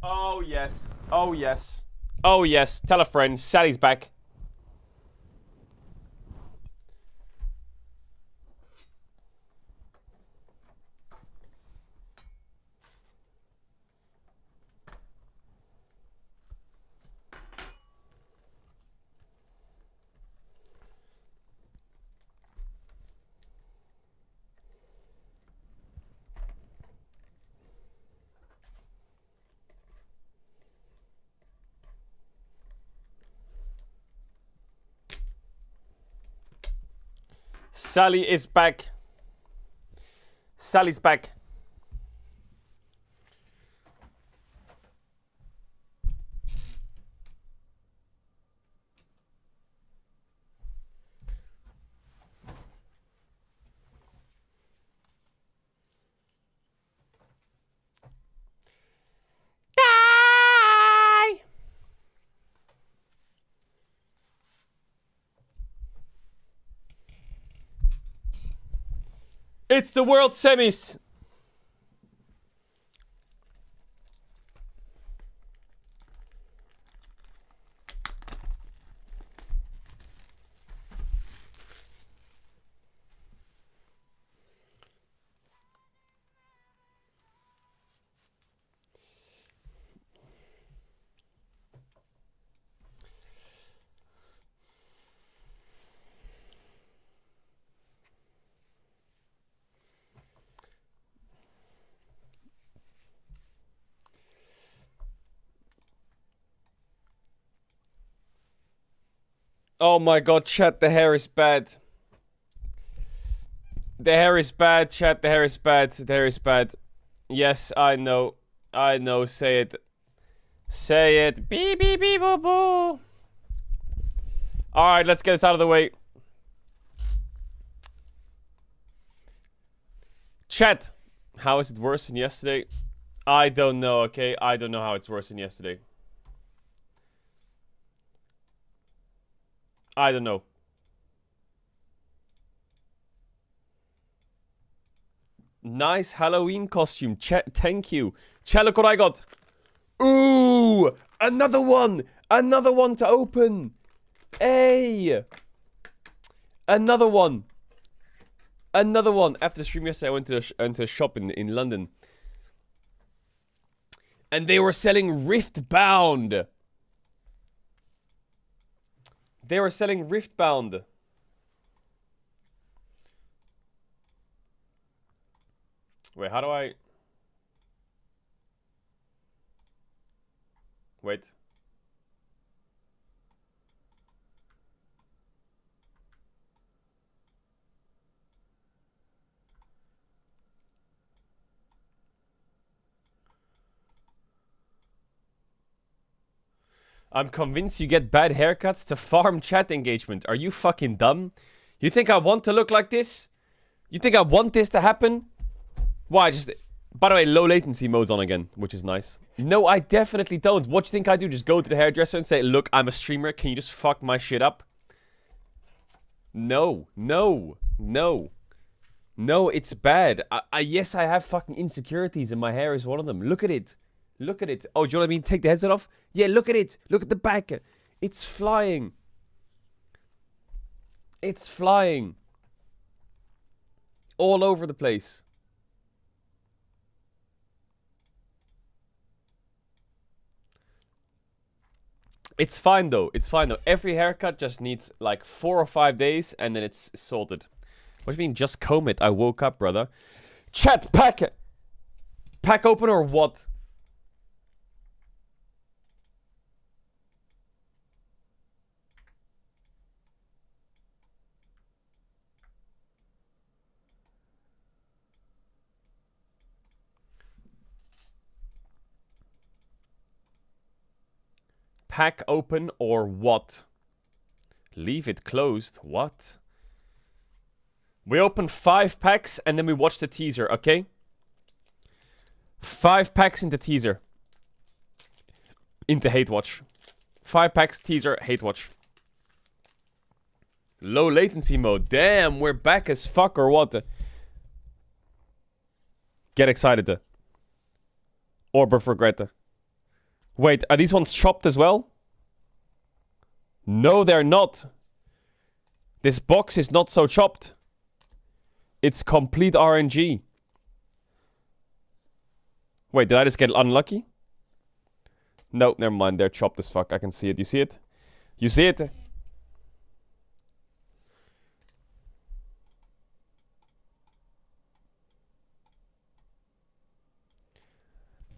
Oh, yes. Oh, yes. Oh, yes. Tell a friend. Sally's back. Sally is back. Sally's back. Die! It's the World Semis. Oh my god, chat, the hair is bad. The hair is bad, chat, the hair is bad. The hair is bad. Yes, I know. I know, say it. Say it. Beep, beep, beep, boo, boo. Alright, let's get this out of the way. Chat, how is it worse than yesterday? I don't know, okay? I don't know how it's worse than yesterday. I don't know. Nice Halloween costume. Thank you. Chat, look what I got. Ooh! Another one! Another one to open! Hey! Another one! Another one! After the stream yesterday, I went to a shop in London. And they were selling Riftbound. They were selling Riftbound. Wait, how do I... Wait. I'm convinced you get bad haircuts to farm chat engagement. Are you fucking dumb? You think I want to look like this? You think I want this to happen? Why, just... By the way, low latency mode's on again, which is nice. No, I definitely don't. What do you think I do? Just go to the hairdresser and say, look, I'm a streamer. Can you just fuck my shit up? No. No. No. No, it's bad. Yes, I have fucking insecurities and my hair is one of them. Look at it. Look at it. Oh, do you want me to take the headset off? Yeah, look at it. Look at the back. It's flying. It's flying. All over the place. It's fine though. It's fine though. Every haircut just needs like 4 or 5 days and then it's sorted. What do you mean just comb it? I woke up, brother. Chat, pack open or what? Pack open or what? Leave it closed. What? We open 5 packs and then we watch the teaser, okay? 5 packs into teaser. Into hate watch. 5 packs, teaser, hate watch. Low latency mode. Damn, we're back as fuck or what? Get excited. Orber for Greta. Wait, are these ones chopped as well? No, they're not. This box is not so chopped. It's complete RNG. Wait, did I just get unlucky? No, never mind. They're chopped as fuck. I can see it. You see it? You see it?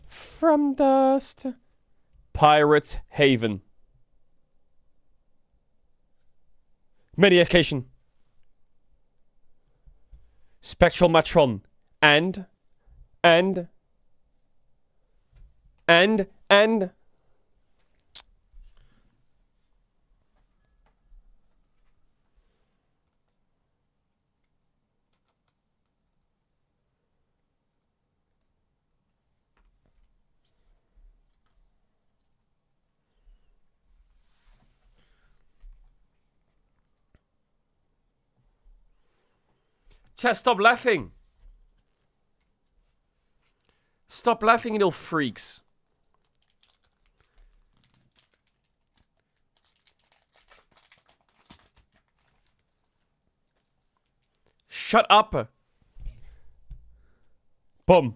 From dust. Pirates Haven. Medication. Spectral Matron. And. Chat, stop laughing. Stop laughing, you little freaks. Shut up. Boom.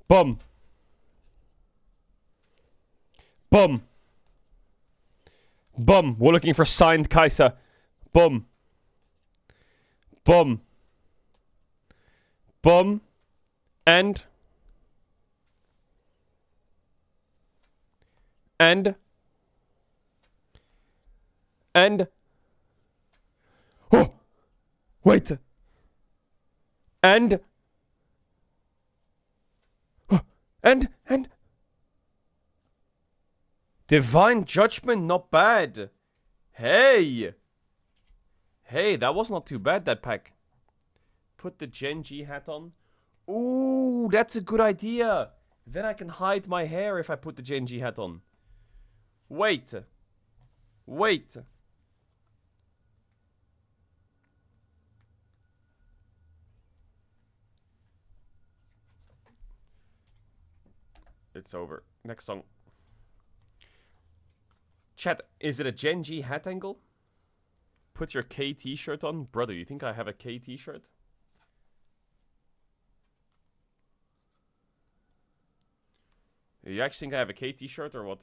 Boom. Boom. Boom. We're looking for signed Kaiser. Boom. Boom. Boom. And. Oh! Wait! And. Divine Judgment, not bad. Hey! Hey, that was not too bad, that pack. Put the GENG hat on. Ooh, that's a good idea. Then I can hide my hair if I put the GENG hat on. Wait. Wait. It's over. Next song. Chat, is it a GENG hat angle? Put your K t-shirt on? Brother, you think I have a K t-shirt? You actually think I have a K t-shirt or what?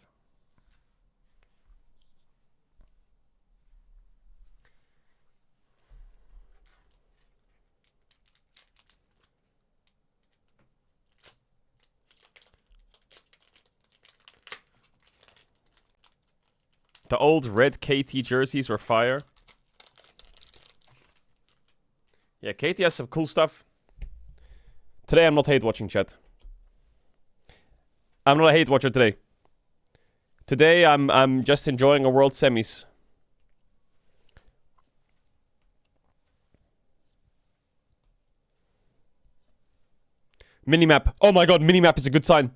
The old red KT jerseys were fire. Yeah, KT has some cool stuff. Today I'm not hate watching, chat. I'm not a hate watcher today. Today I'm just enjoying a world semis. Minimap. Oh my god, minimap is a good sign.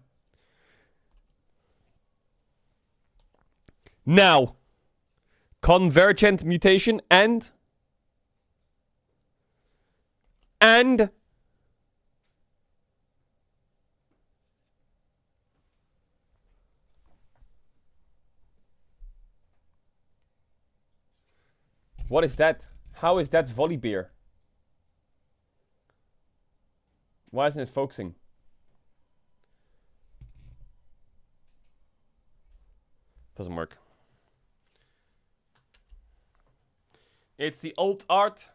Now, convergent mutation and what is that? How is that volley beer? Why isn't it focusing? Doesn't work. It's the old art.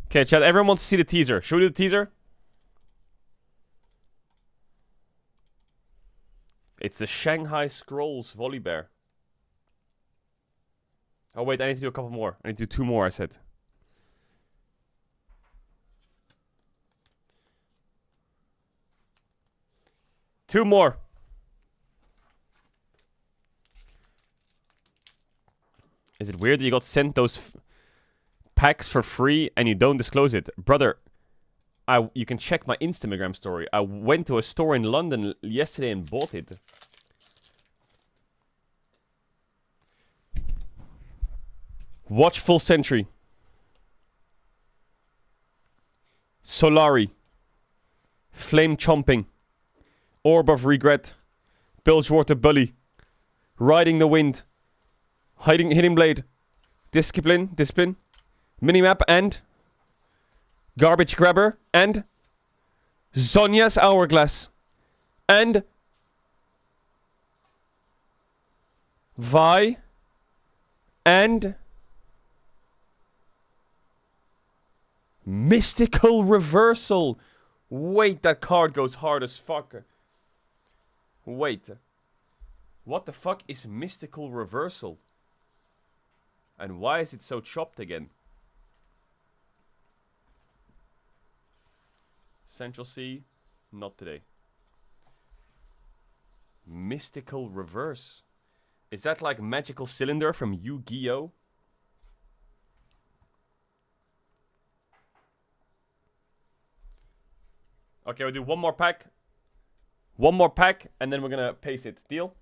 Okay, chat, everyone wants to see the teaser. Should we do the teaser? It's the Shanghai Scrolls Volley Bear. Oh wait, I need to do a couple more. I need to do 2 more, I said. Two more. Is it weird that you got sent those packs for free and you don't disclose it? Brother, you can check my Instagram story. I went to a store in London yesterday and bought it. Watchful Sentry. Solari. Flame Chomping. Orb of Regret. Bilgewater Bully. Riding the Wind. Hitting Blade. Discipline. Minimap and... Garbage Grabber. And... Zonya's Hourglass. And... Vi. And... Mystical Reversal. Wait, that card goes hard as fuck. Wait. What the fuck is Mystical Reversal? And why is it so chopped again? Central Sea, not today. Mystical Reverse. Is that like Magical Cylinder from Yu-Gi-Oh? Okay, we'll do one more pack. One more pack, and then we're gonna paste it. Deal?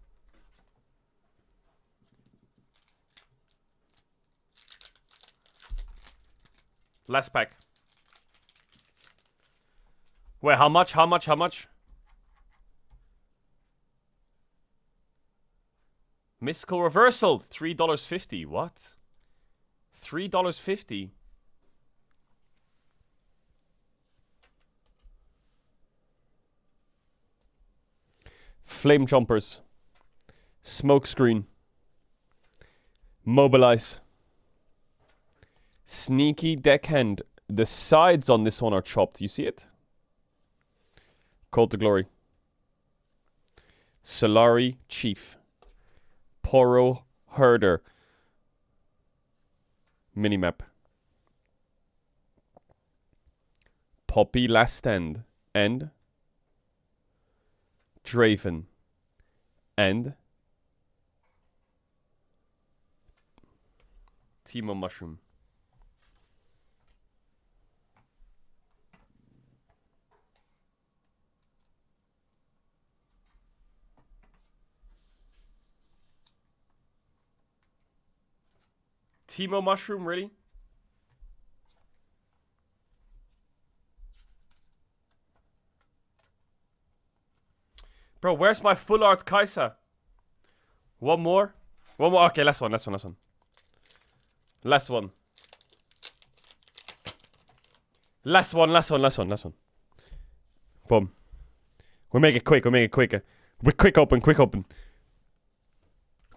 Last pack. Wait, how much? How much? How much? Mystical Reversal, $3.50. What? $3.50? Flame Jumpers. Smokescreen. Mobilize. Sneaky Deckhand. The sides on this one are chopped. You see it? Cult to Glory. Solari Chief. Poro Herder. Minimap. Poppy Last Stand. And... Draven. And... Teemo Mushroom. Teemo Mushroom, really? Bro, where's my full art Kaisa? One more? One more? Okay, last one. Last one. Boom. We'll make it quick.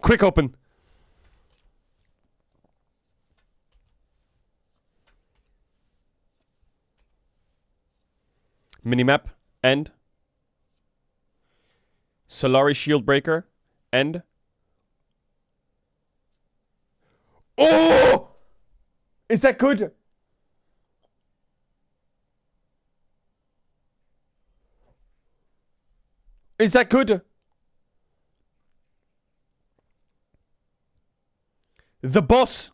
Quick open. Minimap. And... Solari Shield Breaker. And... Oh! Is that good? Is that good? The boss.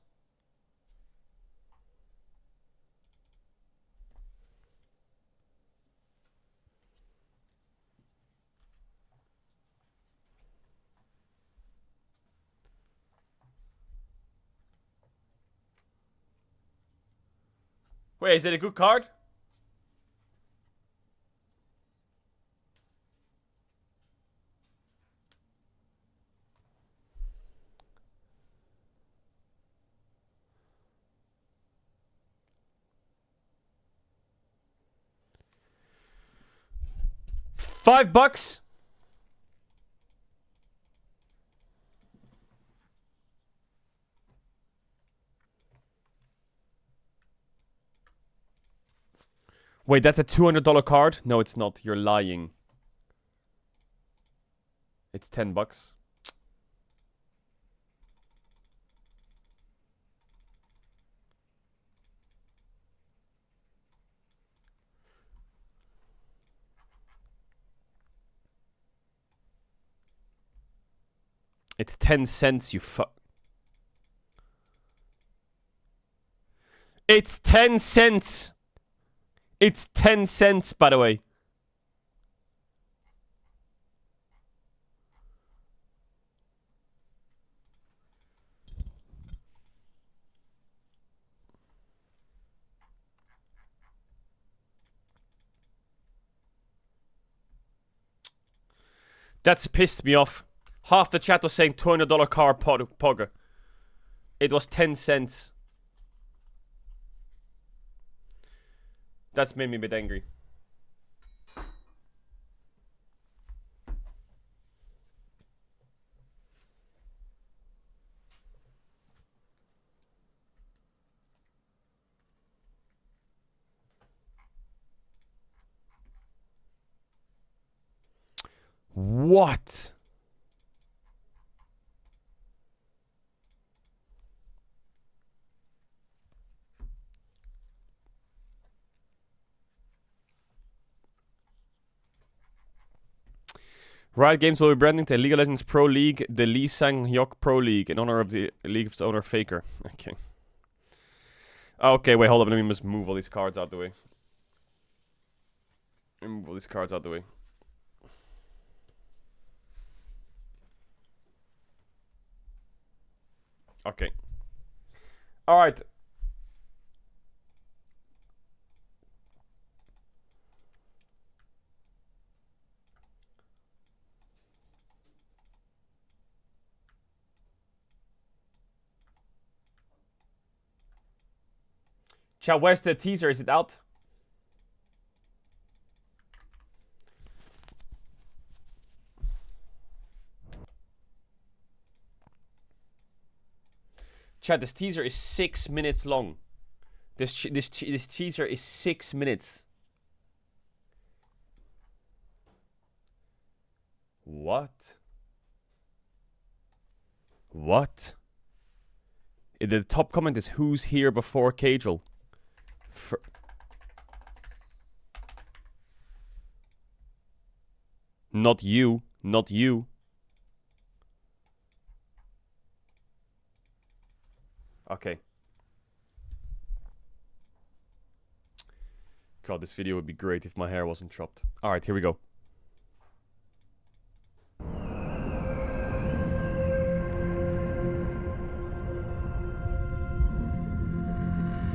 Wait, is it a good card? $5? Wait, that's a $200 card? No, it's not. You're lying. It's $10. It's 10 cents, you fuck. It's 10 cents! It's 10 cents, by the way. That's pissed me off. Half the chat was saying $200 car pog. It was 10 cents. That's made me a bit angry. What? Riot Games will be branding to League of Legends Pro League the Lee Sang-hyuk Pro League in honor of the league's owner Faker. Okay. Okay, wait, hold up. Let me just move all these cards out the way. Let me move all these cards out the way. Okay. Alright. Chat, where's the teaser? Is it out? Chat, this teaser is 6 minutes long. This teaser is 6 minutes. What? What? The top comment is who's here before Caedrel? Not you. Not you. Okay. God, this video would be great if my hair wasn't chopped. Alright, here we go.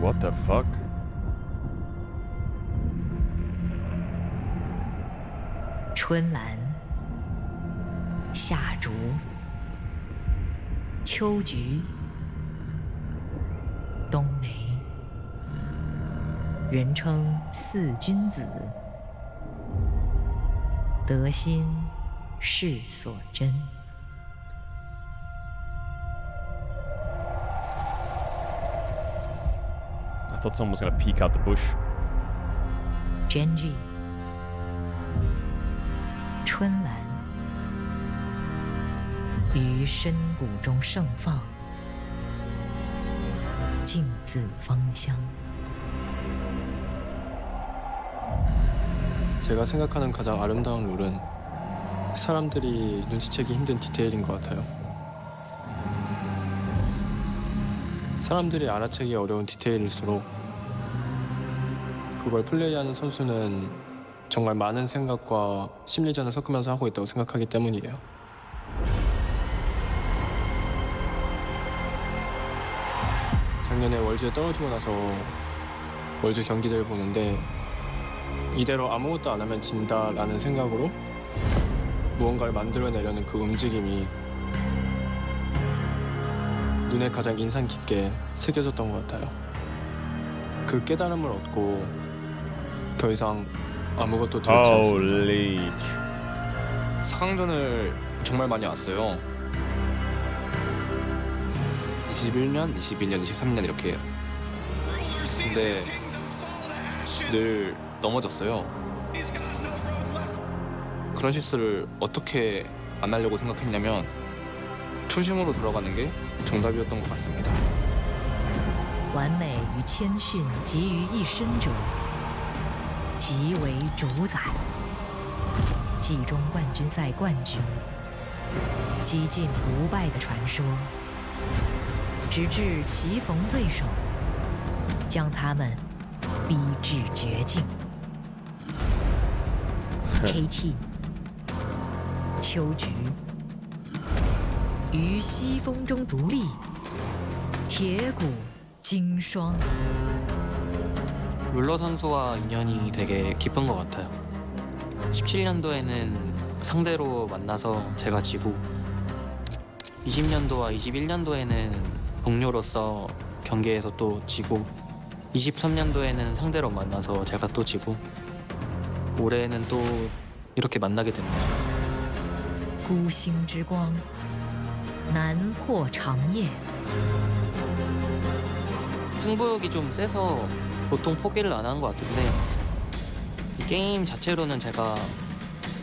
What the fuck? Chun Lan, 夏竹, 秋菊, 冬梅, 人称四君子, 德心是所真. I thought someone was gonna peek out the bush. GENG, 春兰, 于深谷中盛放, 静自芳香. 제가 생각하는 가장 아름다운 룰은 사람들이 눈치채기 힘든 디테일인 것 같아요. 사람들이 알아채기 어려운 디테일일수록 그걸 플레이하는 선수는 정말 많은 생각과 심리전을 섞으면서 하고 있다고 생각하기 때문이에요. 작년에 월즈에 떨어지고 나서 월즈 경기들을 보는데 이대로 아무것도 안 하면 진다라는 생각으로 무언가를 만들어내려는 그 움직임이 눈에 가장 인상 깊게 새겨졌던 것 같아요. 그 깨달음을 얻고 더 이상 아무것도 두렵지 않습니다. Holy. 4강전을 정말 많이 왔어요. 21년, 22년, 23년 이렇게. 근데 늘 넘어졌어요. 그런 실수를 어떻게 안 하려고 생각했냐면 초심으로 돌아가는 게 정답이었던 것 같습니다. 完美与谦逊集于一身者，即为主宰。季中冠军赛冠军，几近不败的传说，直至棋逢对手，将他们逼至绝境。KT 秋菊于西风中独立，铁骨金霜. 룰러 선수와 인연이 되게 깊은 것 같아요. 17년도에는 상대로 만나서 제가 지고 20년도와 21년도에는 동료로서 경기에서 또 지고 23년도에는 상대로 만나서 제가 또 지고 올해는 또 이렇게 만나게 됩니다. 孤星之光，难破长夜。 승부욕이 좀 세서 보통 포기를 안 한 것 같은데 이 게임 자체로는 제가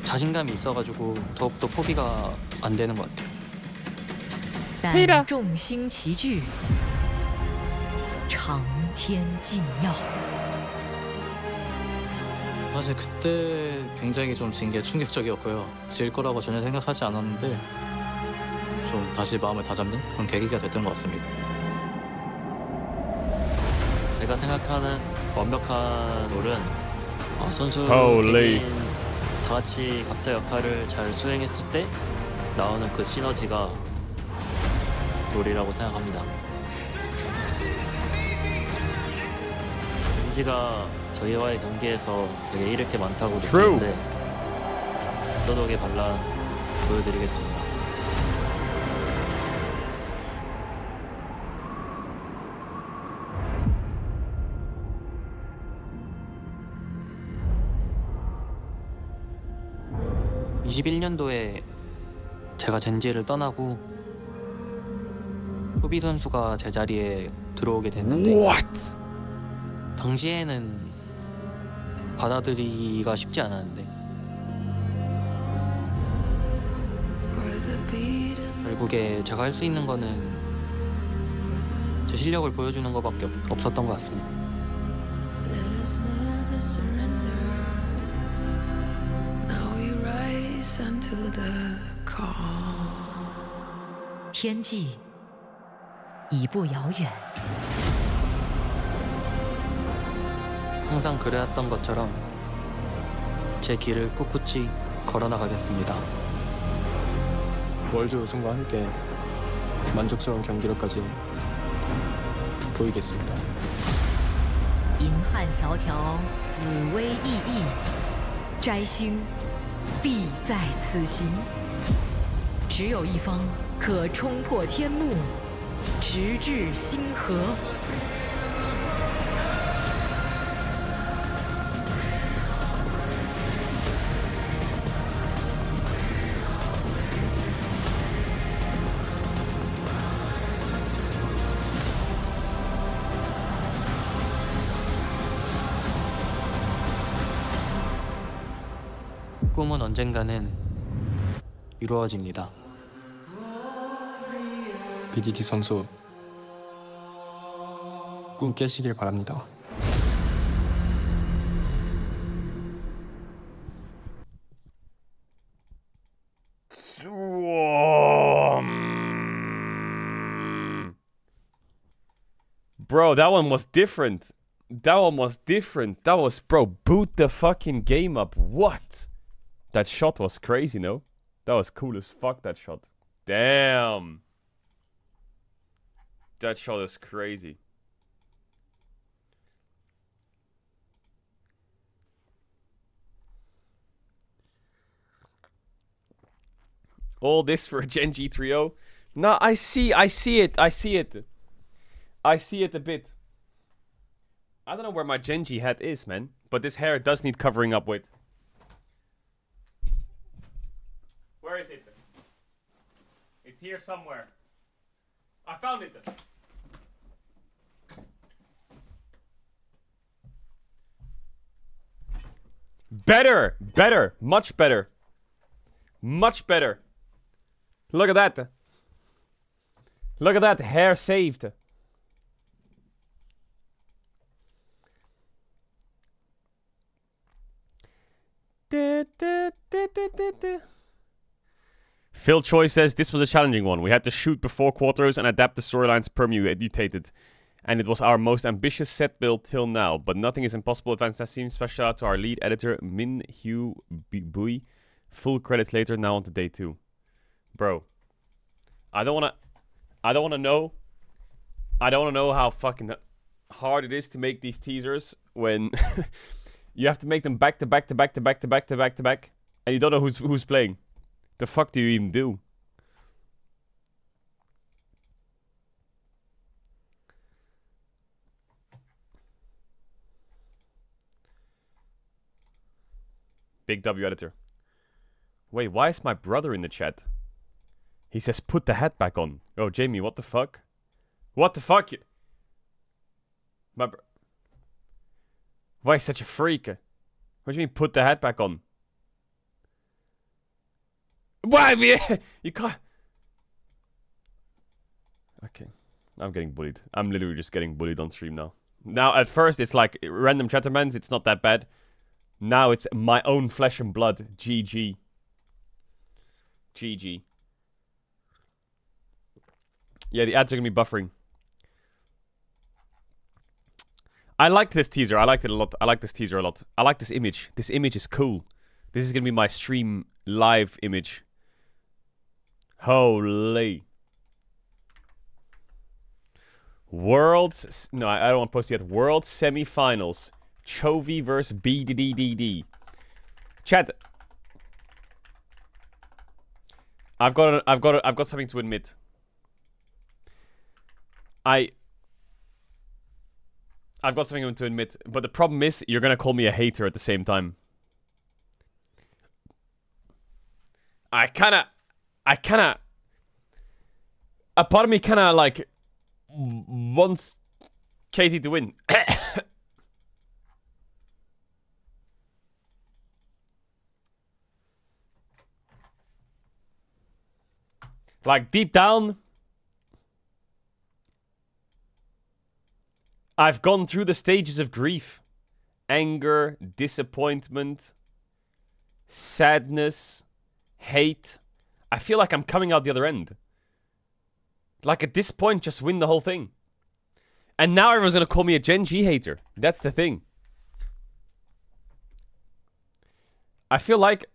자신감이 있어가지고 더욱더 포기가 안 되는 것 같아요. 但众星齐聚，长天竞耀。 사실 그때 굉장히 좀 진 게 충격적이었고요. 질 거라고 전혀 생각하지 않았는데 좀 다시 마음을 다잡는 그런 계기가 됐던 것 같습니다. 제가 생각하는 완벽한 롤은 선수 Holy. 개개인 다 같이 각자 역할을 잘 수행했을 때 나오는 그 시너지가 롤이라고 생각합니다. 겐지가 저희와의 경기에서 되게 잃을 게 많다고 True. 느끼는데 떠독의 반란 보여드리겠습니다. (21년도에) 제가 젠지를 떠나고 소비 선수가 제 자리에 들어오게 됐는데 What? 당시에는 받아들이기가 쉽지 않았는데 결국에 제가 할 수 있는 거는 제 실력을 보여주는 것밖에 없었던 것 같습니다. 天际已不遥远。 항상 그래왔던 것처럼 제 길을 꿋꿋이 걸어나가겠습니다. 월드 우승과 함께 만족스러운 경기력까지 보이겠습니다. 银汉迢迢，紫薇熠熠，摘星必在此行。只有一方可冲破天幕，直至星河。 꿈은 언젠가는 이루어집니다. BDD 선수 꿈 깨시길 바랍니다. Bro, that one was different. That one was different. That was, bro, boot the fucking game up. What? That shot was crazy, no? That was cool as fuck, that shot. Damn. That shot is crazy. All this for a Gen G 3-0? No, I see it. I see it a bit. I don't know where my Gen G hat is, man. But this hair does need covering up with. Where is it? It's here somewhere. I found it. Better! Better! Much better. Much better. Look at that. Look at that. Hair saved. Phil Choi says this was a challenging one. We had to shoot before quarters and adapt the storylines permutated. And it was our most ambitious set build till now. But nothing is impossible. Advanced team. Special shout out to our lead editor, Min Hugh Bui. Full credits later, now on to day 2. Bro. I don't wanna know how fucking hard it is to make these teasers when you have to make them back to back to back to back to back to back to back. And you don't know who's playing. The fuck do you even do? Big W editor. Wait, why is my brother in the chat? He says, put the hat back on. Oh, Jamie, what the fuck? What the fuck? Why is such a freak? What do you mean, put the hat back on? Why? You can't. Okay. I'm getting bullied. I'm literally just getting bullied on stream now. Now, at first, it's like random chattermans. It's not that bad. Now it's my own flesh and blood. GG. GG. Yeah, the ads are going to be buffering. I liked this teaser. I liked it a lot. I like this teaser a lot. I like this image. This image is cool. This is going to be my stream live image. Holy. Worlds. No, I don't want to post it yet. World semifinals. Chovy versus BDDDD. Chat. I've got something to admit. I've got something to admit, but the problem is you're gonna call me a hater at the same time. A part of me kinda like wants Katie to win. Like deep down, I've gone through the stages of grief. Anger, disappointment, sadness, hate. I feel like I'm coming out the other end. Like at this point, just win the whole thing. And now everyone's going to call me a Gen G hater. That's the thing. I feel like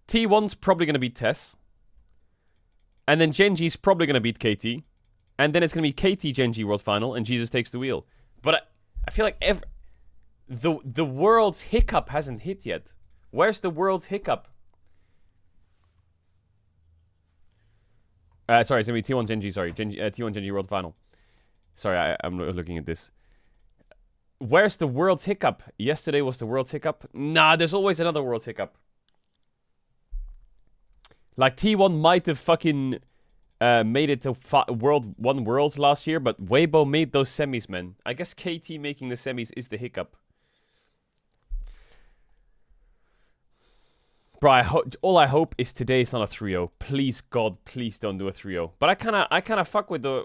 T1's probably going to beat Tess. And then Gen G's probably going to beat KT. And then it's going to be KT Gen G World Final and Jesus takes the wheel. But I feel like the world's hiccup hasn't hit yet. Where's the world's hiccup? Sorry, it's going to be T1 Gen G, sorry. T1 Gen G World Final. Sorry, I'm looking at this. Where's the world's hiccup? Yesterday was the world's hiccup. Nah, there's always another world's hiccup. Like, T1 might have fucking made it to one world last year, but Weibo made those semis, man. I guess KT making the semis is the hiccup. Bro, all I hope is today is not a 3-0. Please, God, please don't do a 3-0. But I kind of fuck with the...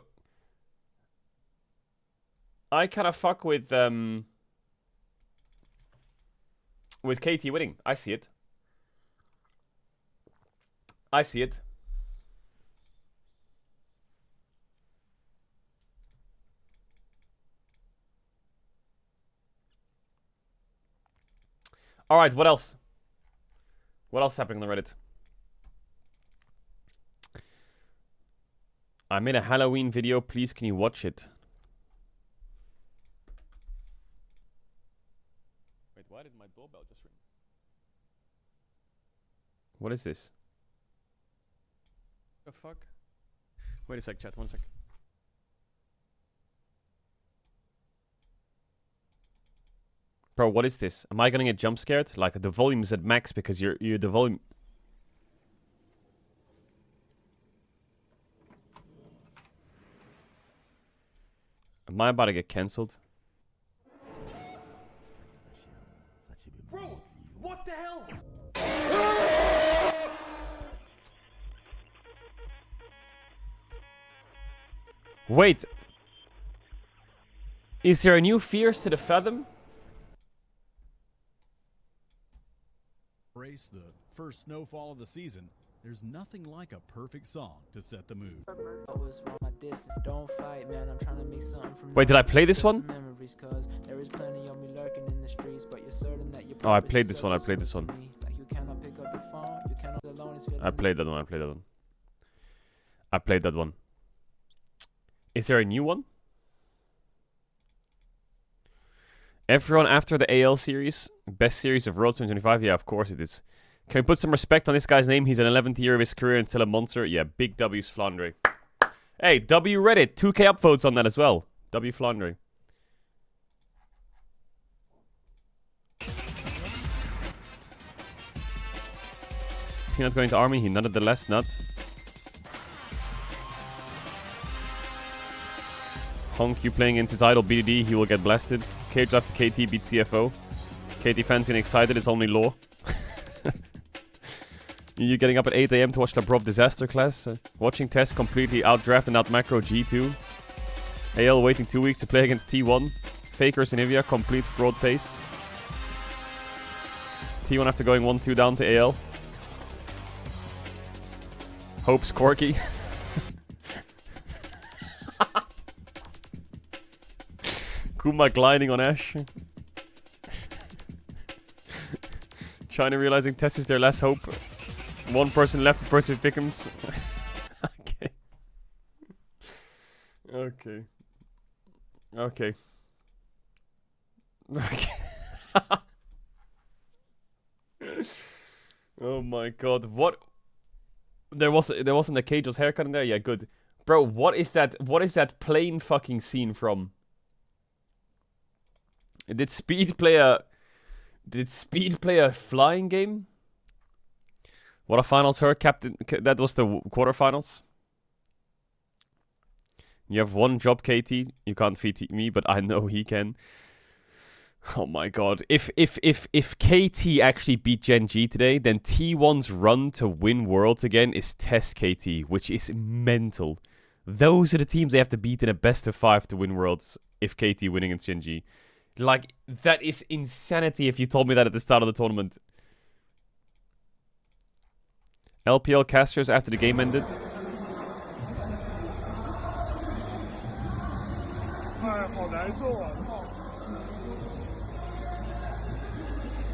I kind of fuck with KT winning. I see it. I see it. Alright, what else? What else is happening on the Reddit? I made a Halloween video. Please, can you watch it? Wait, why did my doorbell just ring? What is this? The fuck? Wait a sec, chat. 1 sec. Bro, what is this? Am I gonna get jump scared? Like the volume is at max because you're the volume. Am I about to get cancelled? Bro, what the hell? Wait. Is there a new Fierce to the Fathom? Brace the first snowfall of the season. There's nothing like a perfect song to set the mood. Wait, did I play this one? Oh, I played this one. I played this one. I played that one. I played that one. I played that one. Is there a new one? Everyone after the AL series, best series of World 2025? Yeah, of course it is. Can we put some respect on this guy's name? He's in 11th year of his career and still a monster. Yeah, big W's Flandre. Hey, W Reddit. 2k upvotes on that as well. W Flandre. Peanut going to army. He nonetheless not. Honk, you playing against his idol BDD. He will get blasted. Cage after KT beat CFO. KT fans getting excited. It's only law. You getting up at 8 AM to watch Labrov disaster class? Watching Tess completely outdraft and out macro G2. AL waiting 2 weeks to play against T1. Fakers in Ivia, complete fraud pace. T1 after going 1-2 down to AL. Hopes Corky. Kuma gliding on Ash. China realizing Tess is their last hope. One person left, the person who Pick'ems. Okay. Okay. Okay. Okay. Oh my god. What? There wasn't a Caedrel's haircut in there? Yeah, good. Bro, what is that plain fucking scene from? Did Speed play a flying game? What a finals her captain. That was the quarterfinals. You have one job, KT. You can't feed me, but I know he can. Oh my god. If KT actually beat Gen G today, then T1's run to win Worlds again is Test KT, which is mental. Those are the teams they have to beat in a best of 5 to win Worlds if KT winning against Gen G. Like, that is insanity if you told me that at the start of the tournament. LPL casters after the game ended.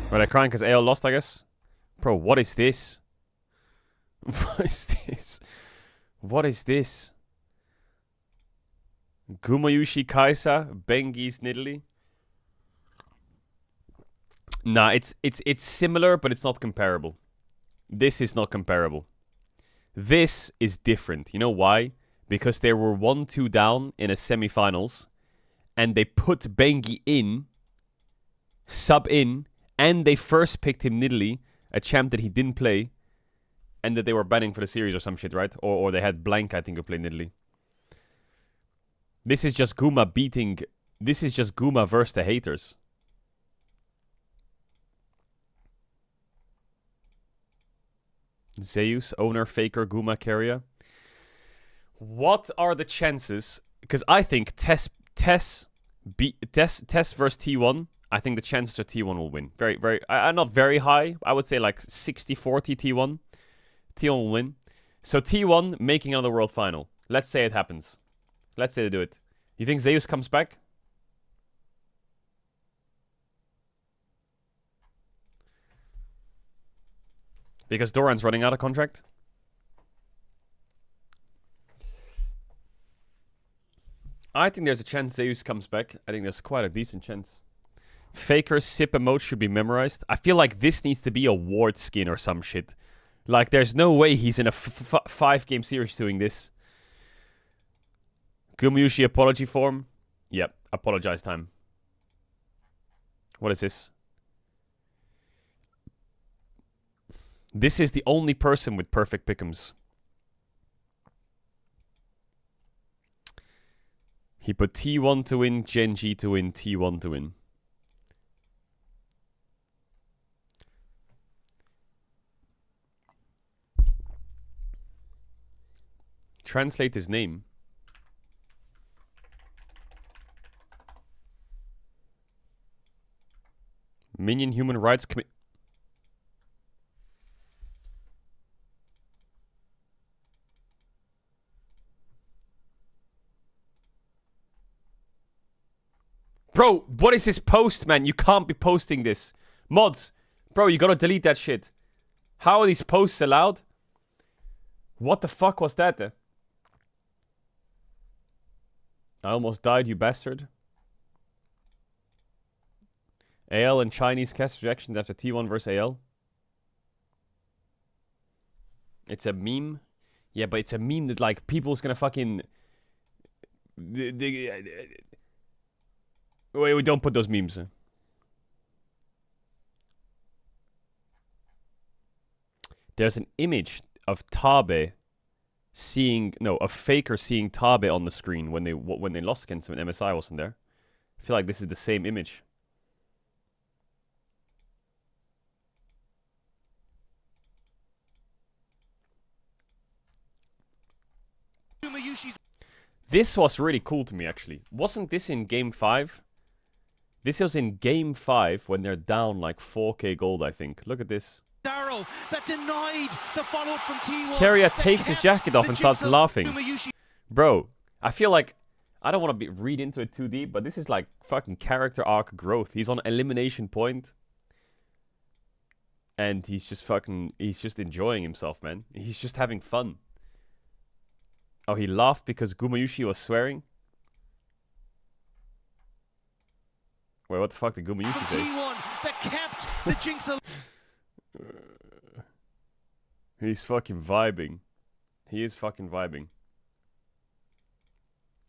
Were they crying because AL lost, I guess? Bro, what is this? What is this? What is this? Gumayushi Kaisa, Bengi's Nidalee. Nah, it's similar, but it's not comparable. This is not comparable. This is different. You know why? Because they were 1-2 down in a semifinals, and they put Bengi in, sub in, and they first picked him Nidalee, a champ that he didn't play, and that they were banning for the series or some shit, right? Or they had Blank, I think, who played Nidalee. This is just Guma beating... This is just Guma versus the haters. Zeus, owner, faker, Guma, carrier. What are the chances? Because I think Tess versus T1. I think the chances are T1 will win. Very, not very high. I would say like 60-40 T1. T1 will win. So T1 making another world final. Let's say it happens. Let's say they do it. You think Zeus comes back? Because Doran's running out of contract? I think there's a chance Zeus comes back. I think there's quite a decent chance. Faker sip emote should be memorized. I feel like this needs to be a ward skin or some shit. Like, there's no way he's in a 5-game series doing this. Gumayushi apology form. Yep, apologize time. What is this? This is the only person with perfect pick'ems. He put T1 to win, Gen G to win, T1 to win. Translate his name. Minion Human Rights Committee. Bro, what is this post, man? You can't be posting this. Mods, bro, you gotta delete that shit. How are these posts allowed? What the fuck was that? I almost died, you bastard. AL and Chinese cast reactions after T1 versus AL. It's a meme. Yeah, but it's a meme that like people's gonna fucking. Wait, don't put those memes. There's an image of Tabe seeing a Faker seeing Tabe on the screen when they lost against him and MSI wasn't there. I feel like this is the same image. This was really cool to me, actually. Wasn't this in Game 5? This was in Game 5 when they're down like 4k gold, I think. Look at this. That denied the follow-up from T1. Keria takes his jacket off and starts laughing. Bro, I feel like... I don't want to read into it too deep, but this is like fucking character arc growth. He's on elimination point. And he's just enjoying himself, man. He's just having fun. Oh, he laughed because Gumayushi was swearing? Wait, what the fuck did Gumayushi say? T1 that kept the Jinx alive. He's fucking vibing. He is fucking vibing.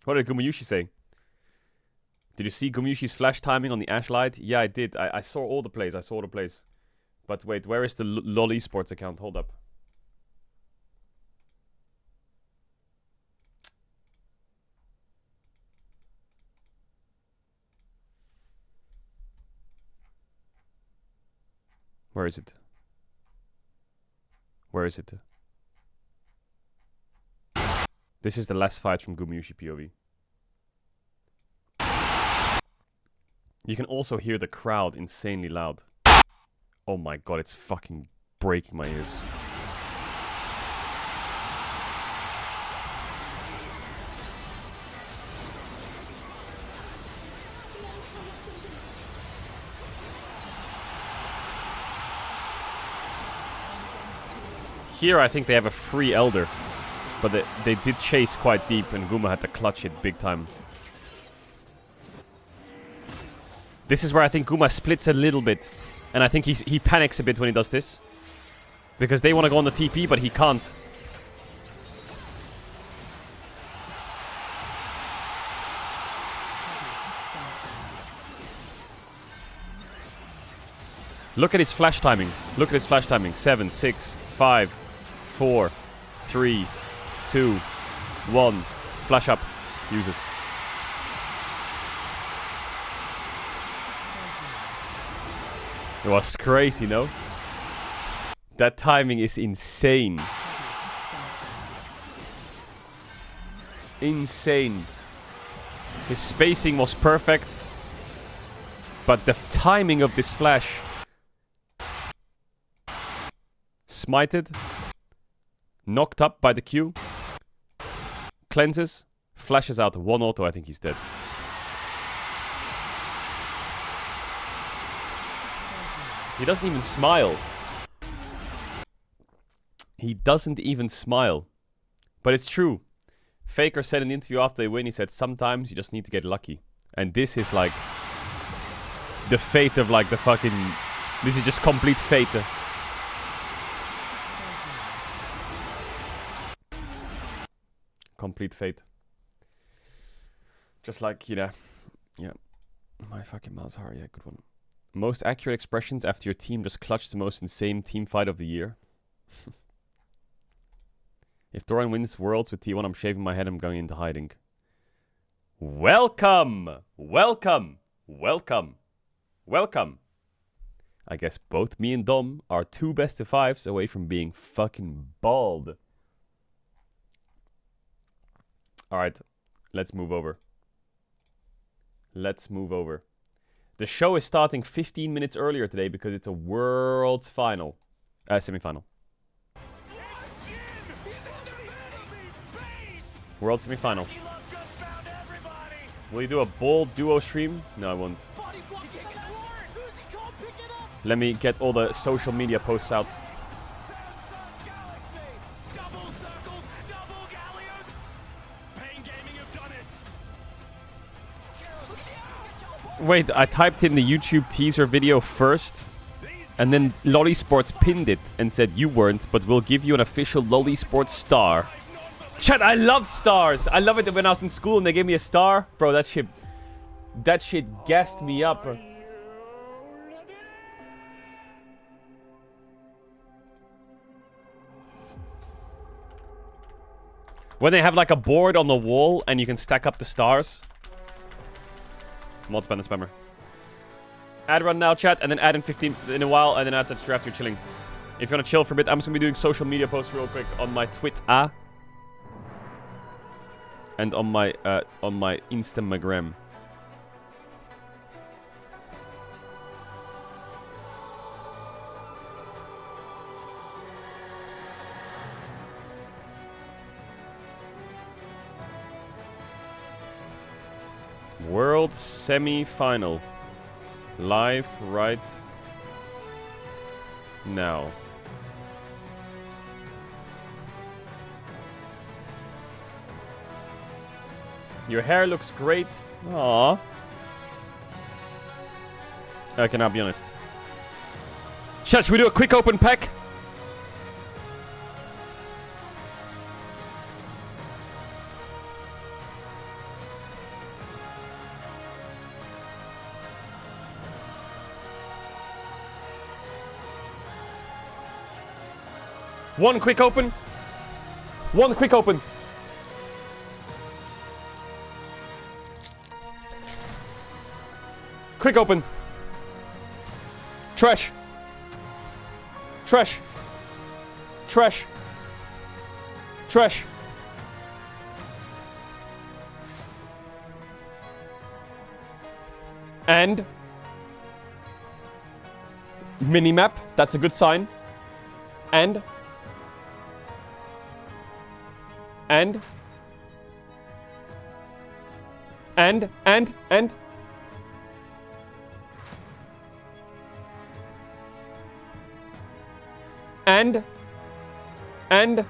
What did Gumayushi say? Did you see Gumayushi's flash timing on the Ash Light? Yeah, I did. I saw all the plays. But wait, where is the LoL Esports account? Hold up. Where is it? Where is it? This is the last fight from Gumayushi POV. You can also hear the crowd insanely loud. Oh my god, it's fucking breaking my ears. Here I think they have a free Elder. But they did chase quite deep and Guma had to clutch it big time. This is where I think Guma splits a little bit. And I think he panics a bit when he does this. Because they want to go on the TP, but he can't. Look at his flash timing. 7, 6, 5, 4, 3, 2, 1. Flash up. Uses. It was crazy, no? That timing is insane. Insane. His spacing was perfect. But the timing of this flash... Smited. Knocked up by the Q. Cleanses. Flashes out. 1 auto. I think he's dead. He doesn't even smile. He doesn't even smile. But it's true. Faker said in the interview after they win, he said, sometimes you just need to get lucky. And this is like... the fate of like the fucking... This is just complete fate. Complete fate. Just like, you know... Yeah. My fucking Malzahar, yeah, good one. Most accurate expressions after your team just clutched the most insane team fight of the year. If Doran wins Worlds with T1, I'm shaving my head, I'm going into hiding. Welcome! Welcome! Welcome! Welcome! I guess both me and Dom are 2 best of 5s away from being fucking bald. Alright, let's move over. Let's move over. The show is starting 15 minutes earlier today because it's a Worlds final. Semi-final. World semi-final. Will you do a bold duo stream? No, I won't. Let me get all the social media posts out. Wait, I typed in the YouTube teaser video first, And then Lolly Sports pinned it and said, you weren't, but we'll give you an official Lolly Sports star. Chat, I love stars. I love it when I was in school and they gave me a star. Bro, that shit gassed me up. When they have like a board on the wall and you can stack up the stars. Mod spammer spammer. Ad run now, chat, and then add in 15 in a while, and then add that after you're chilling. If you want to chill for a bit, I'm just going to be doing social media posts real quick on my Twitter. And on my Instagram. World semi-final. Live right now. Your hair looks great. Aww. I cannot be honest. Chat, should we do a quick open pack? One quick open. One quick open. Quick open. Trash. Trash. Trash. Trash. And minimap. That's a good sign. And and and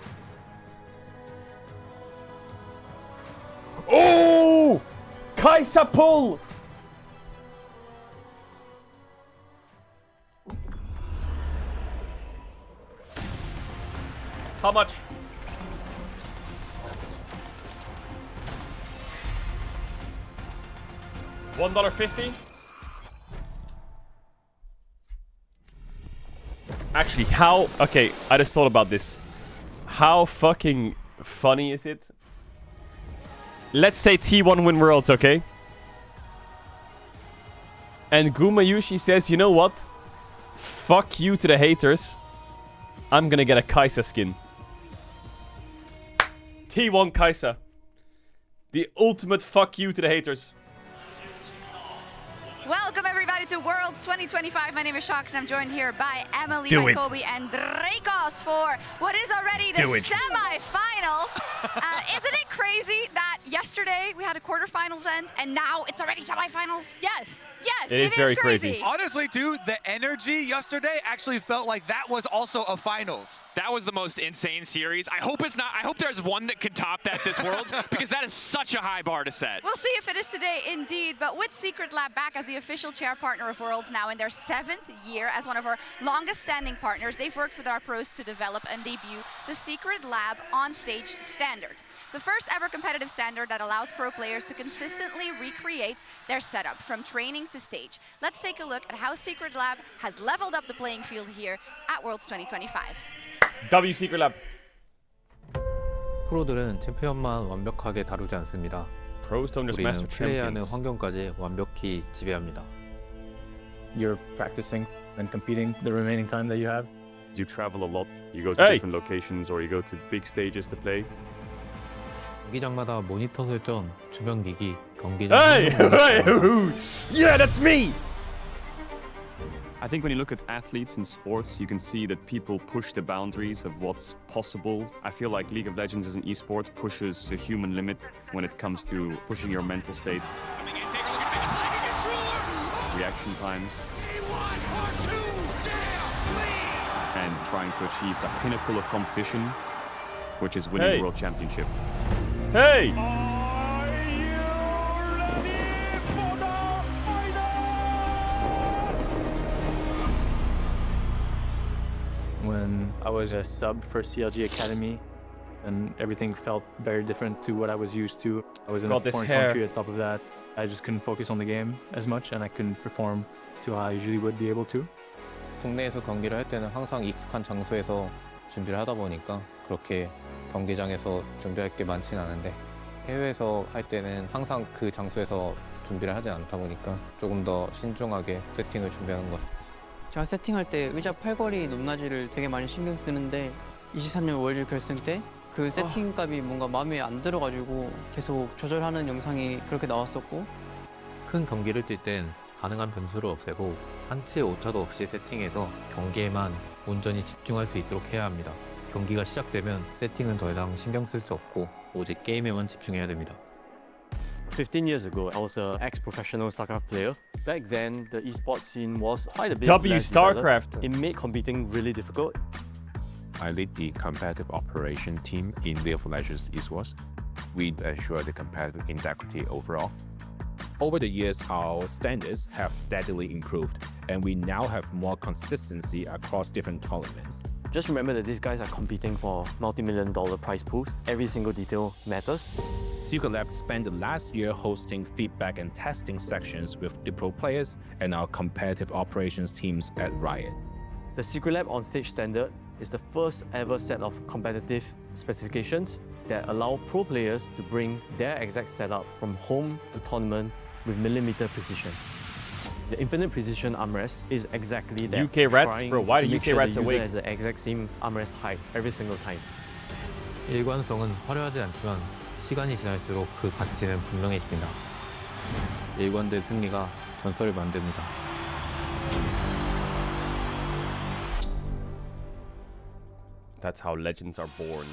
oh, Kaiser pull. How much? $1.50. Actually, how... Okay, I just thought about this. How fucking funny is it? Let's say T1 win Worlds, okay? And Gumayushi says, you know what? Fuck you to the haters. I'm gonna get a Kai'Sa skin. T1 Kai'Sa. The ultimate fuck you to the haters. Welcome everybody to Worlds 2025. My name is Shox and I'm joined here by Emily, Kobe, and Dracos for what is already the semi-finals. Isn't it crazy that yesterday we had a quarterfinals end and now it's already semi-finals? Yes. Yes, it is very crazy. Honestly, dude, the energy yesterday actually felt like that was also a finals. That was the most insane series. I hope it's not. I hope there's one that can top that this Worlds because that is such a high bar to set. We'll see if it is today, indeed. But with Secret Lab back as the official chair partner of Worlds now in their 7th year as one of our longest-standing partners, they've worked with our pros to develop and debut the Secret Lab on-stage standard, the first ever competitive standard that allows pro players to consistently recreate their setup from training to stage. Let's take a look at how Secret Lab has leveled up the playing field here at Worlds 2025. W Secret Lab. 프로들은 챔피언만 완벽하게 다루지 않습니다. Pros don't just master 우리는 플레이하는 champions. 환경까지 완벽히 지배합니다. You're practicing and competing the remaining time that you have. You travel a lot. You go to different locations or you go to big stages to play. 경기장마다 모니터 설정, 주변 기기, 경기장. Hey! Yeah, that's me! I think when you look at athletes in sports, you can see that people push the boundaries of what's possible. I feel like League of Legends as an esport pushes the human limit when it comes to pushing your mental state. Reaction times. And trying to achieve the pinnacle of competition, which is winning the World Championship. Hey! I was a sub for CLG Academy, and everything felt very different to what I was used to. I was in a foreign country on top of that. I just couldn't focus on the game as much, and I couldn't perform to how I usually would be able to. 국내에서 경기를 할 때는 항상 익숙한 장소에서 준비를 하다 보니까 그렇게 경기장에서 준비할 게 많지는 않은데 해외에서 할 때는 항상 그 장소에서 준비를 하지 않다 보니까 조금 더 신중하게 세팅을 준비하는 것 같습니다. 제가 세팅할 때 의자 팔걸이 높낮이를 되게 많이 신경 쓰는데 23년 월드 결승 때 그 세팅 값이 뭔가 마음에 안 들어가지고 계속 조절하는 영상이 그렇게 나왔었고 큰 경기를 뛸 땐 가능한 변수를 없애고 한치의 오차도 없이 세팅해서 경기에만 온전히 집중할 수 있도록 해야 합니다. 경기가 시작되면 세팅은 더 이상 신경 쓸 수 없고 오직 게임에만 집중해야 됩니다. 15 years ago, I was an ex-professional StarCraft player. Back then, the esports scene was quite a bit less StarCraft. developed. It made competing really difficult. I lead the competitive operation team in League of Legends esports. We ensure the competitive integrity overall. Over the years, our standards have steadily improved, and we now have more consistency across different tournaments. Just remember that these guys are competing for multi-million-dollar prize pools. Every single detail matters. Secret Lab spent the last year hosting feedback and testing sections with the pro players and our competitive operations teams at Riot. The Secret Lab on-stage standard is the first ever set of competitive specifications that allow pro players to bring their exact setup from home to tournament with millimeter precision. The infinite precision armrest is exactly that. UK Rats? Bro, why do UK Rats the user awake? has the exact same armrest height every single time. 일관성은 화려하지 않지만 시간이 지날수록 그 가치는 분명해집니다. 일관된 승리가 전설을 만듭니다. That's how legends are born.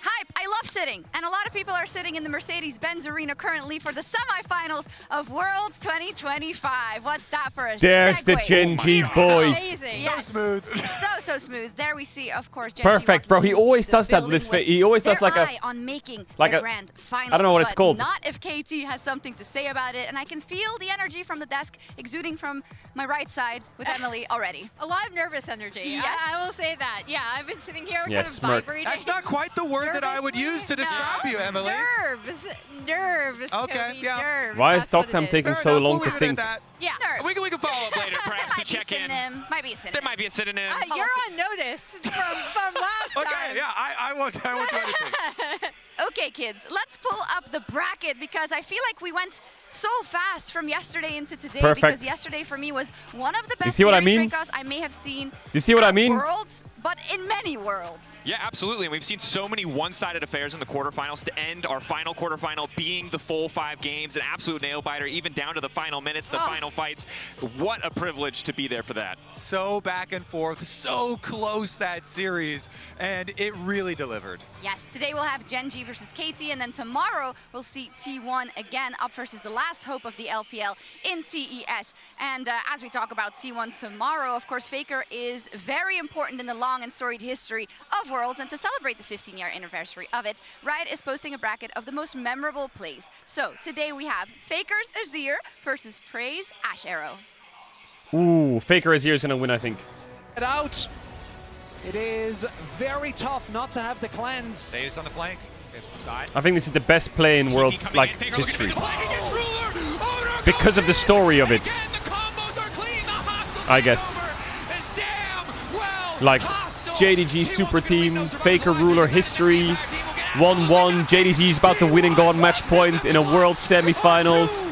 Hype! I love sitting, and a lot of people are sitting in the Mercedes-Benz Arena currently for the semifinals of Worlds 2025. What's that for a There's the segue? Gen.G boys. Amazing. Yes. So smooth. So smooth. There we see, of course, Gen.G Perfect, bro. He walking always into the does that with his building face. He always does their like a eye on making like the a grand finals. I don't know what it's but called. Not if KT has something to say about it, and I can feel the energy from the desk exuding from my right side with Emily already. A lot of nervous energy. Yes. I will say that. Yeah, I've been sitting here Yeah, kind of smirk. vibrating. That's not quite the word that I would use to describe you, Emily. Nerves. Okay, Cody, yeah. nerves. Why is That's what Doctam it is. taking Fair so enough, long we'll to leave it at think? that. Yeah. Nerves. We can follow up later, perhaps, to Might be check in. synonym. Might be a synonym. There might be a synonym. You're on notice from last time. Okay, yeah, I won't do anything. Okay, kids, let's pull up the bracket because I feel like we went so fast from yesterday into today. Perfect. Because yesterday for me was one of the best see what I series mean? breakouts I may have seen. You see what I at mean? Worlds, but in many worlds. Yeah, absolutely. And we've seen so many one-sided affairs in the quarterfinals to end our final quarterfinal being the full 5 games, an absolute nail-biter, even down to the final minutes, the final fights. What a privilege to be there for that. So back and forth, so close that series, and it really delivered. Yes, today we'll have Gen.G versus KT, and then tomorrow we'll see T1 again up versus the last hope of the LPL in TES. And as we talk about T1 tomorrow, of course, Faker is very important in the long and storied history of Worlds, and to celebrate the 15-year anniversary of it, Riot is posting a bracket of the most memorable plays. So today we have Faker's Azir versus Praise Ash Arrow. Ooh, Faker Azir is gonna win, I think. Get out. It is very tough not to have the cleanse. Saves on the flank. Side. I think this is the best play in World's like history because of the story of it. I guess. Like JDG super team, Faker ruler history, 1-1. JDG is about to win and go on match point in a World semifinals.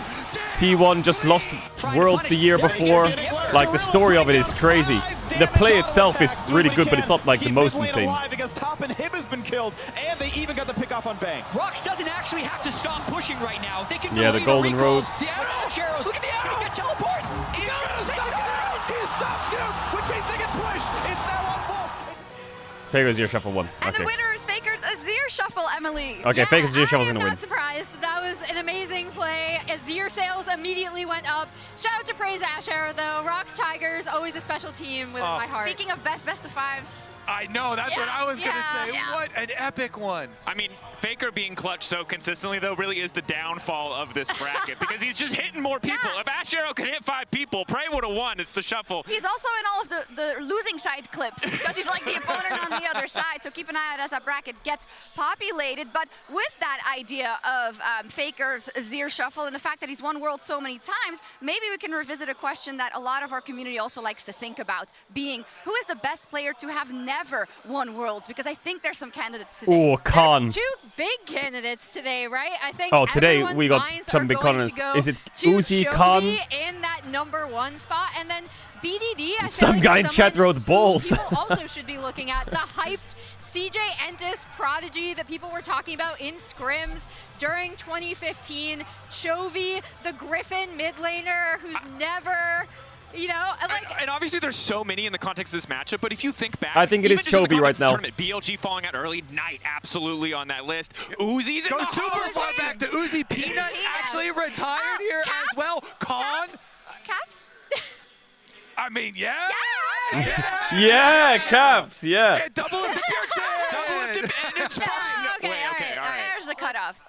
T1 just lost Worlds the year before. Like the story of it is crazy. The play itself is really good, but it's not like the most insane. Because top and hip has been killed, and they even got the pick off on Bang. Rox doesn't actually have to stop pushing right now. They can Yeah, the golden rose. The Ash Arrows. Look at the arrow. Get teleport. He's stopped, dude. Which means they can push. It's now on full. Faker Azir shuffle 1. And Okay. the winner is Faker's Azir Shuffle Shuffle, Emily. Okay, Faker Azir Shuffle's gonna win. I'm not surprised. That was an amazing play. Azir sales immediately went up. Shout out to Praise Ash Arrow, though. Rocks Tigers, always a special team within my heart. Speaking of best of fives. I know, that's what I was going to say. Yeah. What an epic one. I mean, Faker being clutch so consistently, though, really is the downfall of this bracket because he's just hitting more people. If Ash Arrow could hit 5 people, Prey would have won. It's the shuffle. He's also in all of the losing side clips because he's like the opponent on the other side. So keep an eye out as that bracket gets populated. But with that idea of Faker's Azir Shuffle and the fact that he's won Worlds so many times, maybe we can revisit a question that a lot of our community also likes to think about, being who is the best player to have never won Worlds? Because I think there's some candidates today. Oh, Khan. Two big candidates today, right? I think today we got some big candidates. Is it Uzi, Khan? In that #1 spot, and then BDD. Some guy in chat wrote balls. People also should be looking at the hyped CJ Entis prodigy that people were talking about in scrims during 2015. Chovy, the Griffin mid laner who's never... You know, like, and obviously there's so many in the context of this matchup, but if you think back, I think it is Chovy right now. BLG falling out early, Knight absolutely on that list. Uzi's Go super far back to Uzi. Peanut actually retired here as well. Cons. Caps? I mean, yeah. Yeah, Caps, yeah. Double up to Bjergsen. Double up to, and it's okay, all right. There's the cutoff.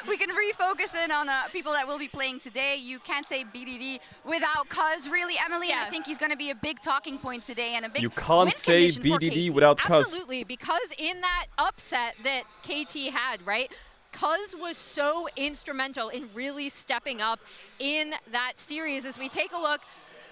We can refocus in on people that will be playing today. You can't say BDD without Cuz, really, Emily. And I think he's going to be a big talking point today and a big You can't say BDD without Cuz. Absolutely, because in that upset that KT had, right? Cuz was so instrumental in really stepping up in that series. As we take a look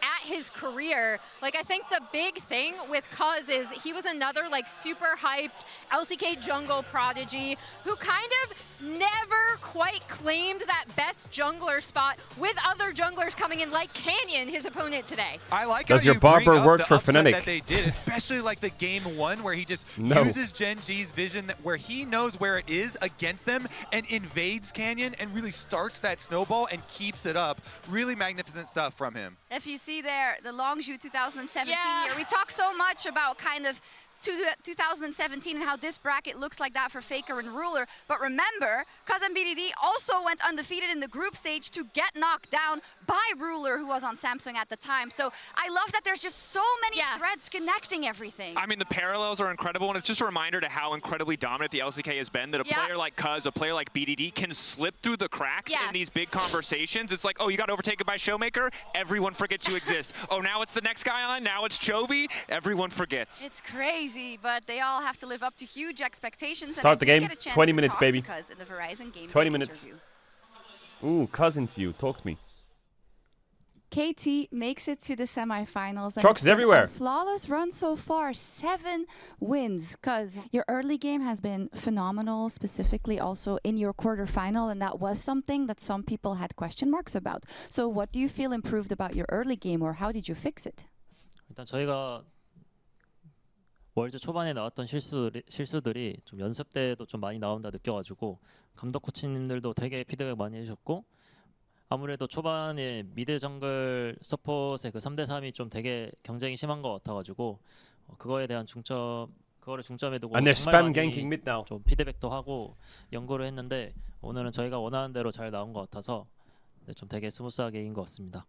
at his career, like, I think the big thing with Cuz is he was another like super hyped LCK jungle prodigy who kind of never quite claimed that best jungler spot with other junglers coming in like Canyon, his opponent today. I like Does how your you barber bring up work the for upset Fnatic? that they did, especially like the game 1 where he just uses Gen G's vision where he knows where it is against them and invades Canyon and really starts that snowball and keeps it up. Really magnificent stuff from him. If you see there, the Longzhu 2017 year, we talk so much about kind of 2017 and how this bracket looks like that for Faker and Ruler. But remember, Cuz and BDD also went undefeated in the group stage to get knocked down by Ruler, who was on Samsung at the time. So I love that there's just so many threads connecting everything. I mean, the parallels are incredible, and it's just a reminder to how incredibly dominant the LCK has been, that a player like Cuz, a player like BDD, can slip through the cracks in these big conversations. It's like, oh, you got overtaken by Showmaker? Everyone forgets you exist. Oh, now it's the next guy on? Now it's Chovy? Everyone forgets. It's crazy, but they all have to live up to huge expectations. Start the game. 20 minutes, baby. In the Verizon game 20 minutes. Ooh, Cuz interview. Talk to me. KT makes it to the semifinals. Trucks everywhere. Flawless run so far, 7 wins. Cuz your early game has been phenomenal, specifically also in your quarterfinal, and that was something that some people had question marks about. So what do you feel improved about your early game, or how did you fix it? 일단 저희가 월드 초반에 나왔던 실수들이 좀 연습 때도 좀 많이 나온다 느껴가지고 감독 코치님들도 되게 피드백 많이 해주셨고, 아무래도 초반에 미드 정글 서폿의 그 3대3이 좀 되게 경쟁이 심한 것 같아가지고 그거에 대한 그거를 중점에 두고 정말 많이 좀 피드백도 하고 연구를 했는데, 오늘은 저희가 원하는 대로 잘 나온 것 같아서 좀 되게 스무스하게 이긴 것 같습니다.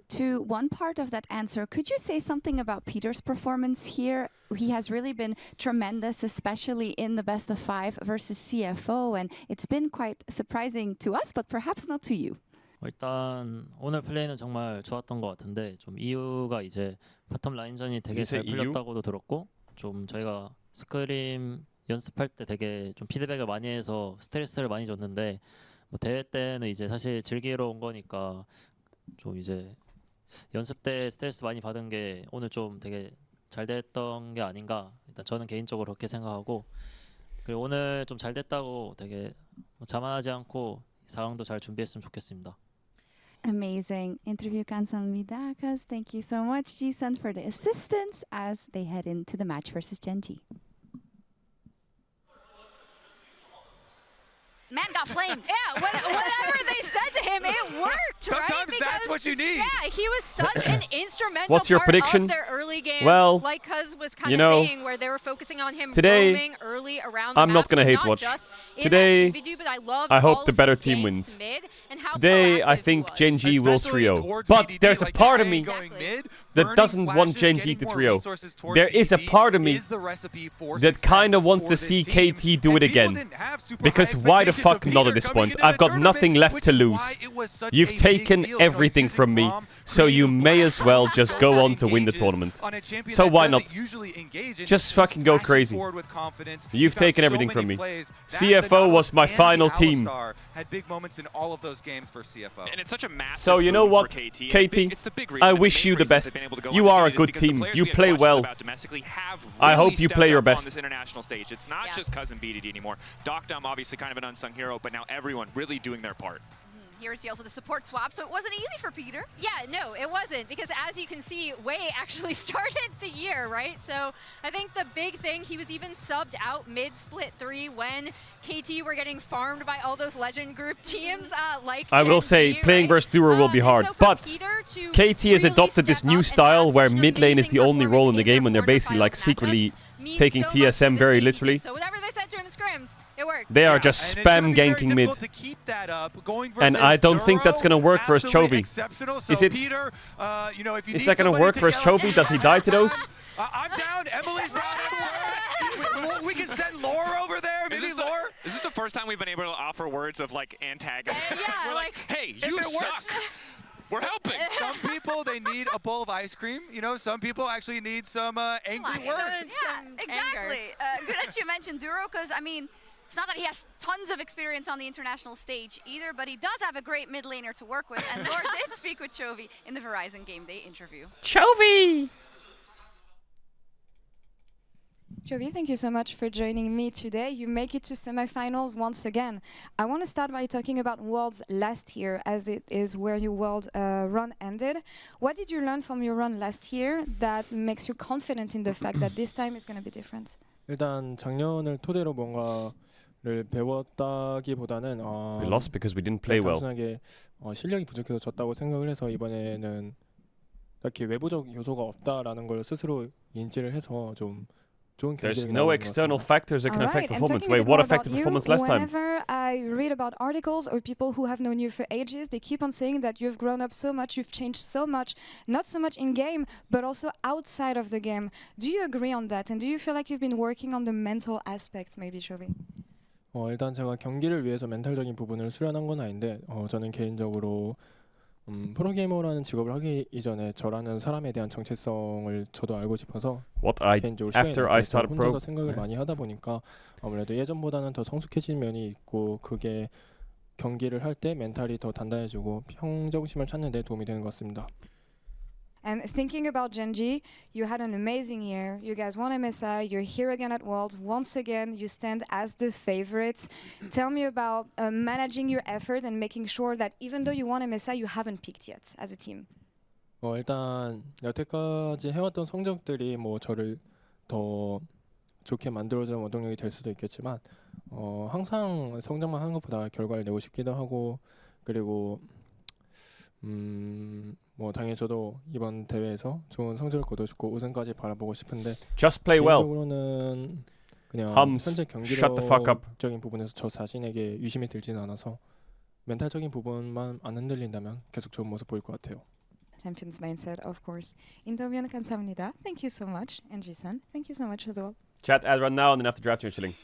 To one part of that answer, could you say something about Peter's performance here? He has really been tremendous, especially in the best of 5 versus CFO, and it's been quite surprising to us, but perhaps not to you. 일단 오늘 플레이는 정말 좋았던 것 같은데, 좀 이유가 이제 바텀 라인전이 되게 잘 풀렸다고도 들었고, 좀 저희가 스크림 연습할 때 되게 좀 피드백을 많이 해서 스트레스를 많이 줬는데, 뭐 대회 때는 이제 사실 즐기러 온 거니까 좀 이제 연습 때 스트레스 많이 받은 게 오늘 좀 되게 잘 됐던 게 아닌가, 일단 저는 개인적으로 그렇게 생각하고, 그리고 오늘 좀 잘 됐다고 되게 자만하지 않고 4강도 잘 준비했으면 좋겠습니다. Amazing interview, 감사합니다. Cuz thank you so much, Ji-sun, for the assistance as they head into the match versus GENG. Man, man got flamed. Yeah, whatever they said to him, it worked, right? Sometimes that's what you need. Yeah, he was such an instrumental What's your part prediction? of their early game. Well, like Cuz was kind you of know, saying, where they were focusing on him today, roaming early around the I'm not map, gonna so hate not watch. just in Today, that 2v2, but I loved I hope all the of better his team ganks wins. mid and how Today, I proactive he think was. Gen G will trio. But there's a part of me that doesn't want Gen G to trio. There is a part of me that kind of wants to see KT do it again. Because why the fuck not at this point? I've got nothing left to lose. You've taken everything from me, so you may as well just go on to win the tournament. So why not? Just fucking go crazy. You've taken everything from me. CFO was my final team. Had big moments in all of those games for CFO. And it's such a massive So you know what, KT, KT, I wish you the best. You are a good team. You play well. I hope you play your best. On this international stage. It's not just Cousin BDD anymore. Docdom obviously kind of an unsung hero, but now everyone really doing their part. Here is also the support swap, so it wasn't easy for Peter. Yeah, no, it wasn't, because as you can see, Wei actually started the year, right? So I think the big thing, he was even subbed out mid-split 3 when KT were getting farmed by all those legend group teams like I will say, playing versus Duro will be hard, but KT has adopted this new style where mid lane is the only role in the game when they're basically like secretly taking TSM very literally. So whatever they said during the scrims, it worked. They are just spam ganking mid. And I don't think that's going to work versus Chovy. Is it? Is that going to work versus Chovy? Does he die to those? I'm down. Emily's down. We can send Lore over there. Maybe Lore. Is this the first time we've been able to offer words of like antagonism? Yeah, we're like, hey, you suck. We're helping. Some people, they need a bowl of ice cream. You know, some people actually need some angry words. Yeah, exactly. Good that you mentioned Duro, because, I mean, it's not that he has tons of experience on the international stage either, but he does have a great mid laner to work with. And Lord did speak with Chovy in the Verizon Game Day interview. Chovy! Chovy, thank you so much for joining me today. You make it to semifinals once again. I want to start by talking about Worlds last year, as it is where your World run ended. What did you learn from your run last year that makes you confident in the fact that this time is going to be different? 일단 작년을 토대로 뭔가를 배웠다기보다는 We lost because we didn't play well. 단순하게 실력이 부족해서 졌다고 생각을 해서 이번에는 딱히 외부적 요소가 없다라는 걸 스스로 인지를 해서 좀 There's no external factors that can affect performance. Wait, what affected performance last time? Whenever I read about articles or people who have known you for ages, they keep on saying that you've grown up so much, you've changed so much, not so much in game, but also outside of the game. Do you agree on that? And do you feel like you've been working on the mental aspect, maybe, Chovy? 일단 제가 경기를 위해서 멘탈적인 부분을 수련한 건 아닌데 저는 개인적으로 프로게이머라는 직업을 하기 이전에 저라는 사람에 대한 정체성을 저도 알고 싶어서 개인적으로 after I started 혼자서 pro 생각을 많이 하다 보니까 아무래도 예전보다는 더 성숙해진 면이 있고 그게 경기를 할 때 멘탈이 더 단단해지고 평정심을 찾는 데 도움이 되는 것 같습니다. And thinking about GENG, you had an amazing year. You guys won MSI. You're here again at Worlds. Once again, you stand as the favorites. Tell me about managing your effort and making sure that even though you won MSI, you haven't peaked yet as a team. 일단 여태까지 해왔던 성적들이 뭐 저를 더 좋게 만들어주는 원동력이 될 수도 있겠지만 항상 성적만 하는 것보다 결과를 내고 싶기도 하고 그리고 뭐 당연히 저도 이번 대회에서 좋은 성적을 거두고 싶고 우승까지 바라보고 싶은데 Just play well. 개인적으로는 그냥 현재 경기력적인 부분에서 저 자신에게 유심히 들지는 않아서 멘탈적인 부분만 안 흔들린다면 계속 좋은 모습 보일 것 같아요. Champions mindset, of course. 인터뷰는 감사합니다. Thank you so much. And Jisun, thank you so much as well. Chat ad run now and then after draft you're chilling.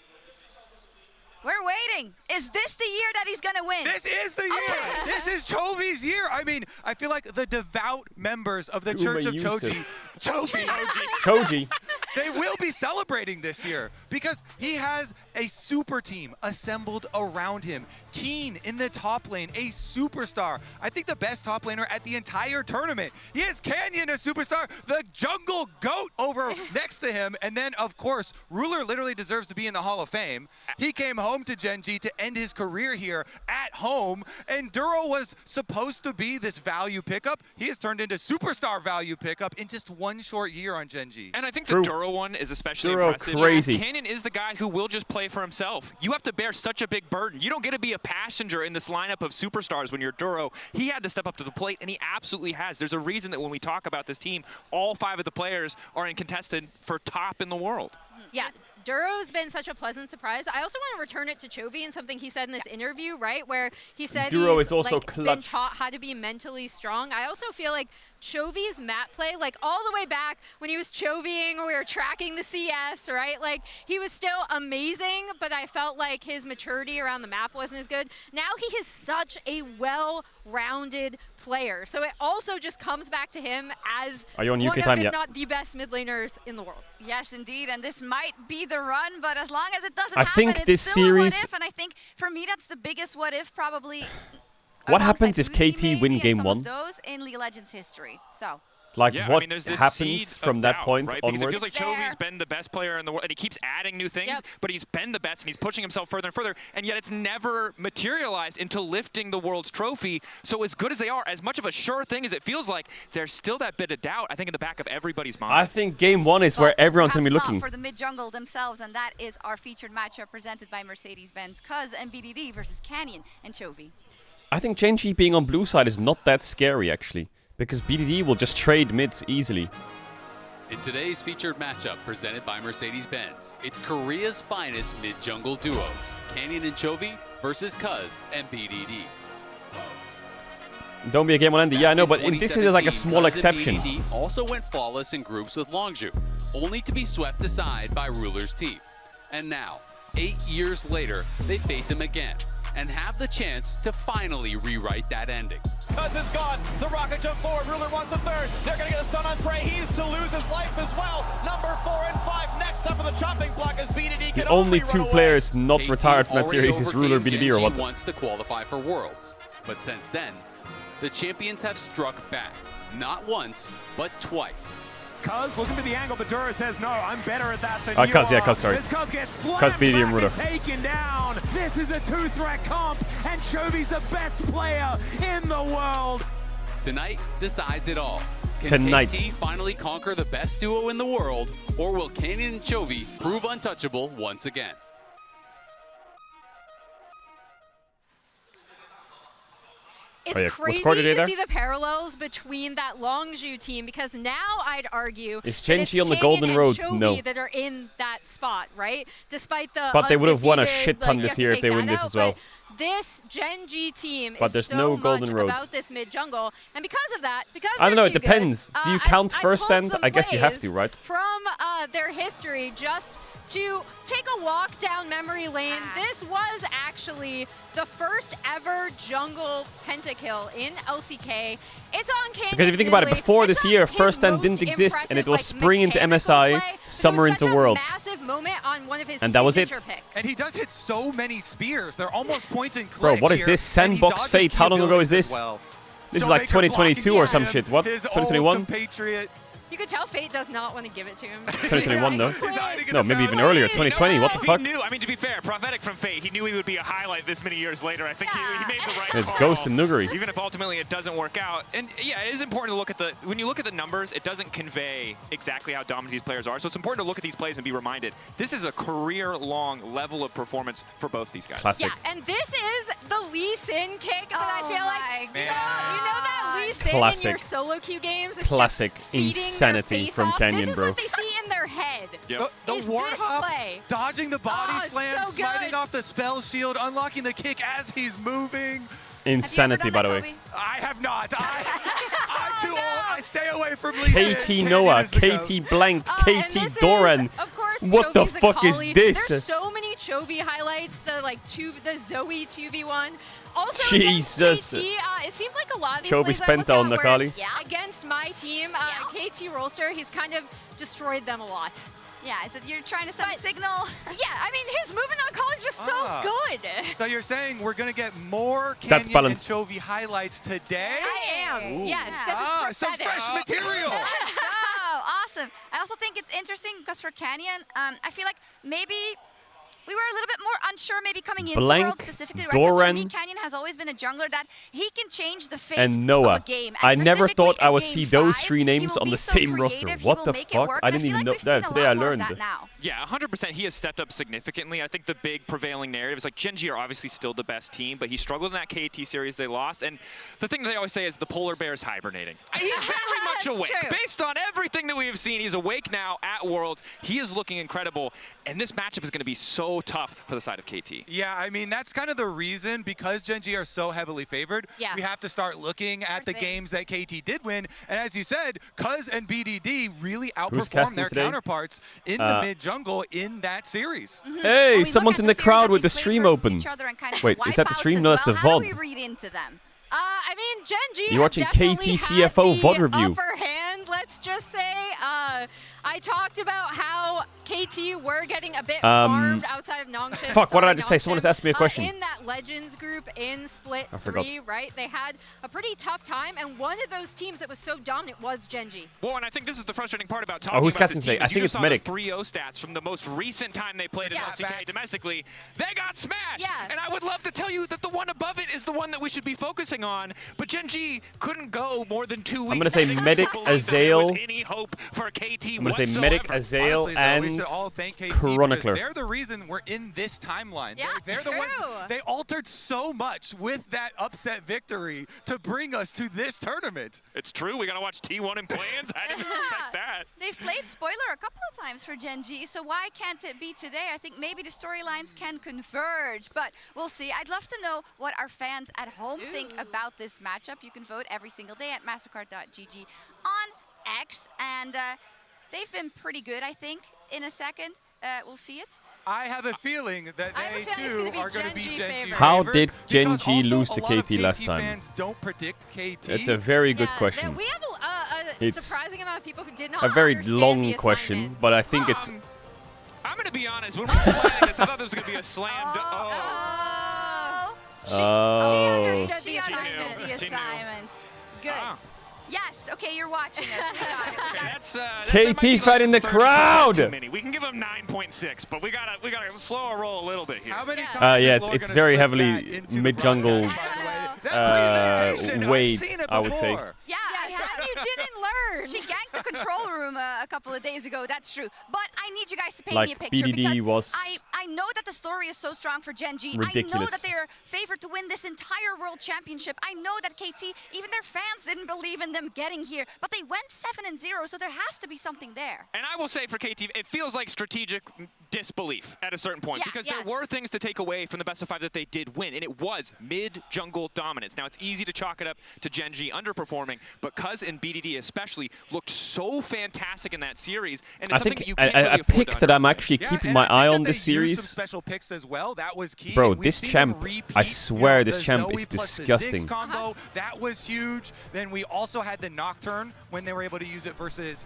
We're waiting. Is this the year that he's going to win? This is the year. This is Chovy's year. I mean, I feel like the devout members of the Church of Choji, Choji, they will be celebrating this year because he has a super team assembled around him. Keen in the top lane, a superstar. I think the best top laner at the entire tournament. He has Canyon, a superstar, the jungle goat over next to him. And then, of course, Ruler literally deserves to be in the Hall of Fame. He came home to GENG to end his career here at home. And Duro was supposed to be this value pickup. He has turned into superstar value pickup in just one short year on GENG. And I think the Duro one is especially Duro impressive. crazy. Canyon is the guy who will just play for himself. You have to bear such a big burden. You don't get to be a passenger in this lineup of superstars when you're Duro. He had to step up to the plate, and he absolutely has. There's a reason that when we talk about this team, all 5 of the players are in contested for top in the world. Yeah. Duro's been such a pleasant surprise. I also want to return it to Chovy and something he said in this interview, right, where he said Duro he's is also like, clutch. been taught how to be mentally strong. I also feel like Chovy's map play, like all the way back when he was Chovying or we were tracking the CS, right? Like he was still amazing, but I felt like his maturity around the map wasn't as good. Now he is such a well-rounded player. So it also just comes back to him as one of, if not the best mid laners in the world. Yes, indeed, and this might be the run, but as long as it doesn't I happen, think it's this still series- a what if, and I think for me that's the biggest what if probably. What happens if Uzi KT maybe, win and game some 1? of those in League of Legends history. So. Like Yeah, what I mean, there's this happens seed from of that doubt, point right? onwards? Because it feels like Chovy's been the best player in the world, and he keeps adding new things, but he's been the best, and he's pushing himself further and further, and yet it's never materialized into lifting the world's trophy. So as good as they are, as much of a sure thing as it feels like, there's still that bit of doubt, I think, in the back of everybody's mind. I think game 1 is where everyone's going to be Perhaps looking. not for the mid jungle themselves, and that is our featured matchup presented by Mercedes-Benz Cuz and BDD versus Canyon and Chovy. I think GENG being on blue side is not that scary, actually, because BDD will just trade mids easily. In today's featured matchup presented by Mercedes-Benz, it's Korea's finest mid-jungle duos, Canyon and Chovy versus Cuz and BDD. Don't be a game on Andy. Yeah, I know, but this is like a small Cuz and exception. BDD also went flawless in groups with Longzhu, only to be swept aside by Ruler's team. And now, 8 years later, they face him again and have the chance to finally rewrite that ending. Cuz is gone. The rocket jump forward. Ruler wants a third. They're going to get a stun on Prey. He's to lose his life as well. Number 4 and 5 next up for the chopping block as BDD can The only 2 players not KT retired from that already series is Ruler, overcame BDD, or GENG what? wants to qualify for Worlds. But since then, the champions have struck back. Not once, but twice. Cuz looking for the angle, but Dura says, no, I'm better at that than you Cuz, yeah, are. Cuz, sorry. As Cuz gets slammed Cuz, BDD, and back Ruler. taken down. This is a 2-threat comp, and Chovy's the best player in the world. Tonight decides it all. Can Tonight. KT finally conquer the best duo in the world, or will Canyon and Chovy prove untouchable once again? It's crazy to see the parallels between that Longzhu team because now I'd argue Is that it's GENG on the Canyon golden and road? Chovy No. that are in that spot, right? Despite the But they would have won a undefeated, shit ton like, this you have year to if they take win that this out, as well. but this GENG team But is there's so no much golden road. about this mid jungle, and because of that, because I don't know, they're it too good, depends. Do you count I first pulled stand? some I guess you have to, plays right? From their history, just to take a walk down memory lane. This was actually the first ever jungle pentakill in LCK. It's on Canyon. Because if you think about it, before this year, first stand didn't exist, and it was spring into MSI, summer into Worlds. Massive moment on one of his And that was it. signature picks. And he does hit so many spears. They're almost point and click. Bro, what is here, this? and he Sandbox dodges Fate? key How long ago is abilities this? as well. This is like Showmaker 2022 or blocking some him, shit. What? his old 2021? compatriot. You could tell Fate does not want to give it to him. 2021 though. No, maybe even earlier. 2020. What the fuck? He knew, I mean, to be fair, prophetic from Fate, he knew he would be a highlight this many years later. I think he made the right It's call. Ghost and Nuguri. Even if ultimately it doesn't work out. And yeah, it is important to look at the, when you look at the numbers, it doesn't convey exactly how dominant these players are. So it's important to look at these plays and be reminded, this is a career-long level of performance for both these guys. Classic. Yeah, and this is the Lee Sin kick that I feel like, you know that Lee Sin Classic. in your solo queue games is Classic just feeding insanity their from face off. Canyon, This is bro. what they see in their head. The is war this hop, play. dodging the body Oh, it's slam, so smiting good. off the spell shield, unlocking the kick as he's moving. Insanity, by the way. I have not. I'm too old. I stay away from Lee KT Sin. Noah, Canyon is the KT Blank, And KT this Doran. Is, of course, What the Chovy's a fuck is Kali. this? There's so many Chovy highlights. The Zoe 2v1. Also Jesus. against KT, it seems like a lot of these Chovy's plays I look penta on at the where Kali. against my team, KT Rolster, he's kind of destroyed them a lot. Yeah, is it you're trying to send a signal? Yeah, I mean, his movement on Kali is just so good. So you're saying we're going to get more That's Canyon and balanced. Chovy highlights today? I am. Ooh. Yes, this is some prophetic. fresh material. Oh, awesome. I also think it's interesting because for Canyon, I feel like maybe we were a little bit more unsure maybe coming into Blank, Worlds specifically, right? 'Cause for Doran, me, Canyon has always been a jungler that he can change the fate and of Noah. a game. I And never thought specifically I would in see Game those 5, three he names will on be the so same roster. creative, he What will the make it fuck? work, I and didn't feel even like know we've seen that. a Today lot I more of learned. that now. Yeah, 100% he has stepped up significantly. I think the big prevailing narrative is like GENG are obviously still the best team, but he struggled in that KT series they lost. And the thing that they always say is the polar bear is hibernating. He's very much awake. true. Based on everything that we have seen, he's awake now at Worlds. He is looking incredible. And this matchup is going to be so tough for the side of KT. Yeah, I mean, that's kind of the reason, because GENG are so heavily favored, Yeah. we have to start looking at the games that KT did win. And as you said, Cuz and BDD really outperformed casting their today? counterparts in the mid-jungle in that series. Hey, someone's in the crowd with the stream open. Wait, is that the stream? No, that's the How do we VOD. read into them? I mean, GENG You're watching definitely KT had CFO the VOD review. upper hand, let's just say. I talked about how KT were getting a bit farmed outside of Nongshim. Fuck, what did I just say? Someone just asked me a question. In that Legends group in Split I forgot. 3, right? They had a pretty tough time, and one of those teams that was so dominant was GENG. Well, and I think this is the frustrating part about talking who's about casting this team. today? I is you think just it's saw Medic. the 3-0 stats from the most recent time they played in LCK domestically. They got smashed! Yeah. And I would love to tell you that the one above it is the one that we should be focusing on, but GENG couldn't go more than 2 weeks. I'm gonna say without Medic, believing that there was Azael. any hope for KT I'm gonna say whatsoever. Medic, Azael, Honestly, though, we and should all thank KT Chronicler. because they're the reason we're in this timeline. Yeah, they're the ones. true. They altered so much with that upset victory to bring us to this tournament. It's true. We gotta watch T1 in plans. I didn't expect that. They've played spoiler a couple of times for GENG, so why can't it be today? I think maybe the storylines can converge, but we'll see. I'd love to know what our fans at home think about this matchup. You can vote every single day at mastercard.gg on X, and they've been pretty good, I think. In a second, we'll see it. I have a feeling that they too are going to be GENG. How favored, did because GENG also lose a to lot of KT last time? Fans don't predict KT. It's a very good question. We have a It's surprising amount of people who did not A very understand long the question, assignment. but I think it's. I'm gonna be honest. When we were playing this, I thought this was gonna be a slam dunk. Oh. She understood the assignment. Good. Yes, okay, you're watching us. We got it. We got it. KT fan in the crowd! Too many. We can give him 9.6, but we gotta slow our roll a little bit here. How many times Yeah, is Laura it's gonna very slip heavily that into the mid-jungle presentation, I've Wade, seen it I would say. before. Yeah, you didn't learn. She ganked the control room a couple of days ago, that's true. But I need you guys to paint Like me a picture BDD because was I know that the story is so strong for GENG. I know ridiculous. that they're favored to win this entire world championship. I know that KT, even their fans didn't believe in them getting here, but they went 7-0, so there has to be something there. And I will say for KT, it feels like strategic disbelief at a certain point because there were things to take away from the best of 5 that they did win, and it was mid-jungle dominance. Now, it's easy to chalk it up to GENG underperforming, but Cuz and BDD especially looked so fantastic in that series, and it's I something think that you can't a really afford pick to that I'm underestimate. actually keeping and my I think eye that on they this used some series. special picks as well. That was key. Bro, We've this seen champ, them repeat, I swear the this champ Zoe is plus the disgusting. Ziggs combo. That was huge. Then we also had the Nocturne when they were able to use it versus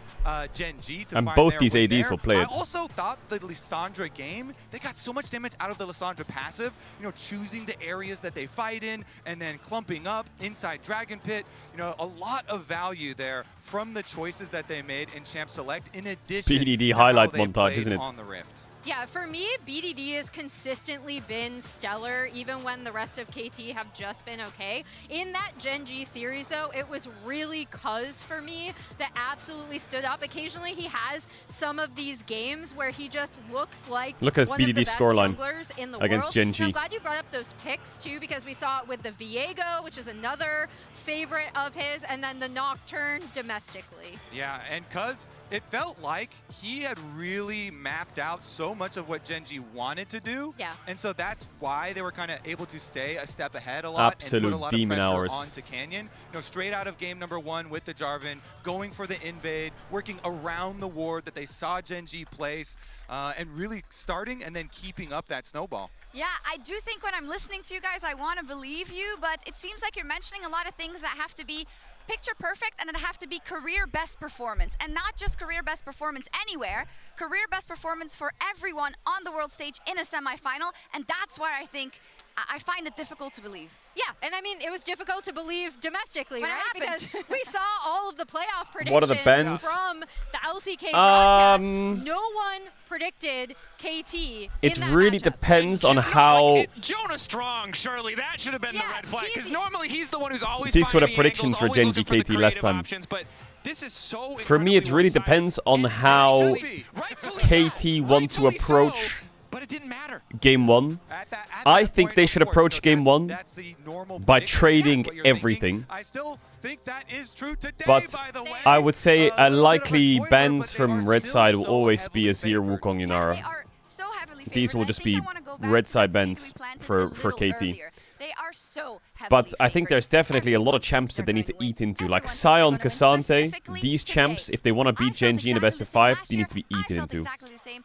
GENG to And find both their these way ADs there. will play I it. also thought the Lissandra game, they got so much damage out of the Lissandra passive, you know, choosing the areas that they fight in and then clumping up inside Dragon Pit. You know, a lot of value there from the choices that they made in Champ Select in addition BDD to highlight how they montage, played isn't it? on the Rift. Yeah, for me, BDD has consistently been stellar, even when the rest of KT have just been okay. In that GENG series, though, it was really Cuz for me that absolutely stood up. Occasionally, he has some of these games where he just looks like Look at one of the BDD's best scoreline junglers in the against world. GENG. I'm glad you brought up those picks, too, because we saw it with the Viego, which is another favorite of his, and then the Nocturne domestically. Yeah, and Cuz, it felt like he had really mapped out so much of what GENG wanted to do. Yeah. And so that's why they were kind of able to stay a step ahead a lot Absolute and put a lot demon of pressure hours. onto Canyon. You know, straight out of game number 1 with the Jarvan, going for the invade, working around the ward that they saw GENG place, and really starting and then keeping up that snowball. Yeah, I do think when I'm listening to you guys, I want to believe you, but it seems like you're mentioning a lot of things that have to be picture perfect and that have to be career best performance, and not just career best performance anywhere, career best performance for everyone on the world stage in a semifinal, and that's why I think I find it difficult to believe. Yeah, and I mean, it was difficult to believe domestically, When it right? happened. Because we saw all of the playoff predictions What are the bans? from the LCK broadcast. No one predicted KT. It really depends on how. Jonah Strong, surely that should have been the red flag, because normally he's the one who's always These were the finding predictions for angles, Gen G always looking KT last time. options, but this is so For me, it really depends on how KT want to approach Game 1. I think they should approach Game 1 by trading everything. I still think that is true today, But by the way. I would say a likely bans from red side will always be Azir, Wukong, Yunara. These will just be red side bans for KT. But I think there's definitely a lot of champs that they need to eat into. Like Sion, Cassante, these champs, if they want to beat Gen G in the best of 5, they need to be eaten into.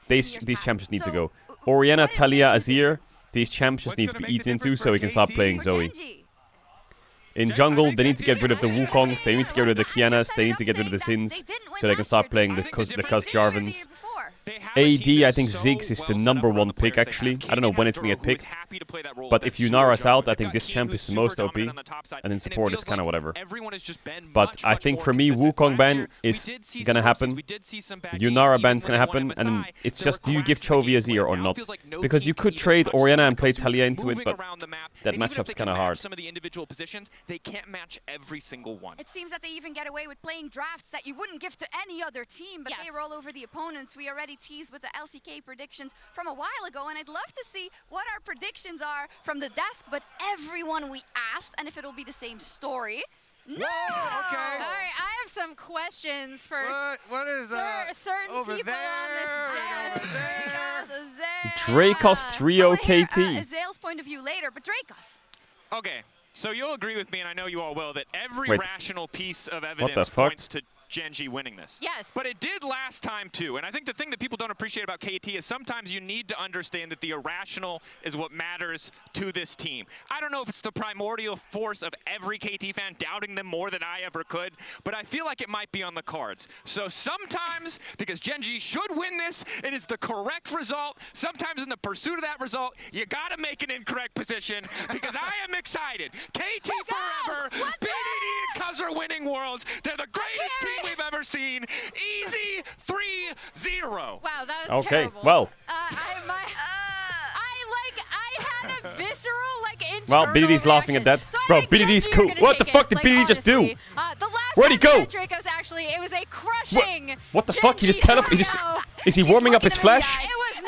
These champs just need to go. Orianna, Talia, Azir, these champs just need to be eaten into so we can start playing Zoe. In jungle, they need to get rid of the Wukongs, they need to get rid of the Kianas, they need to get rid of the Sins so they can start playing the Cuz Jarvans. AD, I think Ziggs is the #1 pick, actually. I don't know when it's going to get picked. But if Yunara's out, I think this champ is the most OP. And then support is kind of whatever. But I think for me, Wukong ban is going to happen. Yunara ban's going to happen. And it's just, do you give Chovy Azir or not? Because you could trade Orianna and play Talia into it, but that matchup's kind of hard. Some of the individual positions, they can't match every single one. It seems that they even get away with playing drafts that you wouldn't give to any other team, but they roll over the opponents. We already teased with the LCK predictions from a while ago, and I'd love to see what our predictions are from the desk, but everyone we asked, and if it'll be the same story. No! Okay. All right, I have some questions for what is certain over people there, on this. Dracos Trio KT. Zale's point of view later, but Dracos. Okay, so you'll agree with me, and I know you all will, that every Wait. rational piece of the evidence fuck? points to Gen G winning this. Yes. But it did last time too, and I think the thing that people don't appreciate about KT is sometimes you need to understand that the irrational is what matters to this team. I don't know if it's the primordial force of every KT fan doubting them more than I ever could, but I feel like it might be on the cards. So sometimes, because Gen G should win this, it is the correct result. Sometimes in the pursuit of that result, you gotta make an incorrect position, because I am excited. KT forever, BDD and Cuz are winning worlds. They're the greatest team we've ever seen. Easy 3-0. Wow, that was Okay, terrible. well. I had a visceral, internal Well, BDD's laughing at that. Bro, BDD's cool. What the fuck did BDD just do? Where'd he go? Dracos, actually, it was a crushing. What the fuck? He just Is he warming up his flash? It was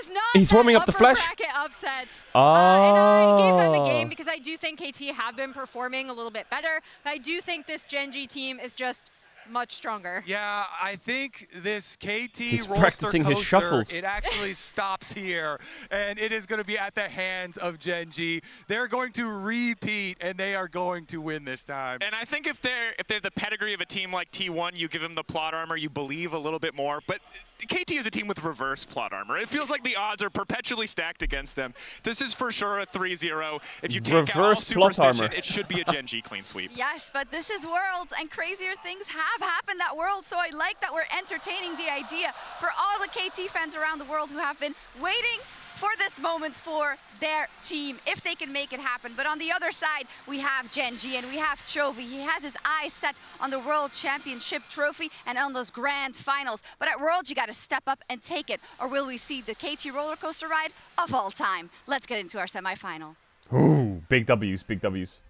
not. He's warming up the flash? Upset. Oh. And I gave them a game because I do think KT have been performing a little bit better. But I do think this Gen G team is just much stronger. Yeah, I think this KT He's roller practicing his coaster, shuffles. it actually stops here, and it is going to be at the hands of Gen G. They're going to repeat, and they are going to win this time. And I think if they're the pedigree of a team like T1, you give them the plot armor, you believe a little bit more. But KT is a team with reverse plot armor. It feels like the odds are perpetually stacked against them. This is for sure a 3-0. If you take out all Reverse plot superstition, armor. it should be a Gen G clean sweep. Yes, but this is Worlds, and crazier things have happened at Worlds, so I like that we're entertaining the idea for all the KT fans around the world who have been waiting for this moment for their team, if they can make it happen. But on the other side, we have Gen G and we have Chovy. He has his eyes set on the World Championship trophy and on those grand finals. But at Worlds, you got to step up and take it, or will we see the KT roller coaster ride of all time? Let's get into our semifinal. Ooh, big W's, big W's.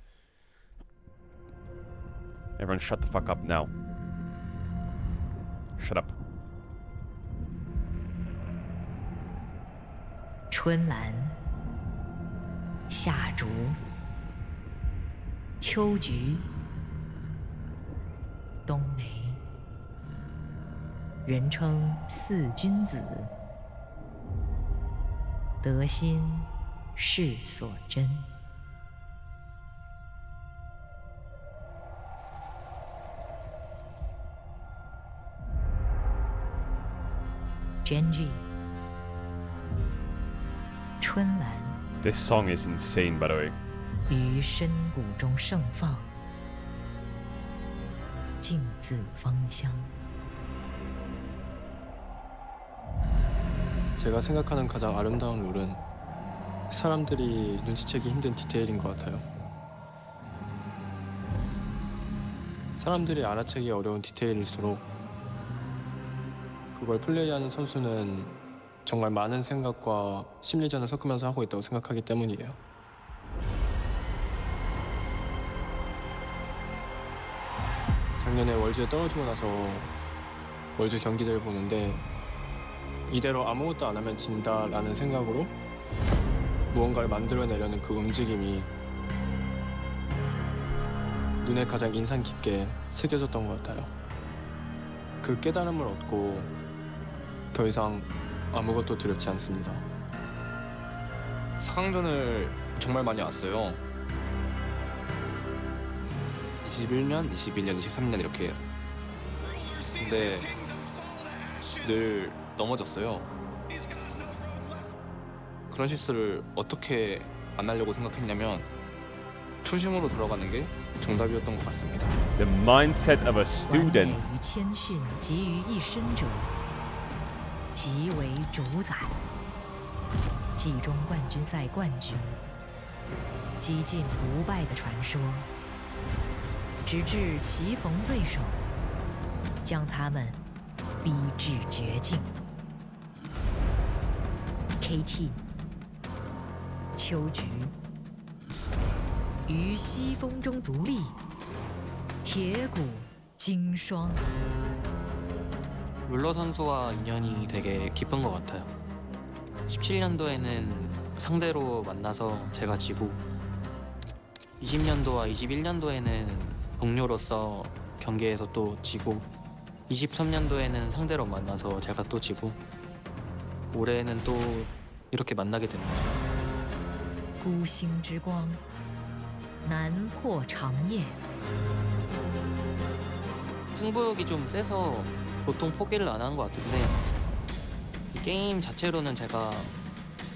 Everyone shut the fuck up now. Shut up. 春兰、夏竹、秋菊、冬梅，人称四君子，得心是所真。Gen G。 春兰 This song is insane, by the way. 于深谷中盛放，径自芳香。 제가 생각하는 가장 아름다운 룰은 사람들이 눈치채기 힘든 디테일인 것 같아요. 사람들이 알아채기 어려운 디테일일수록 그걸 플레이하는 선수는 정말 많은 생각과 심리전을 섞으면서 하고 있다고 생각하기 때문이에요. 작년에 월즈에 떨어지고 나서 월즈 경기들을 보는데 이대로 아무것도 안 하면 진다라는 생각으로 무언가를 만들어내려는 그 움직임이 눈에 가장 인상 깊게 새겨졌던 것 같아요. 그 깨달음을 얻고 더 이상 아무것도 두렵지 않습니다. 4강전을 정말 많이 왔어요. 21년, 22년, 23년 이렇게. 근데 늘 넘어졌어요. 그런 실수를 어떻게 안 하려고 생각했냐면 초심으로 돌아가는 게 정답이었던 것 같습니다. The mindset of a student. 与谦逊集于一身者，即为主宰。季中冠军赛冠军，几近不败的传说，直至棋逢对手，将他们逼至绝境。KT 秋菊于西风中独立，铁骨经霜。 룰러 선수와 인연이 되게 깊은 것 같아요. 17년도에는 상대로 만나서 제가 지고 20년도와 21년도에는 동료로서 경기에서 또 지고 23년도에는 상대로 만나서 제가 또 지고 올해는 또 이렇게 만나게 됩니다. 孤星之光，难破长夜。 승부욕이 좀 세서 보통 포기를 안 하는 것 같은데 이 게임 자체로는 제가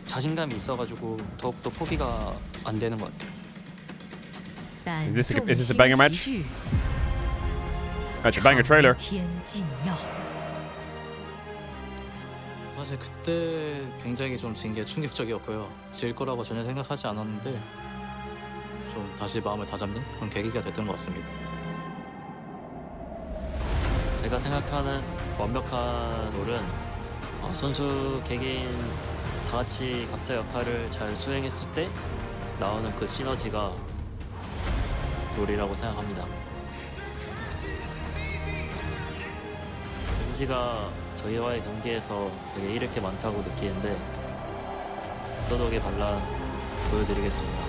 자신감이 있어가지고 더욱더 포기가 안 되는 것 같아요. Is this a banger match? That's a banger trailer. 사실 그때 굉장히 좀 진 게 충격적이었고요. 질 거라고 전혀 생각하지 않았는데 좀 다시 마음을 다잡는 그런 계기가 됐던 것 같습니다. 제가 생각하는 완벽한 롤은 선수 개개인 다 같이 각자 역할을 잘 수행했을 때 나오는 그 시너지가 롤이라고 생각합니다. 겐지가 저희와의 경기에서 되게 잃을 게 많다고 느끼는데 떠독의 반란 보여드리겠습니다.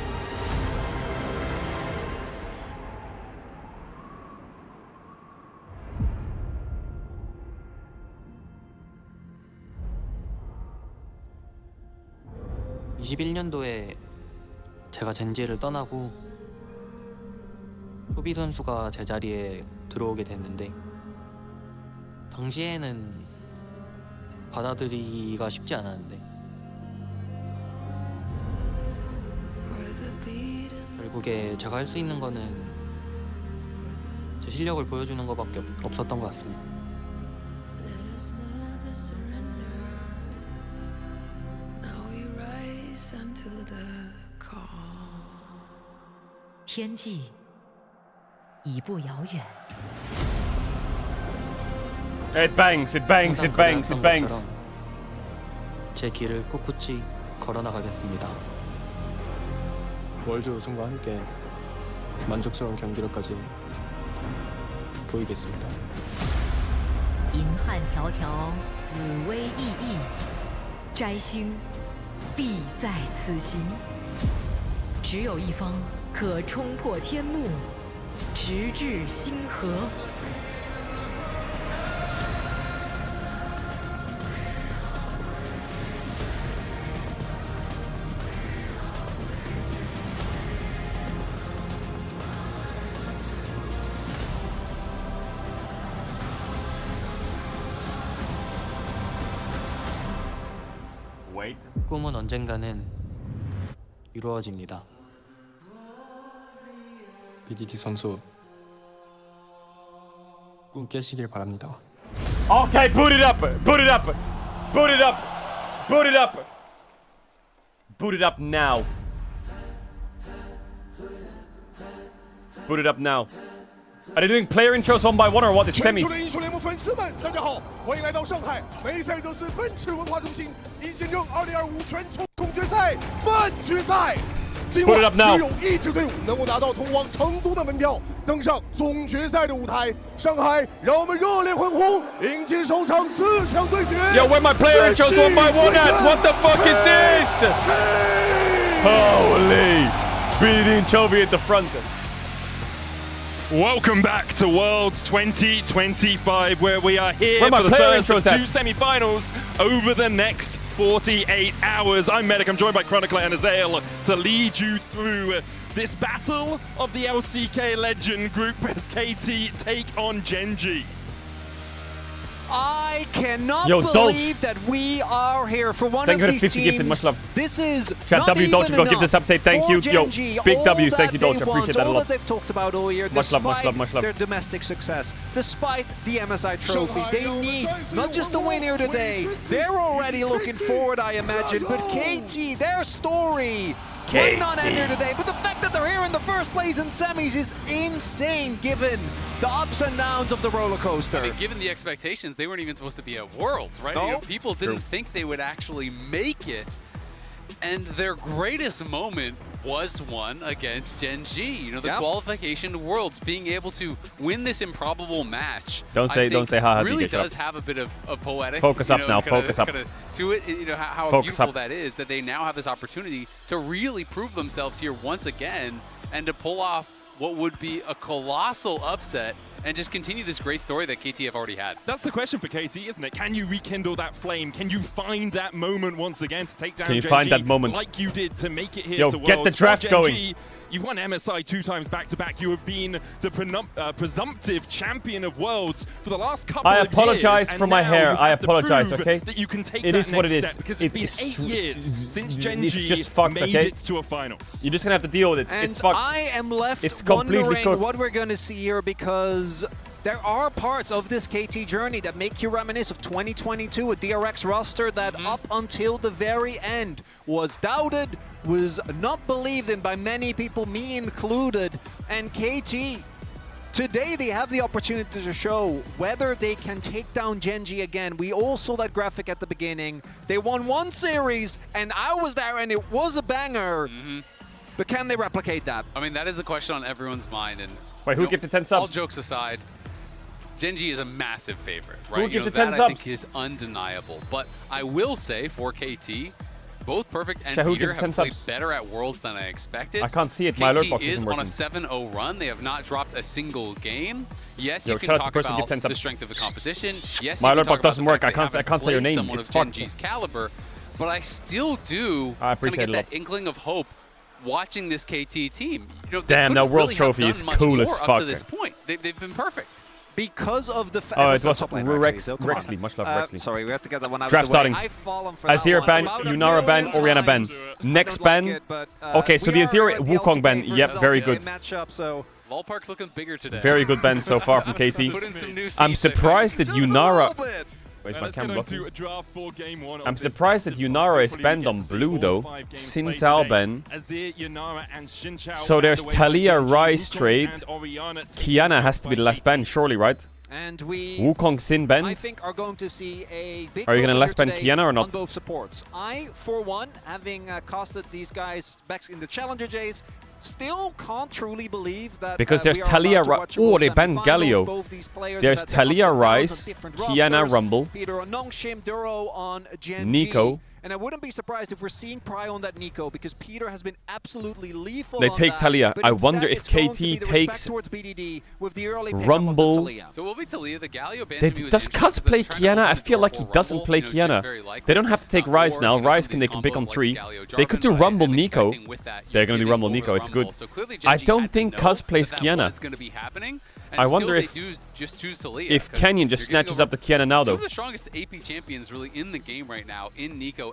(21년도에) 제가 젠지를 떠나고 소비 선수가 제 자리에 들어오게 됐는데 당시에는 받아들이기가 쉽지 않았는데 결국에 제가 할 수 있는 거는 제 실력을 보여주는 것밖에 없었던 것 같습니다. 天际已不遥远。 It bangs, it bangs, it bangs, it bangs. 제 길을 꿋꿋이 걸어나가겠습니다. 월드 우승과 함께 만족스러운 경기력까지 보이겠습니다. 银汉迢迢，紫薇熠熠，摘星必在此行。只有一方可冲破天幕，直至星河。 꿈은 언젠가는 이루어집니다. BDD 선수 꿈 깨시길 바랍니다. Okay, boot it up, boot it up, boot it up, boot it up. Boot it up now. Boot it up now. Are they doing player intros one by one or what? It's semis. 全球的英雄联盟粉丝们，大家好，欢迎来到上海梅赛德斯奔驰文化中心，以见证2025全球总决赛半决赛。今晚只有一支队伍能够拿到通往成都的门票，登上总决赛的舞台。上海，让我们热烈欢呼，迎接首场4强对决。Yo, where my player intros one by one at? What the fuck is this? Holy! Beating Chovy at the front. Welcome back to Worlds 2025, where we are here for the first of 2 semi-finals over the next 48 hours. I'm Medic, I'm joined by Chronicler and Azael to lead you through this battle of the LCK Legend group as KT take on GENG. I cannot believe that we are here for one of these teams. Much love. This is Chat not W even Dolce, go enough give this up, say thank you. Yo, big W's, thank you Dolce, appreciate that a all lot. that they've talked about all year, Much love. their domestic success, despite the MSI trophy, they need not just a win here today. They're already looking forward, I imagine, but KT, their story might not end here today, but the fact that they're here in the first place in semis is insane given the ups and downs of the roller coaster. I mean, given the expectations, they weren't even supposed to be at Worlds, right? No. You know, people didn't think they would actually make it. And their greatest moment was one against GENG. You know, the qualification to Worlds, being able to win this improbable match. Don't say haha. Really does have a bit of poetic. Focus up now. Focus up. To it, you know how beautiful that is. That they now have this opportunity to really prove themselves here once again, and to pull off what would be a colossal upset and just continue this great story that KT have already had. That's the question for KT, isn't it? Can you rekindle that flame? Can you find that moment once again to take down GENG? Can you find that moment? Like you did to make it here Yo, to Worlds? get the draft going. You've won MSI 2 times back-to-back. You have been the presumptive champion of Worlds for the last couple of years. I apologize for my hair. I apologize, okay? That you can take it that is what next it is. step because it's been 8 years since GENG made it to a finals. You're just gonna have to deal with it. And it's fucked. I am left completely wondering cooked. what we're going to see here, because there are parts of this KT journey that make you reminisce of 2022, a DRX roster that up until the very end was doubted, was not believed in by many people, me included. And KT, today they have the opportunity to show whether they can take down GENG again. We all saw that graphic at the beginning. They won one series, and I was there, and it was a banger. But can they replicate that? I mean, that is the question on everyone's mind. And wait, who gives the 10 subs? All jokes aside, GENG is a massive favorite, right? Who gives the 10 that subs? I think is undeniable. But I will say for KT, both Perfect and Peter have played better at Worlds than I expected. I can't see it. My alert box is isn't on a working. 7-0 run. They have not dropped a single game. Yes, Yo, you can talk about the subs. strength of the competition. Yes, my you can alert talk box doesn't about work. the I can't say your name. Someone It's of fucked. GENG's caliber, but I still do appreciate get that inkling of hope watching this KT team. You know, damn, that World Trophy is cool as fuck. Up to this point, they've been perfect. Because of the fact it was Rexley. Much love, Rexley. Sorry, we have to get that one out Draft of the way. starting. I've fallen for Azir that ban, one. Yunara ban, Orianna ban. Next ban. Okay, so the Azir Wukong ban. Yep, very good. Ballpark's looking bigger today. Very good ban so far from KT. I'm surprised that Yunara. Where's my cam blocking? I'm surprised that Yunara is banned on blue though. Sin Sao ban. So there's Talia, Ryze trade. Kiana has to be the last ban, surely, right? And we, Wukong Sin ban. I think, are going to see a big Are you gonna last ban today Kiana or not? on both supports. I, for one, having casted these guys back in the Challenger days, still can't truly believe that because there's Talia, they banned Galio. There's Talia, Ryze, Kiana, Rumble, Peter Onong, Shim, Duro on GENG. Nico. And I wouldn't be surprised if we're seeing Pry on that Nico, because Peter has been absolutely lethal. They on take that, Talia. but I instead wonder if it's going to be KT the takes respect towards BDD with the early pickup Rumble. of the Talia. So we'll be Talia. The Galio ban Does Cuz play Kiana? I feel like he doesn't play Kiana. They don't have to take Ryze now. Ryze they can pick on 3. They could do Rumble Nico. They're gonna do Rumble Nico. It's good. I don't think Cuz plays Kiana. I wonder if Talia, Canyon just snatches up the Kiana now though. Two of the strongest AP champions really in the game right now, in Nico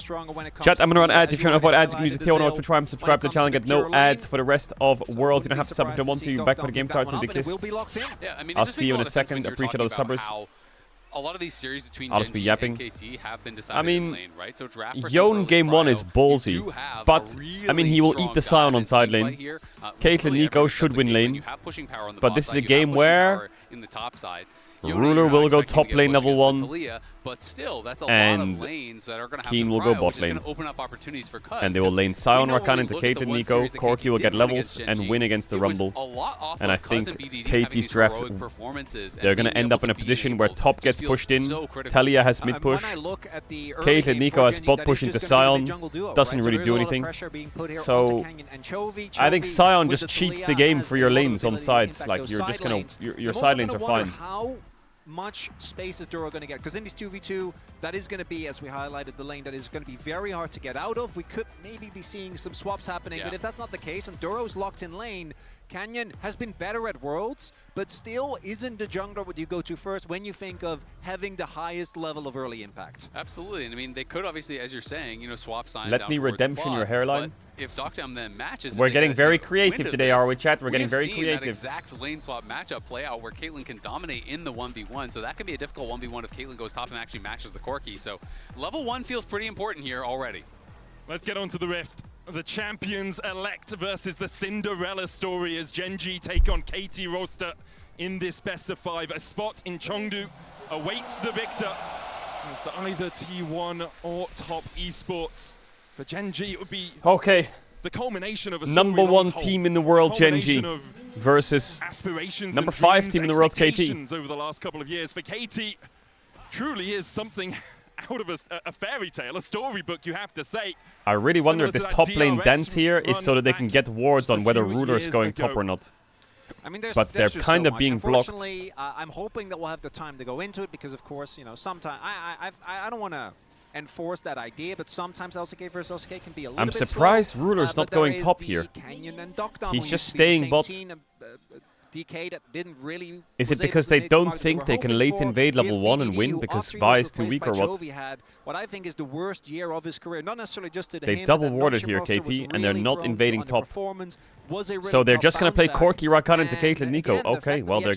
stronger when it comes Chat, I'm gonna run to ads. If you want to avoid ads, you can highlighted use the tier 1 as watch for Prime, subscribe to the channel, and get no ads for the rest of Worlds. You don't have to sub if you don't want to. You're back when the game starts and this. Yeah, I mean, I'll it just see makes you a in lot a of sense when second. you're Appreciate talking all the about subbers. how a lot of these series between I'll just be GENG yapping. and KT have been decided I mean, in lane, right? So draft for Yone Caedrel game 1 is Cryo, ballsy, you do have but a I mean, he will eat the Sion on side lane. Caitlyn, Nico should win lane, but this is a game where in the top side. Ruler will go top lane level 1. But still, that's a And lot of lanes that are going to have Keen some will go cryo, bot which is lane. going to open up opportunities for Cuz. And they will lane Sion Rakan into Caitlyn Nico. Corki will get levels and win against the Rumble. And I think KT's draft, they're going to end up in a position where top gets pushed in. Talia has mid push. Caitlyn Nico has bot push into Sion. Doesn't really do anything. So I think Sion just cheats the game for your lanes on sides. Like you're just going to, your side lanes are fine. Much space is Duro going to get? Because in this 2v2, that is going to be, as we highlighted, the lane that is going to be very hard to get out of. We could maybe be seeing some swaps happening, but if that's not the case and Duro's locked in lane, Canyon has been better at Worlds, but still isn't the jungler what you go to first when you think of having the highest level of early impact. Absolutely, and I mean, they could obviously, as you're saying, you know, swap Sion Let down me towards redemption bot, your hairline. If Doctam then matches, We're getting very creative today, are we, chat? We're getting very creative. That exact lane swap matchup play out where Caitlyn can dominate in the 1v1, so that could be a difficult 1v1 if Caitlyn goes top and actually matches the Corki. So level 1 feels pretty important here already. Let's get on to the Rift. The champions-elect versus the Cinderella story as GENG take on KT roster in this best-of-5. A spot in Chengdu awaits the victor. It's either T1 or Top Esports. For GENG, it would be the culmination of a #1 team in the world, GENG, versus aspirations #5 team in the world, KT. Over the last couple of years. For KT, truly is something out of a fairy tale, a storybook, you have to say. I really wonder if this top lane dance here is so that they can get wards on whether Ruler's going top or not. I mean, there's but they're just kind of so being blocked. Unfortunately, I'm hoping that we'll have the time to go into it because, of course, you know, sometimes I don't want to enforce that idea, but sometimes LCK versus LCK can be a little bit surprised slow, Ruler's not going top here. He's just staying bot. DK that didn't really is it because they don't think they can late invade level 1 and win because Vi is too weak or what? What I think is the worst year of his career, not necessarily just to they double warded here, KT, and they're not invading top. So they're just gonna play Corki Rakan into Caitlyn Nico. Okay, well they're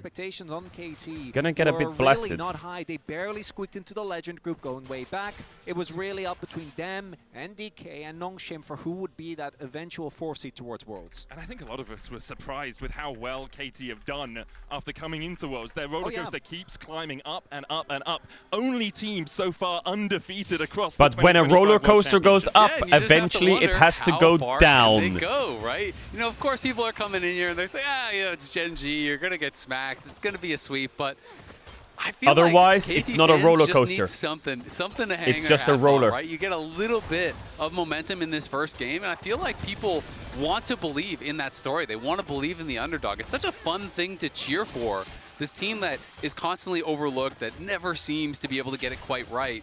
gonna get a bit blasted. Really not high. They barely squeaked into the legend group going way back. It was really up between them and DK and Nongshim for who would be that eventual 4th seed towards Worlds. And I think a lot of us were surprised with how well KT have done after coming into Worlds. Their rollercoaster keeps climbing up and up and up. Only team so far undefeated across but the when a roller coaster goes up, eventually it has to go down. They go, right? You know, of course, people are coming in here and they say, you know, it's GENG, you're going to get smacked, it's going to be a sweep, but I feel otherwise, like it's not a roller coaster. Just something to hang it's just a roller. on, right? You get a little bit of momentum in this first game, and I feel like people want to believe in that story. They want to believe in the underdog. It's such a fun thing to cheer for. This team that is constantly overlooked, that never seems to be able to get it quite right.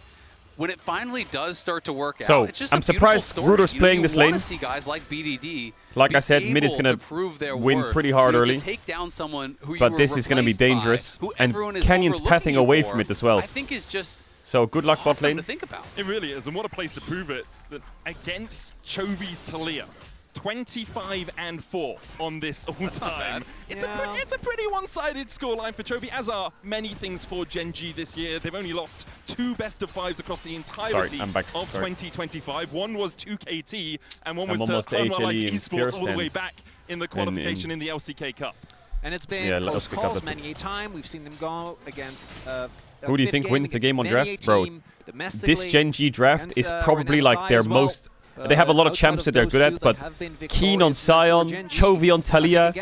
When it finally does start to work out, it's just I'm surprised Ruder's playing this lane. See guys like BDD like I said, mid is going to win pretty hard early, take down someone who but this is going to be dangerous, and Canyon's pathing away from it as well. I think is just so good luck bot lane. To think about. It really is, and what a place to prove it. That against Chovy's Talia, 25-4 on this all-time. It's a pretty one-sided scoreline for Chovy, as are many things for GENG this year. They've only lost 2 best-of-5s across the entirety of 2025. One was to KT, and one was to Unlife Esports all the way back in the qualification in the LCK Cup. And it's been close calls many a time. We've seen them go against who do you think wins the game on draft, bro? This GENG draft is probably like their most... They have a lot of champs that they're good at, but Keen on Sion, Chovy on Talia,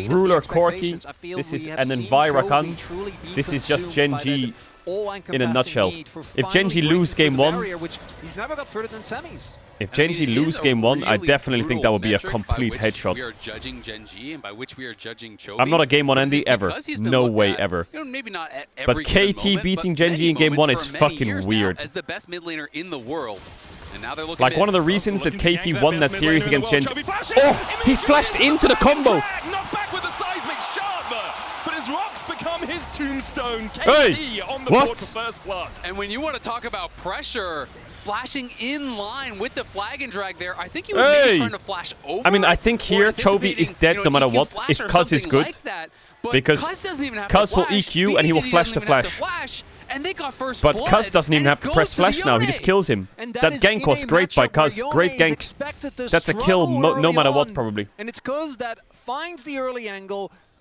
Ruler Corki, this is, and then Vi Rakan. This is just GENG in a nutshell. If GENG lose game 1, if GENG lose game 1, I definitely think that would be a complete headshot. We are judging GENG, and by which we are judging Chovy. I'm not a game 1 Andy ever. No way ever. You know, maybe not at but KT beating GENG in game 1 is fucking weird. As the best mid laner in the world. And now they're looking like one of the reasons that KT won that series against GENG. Oh, he flashed into the combo. Knocked back with the seismic shot there, but his rocks become his tombstone. KT on the board for first blood. And when you want to talk about pressure, flashing in line with the flag and drag there, I think he was maybe trying to flash over. I mean, I think here Chovy is dead no matter what. If Cuz is good, because Cuz will EQ and he will flash the flash. And they got first but Cuz doesn't even have to press flash now, he just kills him. That gank was great by Cuz, great gank. That's a kill no matter what, probably. And it's Cuz that finds the early angle,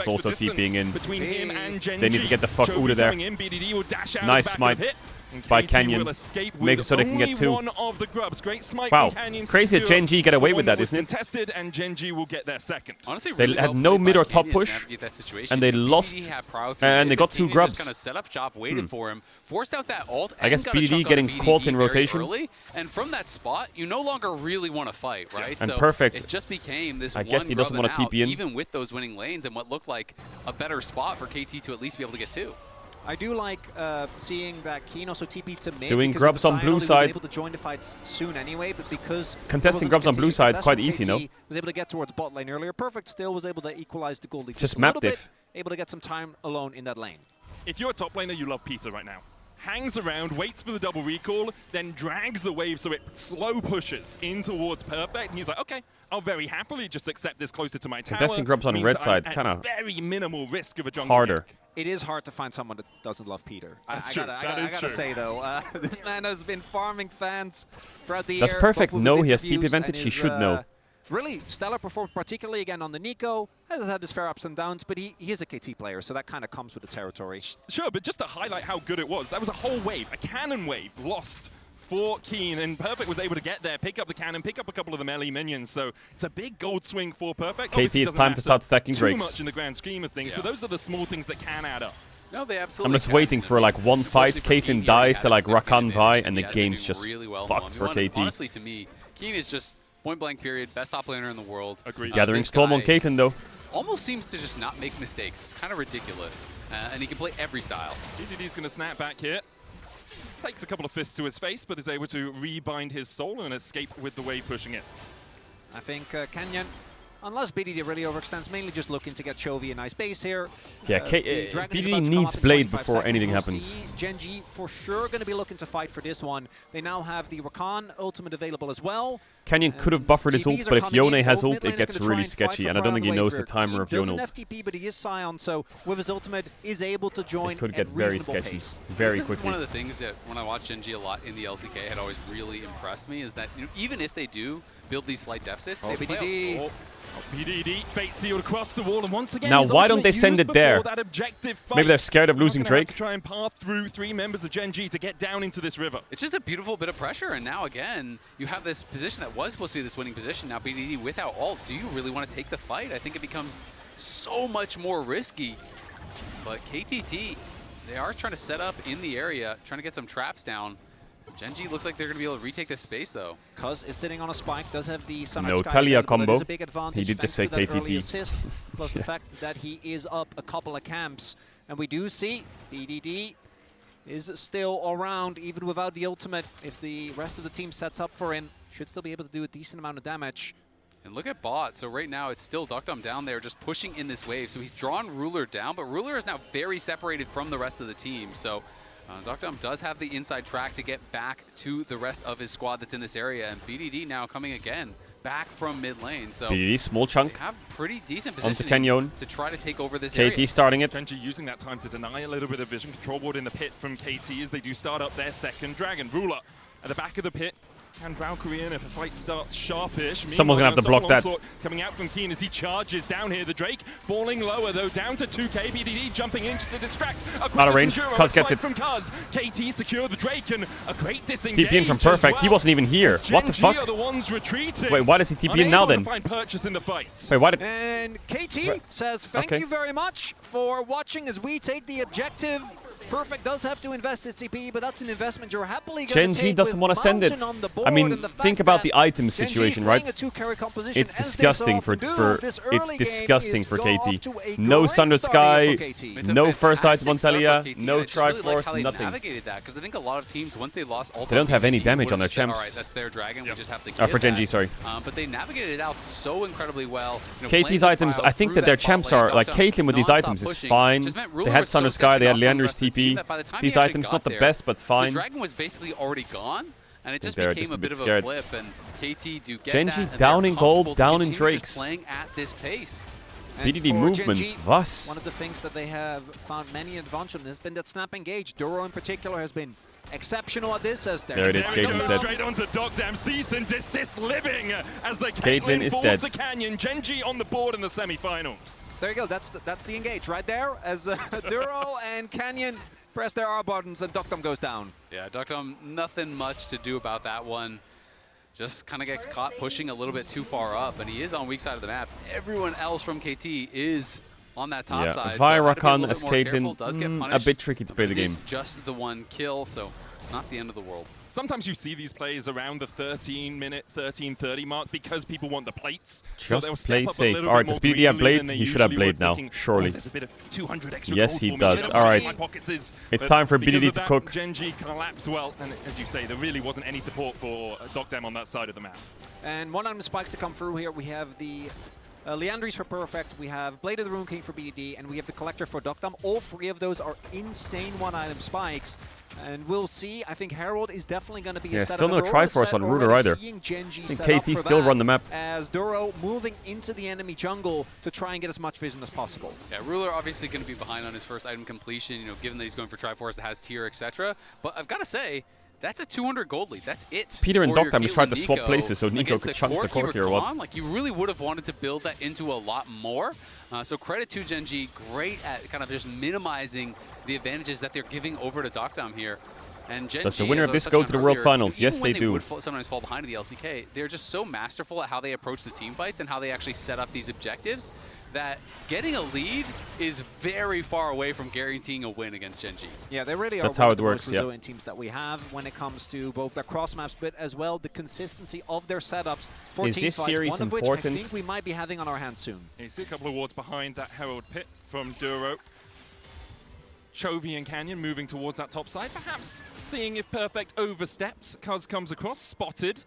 SEMIFINALS also TPing in. Between him and Gen They need to get the fuck out of there. BDD will dash out Nice back smite of it. by KT Canyon. will escape Make it with so they can get only 2. one of the grubs. Great smite Wow, from Canyon to crazy that secure Gen G get away the with one that, isn't it? contested, and Gen G will get their second. Honestly, They really had well no played mid by or top Canyon to push, navigate that situation. and they BDD lost, had prowess and they got Canyon 2 grubs. just kind of set up shop, waited for him, forced out that ult, I guess and got a BDD chunk getting on caught in very rotation. early, and from that spot, you no longer really want to fight, right? And so perfect. It just became this I one guess he doesn't grub want to and out, TP in. even with those winning lanes and what looked like a better spot for KT to at least be able to get 2. I do like seeing that Keen also TP to mid. Doing grubs on blue side. Able to join the fight soon anyway, but because contesting grubs on blue side quite easy, no? Was able to get towards bot lane earlier. Perfect still was able to equalize the gold lead just a little map bit, able to get some time alone in that lane. If you're a top laner, you love Peter right now. Hangs around, waits for the double recall, then drags the wave so it slow pushes in towards Perfect. And he's like, okay, I'll very happily just accept this closer to my tower. Contesting grubs on red side, kind of very minimal risk of a jungle harder. gank. It is hard to find someone that doesn't love Peter. I true. gotta say though, this man has been farming fans throughout the year. That's perfect. No, he has TP advantage. He should know. Really stellar performance, particularly again on the Nico. Has had his fair ups and downs, but he is a KT player, so that kind of comes with the territory. Sure, but just to highlight how good it was, that was a whole wave, a cannon wave lost for Keen, and Perfect was able to get there, pick up the cannon, pick up a couple of the melee minions, so it's a big gold swing for Perfect. KT, it's time to start stacking too drakes. much in the grand scheme of things, but those are the small things that can add up. No, they absolutely I'm just waiting for like one fight, Caitlyn dies to like Rakan Vi, and the game's just fucked for KT. Honestly, to me, Keen is just point blank period, best top laner in the world. Agreed. Gathering Storm on Caitlyn though. Almost seems to just not make mistakes. It's kind of ridiculous, and he can play every style. GDD's going to snap back here. Takes a couple of fists to his face, but is able to rebind his soul and escape with the wave pushing it. I think Canyon, unless BDD really overextends, mainly just looking to get Chovy a nice base here. Yeah, BDD needs Blade before anything happens. GENG for sure going to be looking to fight for this one. They now have the Rakan ultimate available as well. Canyon could have buffered his ult, but if Yone has ult, it gets really sketchy, and I don't think he knows the timer of Yone ult. FTP, but he is Scion, so with his ultimate, is able to join it could get very sketchy, very quickly. This is one of the things that when I watch GENG a lot in the LCK had always really impressed me, is that even if they do build these slight deficits, they play BDD, fate sealed across the wall, and once again, now why don't they send it there? Maybe they're scared of losing Drake. Have to try and path through 3 members of GENG to get down into this river. It's just a beautiful bit of pressure, and now again, you have this position that was supposed to be this winning position. Now BDD without ult, do you really want to take the fight? I think it becomes so much more risky. But KTT, they are trying to set up in the area, trying to get some traps down. GENG looks like they're going to be able to retake this space, though. Cuz is sitting on a spike, does have the Sun no Sky Talia combo. a big advantage. He did just say KTT. Assist, plus the fact that he is up a couple of camps. And we do see BDD is still around, even without the ultimate. If the rest of the team sets up for him, should still be able to do a decent amount of damage. And look at bot. So right now it's still Duckdom down there just pushing in this wave. So he's drawn Ruler down, but Ruler is now very separated from the rest of the team. So Duckdom does have the inside track to get back to the rest of his squad that's in this area. And BDD now coming again back from mid lane. So BDD, small chunk. They have pretty decent onto positioning to try to take over this area. KT starting it. GENG using that time to deny a little bit of vision control board in the pit from KT as they do start up their second dragon. Ruler at the back of the pit. And Valkyrie in if a fight starts sharpish. Someone's going to have to block that. Coming out from Keen as he charges down here. The Drake falling lower though, down to 2k. BDD jumping in just to distract. Out of range. Cuz gets it. From Cuz. KT secure the Drake and a great disengage. TP in from Perfect. Well. He wasn't even here. What the fuck? Are the ones retreating. Wait, why does he TP in now then? To find purchase in the fight. Wait, why did... And KT says thank you very much for watching as we take the objective. Perfect does have to invest his TP, but that's an investment you're happily going to take. GENG doesn't want to send it. I mean, think about the item situation, right? It's disgusting for KT. No Thunder Sky, no first item on Talia, no Triforce, nothing. Navigated that because I think a lot of teams once they lost all they don't have any damage on their champs. All right, that's their dragon. We just have to give for GENG, sorry. But they navigated it out so incredibly well. KT's items, I think that their champs are like Caitlyn with these items is fine. They had Thunder Sky, they had Leander's TP. These items not the best, but fine. The dragon was basically already gone, and it just became a bit of a flip. And KT do get GENG that, down in gold, down in Drakes. Playing at this pace. BDD movement, was. One of the things that they have found many advantage on has been that snap engage. Duro in particular has been exceptional at this as there it is. Caitlyn's dead. Straight onto Duckdam. Cease and desist living as the Caitlyn is dead. The canyon. GENG on the board in the semifinals. There you go. That's the engage right there as Duro and Canyon press their R buttons and Duckdom goes down. Yeah, Duckdom, nothing much to do about that one. Just kind of gets caught pushing a little bit too far up, and he is on weak side of the map. Everyone else from KT is on that top side. Via Rakan as Caitlyn, a bit tricky to play the game. Just the one kill, so not the end of the world. Sometimes you see these plays around the 13-minute, 13:30 mark because people want the plates. Just play safe. Alright, does BDD have Blade? He should have Blade now, surely. Yes, he does. Alright. It's time for BDD to cook. GENG collapsed well, and as you say, there really wasn't any support for Docdem on that side of the map. And one item spikes to come through here. We have the Leandries for Perfect, we have Blade of the Rune King for BDD, and we have the Collector for Docdem. All three of those are insane one-item spikes. And we'll see. I think Herald is definitely going to be a setup. Still no Triforce on Ruler either. I think KT still run the map. As Duro moving into the enemy jungle to try and get as much vision as possible. Yeah, Ruler obviously going to be behind on his first item completion, you know, given that he's going for Triforce that has tier, etc. But I've got to say, that's a 200 gold lead. That's it. Peter and Docdem just tried to swap places so Nico could chunk the court here or what? Like, you really would have wanted to build that into a lot more. So credit to GENG, great at kind of just minimizing the advantages that they're giving over to Docdem here. And GENG, does the winner of this go to the World Finals? Yes, they do. Would sometimes fall behind in the LCK. They're just so masterful at how they approach the team fights and how they actually set up these objectives that getting a lead is very far away from guaranteeing a win against GENG. Yeah, they really That's are how one it of the works, most resilient teams that we have when it comes to both their cross maps, but as well the consistency of their setups for team fights. One of which I think we might be having on our hands soon. You see a couple of wards behind that Herald pit from Duro. Chovy and Canyon moving towards that top side, perhaps seeing if Perfect oversteps. Cuz comes across, spotted.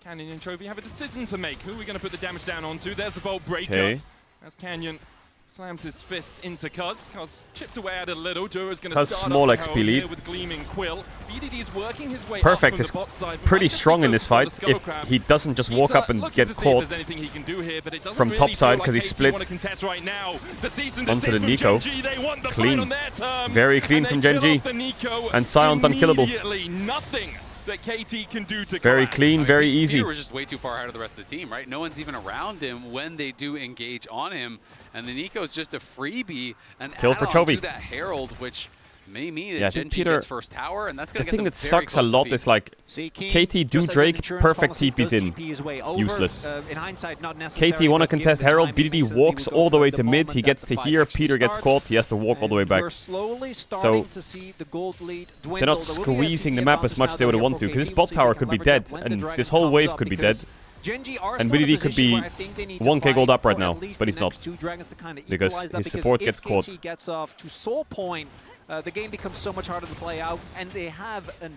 Canyon and Chovy have a decision to make. Who are we going to put the damage down onto? There's the Bolt Breaker. As Canyon slams his fists into Cuz. Cuz chipped away at a little. Duro's going to start small up XP lead. here with Gleaming Quill. BDD's working his way Perfect up from is the bot side, pretty strong in this fight if he doesn't just walk up and get caught from top side because he split onto the Nico. Clean. Very clean from GENG. And Sion's unkillable. That KT can do to very clean, very easy. Peter was just way too far ahead of the rest of the team, right? No one's even around him when they do engage on him. And the Nico's just a freebie. An kill for Chovy. To that Herald, which may mean that GENG Peter, gets first tower, and that's going to the get thing them that sucks a lot is like KT do Drake, perfect TP's in. Useless. KT wanna contest Herald, BDD walks all the way to mid, he gets to here, Peter gets caught, he has to walk all the way back. So they're not squeezing the map as much as they would want to, because this bot tower could be dead, and this whole wave could be dead. And BDD could be 1k gold up right now, but he's not, because his support gets caught. KT gets off to Soul Point, the game becomes so much harder to play out, and they have a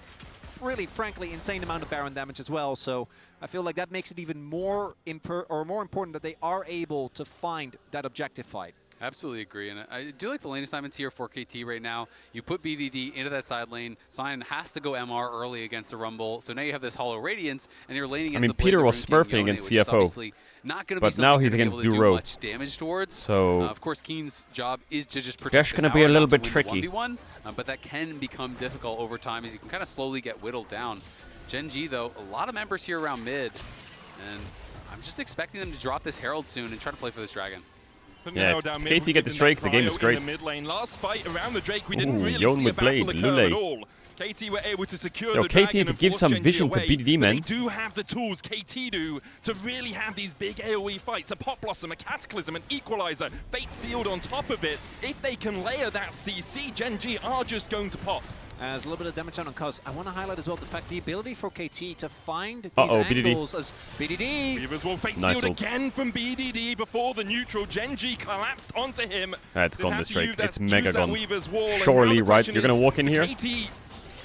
really, frankly, insane amount of Baron damage as well. So I feel like that makes it even more important that they are able to find that objective fight. Absolutely agree, and I do like the lane assignments here for KT right now. You put BDD into that side lane. Sion has to go MR early against the Rumble, so now you have this Hollow Radiance, and you're laning against the Peter was smurfing against CFO, but now he's against Duro. Much damage towards. So of course, Keen's job is to just protect. That's going to be a little bit tricky. 1v1, but that can become difficult over time as you can kind of slowly get whittled down. GENG, though, a lot of members here around mid, and I'm just expecting them to drop this Herald soon and try to play for this Dragon. Yeah, if KT get this Drake, the game is great. Last fight around the Drake, we didn't really Yon see with a battle Blade, occur Lule. at all. KT were able to secure Yo, the KT Dragon to and give force some GENG vision to away, BDD, man. They do have the tools, KT do, to really have these big AoE fights. A Pop Blossom, a Cataclysm, an Equalizer, Fate Sealed on top of it. If they can layer that CC, GENG are just going to pop. As a little bit of damage on Cuz, I want to highlight as well the fact the ability for KT to find these angles as BDD. Weavers will Fate Sealed again from BDD before the neutral. GENG collapsed onto him. It's gone this Drake. It's mega gone. Surely, right? You're going to walk in here?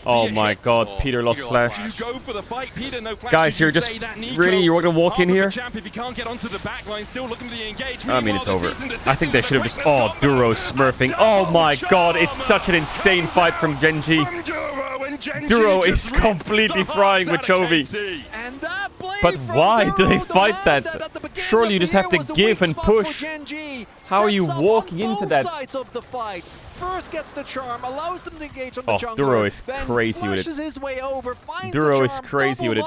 Oh my god, Peter lost flash. You go for the fight, Peter, no flash. Guys, you're just really, you're going to walk in here? I mean, it's over. I think they should have just, oh, Duro smurfing. Oh my god, it's such an insane fight from GENG. Duro is completely frying with Chovy. But why do they fight that? Surely you just have to give and push. How are you walking into that? First gets the charm, allows them to engage on the jungler. Duro is crazy with it. His way over, finds Duro the is charm, crazy with it.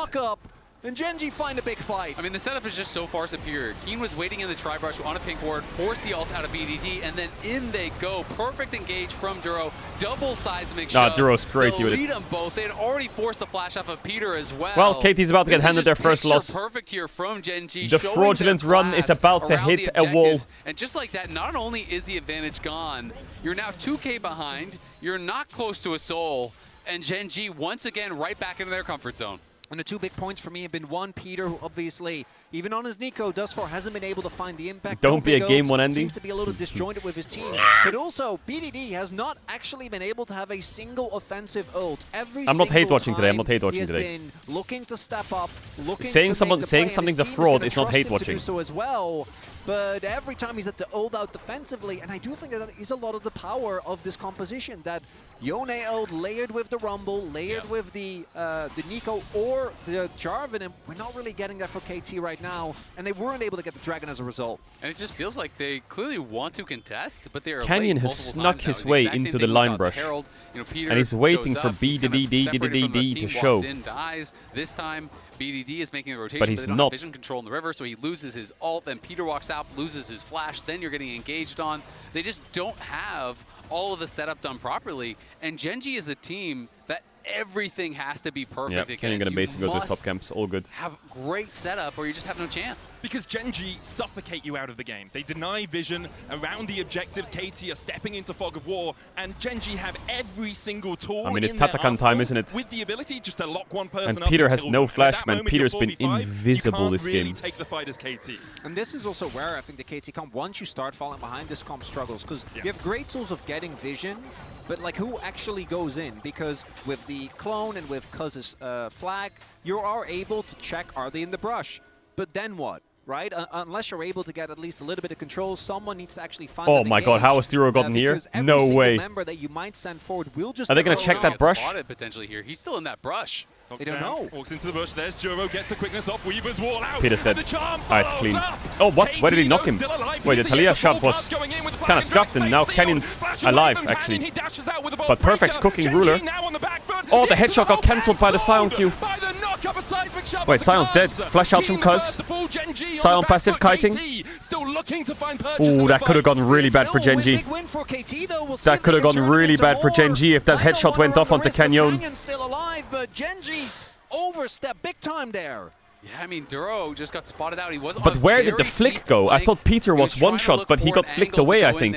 And GENG find a big fight. I mean, the setup is just so far superior. Keen was waiting in the tri-brush on a pink ward, forced the ult out of BDD, and then in they go. Perfect engage from Duro. Double seismic shove. Duro's crazy with it. Lead them both. They had already forced the flash off of Peter as well. Well, KT's about to get handed their first loss. Perfect here from GENG. The fraudulent run is about to hit a wall. And just like that, not only is the advantage gone, you're now 2k behind, you're not close to a soul, and GENG once again right back into their comfort zone. And the two big points for me have been one, Peter, who obviously, even on his Nico, thus far hasn't been able to find the impact. Don't be a game one ending. Seems to be a little disjointed with his team. But also, BDD has not actually been able to have a single offensive ult. I'm not hate watching today. I'm not hate watching today. He has been looking to step up, looking saying to saying something's a fraud is not hate watching. So as well. But every time he's had to ult out defensively, and I do think that is a lot of the power of this composition, that Yone ult layered with the Rumble, layered with the Nico or the Jarvan, and we're not really getting that for KT right now, and they weren't able to get the Dragon as a result. And it just feels like they clearly want to contest, but they are Canyon has snuck his way into the line brush, and he's waiting for BDD to show. Dies. This time, BDD is making a rotation, but he's they don't not. have vision control in the river, so he loses his ult, then Peter walks out, loses his flash, then you're getting engaged on. They just don't have all of the setup done properly, and GENG is a team that everything has to be perfect. Yeah, Canyon gonna basically go to his top camps, all good. Have great setup or you just have no chance. Because GENG suffocate you out of the game. They deny vision around the objectives. KT are stepping into fog of war, and GENG have every single tool. I mean, it's in their Tatakan time, isn't it? With the ability just to lock one person and up. Peter has no flash, at that man. moment, Peter's you're been 4v5, invisible this really game. Take the fight as KT. And this is also where I think the KT comp, once you start falling behind, this comp struggles, because you have great tools of getting vision, but like who actually goes in? Because with the clone and with Cuz's flag, you are able to check, are they in the brush? But then what? Right? Unless you're able to get at least a little bit of control, someone needs to actually find. Oh my god, how has Duro gotten here? No way. Member that you might send forward will just. Are they going to check that brush? Spotted potentially here. He's still in that brush. They don't know. Walks into the bush. There's Juro, gets the quickness off. Weaver's wall out. Peter's dead. Alright, it's clean. Oh, what? Where did he knock him? Wait, the Talia shot was kind of scuffed, and now Canyon's alive, actually. But Perfect's cooking Ruler. Oh, the headshot got cancelled by the Sion Q. Wait, Sion's dead. Flash out from Cuz. Sion passive kiting. Ooh, that could have gone really bad for GENG. That could have gone really bad for GENG if that headshot went off onto Canyon. Still alive, but GENG overstepped big time there. Yeah, I mean, Duro just got spotted out. He was. But where did the flick go? I thought Peter was one shot, but he got flicked away, I think.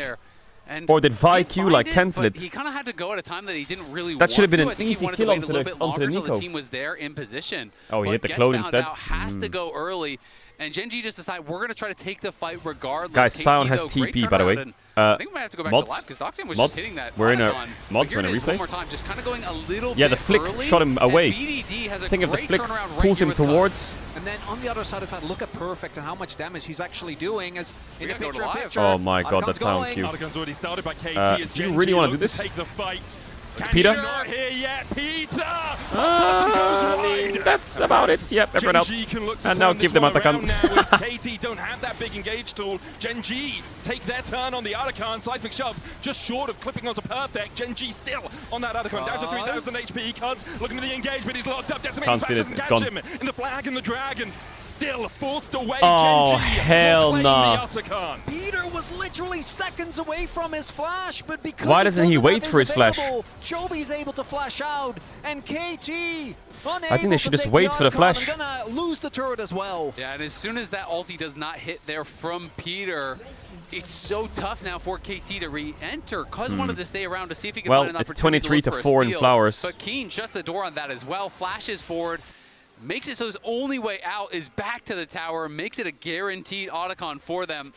Or did VIQ like cancel it? He kind of had to go at a time that he didn't really. That should have been an easy kill onto the Nico. The team was there in position. Oh, he hit the clone instead. Has to go early, and GENG just decided we're going to try to take the fight regardless. Guys, Sion has TP, by the way. I think we might have to go back to live because Doxian was just hitting that. We're in a mods, we're in a replay. One more time, just kind of going a little yeah, the flick shot him away. I think if the flick pulls him towards. And then on the other side of that, look at Perfect and how much damage he's actually doing. As in the picture, oh my god, that's Sion Q. Already started by KT. Do you really want to do this? Take the fight. Peter? Not here yet, Peter! That's about it. Yep, everyone out. And now give them Atakan. KT don't have that big engage tool. GENG take their turn on the Atakan. Seismic shove just short of clipping onto Perfect. GENG still on that Atakan. Down to 3,000 HP. Cuz looking at the engagement. He's locked up. Decimating Smash doesn't catch him. In the flag and the dragon. Still forced away. Oh, GENG hell no. Peter was literally seconds away from his flash, but because why doesn't he wait for his flash? Joby's able to flash out, and KT I think they should just wait for the flash. I'm gonna lose the turret as well. Yeah, and as soon as that ulti does not hit there from Peter, it's so tough now for KT to re-enter. Cuz wanted to stay around to see if he could find an opportunity it's 23 to 4 for a in steal, Flowers. But Keen shuts the door on that as well, flashes forward, makes it so his only way out is back to the tower, makes it a guaranteed Otacon for them.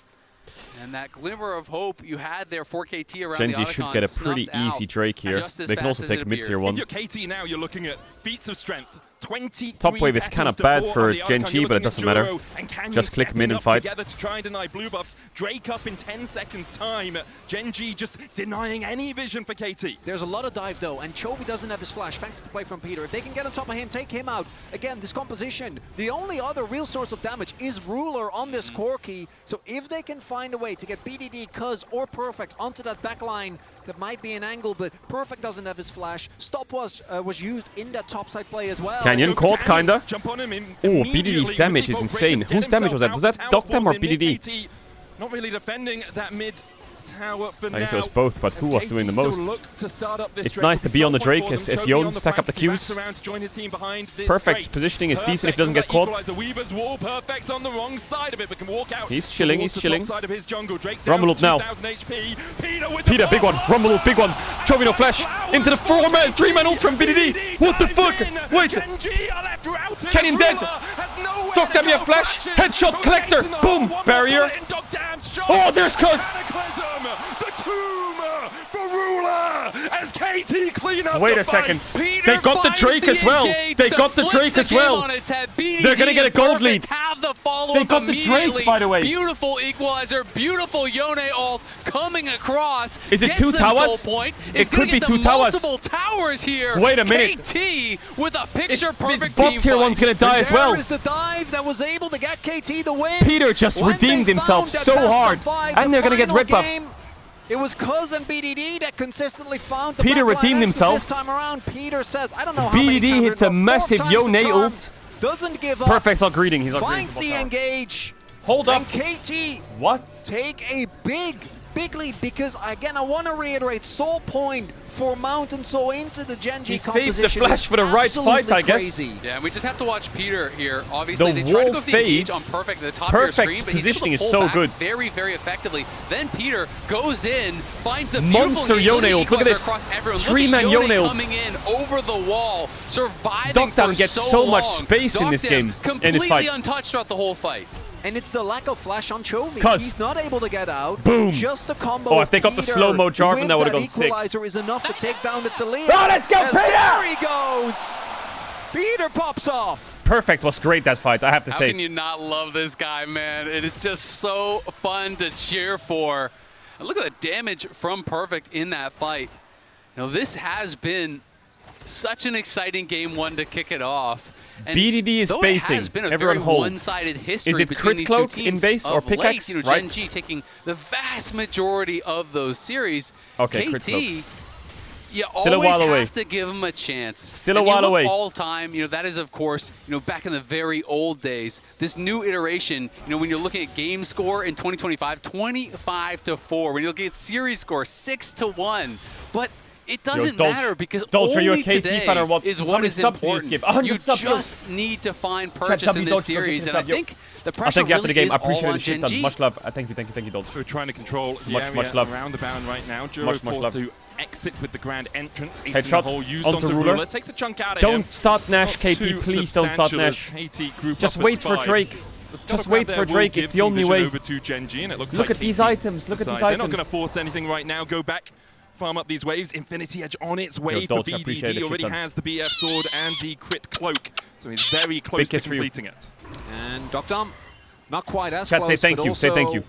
And that glimmer of hope you had there for KT around the Otacon should get a pretty easy Drake here. They can also take mid-tier 1. If you're KT now, you're looking at feats of strength. Top wave is kind of bad for GENG, but it doesn't matter. Just click mid and fight. Together to try and deny blue buffs. Drake up in 10 seconds time. GENG just denying any vision for KT. There's a lot of dive though, and Chovy doesn't have his flash thanks to the play from Peter. If they can get on top of him, take him out. Again, this composition, the only other real source of damage is Ruler on this Corki. So if they can find a way to get BDD, Cuz, or Perfect onto that back line, that might be an angle, but Perfect doesn't have his flash. Stop was used in that topside play as well. Canyon caught, kinda. Jump on him Oh, BDD's damage is insane. Whose damage was that? Was that Doctam or BDD? Not really defending that mid I guess it was both, but who was doing the most? It's nice to be on the Drake as Yon stack up the Qs. Perfect's positioning is decent if he doesn't get caught. He's chilling, he's chilling. Rumble now. Peter, big one. Rumble, big one. Chovy no flash. Into the 4-man, 3-man ult from BDD. What the fuck? Wait. Canyon dead. Dogdam, you have flash. Headshot, collector. Boom. Barrier. Oh, there's Cuz. Wait a second. They got the Drake as well. They got the Drake as well. They're gonna get a gold lead. They got the Drake, by the way. Beautiful equalizer, beautiful Yone ult coming across. Is it 2 towers? It could be 2 towers. Multiple towers here. Wait a minute. KT with a picture-perfect Bot team tier 1's gonna die as well. There is the dive that was able to get KT the win. Peter just redeemed himself so hard, and they're gonna get red buff. It was Cuz and BDD that consistently found the Peter redeemed himself. This time around, Peter says, I don't know how many BDD times hits a massive Yone ult. Doesn't give up. Perfect's not greeting. He's not greeting. Finds the engage. Hold up. And KT what? Take a big lead because, again, I want to reiterate, Soul Point for Mountain Soul into the Genji composition. He saved the flash for the right fight, I guess. Crazy. Yeah, we just have to watch Peter here. Obviously, the they tried to wall go for the engage on fades. Perfect at the top of your screen, but he's able positioning to is pull so back good. very, very effectively. Then Peter goes in, finds the Monster beautiful Yone ult. Look at this. 3-man Yone ult. coming in over the wall, surviving Dogdam for gets so much long. space in this game, in this fight. Completely untouched throughout the whole fight. And it's the lack of flash on Chovy. Cuz. He's not able to get out. Boom. Just a combo. Oh, if they got the slow-mo Jarvan, that would have gone sick. Equalizer is enough to take down the Talia. Oh, let's go, Peter! There he goes. Peter pops off. Perfect was great that fight, I have to How say. can you not love this guy, man? It is just so fun to cheer for. And look at the damage from Perfect in that fight. You know, this has been such an exciting game one to kick it off. And BDD is basing. Has been a Everyone very hold. one-sided history Is it between crit these cloak two in teams base or of late. pickaxe? You know, Right? GENG taking the vast majority of those series. Okay, crit KT, cloak. you Still a always while away. have to give him a chance. Still a And you while look away. all time, you know, that is of course, you know, back in the very old days. This new iteration, you know, when you're looking at game score in 2025, 25-4. When you look at series score, 6-1. But it doesn't matter because Dolce, you're a only KT today fan or what? is How what many is subs do you important. skip? 100 You subs. just need to find purchase in this series, and I think the I pressure thank you after the really game. I is all appreciate on the shit GENG. done. Much love. Thank you, Dolce. We're trying to control the area much love. around the Baron right now. Juro Much forced love. to exit with the grand entrance. Ace in Headshot the hole used onto onto Ruler. Takes a chunk out of him. Don't start Nash, Not KT. too Please don't start substantial Nash. as KT group Just up wait as for 5. Drake. The Just scuttle wait grab for there Drake. will It's give the only some way. vision over to GENG, and it looks Look like at these KT items. Look at decide these They're items. not going to force anything right now. Go back. Farm up these waves. Infinity Edge on its way for Dolce, appreciate BDD. it. Already Shit done. has the BF sword and the crit cloak. So he's very close to kiss for you. completing it. And Dogdam, not quite as Chat, close, say thank but you. Say also thank you.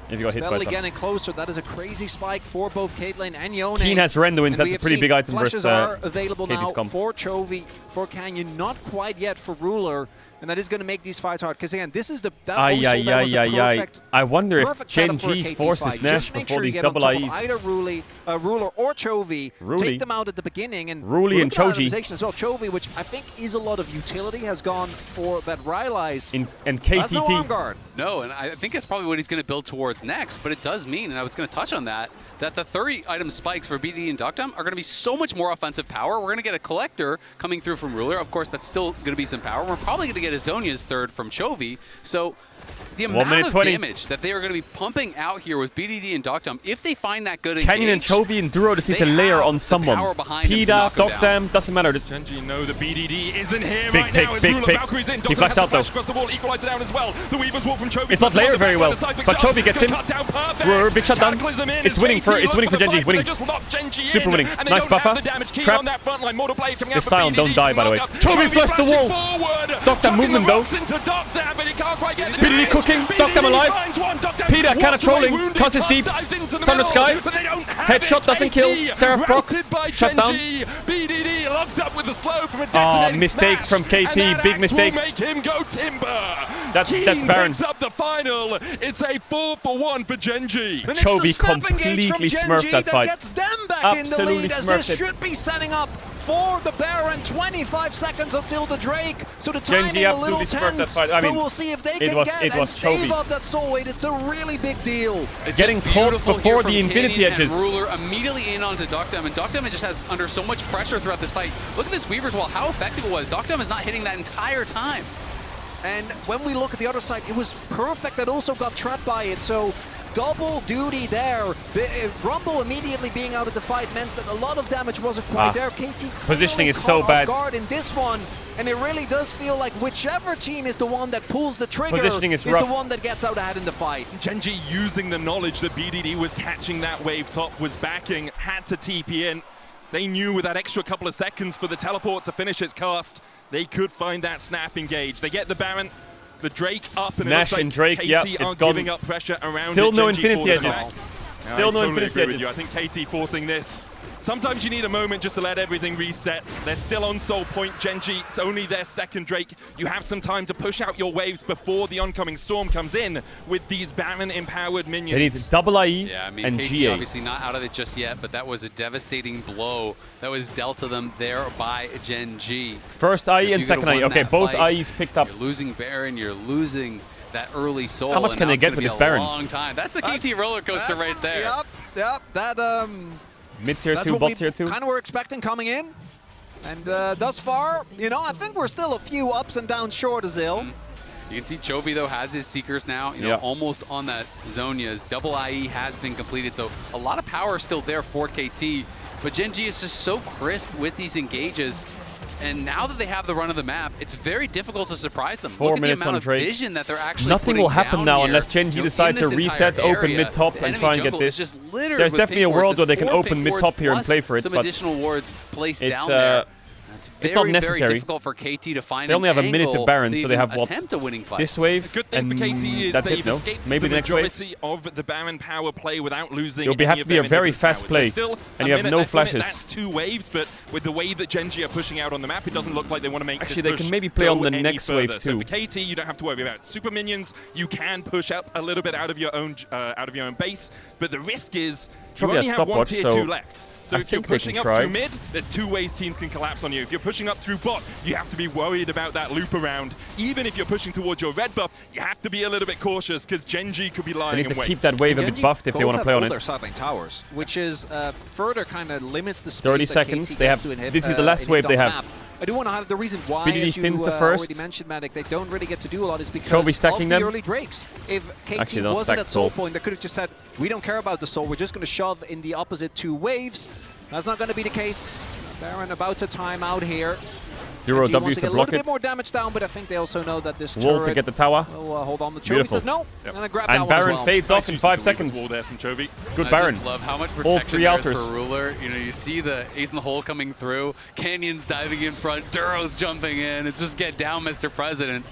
If you got hit by steadily something. getting closer. That is a crazy spike for both Caitlyn and Yone. Keen has Rendo wins. And That's we a have pretty seen big item flashes versus are available KT's now comp. for Chovy, for Canyon, not quite yet for Ruler, and that is going to make these fights hard. Because again, this is the perfect. I wonder if perfect setup for a GENG KT forces fight. Nash Just make before sure you these get on double top of IEs. either Ruler or Chovy. Ruli. Take them out at the beginning and Ruli and look at that Choji. optimization as well. Chovy, which I think is a lot of utility, has gone for that Rylai's. And That's no arm KTT. guard. No, and I think that's probably what he's going to build towards next, but it does mean, and I was going to touch on that the 30-item spikes for BDD and Dogdam are going to be so much more offensive power. We're going to get a Collector coming through from Ruler. Of course, that's still going to be some power. We're probably going to get a Zhonya's third from Chovy. So the amount of damage that they are going to be pumping out here with BDD and Dogdam, if they find that good Canyon and engage, Chovy and Duro just need to layer on someone. Pida, Dogdam, doesn't matter. Just GENG know the BDD isn't here Big right pick, now. It's big Ruler. pick. Valkyrie's in. He Dogdam flashed has out the flash though. across the wall, equalizer down as well. The Weaver's Walk from Chovy. It's not layered very well, but Chovy gets in. We're big shot down. It's winning for GENG. Winning. Super winning. Nice buffer. Trap. This Sion don't die, by the way. Chovy flushed the wall. Dogdam movement though. BDD cooking. Dogdam alive. Peter kind of trolling. Cuz is deep. Standard Sky. Headshot doesn't kill. Seraph Proc. Shut down. BDD locked up with the slow from a Oh, designated mistakes smash, from KT. and that Big axe mistakes. will make him go timber. That's King Baron. picks up the final. It's a 4-for-1 for GENG. Chovy completely smurfed that fight. Gets them back in the Absolutely lead as smurfed this it. should be setting up for the Baron. 25 seconds until the Drake. So the Genji timing a little absolutely tense. that fight. I mean, but we'll see if they can stave Chovy. up that soul weight. It's a really big deal. It's getting caught before the Infinity Canyon Edges. And Ruler immediately in onto Doctum, and Doctum just has under so much pressure throughout this fight. Look at this Weaver's Wall, how effective it was. Doctum is not hitting that entire time. And when we look at the other side, it was perfect that also got trapped by it. So double duty there. The Rumble immediately being out of the fight meant that a lot of damage wasn't quite there. KT positioning is so caught bad. off guard in this one, and it really does feel like whichever team is the one that pulls the trigger Positioning is the rough. one that gets out ahead in the fight. Genji using the knowledge that BDD was catching that wave top, was backing, had to TP in. They knew with that extra couple of seconds for the teleport to finish its cast, they could find that snap engage. They get the Baron, the Drake up, and Nash it looks like and Drake, KT yep, are it's gone. giving up pressure around Still it. no Genji Infinity forcing Edges. it. Still no I totally Infinity agree with Edges. you. I think KT forcing this. Sometimes you need a moment just to let everything reset. They're still on soul point. Genji, it's only their second Drake. You have some time to push out your waves before the oncoming storm comes in with these Baron-empowered minions. They need double IE Yeah, I mean, and KT GA. obviously not out of it just yet, but that was a devastating blow that was dealt to them there by Genji. First IE and second IE. Okay, both IEs picked up. You're losing Baron, you're losing that early soul. How much and can now they it's get gonna with be this a Baron? long time. That's the KT roller coaster right there. Yep, that Mid-tier that's 2, what bot we tier 2. kind of were expecting coming in. And thus far, you know, I think we're still a few ups and downs short of Zil. You can see Chovy, though, has his Seekers now, you know, almost on that Zhonya's. Double IE has been completed, so a lot of power still there for KT. But Genji is just so crisp with these engages. And now that they have the run of the map, it's very difficult to surprise them. 4 Look at the minutes amount on of Drake. vision that they're actually Nothing will happen down now here, unless Genji you know, decide in to this reset entire open area. mid-top The and enemy try and get jungle is this. just littered There's with definitely a pink wards. world where they It's can 4 open pink mid-top wards here and plus play for it, some but additional wards placed it's, down there. it's not Very necessary. difficult for KT to find They only have a minute to angle Baron, to so they have even what? attempt a winning fight. This wave, The good thing and for KT is that's they've it, no? escaped Maybe the the next wave? majority of the Baron power play without losing It'll any have to of be a their very inhibitor fast towers. play, There's still and a you have minute no left on it. flashes. That's 2 waves, but with the way that Genji are pushing out on the map, it doesn't look like they want to make Actually, this they push can maybe play go on the any next further. wave So too. for KT, you don't have to worry about super minions. You can push up a little bit out of your own base, but the risk is you Chovy only has have one stopwatch, tier so 2 left. So I if you're think they pushing can up try. through mid, there's 2 ways teams can collapse on you. If you're pushing up through bot, you have to be worried about that loop around. Even if you're pushing towards your red buff, you have to be a little bit cautious because Genji could be lying They need in to wait. keep that wave a bit buffed if they want to play on Both their it. side lane towers, which is further kind of limits the space 30 that seconds. KT They gets have. to inhib, This is the last wave inhibit they on have. map. I do want to highlight the reason why, BDD as you thins the first. already mentioned, Matic, they don't really get to do a lot is because Chovy stacking of the them. early Drakes. If KT Actually, don't wasn't stack at soul soul. point, they could have just said, we don't care about the soul, we're just going to shove in the opposite 2 waves. That's not going to be the case. Baron about to time out here. Zero Genji W's wants to to get a block little it. bit more damage down, but I think they also know that this Wall to turret get the tower. will hold on. The Chovy Beautiful. says no, and I grab that And one as Baron well. fades off in 5 seconds. Wall there from Chovy. Good I Baron. just love how much All protection 3 there is outers. for Ruler. You know, you see the ace in the hole coming through, Canyon's diving in front, Duro's jumping in. It's just get down, Mr. President.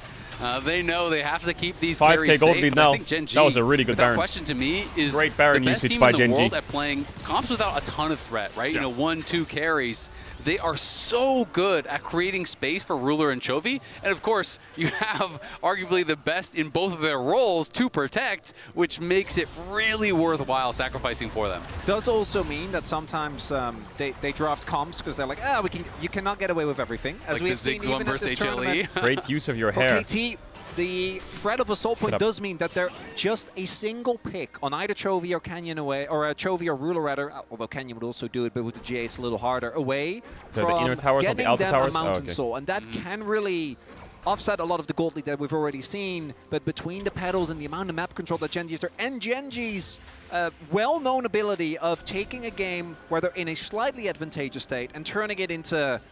They know they have to keep these 5K carries gold safe. lead and I now. think Gen G, That was a really good without Baron. question to me, is Great Baron the best usage team by in the Gen G. world at playing comps without a ton of threat, right? You know, 1-2 carries. They are so good at creating space for Ruler and Chovy. And of course, you have arguably the best in both of their roles to protect, which makes it really worthwhile sacrificing for them. Does also mean that sometimes they draft comps because they're like, you cannot get away with everything. As Like we the have seen Ziggs one even at versus this HLE. tournament. Great use of your For hair. KT, the threat of a soul point up. does mean that they're just a single pick on either Chovy or Canyon away, or Chovy or Ruler rather, although Canyon would also do it, but with the GA it's a little harder, away The from inner towers or the getting outer them towers? a Oh, Mountain okay. Soul. And that can really offset a lot of the gold lead that we've already seen, but between the pedals and the amount of map control that Genji is there, and Genji's well-known ability of taking a game where they're in a slightly advantageous state and turning it into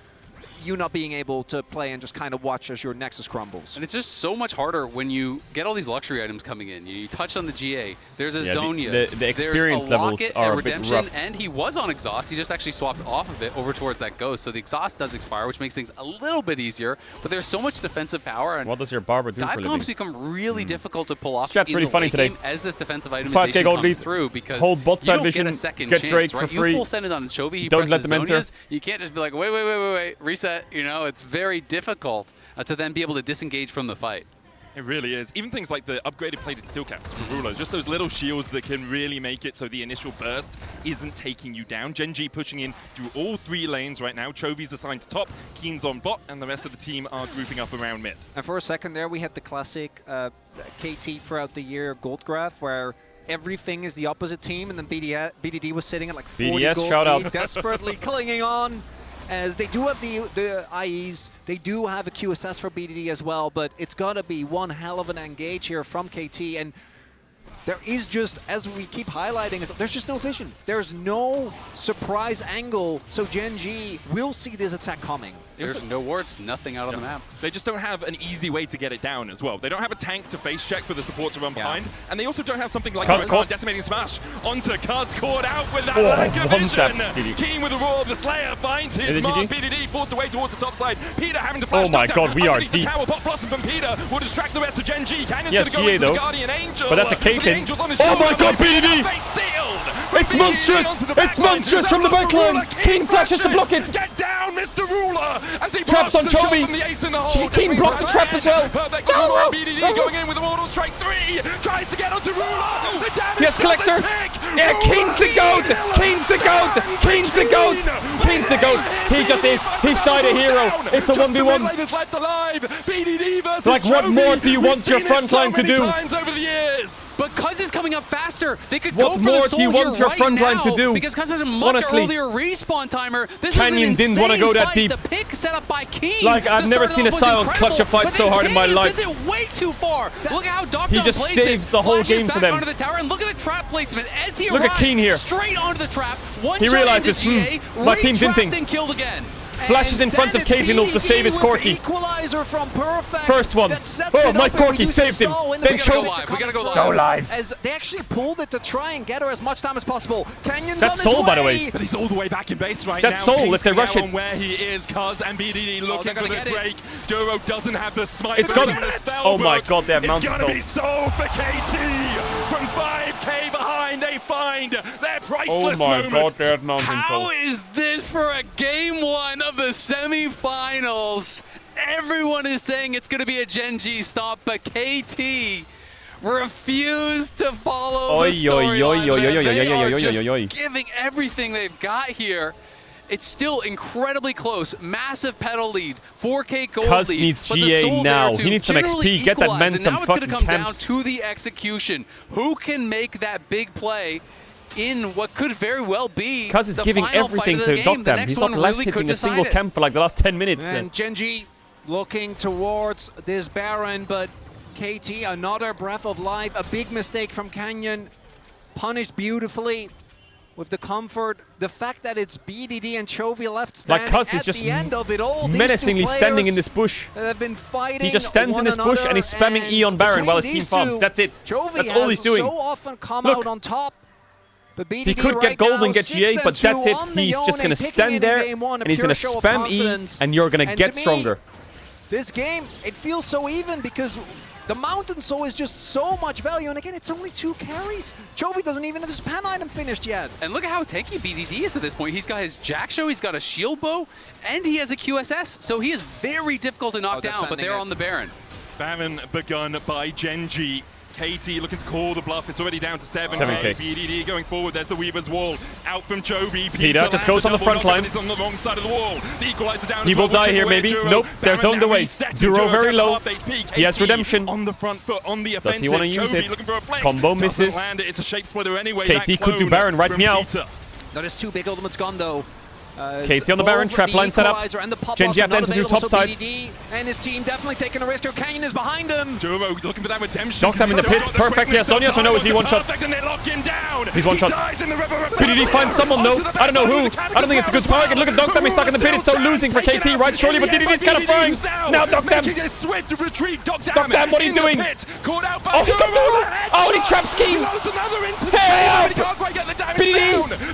you not being able to play and just kind of watch as your Nexus crumbles. And it's just so much harder when you get all these luxury items coming in. You touch on the GA. There's a Yeah, Zhonya's. the experience there's a levels Locket, are a a bit Redemption, rough. and he was on Exhaust. He just actually swapped off of it over towards that Ghost. So the Exhaust does expire, which makes things a little bit easier. But there's so much defensive power. And What does your barber do for a dive living? comps become really difficult to pull off. This chat's in really the funny late today. game as this defensive 5K itemization gold comes lead. through, because Hold bot you side don't vision, get a second get chance, Drake right? for You free. full send it on Chovy, he Don't presses let them enter. Zhonya's. You can't just be like, wait, reset. You know, it's very difficult to then be able to disengage from the fight. It really is. Even things like the upgraded plated steel caps from Ruler, just those little shields that can really make it so the initial burst isn't taking you down. GENG pushing in through all 3 lanes right now. Chovy's assigned to top, Keen's on bot, and the rest of the team are grouping up around mid. And for a second there, we had the classic KT throughout the year gold graph where everything is the opposite team, and then BDD was sitting at like 40 BDS, gold, shout out. desperately clinging on. As they do have the IEs, they do have a QSS for BDD as well, but it's got to be one hell of an engage here from KT. And there is just, as we keep highlighting, there's just no vision. There's no surprise angle, so GENG will see this attack coming. There's no wards, nothing out on the map. They just don't have an easy way to get it down as well. They don't have a tank to face check for the support to run behind, and they also don't have something like Decimating Smash onto Cuz, caught out with that lack of vision. Keen with the Roar of the Slayer finds his mark. BDD forced away towards the top side. Peter having to flash. Oh my god, we are deep. The tower pop blossom from Peter will distract the rest of GENG. Canyon's yes, gonna go into though. the Guardian Angel. But that's a Katen. Oh my god, BDD! It's monstrous! It's monstrous from the backline! Keen flashes to block it! Get down, Mr. Ruler! As he traps on Chovy! Keen blocked the trap as well! Perfect no! BDD going in with a Mortal Strike 3! Tries to get onto Ruler! The damage yes, Collector! Yeah, Keen's the GOAT! Keen's the GOAT! Keen's the GOAT! Keen's the GOAT! He just is! He's died a hero! It's a 1v1! Like, what more do you want your front line to do? But Cuz is coming up faster. They could what go for more the soul do you want your right front line now to do? Because Cuz has a much earlier respawn timer. This Canyon was an didn't want to go that fight. deep. The pick set up by Keen. Like, I've never seen a Silent clutch a fight so hard in my life. Sends it way too far. Look at how Doctor He just saves the whole game for them. Onto the tower, and look at the trap placement as he look arrives at Keen here. Straight onto the trap. One he realizes, my team's inting. And killed again. Flashes in front of Caedrel to save his Corki. Equalizer from Perfect. First one. Oh, my Corki saved him. Then Chovy. We gotta go live. Go live. As they actually pulled it to try and get her as much time as possible. Canyon's That's on his Soul, way. by the way. But he's all the way back in base right now. That's Soul if they rush it. Where he is, Cuz and BDD looking for the break. Duro doesn't have the smite. It's gone. Oh my god, they have mounted It's gonna be Soul for KT. From 5k behind, they find their priceless moment. Oh my god, they have mounted How is this for a game 1 of the semifinals? Everyone is saying it's going to be a GENG stop, but KT refused to follow the storyline. They're just giving everything they've got here. It's still incredibly close. Massive pedal lead. 4K gold Cuz lead. needs GA now. He needs some XP. Get that man some fucking camps. Now it's going to come down to the execution. Who can make that big play in what could very well be Cuz is giving everything to Doctam. He's not left hitting a single camp for like the last 10 minutes. And GENG looking towards this Baron, but KT, another breath of life. A big mistake from Canyon. Punished beautifully with the comfort. The fact that it's BDD and Chovy left standing like Cuz is just the end of it all. menacingly standing in this bush. Have been fighting. He just stands in this bush and he's spamming E on Baron while his team farms. That's it. Chovy That's all he's doing. so often come out on top. But BDD he could get gold and get GA, but that's it. He's just going to stand there and he's going to spam E and you're going to get stronger. This game, it feels so even because the Mountain Soul is just so much value, and again, it's only 2 carries. Chovy doesn't even have his pan item finished yet. And look at how tanky BDD is at this point. He's got his Jack Show, he's got a shield bow, and he has a QSS, so he is very difficult to knock down, but they're on the Baron. Baron begun by GENG. KT looking to call the bluff. It's already down to 7k. BDD going forward. There's the Weaver's Wall. Out from Chovy. Peter just goes on the front line. He's on the wrong side of the wall. The equalizer down. He will die here, maybe. Nope. They're zoned away. Duro very low. He has redemption. On the front foot, on the offensive. Does he want to use it? Combo misses. It's a shape splitter anyway. KT could do Baron right meow. That is 2 big ultimates gone though. KT on the Baron, trap line set up. GENG have to enter through top side. And his team definitely taking a risk here. Canyon is behind him. Duro looking for that redemption. Doctam in the pit, perfect. Yes, Sonya, so no, is he one shot? He's one shot. BDD finds someone, no. I don't know who. I don't think it's a good target. Look at Doctam, he's stuck in the pit. It's so losing for KT, right? Surely, but BDD's kind of frying. Now Doctam. Doctam, what are you doing? Oh, he trap scheme. Help!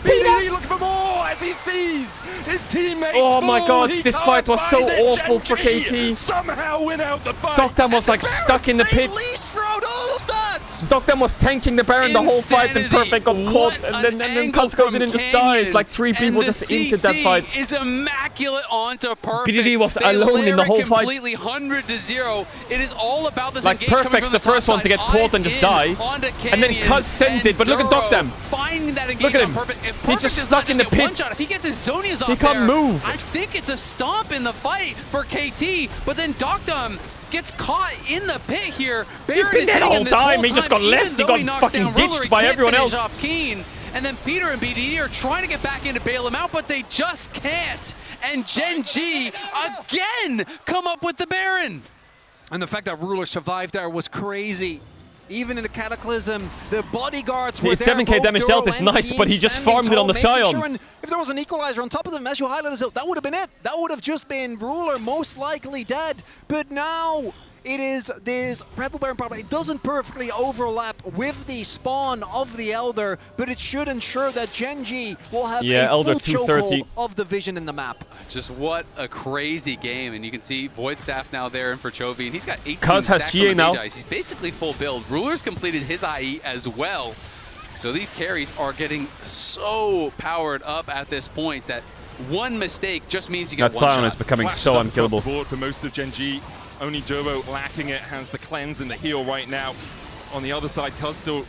BDD looking for more as he sees his teammates. Oh my god, this fight was so awful for KT. Somehow win out the fight. Doctam was like stuck in the pit. At least throughout all of that. Doctem was tanking the Baron the whole fight, and Perfect got caught, and then Cuz goes in and just dies. Like 3 people just into that fight. Is immaculate onto Perfect. PDD was alone in the whole fight. Completely 100-0. It is all about this like Perfect's the first one to get caught and just die, and then Cuz sends it. But look at Doctem. Finding that look at him. He's just stuck in the pit. If he gets his Zonias off he can't move. I think it's a stomp in the fight for KT. But then Doctem gets caught in the pit here. He's been dead the whole time. He just got left. He got fucking ditched by everyone else. Keen. And then Peter and BDD are trying to get back in to bail him out, but they just can't. And GENG again come up with the Baron. And the fact that Ruler survived there was crazy. Even in the Cataclysm, the bodyguards were there. 7k damage dealt is nice, but he just farmed it on the Sion. Sure, if there was an equalizer on top of them, as you highlighted, that would have been it. That would have just been Ruler most likely dead. But now it is this Rebel Baron problem. It doesn't perfectly overlap with the spawn of the Elder, but it should ensure that GENG will have a Elder full chokehold of the vision in the map. Just what a crazy game, and you can see Void Staff now there in for Chovy, and he's got 18 Cuz has stacks GA on the now. Dice. He's basically full build. Ruler's completed his IE as well, so these carries are getting so powered up at this point that one mistake just means you get that one shot. Sion is becoming Flashes so up across unkillable. the board for most of GENG. Only Durbo lacking it, has the cleanse and the heal right now. On the other side, Cuz still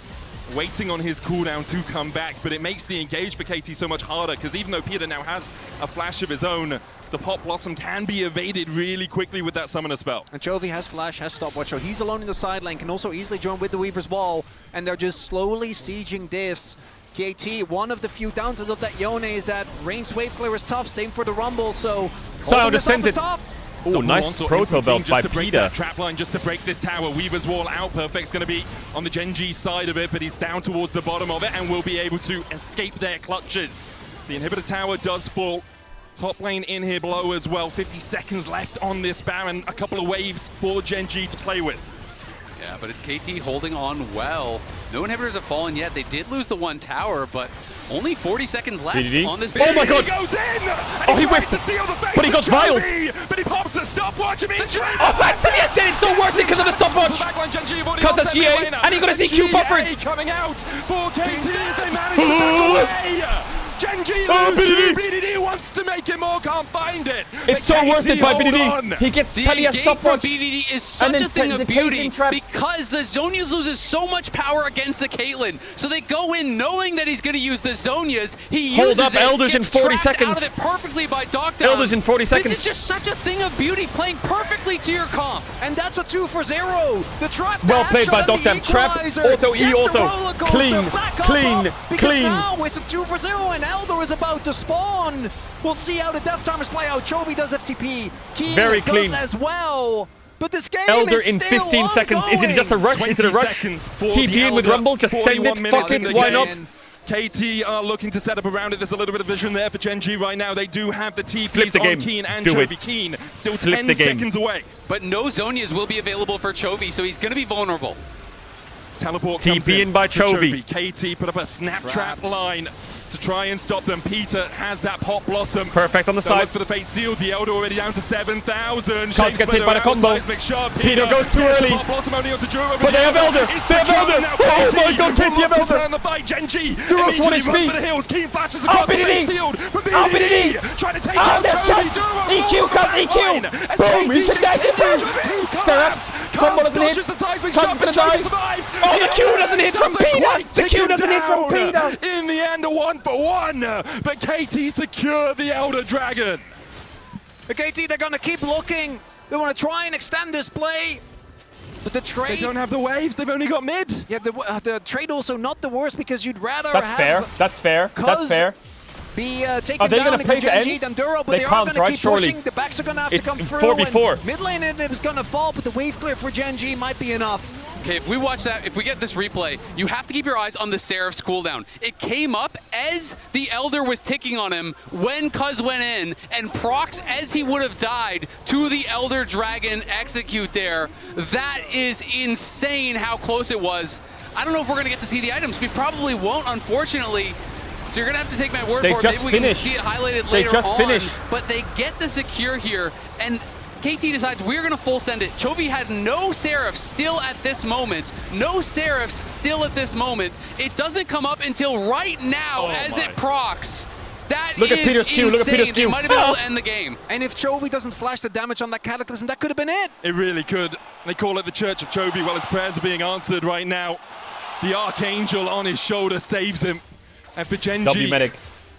waiting on his cooldown to come back, but it makes the engage for KT so much harder, because even though Peter now has a flash of his own, the Pop Blossom can be evaded really quickly with that summoner spell. And Chovy has flash, has stopwatch, so he's alone in the side lane, can also easily join with the Weaver's Wall, and they're just slowly sieging this. KT, one of the few downsides of that Yone is that ranged wave clear is tough, same for the Rumble, so... Sion just sends it. Oh, nice proto belt by Peter. Trapline just to break this tower. Weaver's Wall out. Perfect's going to be on the GENG side of it, but he's down towards the bottom of it and will be able to escape their clutches. The inhibitor tower does fall. Top lane in here below as well. 50 seconds left on this Baron. A couple of waves for GENG to play with. Yeah, but it's KT holding on well. No inhibitors have fallen yet. They did lose the one tower, but only 40 seconds left on this. Oh my god! He goes in! Oh, he whiffed! But he got violed! But he pops a stopwatch. Oh, Tinius did it! So worth it because of the stopwatch! Because that's GA, and he got his EQ buffered! Coming out for KT as they manage to back away! GENG loses. BDD wants to make it more, can't find it. It's so worth it by BDD. He gets Talia's stopwatch. BDD is such a thing of beauty because the Zonias loses so much power against the Caitlyn. So they go in knowing that he's going to use the Zonias. He uses up Elders in 40 seconds. Out of it perfectly by Doctem. Elders in 40 seconds. This is just such a thing of beauty, playing perfectly to your comp. And that's a 2 for 0. The trap. Well played by Doctem. Trap, auto, E, auto. Clean, clean, clean. Now it's a 2 for 0, and Elder is about to spawn. We'll see how the death timers play out. Chovy does FTP. Keen very clean does as well. But this game Elder is in still 15 seconds. Is it just a rush? Is it a rush? TP in with Rumble. Just send it. Fuck it. Why not? KT are looking to set up around it. There's a little bit of vision there for GENG right now. They do have the TPs Flip the game. on Keen and Do Chovy. it. Keen still Flip 10 the game. seconds away. But no Zonias will be available for Chovy, so he's going to be vulnerable. Teleport comes TP in by Chovy. KT put up a snap trap line to try and stop them. Peter has that Pop Blossom. Perfect on the side. For the Fate Seal. The Elder already down to 7,000. Cuz gets hit by the combo. Peter goes too early. Pop Blossom only onto Duro. But they have Elder. They have Elder. Oh my god, KT have Elder. Turn the fight. GENG. Duro's 1 HP. For the hills. Keen flashes across the Fate Sealed. BDD. Trying to take out Chovy. EQ, Cuz, EQ. Boom, he's dead. Seraphs. Combo doesn't hit. Cuz is gonna die. Oh, the Q doesn't hit from Peter. The Q doesn't hit from Peter. In the end, a 1-for-1. But KT secure the Elder Dragon. The KT, they're going to keep looking. They want to try and extend this play. But the trade... They don't have the waves. They've only got mid. Yeah, the trade also not the worst because you'd rather That's have... fair. That's fair. That's fair. Be taken Are they down going to play to GENG end? than Duro, but They they are can't, going to right? keep Surely. pushing. The backs are going to have It's to come through. 4v4. Mid lane is going to fall, but the wave clear for GENG might be enough. Okay, if we watch that, if we get this replay, you have to keep your eyes on the Seraph's cooldown. It came up as the Elder was ticking on him when Cuz went in, and procs as he would have died to the Elder Dragon execute there. That is insane how close it was. I don't know if we're going to get to see the items. We probably won't, unfortunately. So you're going to have to take my word for it. Maybe we can see it highlighted later on. But they get the secure here, and KT decides we're going to full send it. Chovy had no Seraphs still at this moment. No Seraphs still at this moment. It doesn't come up until right now as it procs. That look is at Peter's Q. insane. Look at Peter's Q. They might have been able to end the game. And if Chovy doesn't flash the damage on that Cataclysm, that could have been it. It really could. They call it the Church of Chovy. Well, his prayers are being answered right now. The Archangel on his shoulder saves him. And for GENG,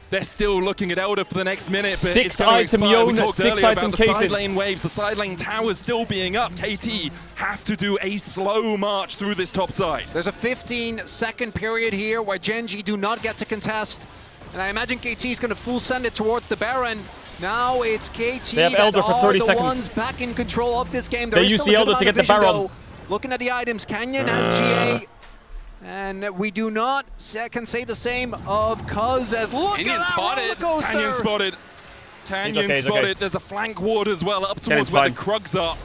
they're still looking at Elder for the next minute, but it's going to expire. We talked earlier about the side lane waves, the side lane towers still being up. KT have to do a slow march through this top side. There's a 15-second period here where GENG do not get to contest. And I imagine KT is going to full send it towards the Baron. Now it's KT they have Elder for 30 the seconds. ones back in control of this game. They use the Elder to get the Baron. Though. Looking at the items, Canyon has GA. And we do not can say the same of Cuz as look Canyon at that roller coaster. Canyon spotted. Canyon spotted. There's a flank ward as well up towards where the Krugs are.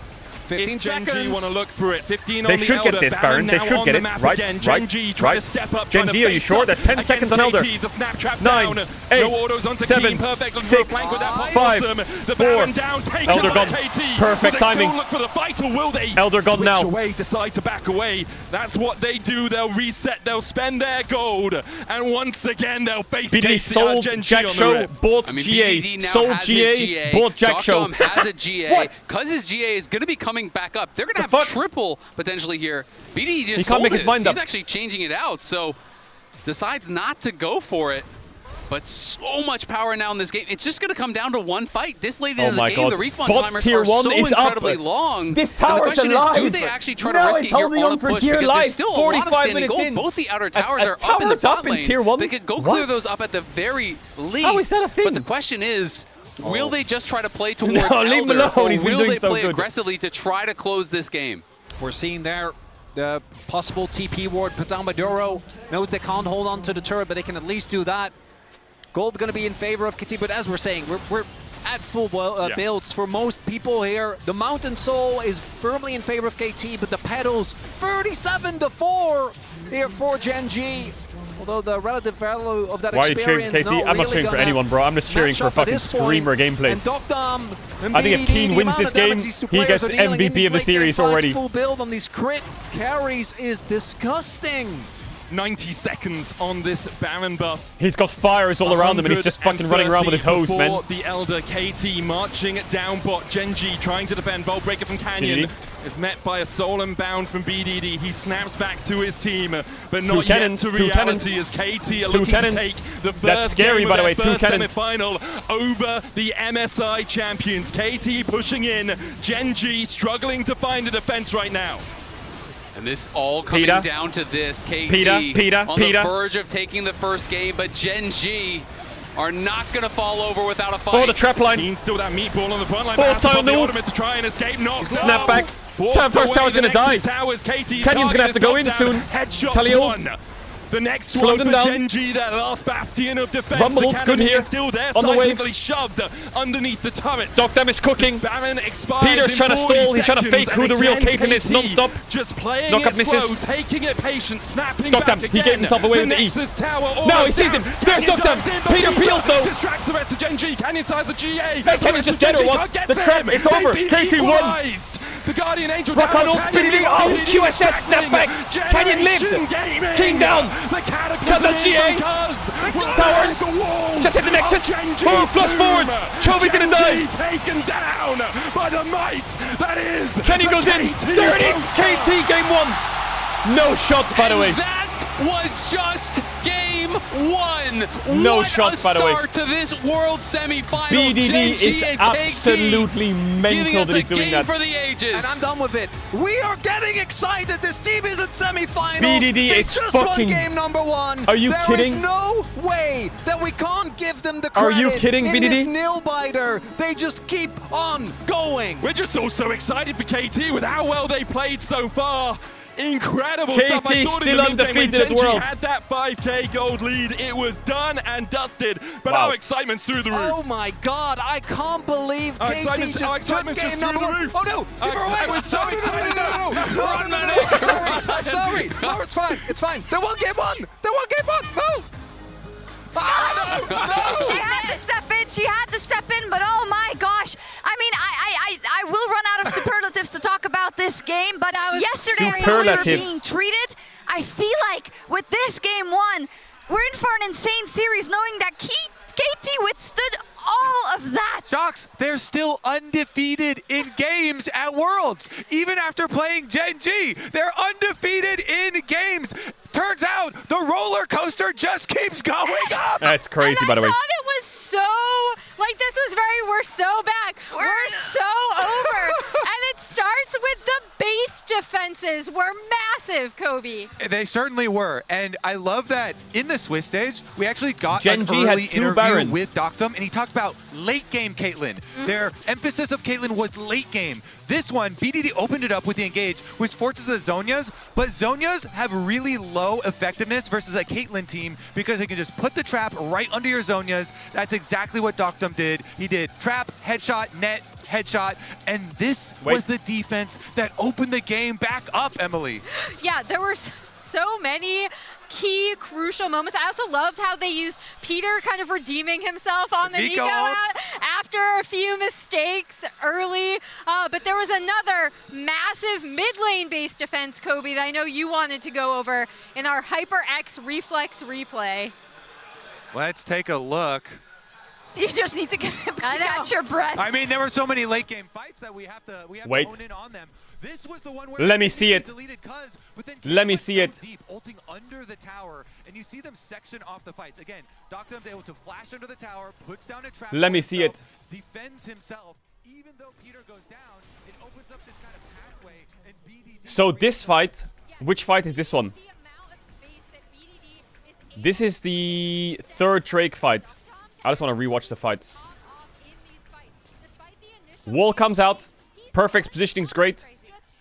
15 seconds. GENG want to look for it. 15 they on the should Elder. get this, Baron. They should get it. Right, GENG try to step up. GENG, are you sure? There's 10 seconds on Elder. The snap trap 9, down. 8, no autos onto 7, Keen. Perfect. 6, flank with that 5, the Baron down. Take Elder gone. KT. Perfect will they timing. Still look for the fight, or will they Elder gone switch now. away, decide to back away? That's what they do. They'll reset. They'll spend their gold, and once again they'll face BDD sold Jack Show, bought GA, sold GA, bought Jack Show. has a GA. Cuz his GA is going to be coming back up. They're going to have triple potentially here. BDD just he can't make his mind up. He's actually changing it out, so decides not to go for it. But so much power now in this game. It's just going to come down to one fight. This late into the game, the respawn timers are so incredibly long. This tower and the question alive. is, do they actually try to risk it here on a push? Because there's still a lot of standing gold. In. Both the outer towers are up in the bot lane. Tier 1? They could go clear those up at the very least. How is that a thing? But the question is, will they just try to play towards Elder, leave him alone. Or will they so play good. aggressively to try to close this game? We're seeing there the possible TP ward put down by Duro. Note they can't hold on to the turret, but they can at least do that. Gold's going to be in favor of KT, but as we're saying, we're at full builds for most people here. The Mountain Soul is firmly in favor of KT, but the Petals 37-4 here for GENG. Although the relative value of that experience, why are you cheering KT? I'm not cheering for anyone, bro. I'm just cheering for fucking Screamer gameplay. I think if Keen wins this game, he gets MVP of the series already. Full build on these crit carries is disgusting. 90 seconds on this Baron buff. He's got fires all around him and he's just fucking running around with his hose, man. The Elder KT marching down bot. GENG trying to defend. Bolt breaker from Canyon is met by a soul unbound from BDD. He snaps back to his team, but not yet to reality as KT are looking to take the first game of their first semi-final over the MSI champions. KT pushing in. GENG struggling to find a defense right now. And this all coming down to this. KT on the verge of taking the first game, but GENG are not going to fall over without a fight. Oh, the trap line. Keen still that meatball on the front line. Force the ultimate to try and escape. Snap back. First tower's going to die. Canyon's going to have to go in soon. Headshots The next Slow one for GENG, that last bastion of defense. Rumble's good here. Still there, on the wave. shoved underneath the turret. Doc damage cooking. Baron expires. Peter's trying to stall. He's trying to fake who the real Caitlyn is non-stop. Just playing it slow, taking it patient, snapping back again. He gave himself away with the E. No, he sees him. There's Doc Dam. Peter peels though. Distracts the rest of GENG. Canyon size of GA. Hey, Canyon's just general one. The trap, it's over. KT won. The Guardian Angel Rock on ult, BDD, oh, QSS, step back, Canyon lived, King down, Cuz of GA, Towers, just hit the Nexus, move, flush forwards, Chovy gonna die. Taken down by the might that is Canyon goes in, there it is, KT game 1. No shots, by the way. That was just game 1. No shots, by the way. What a start to this World Semi-Finals. BDD is absolutely mental that he's doing that. For the ages. And I'm done with it. We are getting excited. This team is at semi-finals. BDD they is just fucking... won game number 1. Are you kidding? There is no way that we can't give them the credit. Are you kidding, in BDD? this nail-biter. They just keep on going. We're just all so excited for KT with how well they played so far. Incredible KT stuff. I thought still undefeated at when Worlds. had that 5k gold lead, it was done and dusted. But our excitement's through the roof. Oh my God! I can't believe our KT just took game number 1. Oh no! Give her away! We're so excited! No! Sorry! No, it's fine. It's fine. They won game 1. They won game 1. No! Gosh, no. She had to step in. She had to step in, but oh my gosh! I mean, I I will run out of superlatives to talk about this game, but yesterday we were being treated. I feel like with this game one, we're in for an insane series knowing that KT withstood all of that. Jocks, they're still undefeated in games at Worlds. Even after playing Gen G, they're undefeated in games. Turns out the roller coaster just keeps going up. That's crazy, by the way. I thought it was so, like, this was we're so back. We're so over. And it starts with the base defenses were massive, Kobe. They certainly were. And I love that in the Swiss stage, we actually got Gen an G had early 2 interview Barons. with Doctum, and he talked about late game Caitlyn. Their emphasis of Caitlyn was late game. This one, BDD opened it up with the engage, was forced to the Zhonya's, but Zhonya's have really low effectiveness versus a Caitlyn team because they can just put the trap right under your Zhonya's. That's exactly what Doctum did. He did trap, headshot, net, headshot, and this was the defense that opened the game back up, Emily. Yeah, there were so many key crucial moments. I also loved how they used Peter kind of redeeming himself on the Nico out after a few mistakes early. But there was another massive mid lane based defense, Kobe, that I know you wanted to go over in our HyperX Reflex replay. Let's take a look. You just need to catch your breath. I mean, there were so many late game fights that we have to hone in on them. This was the one where let me see it. Let me see it. Deep, ulting under the tower, and you see them section off the fights. Again, Doctum's able to flash under the tower, puts down a trap. Let me see it. Defends himself. Even though Peter goes down, it opens up this kind of pathway. And BDD So this fight, which fight is this one? This is the 3rd Drake fight. I just want to rewatch the fights. Wall comes out. Perfect's positioning is great.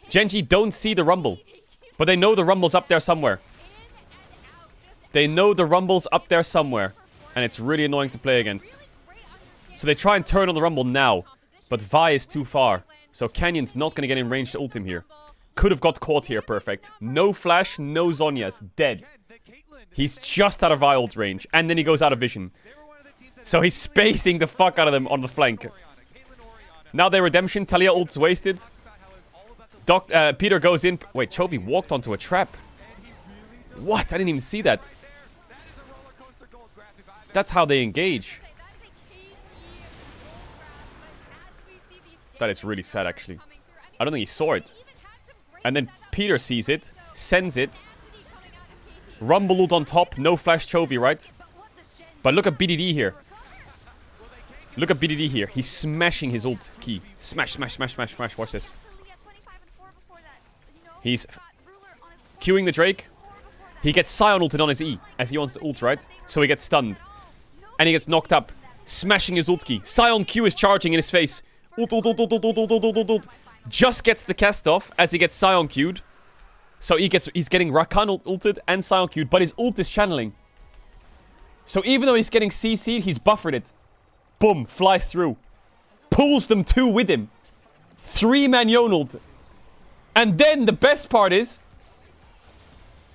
Gen G don't see the Rumble, but they know the Rumble's up there somewhere. They know the Rumble's up there somewhere, and it's really annoying to play against. So they try and turn on the Rumble now, but Vi is too far, so Canyon's not going to get in range to ult him here. Could have got caught here, Perfect. No flash, no Zhonya's, dead. He's just out of Vi ult range, and then he goes out of vision. So he's spacing the fuck out of them on the flank. Now they redemption. Talia ult's wasted. Peter goes in. Wait, Chovy walked onto a trap. What? I didn't even see that. That's how they engage. That is really sad, actually. I don't think he saw it. And then Peter sees it. Sends it. Rumble ult on top. No flash Chovy, right? But look at BDD here. Look at BDD here. He's smashing his ult key. Smash, smash, smash, smash, smash. Watch this. He's queuing the Drake. He gets Sion ulted on his E as he wants to ult, right? So he gets stunned. And he gets knocked up. Smashing his ult key. Sion Q is charging in his face. Ult, ult, ult, ult, ult, ult, ult, ult, ult, ult. Just gets the cast off as he gets Sion Q'd. So he's getting Rakan ulted and Sion Q'd, but his ult is channeling. So even though he's getting CC'd, he's buffered it. Boom, flies through. Pulls them 2 with him. 3-man Yone ult. And then the best part is,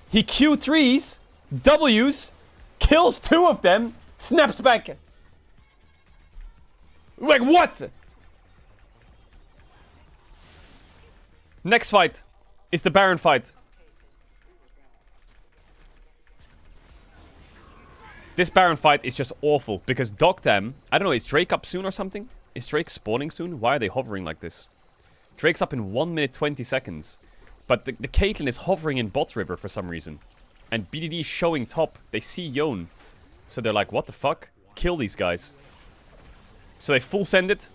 he Q3s, Ws, kills 2 of them, snaps back. Like, what? Next fight is the Baron fight. This Baron fight is just awful because Doctam, I don't know, is Drake up soon or something? Is Drake spawning soon? Why are they hovering like this? Drake's up in 1 minute 20 seconds. But the Caitlyn is hovering in bot river for some reason. And BDD is showing top. They see Yone. So they're like, what the fuck? Kill these guys. So they full send it.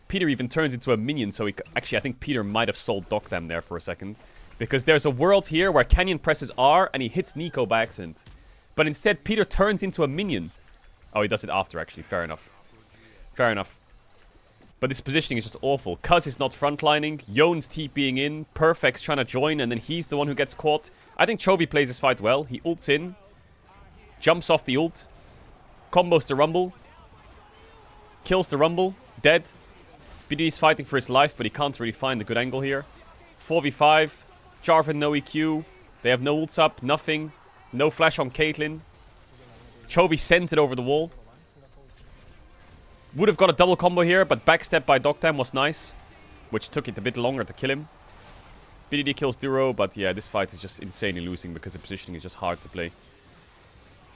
Peter even turns into a minion. So actually, I think Peter might have sold Doctam there for a second. Because there's a world here where Canyon presses R and he hits Nico by accident. But instead, Peter turns into a minion. Oh, he does it after, actually. Fair enough. Fair enough. But this positioning is just awful. Cuz is not frontlining. Yone's TPing in. Perfect's trying to join, and then he's the one who gets caught. I think Chovy plays this fight well. He ults in. Jumps off the ult. Combos the Rumble. Kills the Rumble. Dead. BD's fighting for his life, but he can't really find a good angle here. 4v5. Jarvan no EQ. They have no ults up. Nothing. No flash on Caitlyn. Chovy sent it over the wall. Would have got a double combo here, but backstep by Doctam was nice. which took it a bit longer to kill him. BDD kills Duro, but yeah, this fight is just insanely losing because the positioning is just hard to play.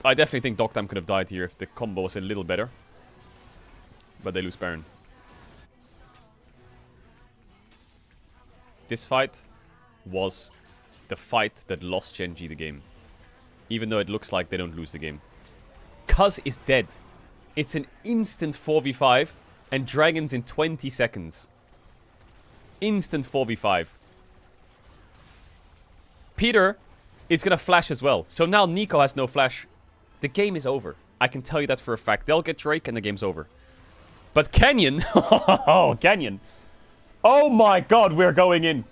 I definitely think Doctam could have died here if the combo was a little better. But they lose Baron. This fight was the fight that lost GENG the game. Even though it looks like they don't lose the game. Cuz is dead. It's an instant 4v5 and Dragons in 20 seconds. Instant 4v5. Peter is going to flash as well. So now Nico has no flash. The game is over. I can tell you that for a fact. They'll get Drake and the game's over. But Canyon... oh, Canyon. Oh my god, we're going in.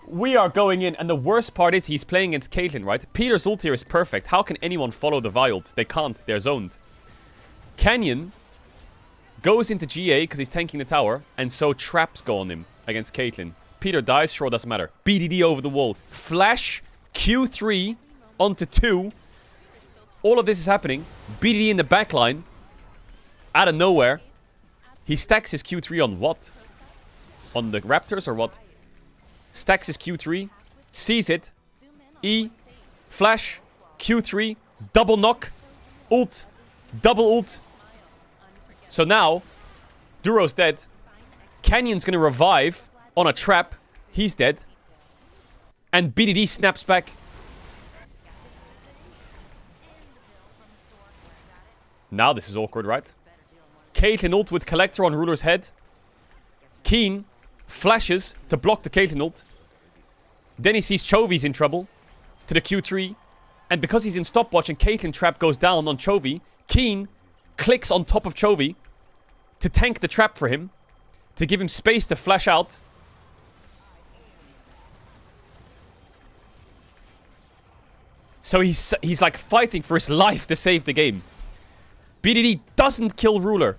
We are going in. And the worst part is he's playing against Caitlyn, right? Peter's ult here is perfect. How can anyone follow the Vi ult? They can't. They're zoned. Canyon goes into GA because he's tanking the tower. And so traps go on him against Caitlyn. Peter dies. Sure, doesn't matter. BDD over the wall. Flash. Q3 onto 2. All of this is happening. BDD in the backline. Out of nowhere. He stacks his Q3 on what? On the Raptors or what? Stacks his Q3. Sees it. E. Flash. Q3. Double knock. Ult. Double ult. So now, Duro's dead. Canyon's gonna revive on a trap. He's dead. And BDD snaps back. Now this is awkward, right? Caitlyn ult with Collector on Ruler's head. Keen flashes to block the Caitlyn ult. Then he sees Chovy's in trouble. To the Q3. And because he's in stopwatch and Caitlyn trap goes down on Chovy, Keen clicks on top of Chovy to tank the trap for him. To give him space to flash out. So he's like fighting for his life to save the game. BDD doesn't kill Ruler.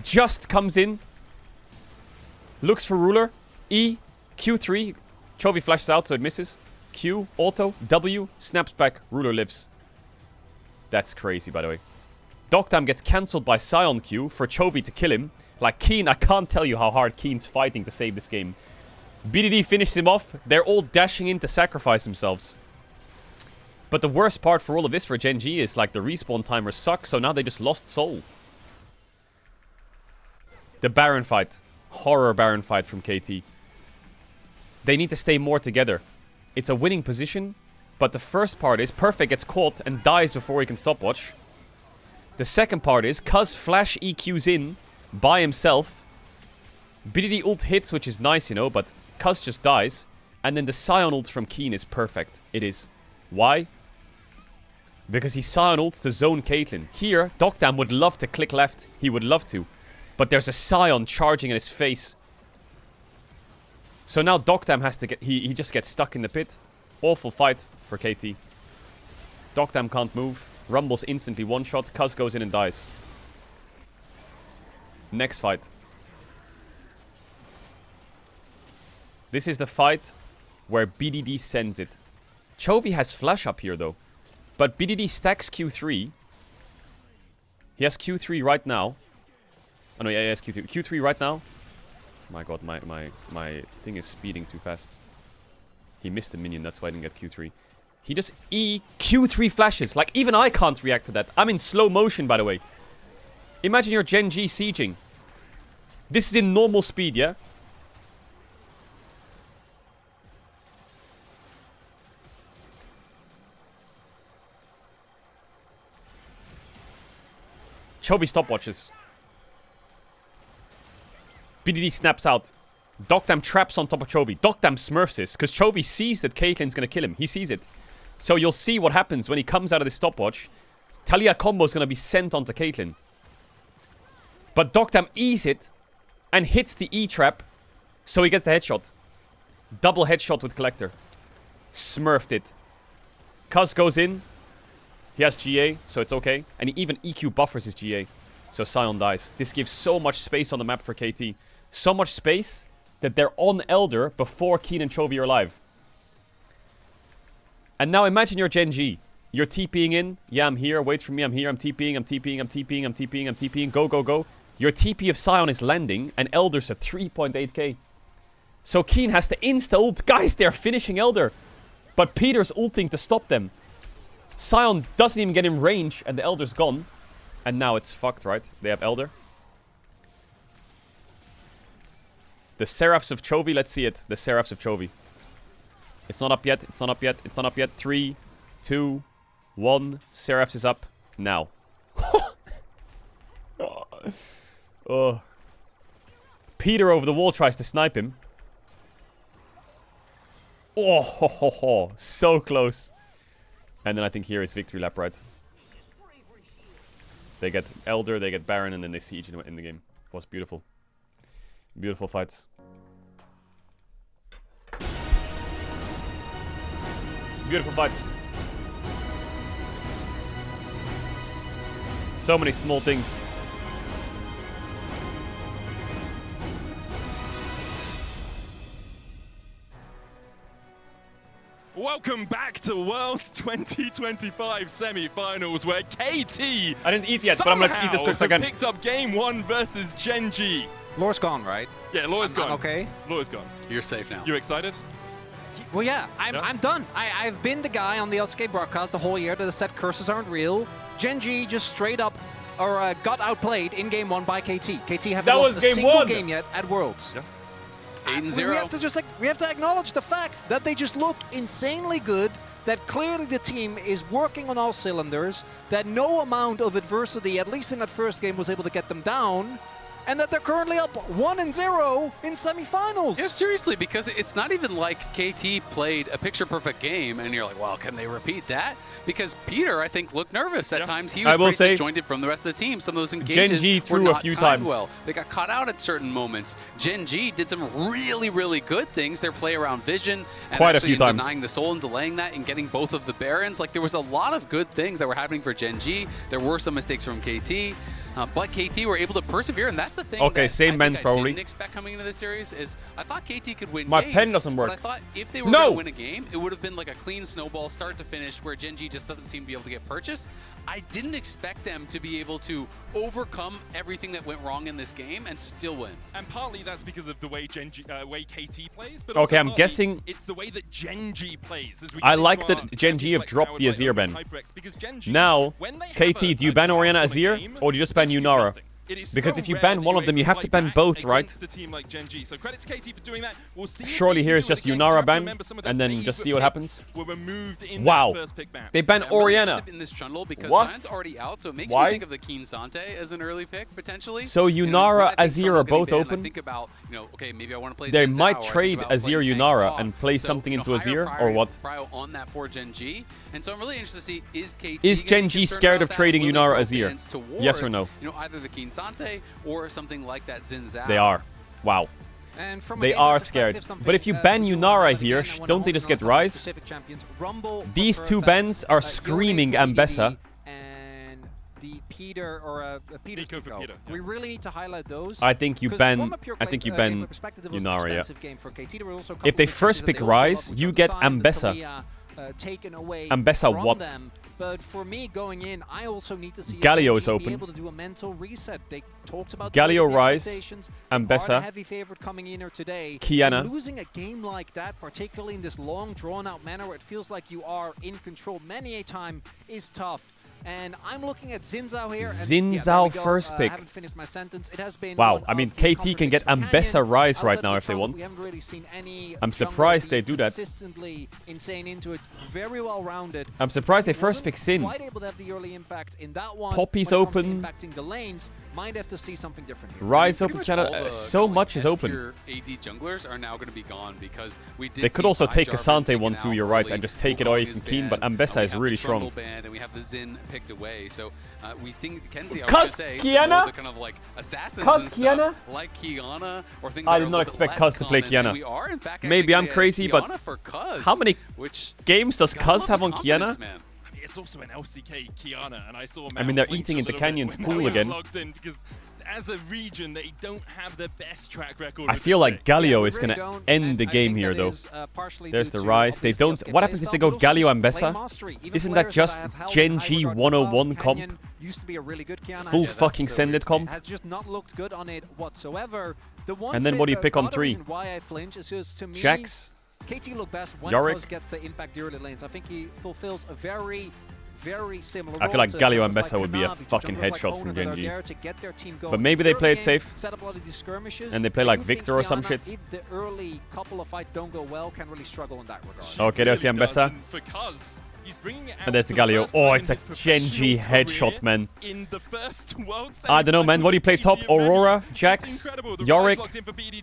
Just comes in. Looks for Ruler. E. Q3. Chovy flashes out so it misses. Q. Auto. W. Snaps back. Ruler lives. That's crazy, by the way. Doctam gets cancelled by Sion Q for Chovy to kill him. Like Keen, I can't tell you how hard Keen's fighting to save this game. BDD finishes him off. They're all dashing in to sacrifice themselves. But the worst part for all of this for GENG is like the respawn timers suck, so now they just lost soul. The Baron fight. Horror Baron fight from KT. They need to stay more together. It's a winning position, but the first part is Perfect gets caught and dies before he can stopwatch. The second part is Cuz flash EQs in by himself. BDD ult hits, which is nice, you know, but Cuz just dies. And then the Sion ult from Keen is perfect. It is. Why? Because he Sion ults to zone Caitlyn. Here, Doctam would love to click left. He would love to. But there's a Sion charging in his face. So now Doctam has to get... He just gets stuck in the pit. Awful fight for KT. Doctam can't move. Rumble's instantly one-shot. Cuz goes in and dies. Next fight. This is the fight where BDD sends it. Chovy has flash up here, though. But BDD stacks Q3. He has Q3 right now. Oh no, yeah, he has Q2. Q3 right now. My god, my thing is speeding too fast. He missed a minion, that's why I didn't get Q3. He just Q3 flashes. Like, even I can't react to that. I'm in slow motion, by the way. Imagine you're GENG sieging. This is in normal speed, yeah? Chovy stopwatches. BDD snaps out. Doctam traps on top of Chovy. Doctam smurfs this, because Chovy sees that Caitlyn's going to kill him. He sees it. So you'll see what happens when he comes out of this stopwatch. Talia combo is going to be sent onto Caitlyn. But Doctam E's it and hits the E trap, so he gets the headshot. Double headshot with Collector. Smurfed it. Cuz goes in. He has GA, so it's okay. And he even EQ buffers his GA. So Sion dies. This gives so much space on the map for KT. So much space that they're on Elder before Keen and Chovy are alive. And now imagine you're GENG. You're TPing in. Yeah, I'm here. Wait for me. I'm here. I'm TPing. I'm TPing. I'm TPing. I'm TPing. I'm TPing. Go, go, go. Your TP of Sion is landing. And Elder's at 3.8k. So Keen has to insta-ult. Guys, they're finishing Elder. But Peter's ulting to stop them. Sion doesn't even get in range, and the Elder's gone. And now it's fucked, right? They have Elder. The Seraphs of Chovy, let's see it. The Seraphs of Chovy. It's not up yet, it's not up yet, it's not up yet. 3, 2, 1. Seraphs is up now. Oh. Peter over the wall tries to snipe him. Oh, ho, ho, ho. So close. And then I think here is victory lap, right? They get Elder, they get Baron, and then they siege in the game. It was beautiful. Beautiful fights. Beautiful fights. So many small things. Welcome back to Worlds 2025 semi-finals, where KT I didn't eat yet, but I'm gonna eat this quick second. picked up game 1 versus GENG. Lore's gone, right? Yeah, Lore's gone. Okay. Lore's gone. You're safe now. You excited? Well, yeah, I'm done. I've been the guy on the LCK broadcast the whole year that has said curses aren't real. GENG just straight up got outplayed in game 1 by KT. KT haven't lost a single game yet at Worlds. Yeah. 8-0. We have to acknowledge the fact that they just look insanely good, that clearly the team is working on all cylinders, that no amount of adversity, at least in that first game, was able to get them down, and that they're currently up 1-0 in semifinals. Yeah, seriously, because it's not even like KT played a picture-perfect game, and you're like, well, can they repeat that? Because Peter, I think, looked nervous at times. He was pretty disjointed from the rest of the team. Some of those engages were not timed well. They got caught out at certain moments. GENG did some really, really good things. Their play around vision, and quite actually a few times. denying the soul and delaying that and getting both of the Barons. Like, there was a lot of good things that were happening for GENG. There were some mistakes from KT. But KT were able to persevere, and that's the thing. Okay, that same men's probably. I didn't expect coming into this series is I thought KT could win My games, pen doesn't work. But I thought if they were going to win a game, it would have been like a clean snowball start to finish where GENG just doesn't seem to be able to get purchased. I didn't expect them to be able to overcome everything that went wrong in this game and still win. And partly that's because of the way way KT plays, but okay, also I'm guessing it's the way that GENG plays. I like that GENG have dropped the Azir ban. Now, KT, do you ban Orianna Azir, or do you just ban Yunara? Because if you ban one of them, you have to ban both, right? Surely here is just Yunara ban, and then just see what happens. Wow, they ban Orianna. In this trundle because What? Sion's already out, so it makes Why? me think of the Keen Sante as an early pick potentially. So Yunara, Azir are both open. I think about, okay, maybe I want to play They Zen's might Zhao, or I trade think about Azir playing Yunara Tank's and play so, something into higher Azir, or what? prio on that for GENG. And so I'm really interested to see is KT Is gonna be GENG concerned scared about of that? trading Will they Yunara throw Azir? bans towards, Yes or no? Either the Keen Sante or something like that Zen Zhao. They are. Wow. And from a They gameplay are perspective, scared. But if you ban Yunara here, don't they just get Rise? These two bans are screaming Ambessa. And the Peter or Peter. We really need to highlight those. I think you ban Yunara, yeah. If they first pick Rise, you get Ambessa. Ambessa what? But for me going in, I also need to see Galio is be open. able to do a mental reset. They talked about Galio, the Rise, expectations. Ambessa, They are the heavy favorite coming in here today. Kiana. And losing a game like that, particularly in this long, drawn-out manner where it feels like you are in control many a time, is tough. And I'm looking at Xin Zhao here. Xin yeah, Zhao first I pick. haven't finished my sentence. It has been Wow, I mean, KT can get Ambessa Rise right now if they want. We haven't really seen any I'm surprised they do that. consistently insane into it. Very well rounded. I'm surprised they first pick Sin. Quite able to have the early impact in that one. Poppy's when it comes to open. impacting the lanes. Might have to see something different here. Rise Pretty open much channel. all the So much is open. S-tier AD junglers are now going to be gone because we did They could see also Kai take Jarvan Asante taken 1-2, out you're right, early, and just take it Wukong away is from Keen, but banned, Ambessa we is have really the Trundle strong. banned, and we have the Xin picked away. So we think Kenzie, I was Cuz going to say, Kiana? more the kind of like assassins Cuz and Kiana? stuff, like Kiana, or things I that did are a not little bit expect less Cuz to play common, and Kiana. we are, in fact, Maybe actually I'm gonna crazy, get but Kiana for Cuz, how many which games does gotta love Cuz have the on confidence, Kiana? man. It's also an LCK Kiana, and I saw I mean, they're Mal eating flinch a into little bit Canyon's when pool he was again. logged in because as a region, they don't have the best track record. I feel like Galio is going to end the game here, though. There's the Rise. They don't... What happens if they go Galio and Bessa? Isn't that just Gen G 101 comp? Used to be a really good Kiana. Full fucking send it comp. Has just not looked good on it whatsoever. The one and then what do you pick on 3? Why I flinch is because to me, Jax? KT look best when Yorick Cuz gets the impact the early lanes. I think he fulfills a very similar I feel like Galio and Bessa would be a fucking headshot from Gen G. But maybe they play it safe. And they play like Victor or some shit. If the early couple of fights don't go well, can really struggle in that regard. Okay, there's Ian Bessa. And there's the Galio. Oh, it's a Gen G headshot, man. I don't know, man. What do you play top? Aurora? Jax? Yorick?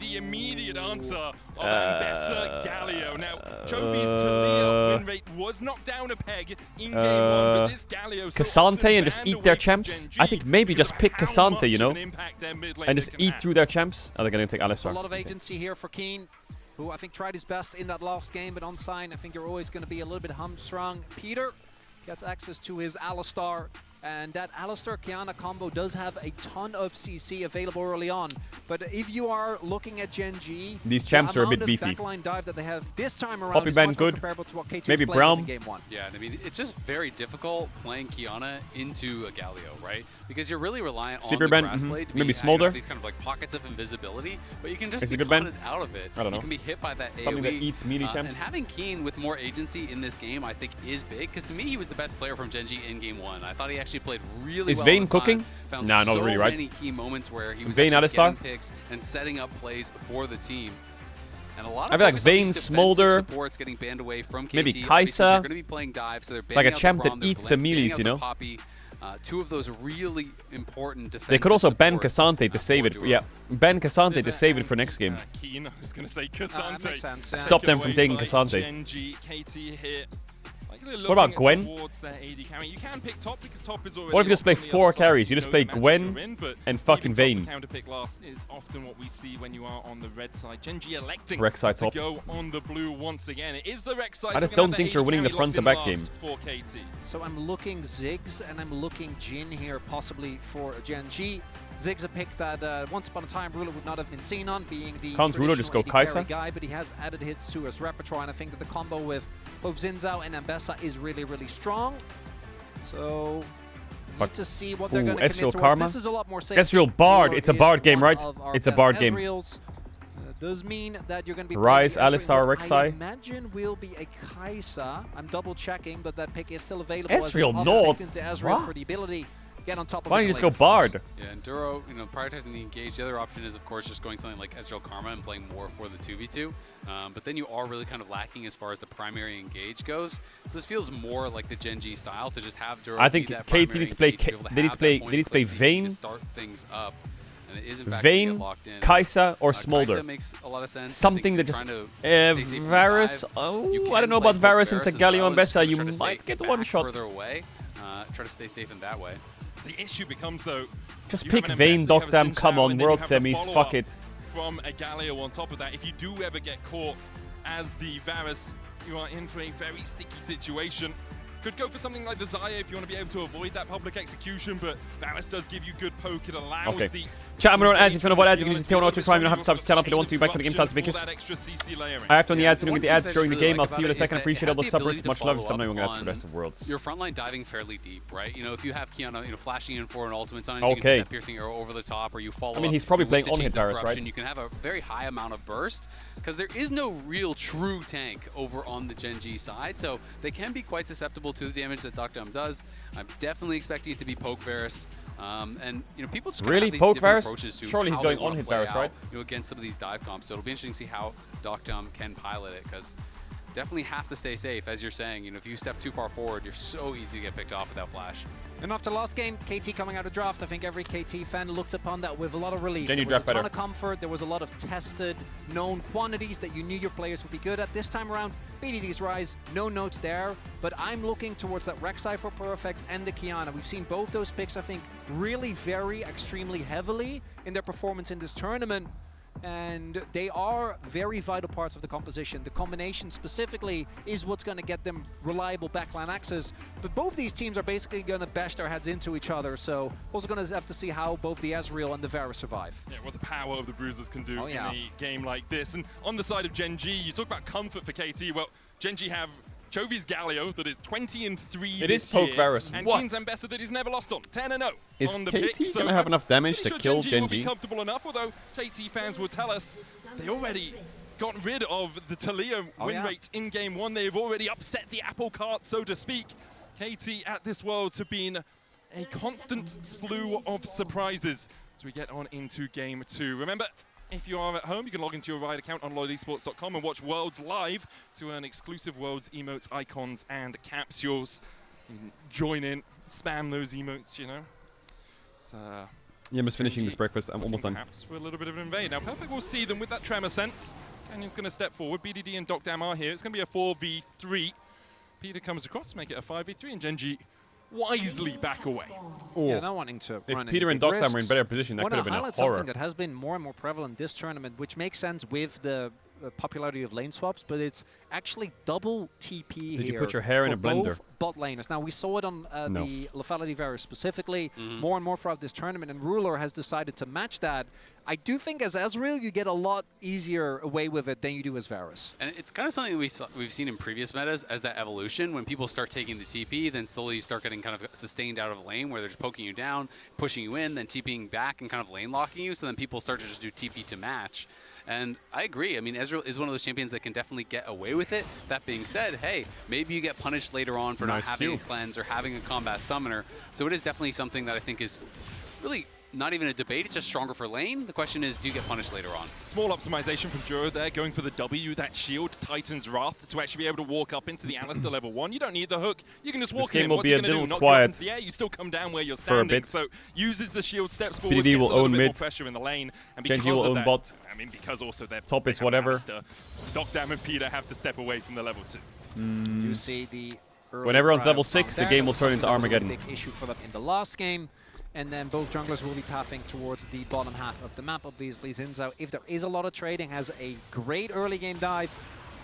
Immediate answer of Ambessa Galio. Now, Jovi's Talia win rate was knocked down a peg in game 1, but this Galio... Cassante and just eat their champs? I think maybe just pick Cassante, you know? And just eat through their champs. Oh, they're going to take Alistar. A lot of agency here for Keen, who I think tried his best in that last game, but on sign, I think you're always going to be a little bit hamstrung. Peter gets access to his Alistar, and that Alistar-Kiana combo does have a ton of CC available early on. But if you are looking at Gen G, these champs are a bit beefy. Dive that they have this time around Poppy Band good. Maybe Brown. Yeah, I mean, it's just very difficult playing Kiana into a Galio, right? Because you're really reliant on the grass blade to maybe Smolder. These kind of like pockets of invisibility, but you can just is be taunted out of it. I don't know. You can be hit by that Something AoE. that eats melee champs. And having Keen with more agency in this game, I think, is big. Because to me, he was the best player from Gen G in game 1. I thought he actually played really well. Is Vayne cooking? Nah, not really, right? Many key moments where he was Vayne getting picks and setting up plays for the team. And a lot of I feel like Vayne, Smolder, supports getting banned away from KT. Maybe Kaisa. They're going to be playing dive, so they're like a champ that eats the melees, you know? Poppy. Two of those really important defensive They could also ban supports, Cassante to save it. Yeah, ban Cassante to save it for next game. Keen, I was going to say Cassante. Stop them from taking Cassante. Genji, KT here. What about Gwen? You can pick top because top is already What if you just play 4 carries? You just play Gwen and fucking Vayne. Counter pick last is often what we see when you are on the red side. Genji electing to top. Go on the blue once again. It is the Rex side. I just don't think you're winning the front-to-back game. For KT. So I'm looking Ziggs and I'm looking Jin here possibly for Gen G. Ziggs a pick that once upon a time Ruler would not have been seen on, being the Can't Ruler just go Kaisa? guy, but he has added hits to his repertoire, and I think that the combo with both Zinzao and Ambessa is really, really strong. So, need to see what they're going to commit to. Karma? This is a lot more safe. Ezreal Bard. It's a Bard game, right? It's a Bard game. Does mean that you're going to be Rise, Alistar, Rek'Sai. I imagine will be a Kaisa. I'm double checking, but that pick is still available. Ezreal not. Into Ezreal for the ability. Get on top of Why don't you just go Bard? Yeah, and Duro, prioritizing the engage. The other option is, of course, just going something like Ezreal Karma and playing more for the 2v2. But then you are really kind of lacking as far as the primary engage goes. So this feels more like the Gen G style to just have Duro. I think KT needs to play. They need to play Vayne. Start things up. And it is, in fact, Vayne, Kaisa, or Smolder. Kaisa makes a lot of sense. Something that just... Varus... Oh, I don't know about Varus into Galio and Bessa. You might get one shot. Further away. Try to stay safe in that way. The issue becomes, though... Just pick Vayne, Doctam, come on, World Semis, fuck it. From a Galio on top of that, if you do ever get caught as the Varus, you are in for a very sticky situation. Could go for something like the Xayah if you want to be able to avoid that public execution, but Varus does give you good poke. It allows the... Chat, I'm on ads. If you want to avoid ads, you can use the tail to Prime. You don't have to sub to channel if you don't want to. Back when the game starts, because I have to on the ads, so you don't get the ads during the game. I'll see you in a second. Appreciate all the subbers. Much love. So I'm not even going to have for the rest of Worlds. Your frontline diving fairly deep, right? If you have Kiana, flashing in for an ultimate, sometimes you can hit that piercing arrow over the top, or you follow I mean, he's probably playing on hit Varus, right? You can have a very high amount of burst, because there is no real true tank over on the Gen G side, so they can be quite susceptible to the damage that Doctam does. I'm definitely expecting it to be poke Varus. And people just really have these poke Varus? approaches to Surely he's how going they wanna on hit play Varus, out, right? Against some of these dive comps. So it'll be interesting to see how Doctam can pilot it, because definitely have to stay safe, as you're saying. If you step too far forward, you're so easy to get picked off without flash. And after last game, KT coming out of draft, I think every KT fan looked upon that with a lot of relief. Then you there was draft a ton better. of comfort, there was a lot of tested, known quantities that you knew your players would be good at. This time around, BDD's Rise, no notes there, but I'm looking towards that Rek'Sai for Perfect and the Kiana. We've seen both those picks, I think, really vary extremely heavily in their performance in this tournament. and they are very vital parts of the composition. The combination specifically is what's going to get them reliable backline access, but both these teams are basically going to bash their heads into each other, so also going to have to see how both the Ezreal and the Varus survive. Yeah, what the power of the Bruisers can do in a game like this. And on the side of GENG, you talk about comfort for KT. Well, GENG have Chovy's Galio that is 20-3 It is Poke Varus. And What? Keen's Ambassador that he's never lost on, 10-0 Is on the KT pick. So gonna have enough damage pretty to sure kill GENG will be GENG? comfortable enough, although KT fans will tell us they already got rid of the Talia win rate in game 1. They've already upset the apple cart, so to speak. KT at this Worlds have been a constant slew of surprises as we get on into game 2. Remember, if you are at home, you can log into your Riot account on LoyalEsports.com and watch Worlds live to earn exclusive Worlds emotes, icons, and capsules. You can join in, spam those emotes, you know. It's, Yeah, I'm just finishing this breakfast. I'm almost done. perhaps for a little bit of an invade. Now, Perfect will see them with that Tremor Sense. Canyon's going to step forward. BDD and Docdam are here. It's going to be a 4v3. Peter comes across to make it a 5v3, and GENG wisely back away. Yeah, not wanting to If run Peter any and big Doctam were in risks. better position, that Want could to have been a highlight horror. something that has been more and more prevalent this tournament, which makes sense with the popularity of lane swaps, but it's actually double TP here. Did you put your hair in for a blender? both bot laners. Now, we saw it on No. the Lethality Varus specifically, more and more throughout this tournament, and Ruler has decided to match that. I do think as Ezreal, you get a lot easier away with it than you do as Varus. And it's kind of something we've seen in previous metas as that evolution. When people start taking the TP, then slowly you start getting kind of sustained out of lane where they're just poking you down, pushing you in, then TPing back and kind of lane locking you. So then people start to just do TP to match. And I agree. I mean, Ezreal is one of those champions that can definitely get away with it. That being said, hey, maybe you get punished later on for not having a cleanse or having a combat summoner. So it is definitely something that I think is really not even a debate. It's just stronger for lane. The question is, do you get punished later on? Small optimization from Juro there, going for the W, that shield, Titan's Wrath, to actually be able to walk up into the Alistair level 1. You don't need the hook. You can just walk in. What's he going to do? Knock you up into the air? You still come down where you're standing. So uses the shield, steps forward, BDD gets will a little own bit mid. more pressure in the lane. And GENG because will of own that, bot. I mean, because also they're Top is whatever. Docdam and Peter have to step away from the level 2. You see the When everyone's level 6, the there. game will That was turn into something that was a Armageddon. big issue for them in the last game. And then both junglers will be pathing towards the bottom half of the map. Obviously, Zinzao, if there is a lot of trading, has a great early game dive.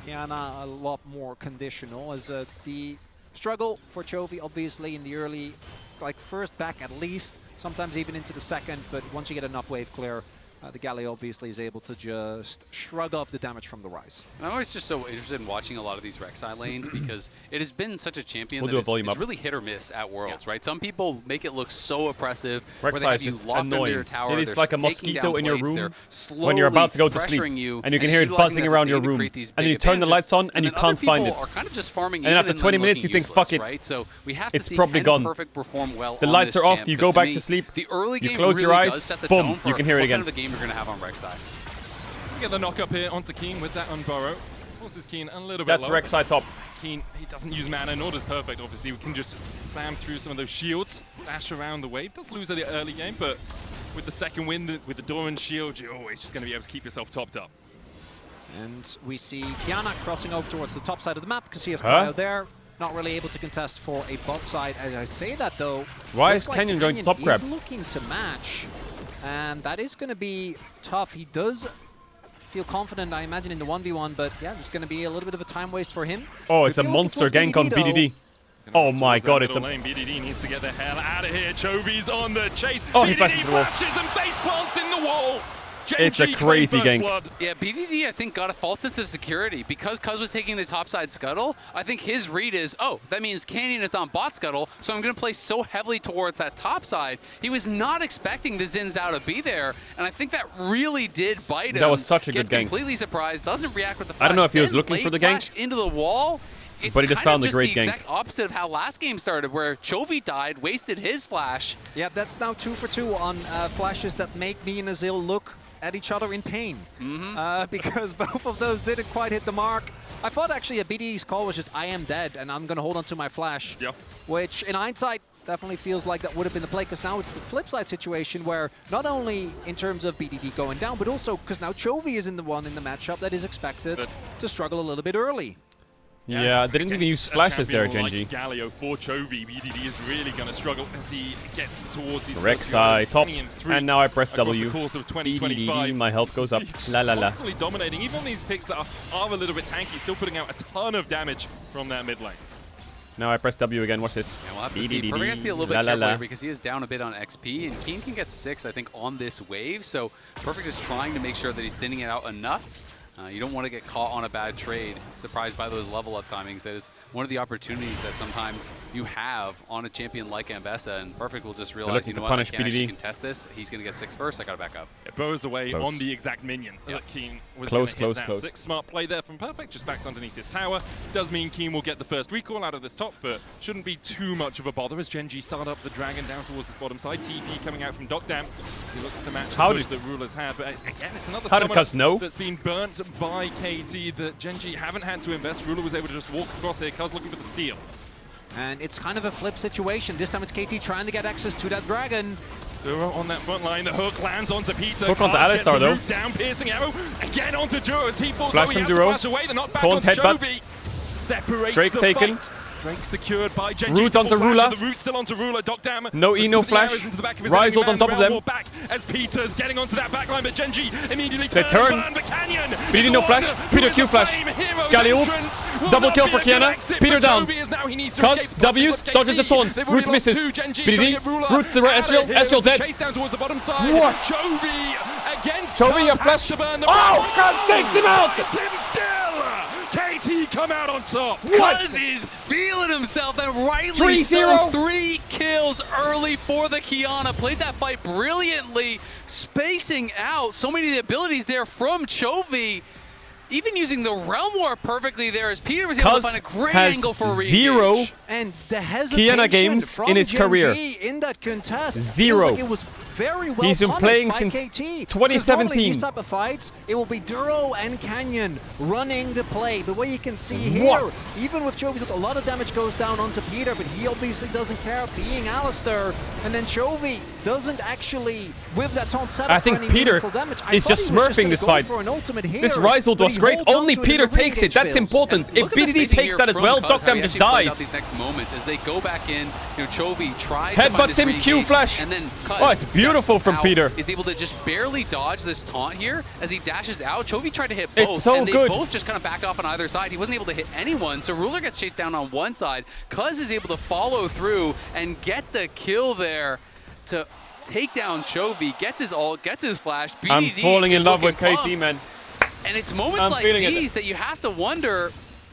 Yana a lot more conditional, as the struggle for Chovy, obviously, in the early, like first back at least, sometimes even into the second, but once you get enough wave clear, the Galio obviously is able to just shrug off the damage from the Rise. I'm always just so interested in watching a lot of these Rek'Sai lanes because it has been such a champion that is really hit or miss at Worlds, right? Some people make it look so oppressive where they have you locked under your tower. It is like a mosquito in your plates, room when you're about to go to sleep, and you can hear it buzzing around your room, and then you turn the lights on and you can't find it. Are kind of just farming and after 20 minutes you think, fuck it, right? So we have to it's see probably gone. Perfect perform well The on lights this are off, champ, you because go back me, to sleep, the early you game close your really eyes, does set the boom, tone for you can hear it what again. kind of a game you're going to have on Rek'Sai. We get the knock up here onto Keen with that Unburrow. Forces Keen a little bit That's low. Rek'Sai top. Keen, he doesn't use mana, nor does Perfect, obviously. We can just spam through some of those shields, dash around the wave. Does lose at the early game, but with the second win, with the Doran shield, you're always just going to be able to keep yourself topped up. And we see Kiana crossing over towards the top side of the map because he has Cryo there. Not really able to contest for a bot side. As I say that though, why is Canyon going to top grab? He's looking to match, and that is going to be tough. He does feel confident, I imagine, in the 1v1, but yeah, there's going to be a little bit of a time waste for him. Oh, it's a monster gank on BDD. Oh my god, it's a... lane. BDD needs to get the hell out of here. Chovy's on the chase. Oh, he BDD flashes the wall. flashes and face plants in the wall. It's a crazy gank. Yeah, BDD, I think, got a false sense of security. Because Cuz was taking the topside scuttle, I think his read is, oh, that means Canyon is on bot scuttle, so I'm going to play so heavily towards that top side. He was not expecting the Zinzao to be there, and I think that really did bite him. That was such a good Gets gank. completely surprised, doesn't react with the flash. I don't know if he was then looking for the gank. flash into the wall. It's but he just found the great the gank. exact opposite of how last game started, where Chovy died, wasted his flash. Yeah, that's now 2 for 2 on flashes that make me and Azil look at each other in pain. Because both of those didn't quite hit the mark. I thought actually a BDD's call was just, I am dead, and I'm going to hold on to my flash. Yep. Which, in hindsight, definitely feels like that would have been the play, because now it's the flip side situation where not only in terms of BDD going down, but also because now Chovy is in the matchup that is expected to struggle a little bit early. Yeah, they didn't even use flashes there, Like Genji. Galio for Chovy, BDD is really going to struggle as he gets towards these Rek'Sai top, and now I press W. The course of 2025. BDD, my health goes up. La la la. Constantly dominating, even on these picks that are a little bit tanky, still putting out a ton of damage from that mid lane. Now I press W again. Watch this. Yeah, we'll have to see. Perfect has to be a little bit careful here because he is down a bit on XP, and Keen can get 6, I think, on this wave. So Perfect is trying to make sure that he's thinning it out enough. You don't want to get caught on a bad trade, surprised by those level up timings. That is one of the opportunities that sometimes you have on a champion like Ambessa, and Perfect will just realize, you know what, I can't actually contest this. He's going to get 6 first, I got to back up. It bows away on the exact minion that Keen was close. 6. Smart play there from Perfect, just backs underneath his tower. Does mean Keen will get the first recall out of this top, but shouldn't be too much of a bother as Genji start up the Dragon down towards this bottom side. TP coming out from Dokdam as he looks to match the push that Ruler's had, but again, it's another summoner that's been burnt by KT that Genji haven't had to invest. Ruler was able to just walk across here. Cuz looking for the steal. And it's kind of a flip situation. This time it's KT trying to get access to that Dragon. Duro on that front line. The hook lands onto Peter. Hook onto Alistar though. Down, piercing arrow. Again onto Duro as he falls. Flash from Duro. Away. They're not back Taunt onto headbutt. Chovy. Separates Drake the taken. Fight. Drake secured by Genji. Root onto Ruler. The root still onto Ruler. Dokdam. No E, no flash. Rise ult on top of them. Back as Peter's getting onto that backline, but Genji immediately They turn. BD no flash. Peter Q flash. Gali ult. Double kill for Kiana. Peter down. Cuz W's dodges the taunt. Root misses. BD roots the Ezreal. Ezreal dead. What? Chovy a flash. Oh, Cuz takes him out. It's him still. KT come out on top. Cuz is feeling himself, and rightly so. 3 kills early for the Kiana. Played that fight brilliantly, spacing out so many of the abilities there from Chovy. Even using the Realm War perfectly there as Peter was able to find a great angle for a zero and the hesitation Kiana games in his career. In that contest, Zero. like it was very well He's been playing since KT. 2017. These type of fights, it will be Duro and Canyon running the play. But what you can see here, even with Chovy, a lot of damage goes down onto Peter, but he obviously doesn't care, being Alistar. And then Chovy doesn't actually, with that taunt setup, I think Peter is just smurfing this fight. This Rise ult was great. Only Peter takes it. That's important. If BDD takes that as well, Dokdam just dies. These next moments as they go back in, you know, Chovy tries headbutts him, Q flash. And then oh, it's beautiful from Peter. Is able to just barely dodge this taunt here as he dashes out. Chovy tried to hit both, it's so and they good. both just kind of back off on either side. He wasn't able to hit anyone, so Ruler gets chased down on one side. Cuz is able to follow through and get the kill there to take down Chovy. Gets his ult, gets his flash. BDD I'm falling in love with KT, pumped. man. And it's moments like these that you have to wonder,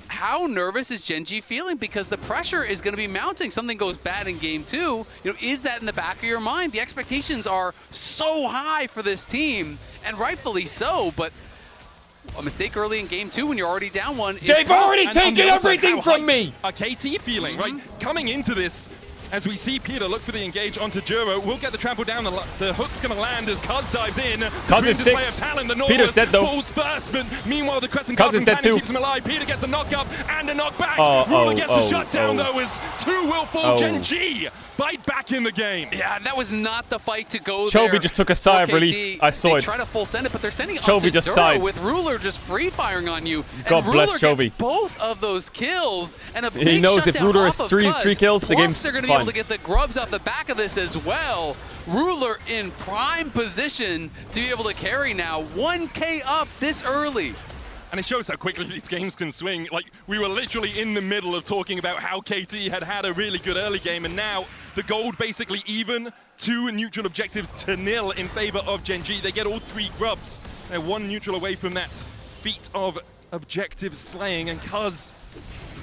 how nervous is Genji feeling? Because the pressure is going to be mounting. Something goes bad in game 2. You know, is that in the back of your mind? The expectations are so high for this team, and rightfully so, but a mistake early in game 2 when you're already down 1 is They've already taken everything from me! A KT feeling, right? Coming into this, as we see Peter look for the engage onto Duro, we'll get the trample down. The hook's going to land as Cuz dives in. Cuz is 6. Peter's dead though. Falls first, but meanwhile the Crescent Cuz is dead too. keeps him alive. Peter gets the knock up and a knockback. Ruler gets a shutdown though as 2 will fall. Genji bite back in the game. Yeah, that was not the fight to go there. Chovy just took a sigh of relief. I saw it. They try to full send it, but they're sending it Chovy onto just Duro sighed. with Ruler just free firing on you. God and bless Ruler Chovy. Gets both of those kills and a big He knows if Ruler has three kills, the game's they're going to fine. be able to get the grubs off the back of this as well. Ruler in prime position to be able to carry now. 1K up this early. And it shows how quickly these games can swing. Like, we were literally in the middle of talking about how KT had a really good early game, and now the gold basically even, 2 neutral objectives to 0 in favor of Genji. They get all 3 grubs. They're 1 neutral away from that feat of objective slaying, and Cuz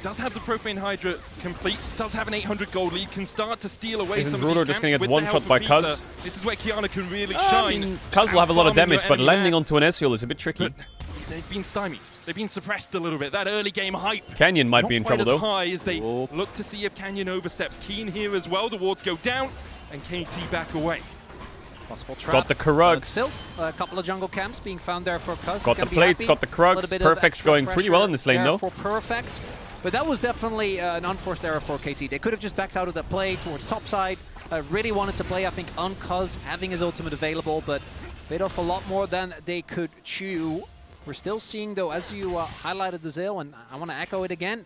does have the Profane Hydra complete, does have an 800 gold lead, can start to steal away some of Ruler these just going to camps get with the help one-shot by of Cuz. Peter. This is where Kiana can really shine. Cuz will have a lot of damage, but landing on onto an Ezreal is a bit tricky. they've been stymied. They've been suppressed a little bit. That early game hype. Canyon might be in trouble though. Not quite as high as they look to see if Canyon oversteps. Keen here as well. The wards go down, and KT back away. Possible trap. Got the Krugs. Still, a couple of jungle camps being found there for Cuz. Got the plates, got the Krugs. Perfect's going pretty well in this lane though. For Perfect. But that was definitely an unforced error for KT. They could have just backed out of that play towards topside. Really wanted to play, I think, on Cuz, having his ultimate available, but bit off a lot more than they could chew. We're still seeing, though, as you highlighted the Zale, and I want to echo it again,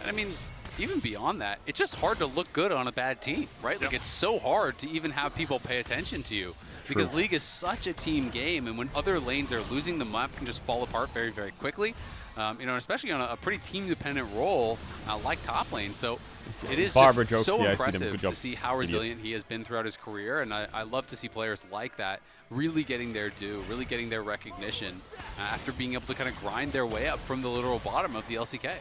And I mean, even beyond that, it's just hard to look good on a bad team, right? Like, it's so hard to even have people pay attention to you. Because League is such a team game, and when other lanes are losing, the map can just fall apart very, very quickly. you know, especially on a pretty team-dependent role like top lane. So it is Barber just jokes. so Yeah, impressive to see how resilient he has been throughout his career, and I love to see players like that really getting their due, really getting their recognition after being able to kind of grind their way up from the literal bottom of the LCK.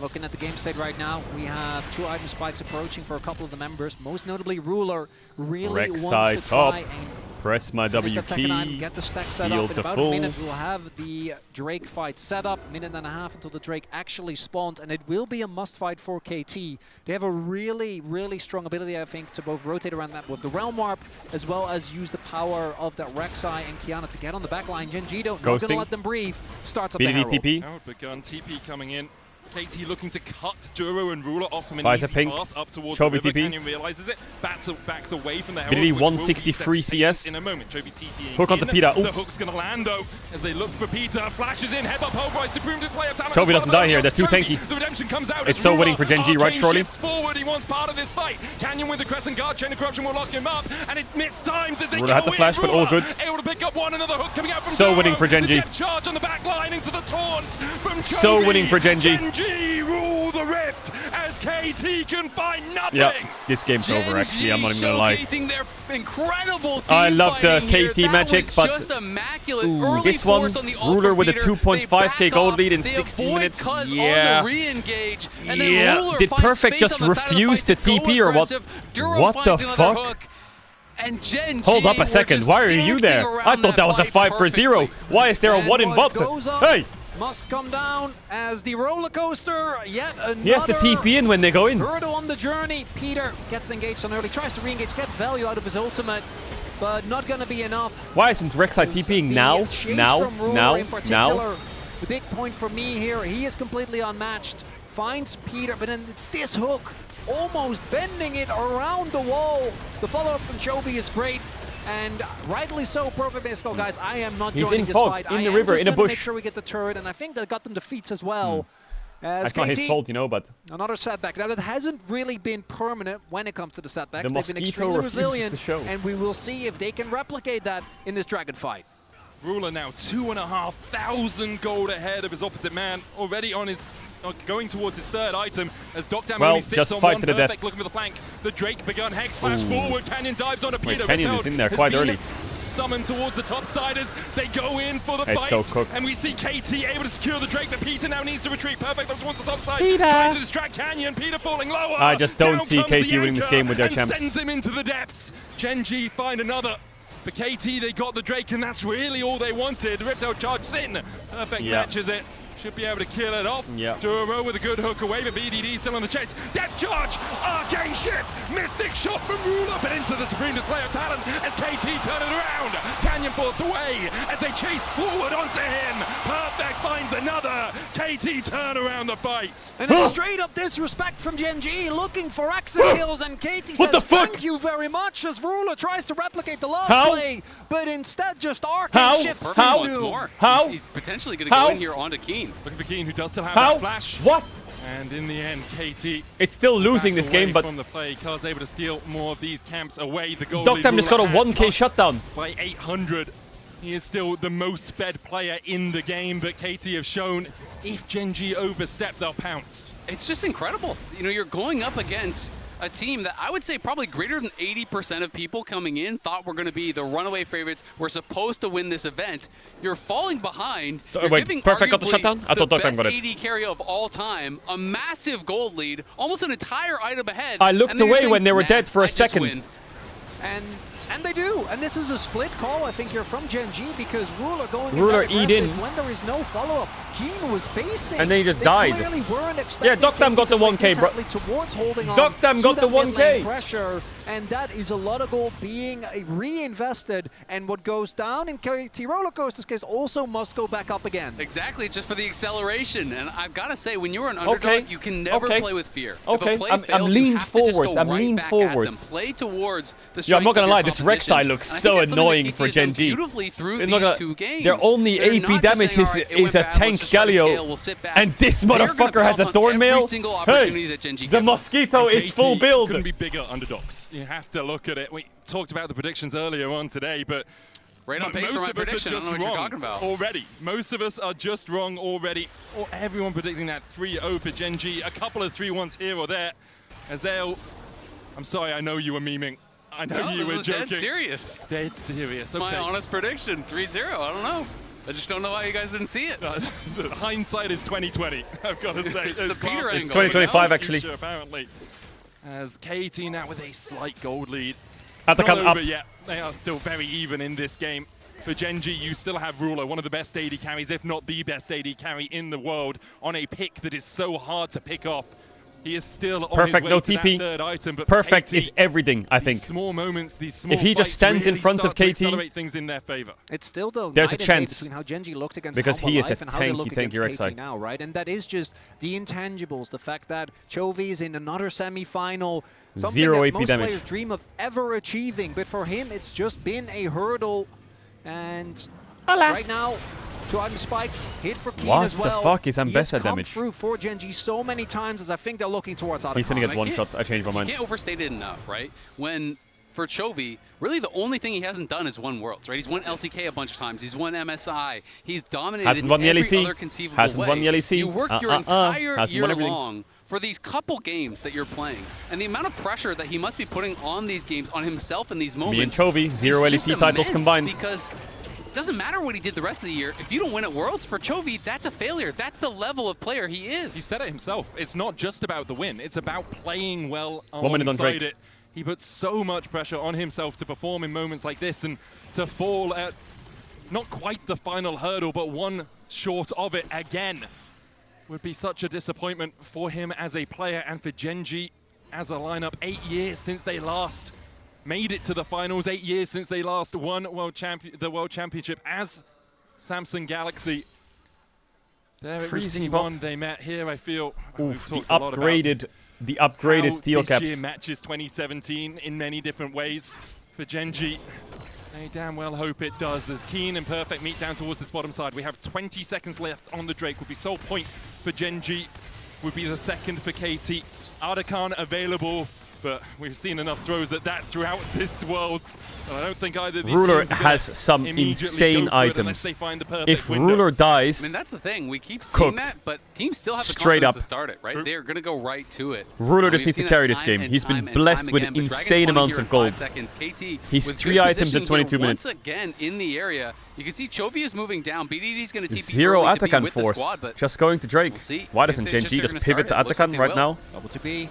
Looking at the game state right now, we have 2 item spikes approaching for a couple of the members. Most notably, Ruler really wants to try and press my W key. Get the stack set heal up. In to about full. a minute, we'll have the Drake fight set up. Minute and a half until the Drake actually spawns, and it will be a must fight for KT. They have a really, really strong ability, I think, to both rotate around that with the Realm Warp, as well as use the power of that Rek'Sai and Kiana to get on the back line. GENG not going to let them breathe. Starts up the Herald. TP. Outbegun TP coming in. KT looking to cut Duro and Ruler off from an Buys a easy pink. path up towards Chovy the river. TP. Canyon realizes it, backs away from the Herald, Ability which will be 163 set CS. in a moment. Chovy TPing Hook onto in. Peter. The Oops. hook's going to land though as they look for Peter. Flashes in, headbutt pulverize, supreme display of talent. Chovy doesn't die here. They're too tanky. The redemption comes out. It's so winning for GENG, right, Shorty? Forward, he wants part of this fight. Canyon with the Crescent Guard, Chain of Corruption will lock him up, and it missed times as they Ruler go had the flash, in. but all good. Able to pick up one, another hook coming out from So Duro. winning for GENG. The depth charge on the back line into the taunt from Chovy. So winning for GENG. GENG rule the rift as KT can find nothing. Yeah, this game's over actually, I'm not even gonna lie. Showcasing their incredible team I love the fighting KT here. magic, That was but just immaculate. ooh, Early this one, force on the Ruler with a Ultra Beater. 2.5k gold They lead in back off, 60 they avoid minutes. Cuz Yeah. on the re-engage, and then Yeah. Ruler Did finds Perfect space just on the side of the refuse to fight go TP or what? aggressive. Duro What the finds another fuck? hook. And GENG Hold up were a second, just why are you there? dancing I around thought that was a fight 5-0. Why is there a And 1 in what bot? goes up Hey! must come down as the roller coaster. Yet another He has to TP in when they go in. hurdle on the journey. Peter gets engaged on early, tries to re-engage, get value out of his ultimate, but not going to be enough. Why isn't Rek'Sai TPing now? Chase Now? from Ruler Now? in Now? particular. The big point for me here, he is completely unmatched. Finds Peter, but then this hook, almost bending it around the wall. The follow-up from Chovy is great. And rightly so, Perfect Bisco, guys. I am not He's joining in this fog, fight. in I the am river, just in a gonna bush. Make sure we get the turret, and I think that got them defeats as well. As That's not his KT, fault, you know, but another setback. Now that hasn't really been permanent when it comes to the setbacks. The They've been mosquito extremely refuses resilient, to show. and we will see if they can replicate that in this Dragon fight. Ruler now 2,500 gold ahead of his opposite man, already on his going towards his third item as Dokdam Well, only sits just on fight one. to the death. Perfect looking for the flank. The Drake begun hex flash Ooh. forward. Canyon dives onto Wait, Peter. Canyon Withheld is in there has quite been early. Summoned towards the topsiders. They go in for the It's fight. so cooked. And we see KT able to secure the Drake, but Peter now needs to retreat. Perfect up towards the top side. Peter. Trying to distract Canyon. Peter falling lower. I just don't Down see comes KT the winning this anchor game with their and champs. sends him into the depths. GENG find another. For KT, they got the Drake, and that's really all they wanted. Riptail charges in. Perfect Yeah. matches it. Should be able to kill it off. Yeah. Duro with a good hook away, but BDD still on the chase. Death charge! Arcane shift! Mystic shot from Ruler, but into the Supreme Display of Talent as KT turn it around. Canyon forced away as they chase forward onto him. Perfect finds another. KT turn around the fight. And it's straight up disrespect from GENG, looking for exit kills, and KT What says the fuck? thank you very much as Ruler tries to replicate the last How? play, but instead just Arcane How? shifts Perfect How? once more. How? He's potentially going to How? go in here onto Keen. Look at the Keen, who does still have How? that flash. What? And in the end, KT It's still losing back this game, away but from the play. Cuz able to steal more of these camps away. The goal Dokdam just got a 1k shutdown. by 800. He is still the most fed player in the game, but KT have shown if GENG overstep, they'll pounce. It's just incredible. You know, you're going up against a team that I would say probably greater than 80% of people coming in thought were going to be the runaway favorites. We're supposed to win this event. You're falling behind. You're Wait, giving Perfect got the arguably shutdown? I thought the Dokdam best got it. AD carry of all time, a massive gold lead, almost an entire item ahead. I looked and then you're away saying, when they were "Nah, dead for a I just second." win." And they do, and this is a split call, I think, here from GENG, because Ruler going Ruler in eat in. when there is no follow-up. Keen was facing. And then he just they died. Clearly weren't Yeah, expecting Dokdam got the KT to 1k, bro. play towards holding on Dokdam to got the that mid 1k. lane pressure, and that is a lot of gold being reinvested. And what goes down in KT Roller Coaster's case also must go back up again. Exactly, just for the acceleration. And I've got to say, when you're an underdog, Okay. you can never Okay. play with fear. Okay. If a play I'm fails, leaned you have to just forwards. go I'm right leaned back forwards. At them. Play towards the Yeah, I'm not strengths gonna of your lie, this competition. Rek'Sai looks And I so think that's something that annoying KT for has done GENG. beautifully through They're these not gonna- two games. Their only They're AP not just damage saying, "All right, it is went a bad, let's tank just try to Galio. scale, we'll sit back." And this They're gonna motherfucker has a pounce on thorn mail. every single opportunity Hey, that GENG the gives. mosquito is full KT build. couldn't be bigger underdogs. You have to look at it. We talked about the predictions earlier on today, but Right on pace for my prediction. I don't know what you're talking about. Already. Most of us are just wrong already. Or everyone predicting that 3-0 for GENG. A couple of 3-1s here or there. Azale, I'm sorry, I know you were memeing. I know you were joking. Dead serious. Dead serious. Okay. My honest prediction, 3-0. I don't know. I just don't know why you guys didn't see it. The hindsight is 2020. I've got to say. It's the Peter angle. It's 2025 actually. Future, apparently. As KT now with a slight gold lead. At It's the not up. over yet. They are still very even in this game. For GENG, you still have Ruler, one of the best AD carries, if not the best AD carry in the world, on a pick that is so hard to pick off. He is still on Perfect, his way no to TP. that third item, but Perfect KT, is everything, I think. These small moments, these small if he just fights stands really in front of start to KT, accelerate things in their favor. It's still though there's a night and day chance between how GENG looked against because he is a and how they look tanky against Rek'Sai KT now, right? And that is just the intangibles, the fact that Chovy is in another semi-final, something 0 that AP most damage. players dream of ever achieving, but for him it's just been a hurdle. And right now, 2 item spikes hit for Keen as well. What the fuck is He has Ambessa come damage? through for GENG so many times as I think they're looking towards Otacon. He's gonna get one shot. I changed my mind. You can't overstate it enough, right? When for Chovy, really the only thing he hasn't done is won Worlds, right? He's won LCK a bunch of times. He's won MSI. He's dominated Hasn't won in the every LEC. other conceivable Hasn't way. won the LEC. You work your entire Hasn't year won everything. long for these couple games that you're playing, and the amount of pressure that he must be putting on these games, on himself in these moments. Me and Chovy, 0 is just LEC titles immense combined. Because it doesn't matter what he did the rest of the year. If you don't win at Worlds, for Chovy, that's a failure. That's the level of player he is. He said it himself. It's not just about the win. It's about playing well 1 minute on alongside Drake. it. He puts so much pressure on himself to perform in moments like this and to fall at not quite the final hurdle, but one short of it again would be such a disappointment for him as a player and for GENG as a lineup. 8 years since they last made it to the finals, 8 years since they last won the World Championship as Samsung Galaxy. There it was Freezing T1 bot. they met here, I feel. Oof, we've talked a lot about the upgraded how steel this caps. year matches 2017 in many different ways for GENG. They damn well hope it does, as Keen and Perfect meet down towards this bottom side. We have 20 seconds left on the Drake. Would be sole point for GENG, would be the second for KT. Otacon available, but we've seen enough throws at that throughout this Worlds. I don't think either of these Ruler teams are has gonna some immediately insane go for it unless items. they find the perfect If window. Ruler dies, I mean, that's the thing. We keep seeing cooked. that, but teams still have the Straight confidence up. to start it, right? They're going to go right to it. Ruler just We've needs to seen carry that this game. time He's and been time blessed and with again, but Dragon's insane 20 amounts here of in gold. 5 seconds. KT He's with 3 good items position in 22 here minutes. Once again, in the area, you can see Chovy is moving down. BDD is going to TP 0 early to be Otacon with the force. squad, but Just going to Drake. we'll see Why if doesn't they GENG just are just gonna pivot to start it. Looks like Otacon they right will. now? Double to B.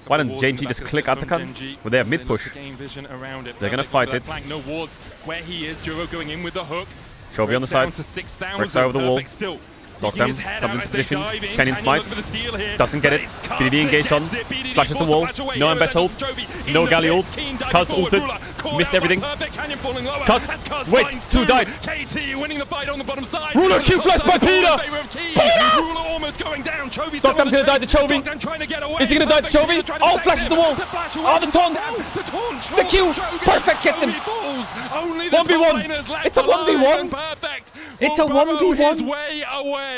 Why doesn't GENG just click Otacon? Well, they have mid push. They're gonna fight it. No wards where he is. Juro going in with the hook. Chovy on the Down side. to 6,000. Rek'Sai over the wall. Perfect still. Lock Peeking them. his head Comes out into as they position. dive in. Canyon smite. look for the steal here, Doesn't get but it. it's BDD Cuz engaged that on. gets it. BDD Flashes the forced to wall. flash away. No Here Ambess ult. is Chovy in No the Galley pit. ult. Keen diving Cuz forward. ulted. Ruler caught Missed out by everything. Perfect. Canyon falling lower. Cuz, As Cuz wait, finds 2 died. KT winning the fight on the bottom side. Ruler On the Q top flash side by in Peter. favor of Keen. Peter! Ruler almost going down. Chovy Stockdown's still on the gonna die to chase. Chovy. Stockdown trying to get away. Is he gonna die to Perfect Chovy? trying to Oh, protect flashes him. the wall. flash Oh, away. the taunt. The taunt. The Q. Chovy. Perfect gets him. Chovy falls. Only the 1v1. top laners left It's a alive, 1v1. and Perfect It's a will burrow 1v1. his way away.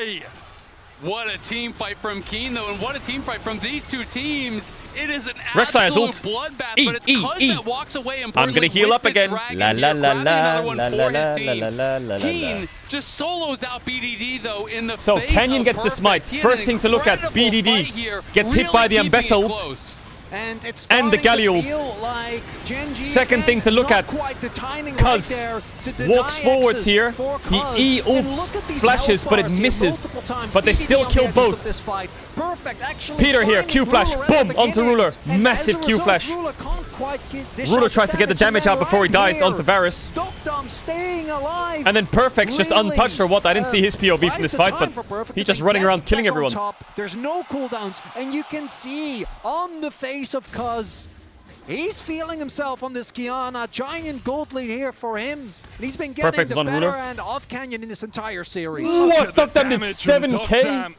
What a team fight from Keen, though, and what a team fight from these two teams. It is an Rek'Sai has absolute ult. bloodbath, but it's Cuz that walks away and I'm gonna heal up again. La la la la la la la la la. Keen just solos out BDD, though, in the So face Canyon of gets the Perfect. smite. He had First an thing to look at, incredible BDD fight here, gets hit by the really Ambessa keeping it ult. close. And it's And the Galley ult. like GENG Second thing to look not at, quite the timing Cuz right there to deny walks forwards access here. for He Cuz. E And ults, look at these flashes, health but it bars here misses. multiple times. But they BDD still on the kill edges both. of this fight. Perfect, actually Peter here, finding Q flash, Ruler at the boom, onto beginning. Ruler. And Massive as a Q result, flash. Ruler can't quite dish Ruler out tries to get the damage out before he dies onto Varus. Stockdom staying alive. And then Perfect's just Really, untouched or what? I didn't see his POV from this buys the fight, time for but Perfect he's to just running get around killing back on everyone. top. There's no cooldowns, and you can see on the face of Cuz, he's feeling himself on this Kiana. Giant gold lead here for him. And he's been getting Perfect is the on better Ruler. end of Canyon in this entire series. What? Stockdown did Damage from 7k? Stockdown.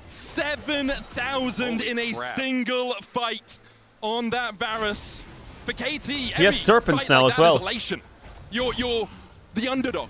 7,000 in a single fight on that Varus. For KT, has serpents now as well. Elation. You're the underdog.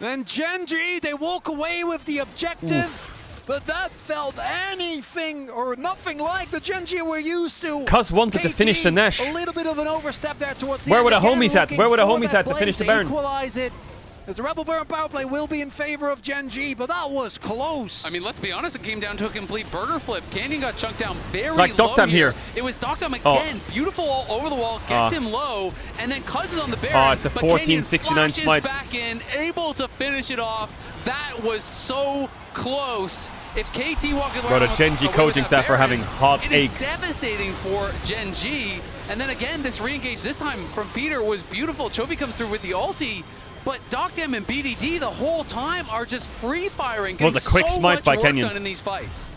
And GENG, they walk away with the objective. but that felt anything or nothing like the GENG we're used to. Cuz wanted to finish the Nash. A little bit of an overstep there towards the Where end. were the Again, homies at? Where were the homies at to play finish the Baron? Equalize it. As the Rebel Baron power play will be in favor of GENG, but that was close. I mean, let's be honest, it came down to a complete burger flip. Canyon got chunked down very like low here. It was Doctam again, beautiful all over the wall, gets him low, and then Cuz is on the Baron. Oh, it's a 1469 smite. Back in, able to finish it off. That was so close. If KT walked away, Bro, the GENG coaching staff are having hot aches. It's devastating for GENG. And then again, this re-engage this time from Peter was beautiful. Chovy comes through with the ulti. But Doctam and BDD the whole time are just free firing. Was a quick smite by Kenyon done in these fights.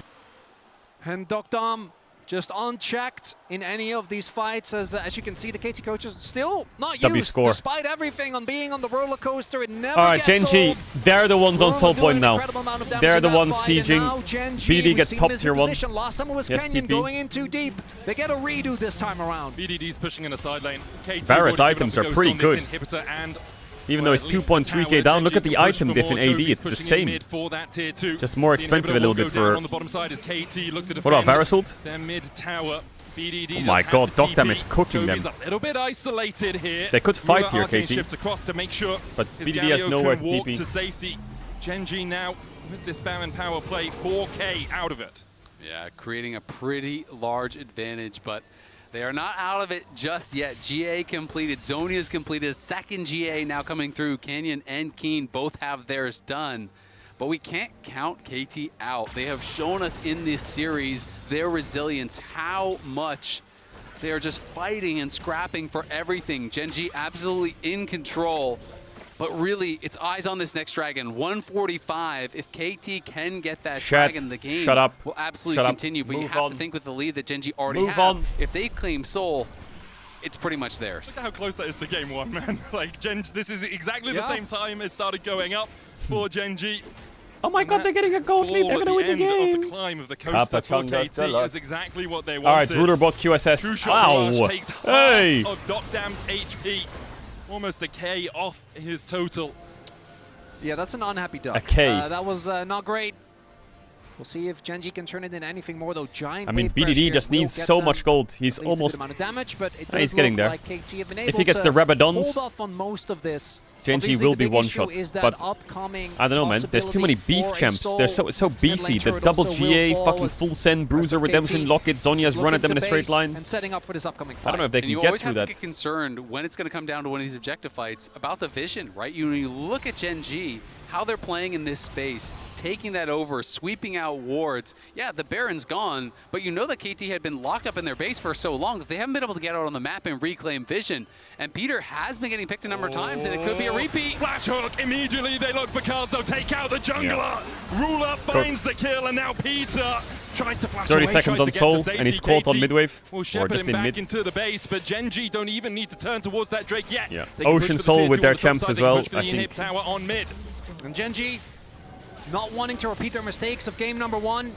And Doctam just unchecked in any of these fights, as you can see, the KT coaches still not used, score. despite everything on being on the roller coaster. It never All right, gets GENG, old. they're the ones on soul point now. They're the ones fight, and sieging. now GENG, BD gets we've top seen tier 1. position. Last time it was Yes, Kenyon TP. going in too deep. They get a redo this time around. BDD's pushing in a side lane. KT Varus already given items up are the pretty ghost on good. this inhibitor, and Even though it's 2.3k down, look at the item diff in AD, it's the same. Just more expensive a little bit for... on the bottom side as KT look to What about Varus ult? Their mid tower. BDD Oh my god, Doctam is cooking them. a little bit isolated here. They could fight here, Arcane KT. shifts across to make sure but his BDD has Galio nowhere can to walk TP. to safety. GENG now with this Baron power play, 4k out of it. Yeah, creating a pretty large advantage, but they are not out of it just yet. GA completed, Zonia's completed, second GA now coming through. Canyon and Keen both have theirs done. But we can't count KT out. They have shown us in this series their resilience, how much they are just fighting and scrapping for everything. GENG absolutely in control. But really, it's eyes on this next dragon. 145. If KT can get that dragon, the game will absolutely continue. But you have to think with the lead that GENG already have. If they claim Soul, it's pretty much theirs. Look at how close that is to game 1, man. Like, GENG, this is exactly the same time it started going up for GENG. Oh my god, they're getting a gold lead. They're going to win the game. Of the climb of the coaster for KT is exactly what they wanted. All right, Ruler bot QSS. Ow. Takes hey. half of Doctam's HP. Almost a K off his total. Yeah, that's an unhappy duck. A K. That was not great. We'll see if GENG can turn it into anything more, though. Giant I mean, wave press BDD here just will needs get so them much gold. He's at least a good almost... amount of damage, but it he's does getting look there. like KT have been If able he gets to the Rabadons, hold off on most of this. GENG Obviously, will the be big one-shot, issue is that but upcoming I don't know, man. There's too many beef possibility champs. for a They're Soul. so beefy. Mid lane The turret double also GA, will fucking fall full send, Bruiser, as Redemption, KT Locket, Zonia's run at them in a looking to straight base line. and setting up for this upcoming fight. I don't know if they And can you get always through have that. to get concerned when it's going to come down to one of these objective fights about the vision, right? You look at GENG, how they're playing in this space, taking that over, sweeping out wards. Yeah, the Baron's gone, but you know that KT had been locked up in their base for so long that they haven't been able to get out on the map and reclaim vision. And Peter has been getting picked a number of times, and it could be a repeat. Flash hook, immediately they look for Carzo, take out the jungler. Ruler finds the kill, and now Peter tries to flash 30 away, seconds on tries to get Soul, to safety. and he's caught on KT midwave, will or shepherd just him in back mid. into the base, but GENG don't even need to turn towards that Drake yet. Yeah. They can push Ocean for the Soul tier with 2 their on the top champs side, as they can well, push for I the think. inhib tower on mid. And GENG not wanting to repeat their mistakes of game number 1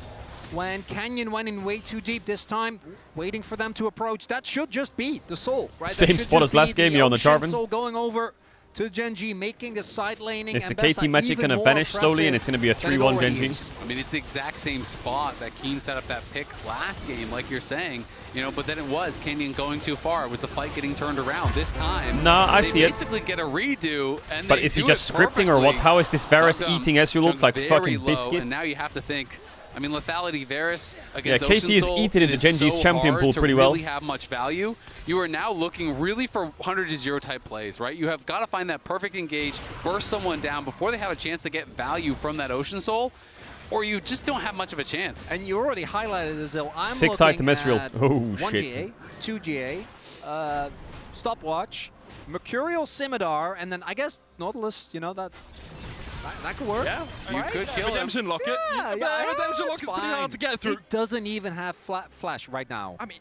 when Canyon went in way too deep this time, waiting for them to approach. That should just be the Soul, right? Same spot as last game, you're on the Jarvan. Soul going over to GENG, making the side laning. Is the and KT magic going to vanish slowly, and it's going to be a 3-1 GENG? I mean, it's the exact same spot that Keen set up that pick last game, like you're saying, you know, but then it was Canyon going too far. It was the fight getting turned around. This time, nah, I see it. They basically get a redo, and But they is he do just it scripting or what? perfectly. How is this Varus Doctam eating Ezreal jumped like very fucking low, biscuits? And now you have to think, I mean, lethality Varus Yeah, against KT Ocean is Soul, eating it into is GENG's so champion hard pool to pretty well. really have much value. You are now looking really for 100-0 type plays, right? You have got to find that perfect engage, burst someone down before they have a chance to get value from that Ocean Soul, or you just don't have much of a chance. And you already highlighted as though I'm 6 looking item Ezreal. at Oh, 1 shit. GA, 2 GA, Stopwatch, Mercurial Scimitar, and then I guess Nautilus, you know, that could work. Yeah, you could kill him. Redemption Locket. Redemption Locket's pretty hard to get through. It doesn't even have flash right now. I mean,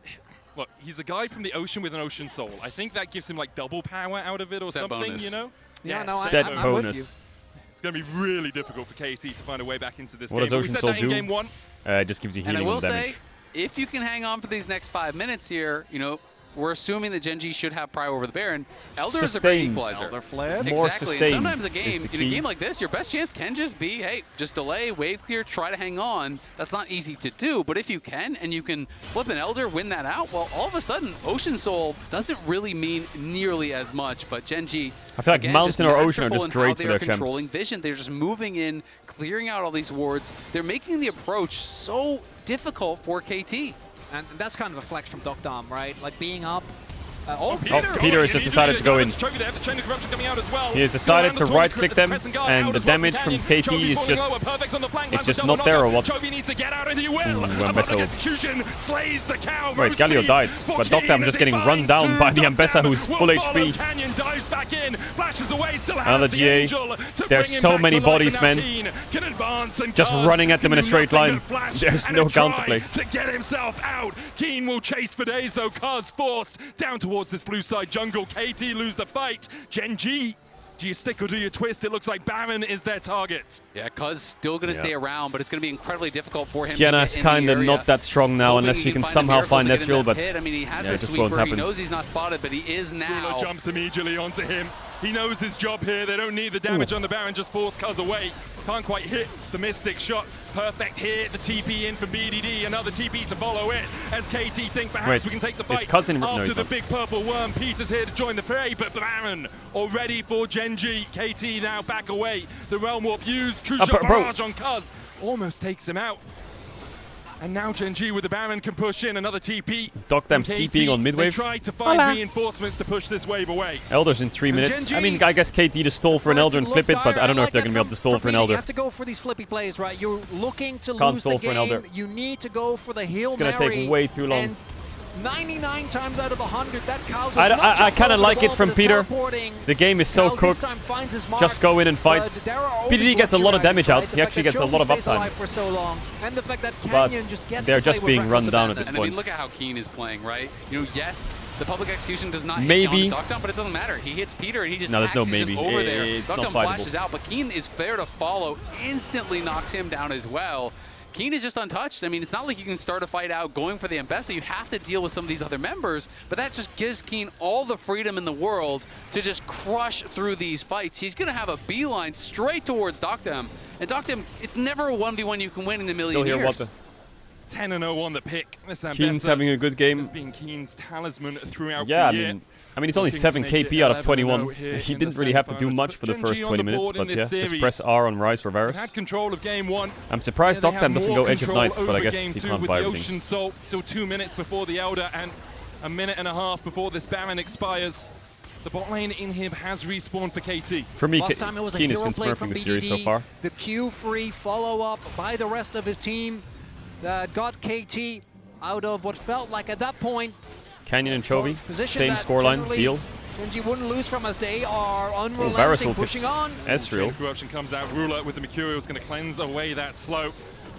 look, he's a guy from the ocean with an Ocean Soul. I think that gives him like double power out of it or Set something, bonus. you know? Yeah, no, Set I'm bonus. with you. It's going to be really difficult for KT to find a way back into this What game. does But we Ocean said Soul that in do? game 1. It just gives you And I healing will on damage. say, if you can hang on for these next 5 minutes here, you know, we're assuming that GENG should have prior over the Baron. Elder is a Sustain. great equalizer. Elder flare. Exactly. More And sustain sometimes is in the a key. game like this, your best chance can just be, hey, just delay, wave clear, try to hang on. That's not easy to do, but if you can, and you can flip an Elder, win that out, well, all of a sudden, Ocean Soul doesn't really mean nearly as much, but GENG, I feel like again, Mountain or Ocean are masterful just in great how for they their are champs. controlling vision. They're just moving in, clearing out all these wards. They're making the approach so difficult for KT. And that's kind of a flex from Dom, right? Like being up. Peter has just decided to go in. He has decided to right-click them, and the damage from KT is just... It's just not there or what? Wait, Galio died, but Dom just getting run down by the Ambessa who's full HP. Another GA. There's so many bodies, man. Just running at them in a straight line. There's no counterplay. To get himself out. Keen will chase for days though. Cuz forced down towards this blue side jungle. KT lose the fight. GENG, do you stick or do you twist? It looks like Baron is their target. Yeah, Cuz still going to stay around, but it's going to be incredibly difficult for him Kiana's to get in kind the of area. not that strong now, unless she can somehow find Ezreal, but I mean, he has yeah, a it just won't sweeper. He happen. knows he's not spotted, but he is now. Ruler jumps immediately onto him. He knows his job here. They don't need the damage on the Baron, just force Cuz away. Can't quite hit the Mystic shot. Perfect hit. The TP in for BDD. Another TP to follow it. As KT think perhaps we can take the fight after the big purple worm. Peter's here to join the fray, but Baron already for GENG. KT now back away. The Realm Warp used. True shot barrage on Cuz. Almost takes him out. And now GENG with the Baron can push in another TP. Docdam's TPing on mid wave. They try to find reinforcements to push this wave away. Elder's in 3 minutes. I mean, I guess KT to stall for an Elder and flip it, but I don't know if they're going to be able to stall for an Elder. You have to go for these flippy plays, right? You're looking to Can't lose the stall for an Elder. game. You need to go for the Hail It's going to Mary. take way too long. And 99 times out of 100, that cow does I kind of like it from Peter. The game is so cooked. Just go in and fight. PDD gets a lot of damage out. He actually gets a lot of uptime. But they're just being run down at this And I mean, point. look at how Keen is playing, right? You know, yes, the public execution does not Maybe. hit Docdown, but it doesn't matter. He hits Peter and he just No, there's no axes him maybe. over there. It's not Docdown fightable. flashes out, but Keen is fair to follow, instantly knocks him down as well. Keen is just untouched. I mean, it's not like you can start a fight out going for the Ambessa. You have to deal with some of these other members, but that just gives Keen all the freedom in the world to just crush through these fights. He's going to have a beeline straight towards Docdam. And Docdam, it's never a 1v1 you can win in a million Still here, years. Walter. 10-0 on the pick. This Keen's Ambessa having a good game. has been Keen's talisman throughout Yeah, the year. I mean, it's only Looking 7 to make KP it out of 11-0 21. here He in didn't the really have to do semifinals. much for the GENG first on 20 the minutes, board in but this yeah, just series. press R on Rise for They Varus. had control of game 1. I'm surprised They have Docdam doesn't more go Edge of control Night, but I over guess game he 2 can't with buy the everything. Ocean Soul. Still 2 minutes before the Elder and a minute and a half before this Baron expires. The bot lane inhib has respawned for KT. For me, Last time it was a Keen has hero been play smurfing from the series so BDD. far. The Q-free follow-up by the rest of his team that got KT out of what felt like at that point Canyon and Chovy, position same that scoreline, generally deal. GENG wouldn't lose from as they are Varus unrelenting, will pushing pick on. Ezreal. Corruption comes out. Ruler with the Mercurial is going to cleanse away that slow.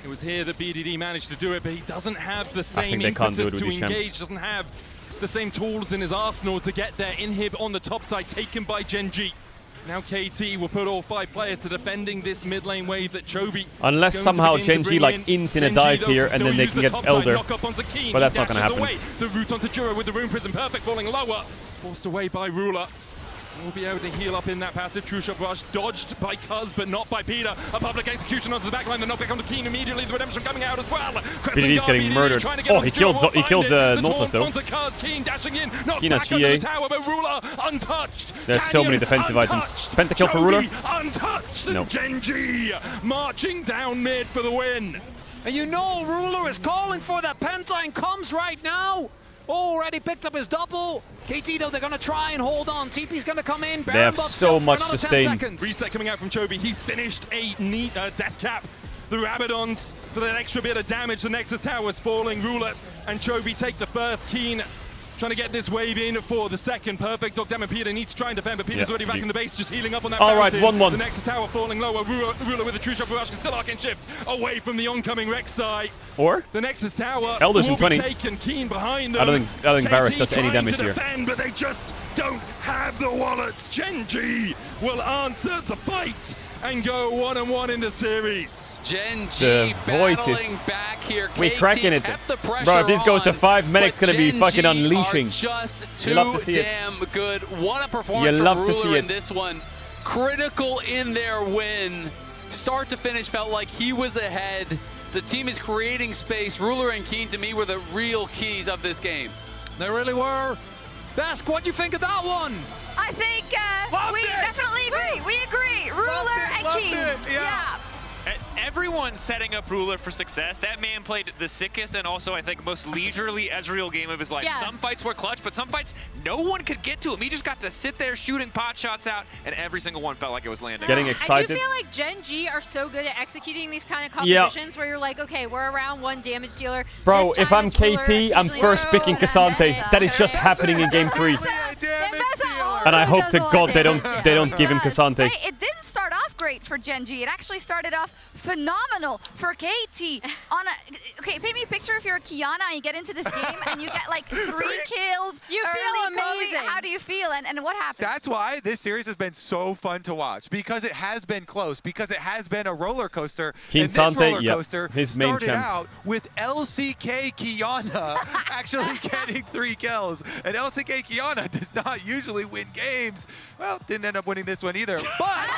It was here that BDD managed to do it, but he doesn't have the same they can't do impetus it with to these engage. champs. Doesn't have the same tools in his arsenal to get there. Inhib on the top side, taken by GENG. Now KT will put all 5 players to defending this mid lane wave that Chovy. Unless somehow GENG like int in a dive here and then they can get Elder. But that's not going to happen. Away. The route onto Jura with the Rune Prison Perfect falling lower. Forced away by Ruler. We'll be able to heal up in that passive. True Shot Rush dodged by Cuz, but not by Peter. A public execution onto the backline. The knockback onto Keen immediately. The redemption coming out as well. BDD's getting murdered. Oh, he killed Nautilus though. Keen dashing in. Knocked Keen has back under GA. the tower, but Ruler untouched. There's so many defensive items. Pentakill for Ruler. Untouched. No. GENG marching down mid for the win. And you know Ruler is calling for that Pentine comes right now. Already picked up his double. KT though, they're going to try and hold on. TP's going to come in. They have so much sustain. Reset coming out from Chovy. He's finished a neat death cap. The Rabadons for that extra bit of damage. The Nexus Tower is falling. Ruler and Chovy take the first. Keen trying to get this wave in for the second. Perfect. Docdam and Peter needs to try and defend, but Peter's already back in the base, just healing up on that Alright, fountain. 1-1. The Nexus Tower falling lower. Ruler with a True Shot Barrage can still arcane shift away from the oncoming Rek'Sai. Or the Nexus Tower Elder's in will 20. be taken. Keen behind them. I don't think Varus does any damage here. Defend, but they just don't have the wallets. GENG will answer the fight and go 1-1 in the series. The voices. Back here. We're cracking it. Bro, if this goes to 5 minutes, it's going to be fucking unleashing. Just you love to see damn it. good. What a performance You love from to Ruler see in it. this one. Critical in their win. Start to finish felt like he was ahead. The team is creating space. Ruler and Keen, to me, were the real keys of this game. They really were. Besk, what do you think of that one? I think we definitely agree. We agree. Ruler and Keen. Yeah. Everyone's setting up Ruler for success. That man played the sickest and also, I think, most leisurely Ezreal game of his life. Yeah. Some fights were clutch, but some fights, no one could get to him. He just got to sit there shooting pot shots out, and every single one felt like it was landing. Getting excited. I do feel like Gen G are so good at executing these kind of competitions where you're like, okay, we're around 1 damage dealer. Bro, This if time I'm it's Ruler, KT, I'm occasionally first it's picking Ruler. Cassante. That is just happening in Game 3. And I hope to God they don't give him Cassante. Hey, it didn't start off great for Gen G. It actually started off phenomenal for KT. Okay, paint me a picture if you're a Kiana and you get into this game and you get like 3 kills. You feel amazing. How do you feel and what happened? That's why this series has been so fun to watch, because it has been close, because it has been a roller coaster. Keen and this Sante, roller coaster his main started champ. out with LCK Kiana actually getting 3 kills. And LCK Kiana does not usually win games. Well, didn't end up winning this one either. But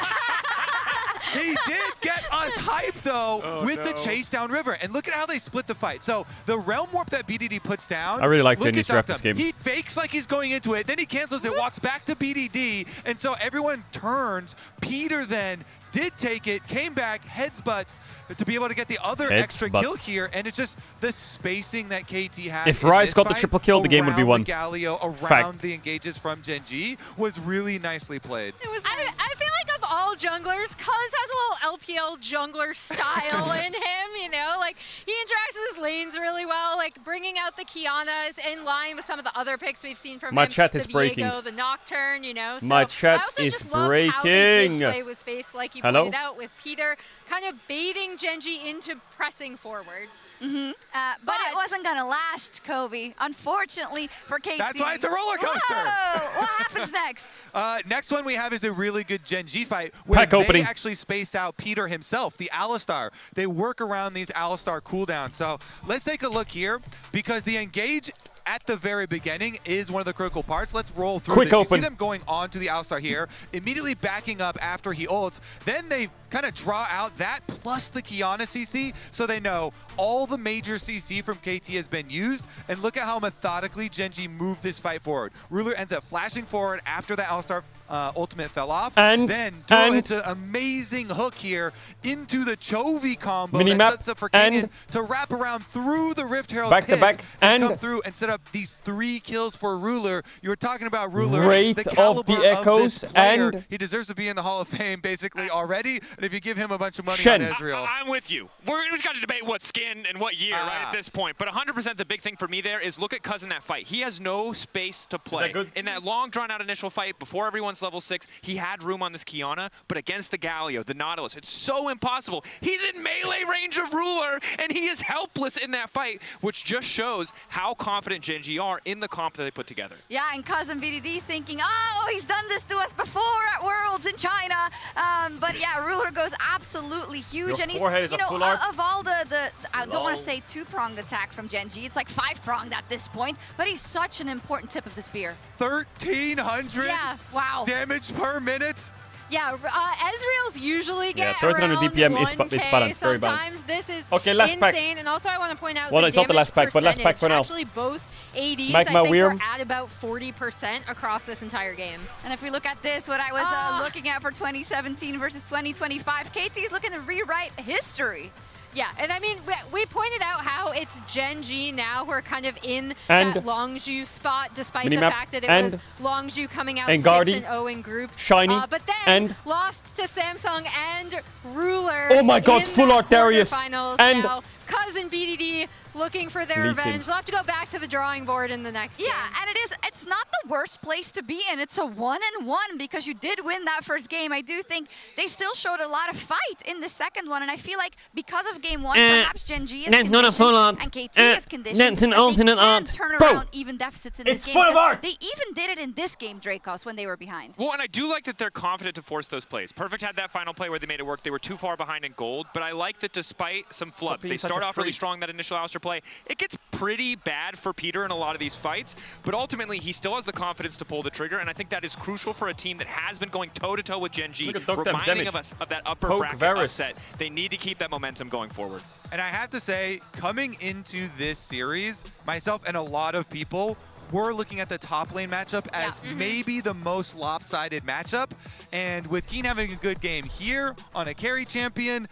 he did get us hyped, though, with the chase down river. And look at how they split the fight. So the Realm Warp that BDD puts down. I really like look Genji's at draft this game. He fakes like he's going into it. Then he cancels it, walks back to BDD. And so everyone turns. Peter then did take it, came back, heads butts, to be able to get the other extra kill here. And it's just the spacing that KT had. If Ryze got the triple kill, the game would be won. Galio around Fact. the engages from Gen G was really nicely played. I feel like of all junglers, Cuz has a little LPL jungler style in him, you know? Like, he interacts with his lanes really well, like bringing out the Kianas in line with some of the other picks we've seen from My him. chat is the breaking. Viego, the Nocturne, you know? So My chat I also is just love how they breaking. did play with space, like you Hello? pointed out, with Peter kind of baiting Gen G into pressing forward. But it wasn't going to last, Kobe, unfortunately for KT. That's why it's a roller coaster. Whoa! What happens next? Next one we have is a really good Gen G fight where Pack they opening. actually space out Peter himself, the Alistar. They work around these Alistar cooldowns. So let's take a look here, because the engage at the very beginning is one of the critical parts. Let's roll through Quick this. open. You see them going on to the Alistar here, immediately backing up after he ults. Then they kind of draw out that plus the Kiana CC, so they know all the major CC from KT has been used. And look at how methodically Gen G moved this fight forward. Ruler ends up flashing forward after the Alistar ultimate fell off. And then Duo into an amazing hook here into the Chovy combo Minimap, that sets up for Canyon to wrap around through the Rift Herald Back to pit back, and come through and set up these 3 kills for Ruler. You were talking about Ruler, Rate the of caliber the echoes, this player. and he deserves to be in the Hall of Fame basically already. And if you give him a bunch of money Shen. on Ezreal. I'm with you. We've got to debate what skin and what year right at this point. But 100% the big thing for me there is look at Cuz in that fight. He has no space to play. In that long drawn-out initial fight before everyone's level 6, he had room on this Kiana, but against the Galio, the Nautilus, it's so impossible. He's in melee range of Ruler, and he is helpless in that fight, which just shows how confident Gen G are in the comp that they put together. Yeah, and Cousin BDD thinking, oh, he's done this to us before at Worlds in China. But yeah, Ruler goes absolutely huge. Your and he's, forehead is you a know, full arc. of all the I don't want to say 2-pronged attack from Gen G. It's like 5-pronged at this point, but he's such an important tip of the spear. 1,300 damage per minute. Yeah, Ezreal's usually get 1300 around DPM is 1K. balanced, very Sometimes balanced. this is Okay, last pack. insane. And also I want to point out Well, the it's not the last pack, but last pack for now. Actually, both ADs, Magma I think, Wyrm. were at about 40% across this entire game. And if we look at this, what I was looking at for 2017 versus 2025, KT's looking to rewrite history. Yeah, and I mean, we pointed out how it's Gen G now who are kind of in And that Longzhu spot, despite the Minimap, fact that it and was Longzhu coming out and 6-0 in groups. Shiny, but then and lost to Samsung and Ruler. Oh my God, in full the art Darius. quarterfinals. And now, Cousin BDD looking for their Lee Sin. revenge. They'll have to go back to the drawing board in the next game. And it's not the worst place to be in. It's a 1-1 because you did win that first game. I do think they still showed a lot of fight in the second one, and I feel like because of game 1, perhaps Gen G is that's not a full art. and KT is conditioned that they can turn around even deficits in this game. They even did it in this game, Dracos, when they were behind. Well, and I do like that they're confident to force those plays. Perfect had that final play where they made it work. They were too far behind in gold, but I like that despite some flubs, they start off really strong, that initial Alistair play. It gets pretty bad for Peter in a lot of these fights, but ultimately he still has the confidence to pull the trigger, and I think that is crucial for a team that has been going toe-to-toe with Gen G, reminding us of that upper bracket upset. They need to keep that momentum going forward. And I have to say, coming into this series, myself and a lot of people were looking at the top lane matchup as maybe the most lopsided matchup. And with Keen having a good game here on a carry champion,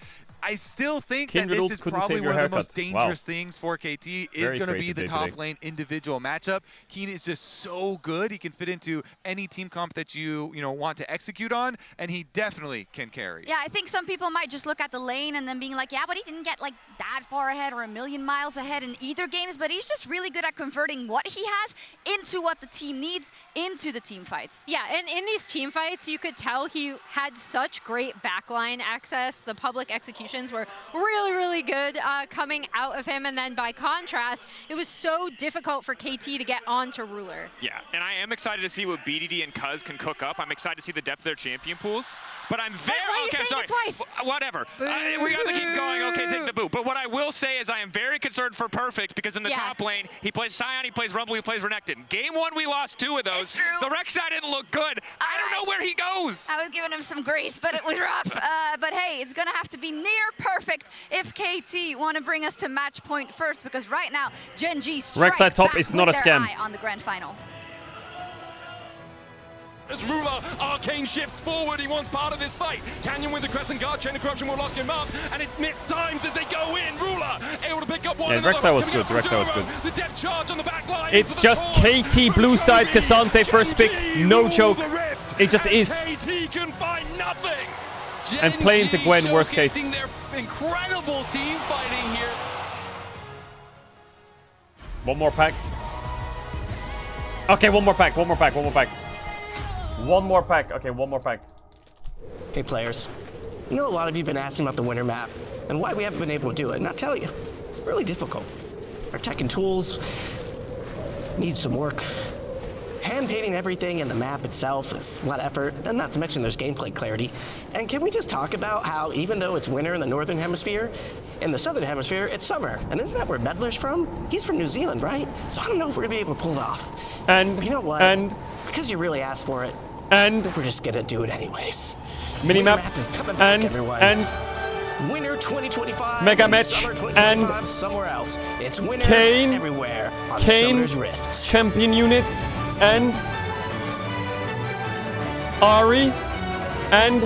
I still think that this is probably one of the most dangerous things for KT is going to be the top lane individual matchup. Keen is just so good. He can fit into any team comp that you want to execute on, and he definitely can carry. Yeah, I think some people might just look at the lane and then being like, yeah, but he didn't get like that far ahead or a million miles ahead in either games, but he's just really good at converting what he has into what the team needs, into the team fights. Yeah, and in these team fights, you could tell he had such great backline access. The public executions were really, really good coming out of him. And then by contrast, it was so difficult for KT to get onto Ruler. Yeah, and I am excited to see what BDD and Cuz can cook up. I'm excited to see the depth of their champion pools. But I'm very... okay, sorry. Whatever. We got to keep going. Okay, take the boot. But what I will say is I am very concerned for Perfect because in the top lane, he plays Sion, he plays Rumble, he plays Renekton. Game 1, we lost 2 of those. The Rek'Sai didn't look good. I don't know where he goes. I was giving him some grace, but it was rough. But hey, it's going to have to be near perfect if KT want to bring us to match point first, because right now, Gen G strikes Rek'Sai top back is not with a their scam. eye on the grand final. As Ruler, Arcane shifts forward, he wants part of this fight. Canyon with the Crescent Guard, Chain of Corruption will lock him up, and it missed times as they go in. Ruler able to pick up one. Yeah, Rek'Sai was good, Rek'Sai was good. The depth charge on the back line. It's just KT blue side Cassante first pick, no joke. It just is. KT can find nothing. And playing to Gwen, worst case. Their incredible team fighting here. One more pack. Okay, one more pack. One more pack. Okay, one more pack. Hey players, you know a lot of you have been asking about the winter map and why we haven't been able to do it, and I'll tell you, it's really difficult. Our tech and tools need some work. Hand painting everything in the map itself is a lot of effort, and not to mention there's gameplay clarity. And can we just talk about how even though it's winter in the northern hemisphere, in the southern hemisphere it's summer? And isn't that where Medler's from? He's from New Zealand, right? So I don't know if we're gonna be able to pull it off. And but you know what? And because you really asked for it, and we're just gonna do it anyways. Minimap is coming back, everyone. And winter 2025. Mega match summer 2025, and somewhere else. It's winter Kane everywhere on Kane Summer's Rift. champion unit and Ari and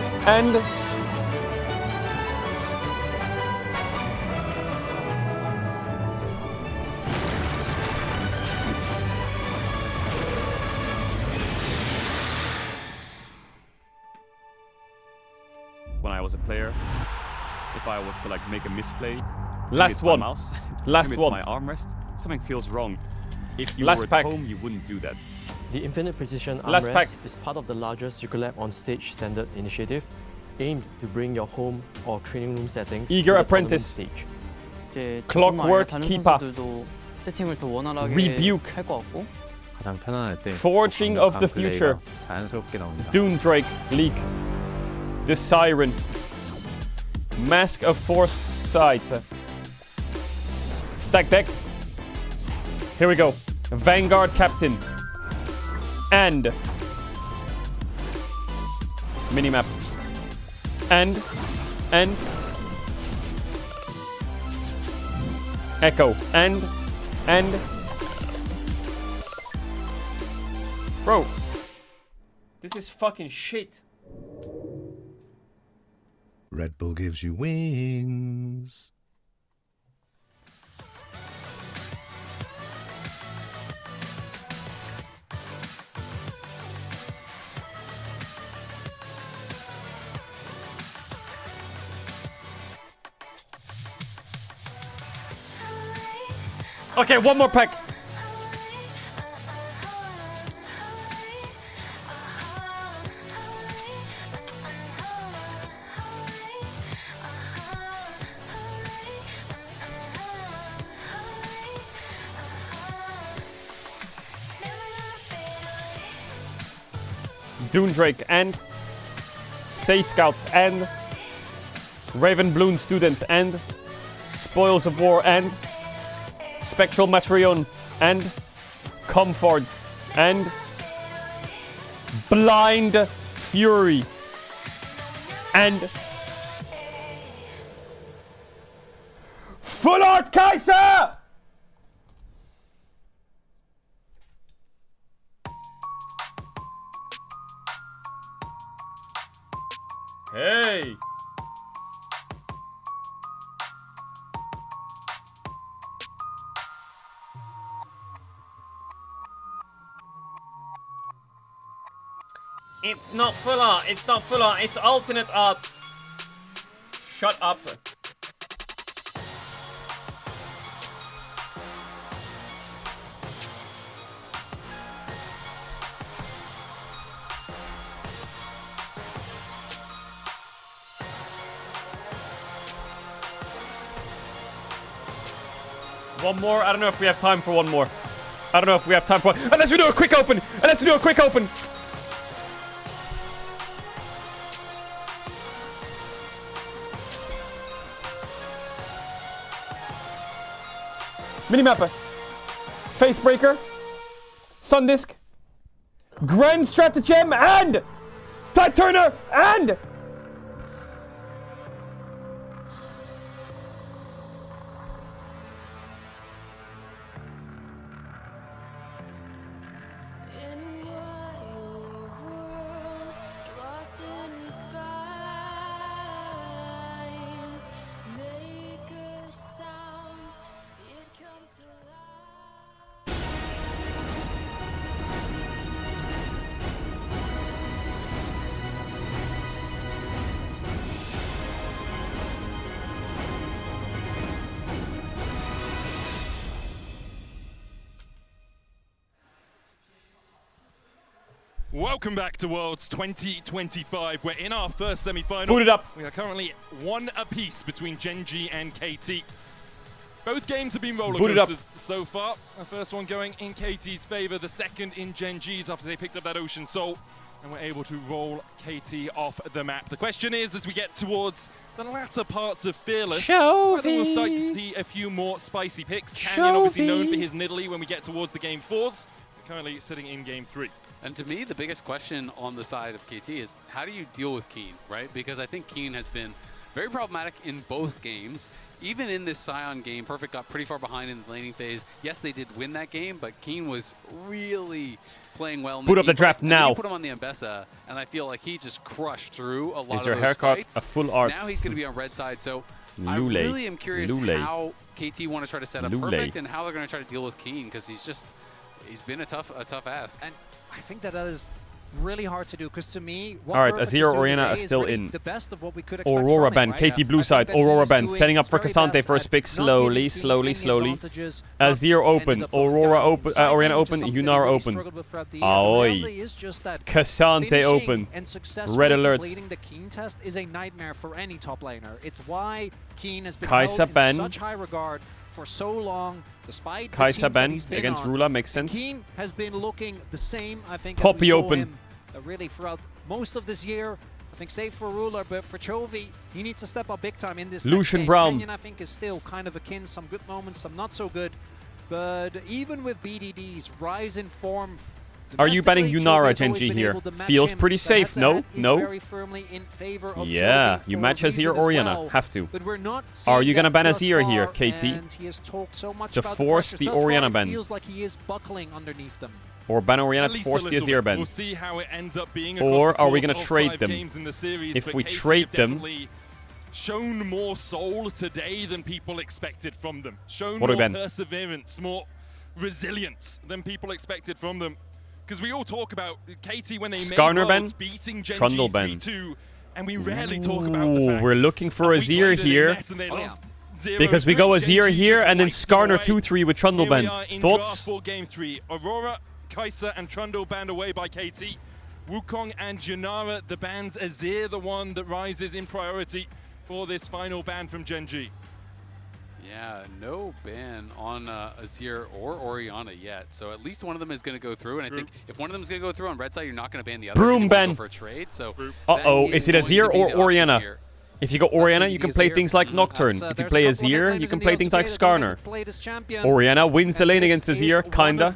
when I was a player, if I was to like make a misplay, last one, mouse, last one, my armrest, something feels wrong. If you last were at pack. home, you wouldn't do that. The Infinite Precision Last Armrest pack. is part of the larger Secret Lab on Stage standard initiative, aimed to bring your home or training room settings Eager to the Apprentice. tournament stage. 이제 Clockwork 다른 Keeper. 선수들도 세팅을 더 원활하게 Rebuke. 할 것 같고. 가장 편안할 때 Forging of the Future, 자연스럽게 나옵니다. Doomdrake League, The Siren, Mask of Foresight, Stack Deck. Here we go. Vanguard Captain and minimap and Echo and bro, this is fucking shit. Red Bull gives you wings. Okay, one more pack. Doondrake and Say Scout and Raven Bloom Student and Spoils of War and Spectral Matrion and Comfort and Blind Fury and Full Art Kaiser! Hey! It's not full art, it's not full art, it's alternate art. Shut up. One more? I don't know if we have time for one more. I don't know if we have time for... Unless we do a quick open! Unless we do a quick open! Minimapper. Facebreaker. Sundisk. Grand Stratagem and... Tide Turner and... Welcome back to Worlds 2025. We're in our first semi-final. Boot it up. We are currently one apiece between GENG and KT. Both games have been roller coasters so far. The first one going in KT's favor, the second in GENG's after they picked up that Ocean Soul and were able to roll KT off the map. The question is, as we get towards the latter parts of Fearless, whether we'll start to see a few more spicy picks. Canyon obviously known for his niddly when we get towards the game 4s. We're currently sitting in game 3. And to me, the biggest question on the side of KT is how do you deal with Keen, right? Because I think Keen has been very problematic in both games. Even in this Scion game, Perfect got pretty far behind in the laning phase. Yes, they did win that game, but Keen was really playing well. Boot up the draft now. You put him on the Ambessa, and I feel like he just crushed through a lot of those Is your haircut fights. a full art? Now he's going to be on red side, so Lule. I really am curious Lule. how KT want to try to set up Lule. Perfect and how they're going to try to deal with Keen, because he's been a tough ask. And I think that is really hard to do, because to me, all right, Azir Oriana is still in. The best of what we could expect Aurora from him, band, right? KT blue side, Aurora band, setting up for Cassante first pick, slowly. Azir open, Aurora open, Oriana open, Yunara open. Aoi. Cassante open. Red alert. The Keen test is a nightmare for any top laner. It's why Keen has been Kai'Sa held in ban. such high regard for so long, despite the Kai'Sa team that ban he's been against on. Rula makes sense. Keen has been looking the same, I think, Poppy as we saw open. him really throughout most of this year. I think save for Ruler, but for Chovy, he needs to step up big time in this Lucian next game. Brown. Canyon, I think, is still kind of akin, some good moments, some not so good. But even with BDD's rise in form, Are you banning domestically, Yunara, Chovy has always GENG been here? able to match Feels him, pretty but safe, no? head-to-head is No? very firmly in favor of Yeah, Chovy you for match a Azir reason as Oriana, well. have to. But we're not Are seeing you gonna that ban thus Azir here, far, KT? and he has talked so much To about force the the pressures. Thus Oriana far, ban. It feels like he is buckling underneath them. Or ban Oriana At to least force a the little Azir bit. ban. We'll see how it ends up being Or across the are we course gonna of trade 5 them? games in the series, If but we KT trade have them- definitely shown more soul today than people expected from them. Shown What do more we ban? perseverance, more resilience than people expected from them. Because we all talk about KT when they Skarner made Worlds, ban? beating GENG Trundle ban. 3-2, and we rarely talk about the fact We're looking for that we Azir played and they here. met and they lost 0-3. Because we go Azir GENG here just and then wiped them Skarner away. 2-3 with Trundle Here we ban. are in Thoughts? draft for game 3. Aurora, Kai'Sa, and Trundle banned away by KT. Wukong and Yunara, the bans. Azir, the one that rises in priority for this final ban from GENG. Yeah, no ban on Azir or Orianna yet. So at least one of them is going to go through. And I think if one of them is going to go through on red side, you're not going to ban the other. Broom ban. For a trade. So is it Azir or Orianna? If you go Orianna, you can play things like Nocturne. If you play Azir, you can play things like Skarner. Orianna wins the lane against Azir, kinda.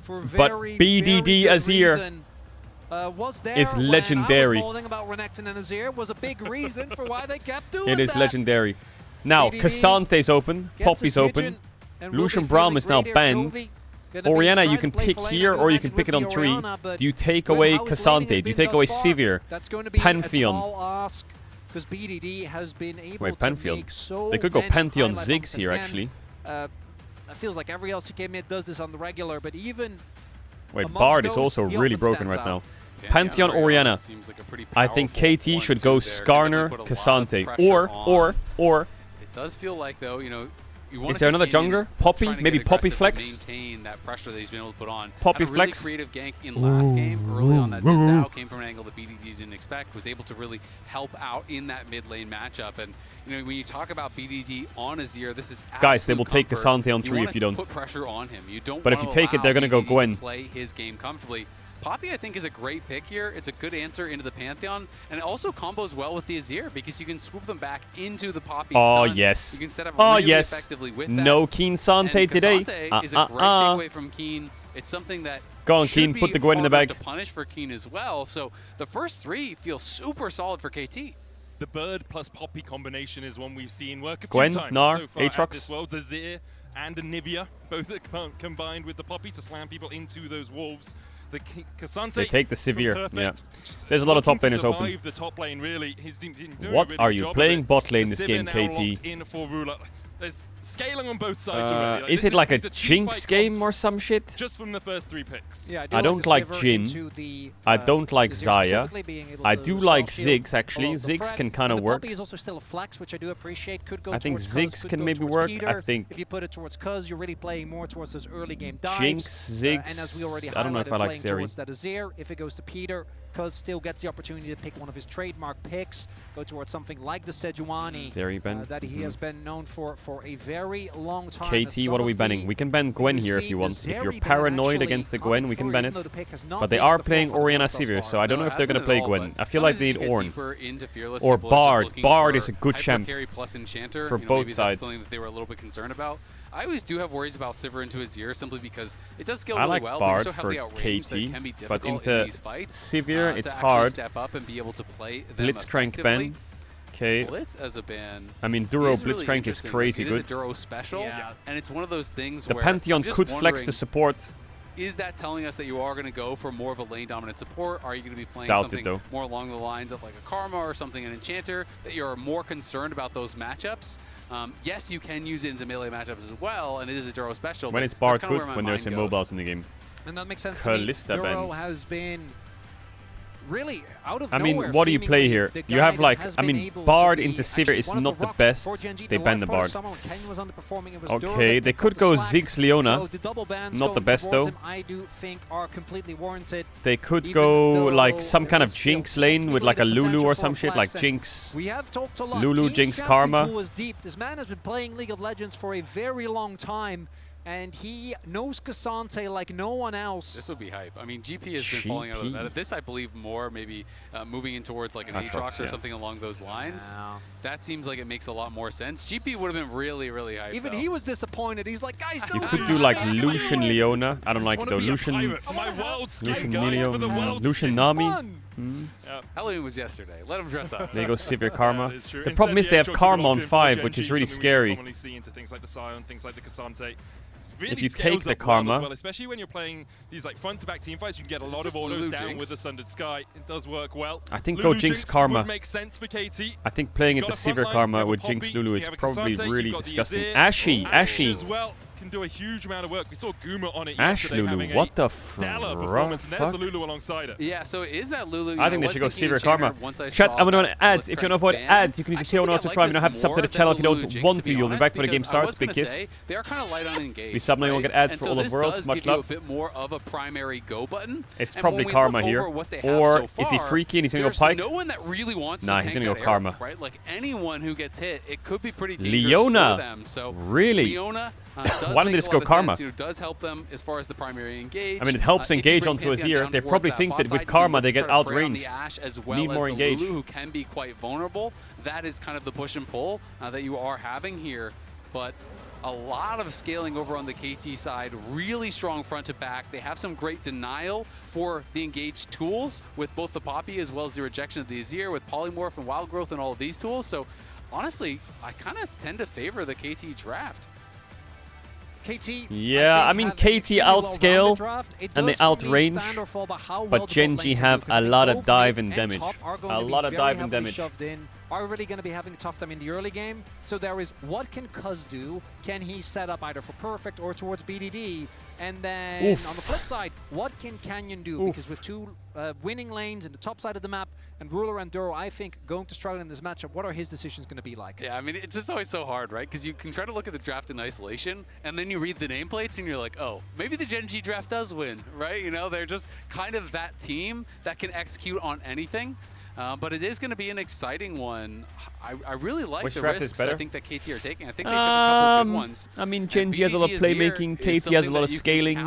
But BDD Azir is legendary. It is legendary. Now, Cassante's open, Poppy's open, Lucian Braum is now banned. Orianna, you can pick here or you can pick it on 3. Do you take away Cassante? Do you take away Sivir? Pantheon. Because BDD has been able Wait, Pantheon. They could go Pantheon Ziggs here, actually. It feels like every LCK mid does this on the regular, but even... Wait, Bard is also really broken right now. Pantheon Orianna. I think KT should go Skarner, Cassante. Or... It does feel like, though, you know... Is there another jungler? Poppy? Maybe Poppy Flex? Maintain that pressure that he's been able to put on. Poppy Had a Flex? Really creative gank in last game. Early on that Zizao came from an angle that BDD didn't expect. Was able to really help out in that mid lane matchup. And you know when you talk about BDD on Azir, this is guys. They will take Cassante on 3 if you don't. Put pressure on him. You don't. But if you take it, they're gonna go Gwen. Play his game comfortably. Poppy, I think, is a great pick here. It's a good answer into the Pantheon, and it also combos well with the Azir because you can swoop them back into the Poppy stun. Yes. You can set up really effectively with that. No Keen Sante today. Cassante is a great takeaway from Keen. It's something that go on, Keen. Put the Gwen in the bag. To punish for Keen as well. So the first 3 feel super solid for KT. The Bird plus Poppy combination is one we've seen work a Gwen, few times Gnar, so far at Aatrox. this Worlds. Azir and Anivia, both are combined with the Poppy to slam people into those wolves. The Cassante they take the Sivir, yeah. There's a lot of top laners open. The top lane, really. He's doing what really are you playing bot lane this game, KT? In for Ruler. There's scaling on both sides already. Like, is it like a Jinx game or some shit? Just from the first 3 picks. Yeah, I don't like Jhin. I don't like Xayah. I do like Ziggs, actually. Ziggs can kind of work. Is also still a flex, which I do appreciate. Could go I think Cuz, Ziggs can maybe work. Peter. I think if you put it towards Cuz, you're really playing more towards those early game dives. Jinx, Ziggs. And as we already I don't know if I like playing Zeri. towards that Azir. If it goes to Peter, Cuz still gets the opportunity to pick one of his trademark picks. Go towards something like the Sejuani that he has been known for a very long time. KT, what are we banning? We can ban Gwen here if you want. If you're paranoid against the Gwen, we can ban it. But they are playing Orianna Sivir, so I don't know if they're going to play Gwen. I feel like they need Ornn. Or Bard. Bard is a good champ for both sides. Something that they were a little bit concerned about. I always do have worries about Sivir into Azir simply because it does scale really well. Bard but for KT, but into Sivir it's hard. Step up and be able to play Blitzcrank ban. Okay. Blitz as a ban. I mean, Duro is really Blitzcrank is crazy good. good. It is a Duro special, and it's one of those things the where Pantheon could flex the support. Is that telling us that you are going to go for more of a lane dominant support? Are you going to be playing something more along the lines of like a Karma or something, an Enchanter, that you're more concerned about those matchups? Yes, you can use it into melee matchups as well, and it is a Duro special. When it's Bard good, when there's immobiles in the game. And that makes sense to me. Duro has been really out of nowhere. I mean, what do you play here? You have like, I mean, Bard into Sivir is not the best. They ban the Bard. Okay, they could go Ziggs Leona. Not the best though. I do think are completely warranted. They could go like some kind of Jinx lane with like a Lulu or some shit, like Jinx. Lulu, Jinx, Karma. This man has been playing League of Legends for a very long time. And he knows Cassante like no one else. This would be hype. I mean, GP has been falling out of the meta. This, I believe, more maybe moving in towards like an Aatrox or something along those lines. That seems like it makes a lot more sense. GP would have been really, really hype. Even he was disappointed. He's like, guys, you could do like Lucian Leona. I don't like it though. Lucian Leona. Lucian Nami. Halloween was yesterday. Let him dress up. There you go, Sivir Karma. The problem is they have Karma on 5, which is really scary. Really if you take the Karma, well, especially when you're playing these like front-to-back team fights, you can get a lot of autos down with the Sundered Sky. It does work well. I think go Jinx Karma. Would make sense for KT. I think playing into Sivir Karma with Jinx Lulu is probably really disgusting. Ashy. can do a huge amount of work. We saw Guma on it Ash yesterday Lulu, having what a the stellar performance. And there's the Lulu alongside it. Yeah, so is that Lulu? I think they should go Severe Karma. Chat, I'm going to ads. If you want to avoid ads, you can use the tier 1 auto prime. You don't have to sub to the channel if you don't want to. You'll be back when the game starts. Big kiss. They are kind of light on engage. Be sub now, you won't get ads for all of Worlds. Much love. A bit more of a primary go button. It's probably Karma here. Or is he freaky and he's going to go Pike? No one that really wants nah, he's going to go Karma. Right? Like anyone who gets hit, it could be pretty dangerous Leona. for them. So really? Leona why don't they just go Karma? Sense, does help them as far as the primary engage. I mean, it helps engage onto Azir. They probably think that with Karma they get outranged. Need more engage. Lulu, who can be quite vulnerable. That is kind of the push and pull that you are having here. But a lot of scaling over on the KT side, really strong front to back. They have some great denial for the engaged tools with both the Poppy as well as the rejection of the Azir with Polymorph and Wild Growth and all of these tools. So honestly, I kind of tend to favor the KT draft. KT, yeah, I mean KT outscale and they outrange, but GENG have a lot of dive and damage. A lot of dive and damage. Are really going to be having a tough time in the early game. So there is, what can Cuz do? Can he set up either for Perfect or towards BDD? And then on the flip side, what can Canyon do? Because with two winning lanes in the top side of the map, and Ruler and Duro, I think, going to struggle in this matchup, what are his decisions going to be like? Yeah, I mean, it's just always so hard, right? Because you can try to look at the draft in isolation, and then you read the nameplates, and you're like, oh, maybe the GENG draft does win, right? You know, they're just kind of that team that can execute on anything. But it is going to be an exciting one. I really like the risks I think that KT are taking. I think they took a couple of good ones. I mean, GENG has a lot of playmaking, KT has a lot of scaling.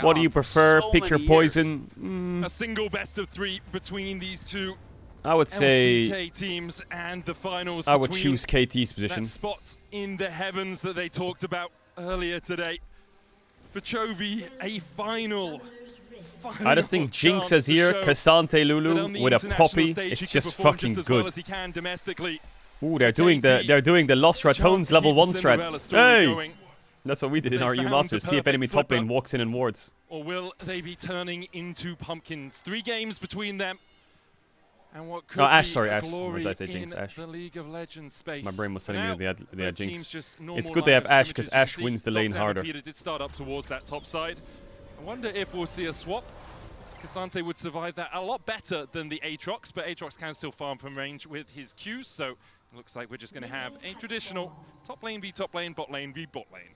What do you prefer? Picture Poison? A single best of 3 between these two. I would say LCK teams and the finals. I would choose KT's position. That spot in the heavens that they talked about earlier today. For Chovy, a final. I just think Jinx Azir, Cassante Lulu with a Poppy, it's just fucking good. Ooh, they're doing the Lost Ratones level 1 strat. Hey! That's what we did in our EU Masters. See if enemy top lane walks in and wards. Or will they be turning into pumpkins? 3 games between them. And what could Ash, be sorry, Ash. glory What did I say, Jinx? in Ash. the League of Legends space. My brain was telling me they had Jinx. It's good good they have Ash because Ash wins the lane harder. Peter did start up towards that top side. I wonder if we'll see a swap. Cassante would survive that a lot better than the Aatrox, but Aatrox can still farm from range with his Qs, so it looks like we're just going to have a traditional top lane v top lane, bot lane v bot lane.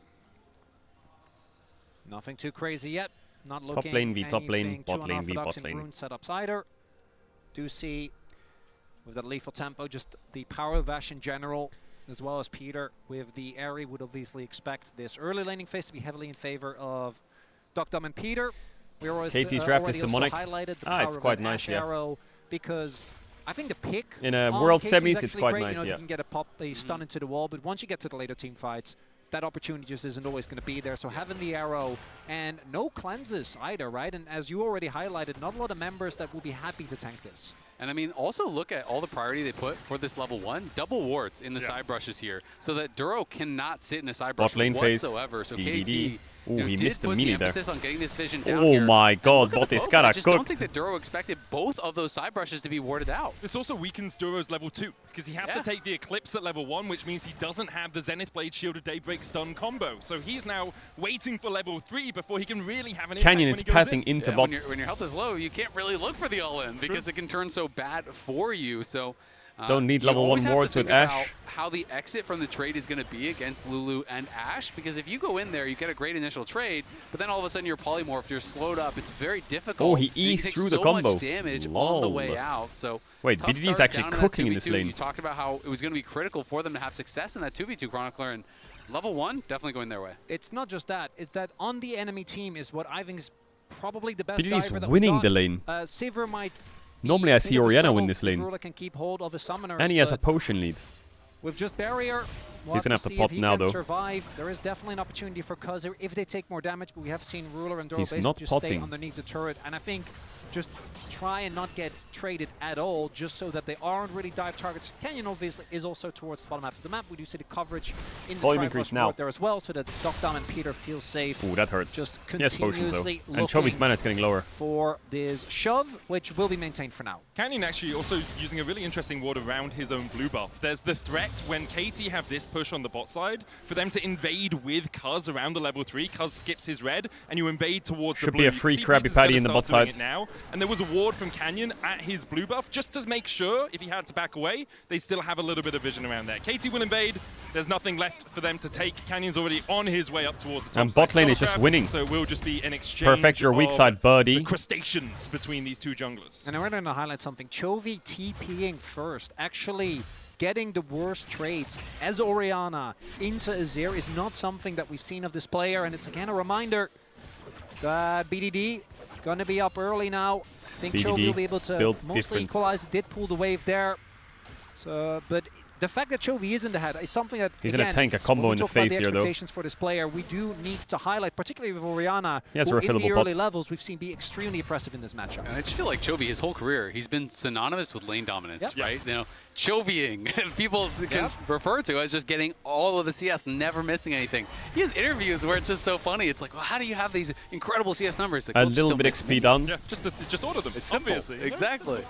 Nothing too crazy yet. Not looking top lane v top lane, bot lane v bot lane. Rune setups either. Do see with that lethal tempo, just the power of Ash in general, as well as Peter with the Airy would obviously expect this early laning phase to be heavily in favor of Dum and Peter. We always KT's draft is demonic. Highlighted the power it's quite of nice, Ash Arrow because I think the pick in a World KT Semis, it's quite great, nice. You know, you can get a stun into the wall, but once you get to the later team fights, that opportunity just isn't always going to be there. So having the arrow and no cleanses either, right? And as you already highlighted, not a lot of members that will be happy to tank this. And I mean, also look at all the priority they put for this level 1. Double wards in the side brushes here, so that Duro cannot sit in a side brush whatsoever. So KT he missed the melee there. On getting this vision down oh here. My god, Bot is got a I just don't think that Duro expected both of those side brushes to be warded out. This also weakens Duro's level 2, because he has to take the Eclipse at level 1, which means he doesn't have the Zenith Blade Shield of Daybreak stun combo. So he's now waiting for level 3 before he can really have an impact. Canyon is pathing into bot. When your health is low, you can't really look for the all-in, because it can turn so bad for you. So don't need level 1 wards with Ash. How the exit from the trade is going to be against Lulu and Ash, because if you go in there, you get a great initial trade, but then all of a sudden you're polymorphed, you're slowed up. It's very difficult. Oh, he eased through the combo. Much damage on the way out. So wait, BDD's actually cooking in this lane. You talked about how it was going to be critical for them to have success in that 2v2 Chronicler, and level 1 definitely going their way. It's not just that; it's that on the enemy team is what I think is probably the best BDD's diver that winning the lane. Sivir might. Normally I see Orianna win this lane. Can keep hold of his summoners, and he has a potion lead. With just barrier, he's gonna have to pop now though. Survive. There is definitely an opportunity for Cuz if they take more damage, but we have seen Ruler and Duro he's basically not just potting. Stay underneath the turret, and I think just try and not get traded at all, just so that they aren't really dive targets. Canyon obviously is also towards the bottom half of the map. We do see the coverage in the Volume increase now there as well, so that Docdown and Peter feel safe. Ooh, that hurts. Just Yes, potions though. continuously And Chovy's mana is getting lower. for this shove, which will be maintained for now. Canyon actually also using a really interesting ward around his own blue buff. There's the threat when KT have this push on the bot side for them to invade with Cuz around the level 3. Cuz skips his red and you invade towards the blue. Should be a free Krabby Peter's Patty gonna in the start bot doing side. it now. And there was a ward from Canyon at his blue buff just to make sure if he had to back away, they still have a little bit of vision around there. KT will invade. There's nothing left for them to take. Canyon's already on his way up towards the top And side. bot lane is just winning. So it will just be an exchange. Perfect your weak of side, birdie. the crustaceans between these two junglers. And I want to highlight something. Chovy TPing first, actually getting the worst trades as Orianna into Azir is not something that we've seen of this player, and it's again a reminder that BDD gonna be up early now. I think Chovy will be able to mostly equalize. Did pull the wave there. So, but the fact that Chovy is in the head is something that he's again, gonna tank a combo in the face here, though. Expectations for this player, we do need to highlight, particularly with Orianna, He has who a in the refillable early pot. levels we've seen be extremely impressive in this matchup. And I just feel like Chovy, his whole career, he's been synonymous with lane dominance, right? You know, Chovying, people can refer to as just getting all of the CS, never missing anything. He has interviews where it's just so funny. It's like, well, how do you have these incredible CS numbers? Like, A well, just little don't bit miss XP down. Yeah, just order them. It's simple. Obviously, Exactly.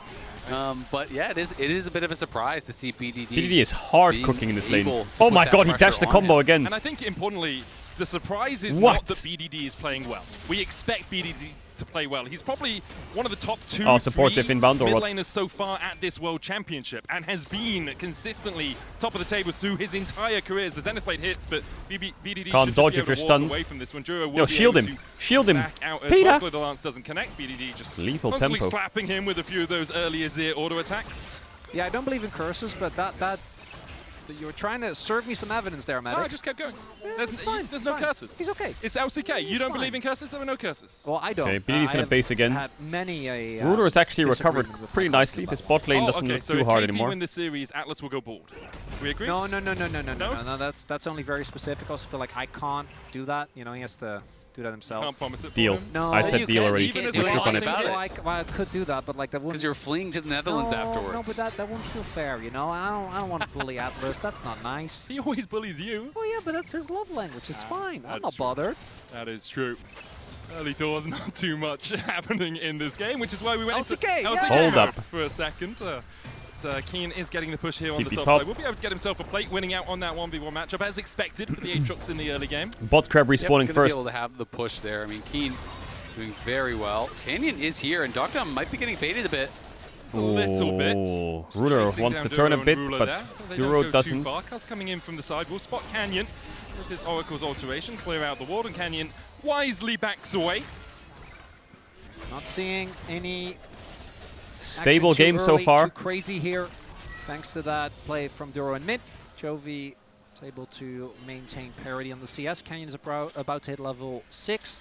But yeah, it is a bit of a surprise to see BDD. BDD is hard being cooking in this lane. able to Oh put my that god, he pressure dashed the on combo him. again. And I think importantly, the surprise is What? not that BDD is playing well. We expect BDD to play well. He's probably one of the top 2, supportive 3 inbound or mid what? laners so far at this World Championship and has been consistently top of the tables through his entire career. The Zenith Blade hits, but BDD Can't should dodge just if be you're able to walk stunned. away from this one. Juro will Yo, be shield able him. to Shield him. back out as Peter. Buckler Lance doesn't connect. BDD just Lethal constantly tempo. slapping him with a few of those early Azir auto attacks. Yeah, I don't believe in curses, but that you were trying to serve me some evidence there, Matt. No, I just kept going. There's it's no fine. curses. He's okay. It's LCK. You don't fine. believe in curses? There are no curses. Well, I don't. Okay, BDD's I gonna have base again. Had many a Ruler is actually recovered disagreement with pretty my nicely. comments This about bot lane doesn't okay, look so too if hard KT anymore. win this series, Atlas will go bald. We agree? No. That's only very specific. I also feel like I can't do that. You know, he has to do that himself. Can't promise it for Deal. him. No, I said you deal can. already. You can't Let's do look on anything it. about it. Like, well, I could do that, but like that wouldn't. Because you're fleeing to the Netherlands afterwards. No, but that won't feel fair. You know, I don't want to bully Atlas. That's not nice. He always bullies you. Oh yeah, but that's his love language. It's fine. I'm that's not true. bothered. That is true. Early doors, not too much happening in this game, which is why we went into LCK, yeah. LCK Hold mode up. for a second. Keen is getting the push here on the TP top top. side. Will be able to get himself a plate, winning out on that 1v1 matchup, as expected for the Aatrox in the early game. Bot crab Yep, respawning gonna first. be able to have the push there. I mean, Keen doing very well. Canyon is here, and Docdown might be getting baited a bit. A little bit. Ruler Chasing wants down to turn a Duro and bit, Ruler but there. They Duro don't go doesn't. Too far. Cuz coming in from the side will spot Canyon with his Oracle's alteration, clear out the ward, and Canyon wisely backs away. Not seeing any Stable action too game so early, far. Too crazy here, thanks to that play from Duro and mid. Chovy is able to maintain parity on the CS. Canyon is about to hit level 6.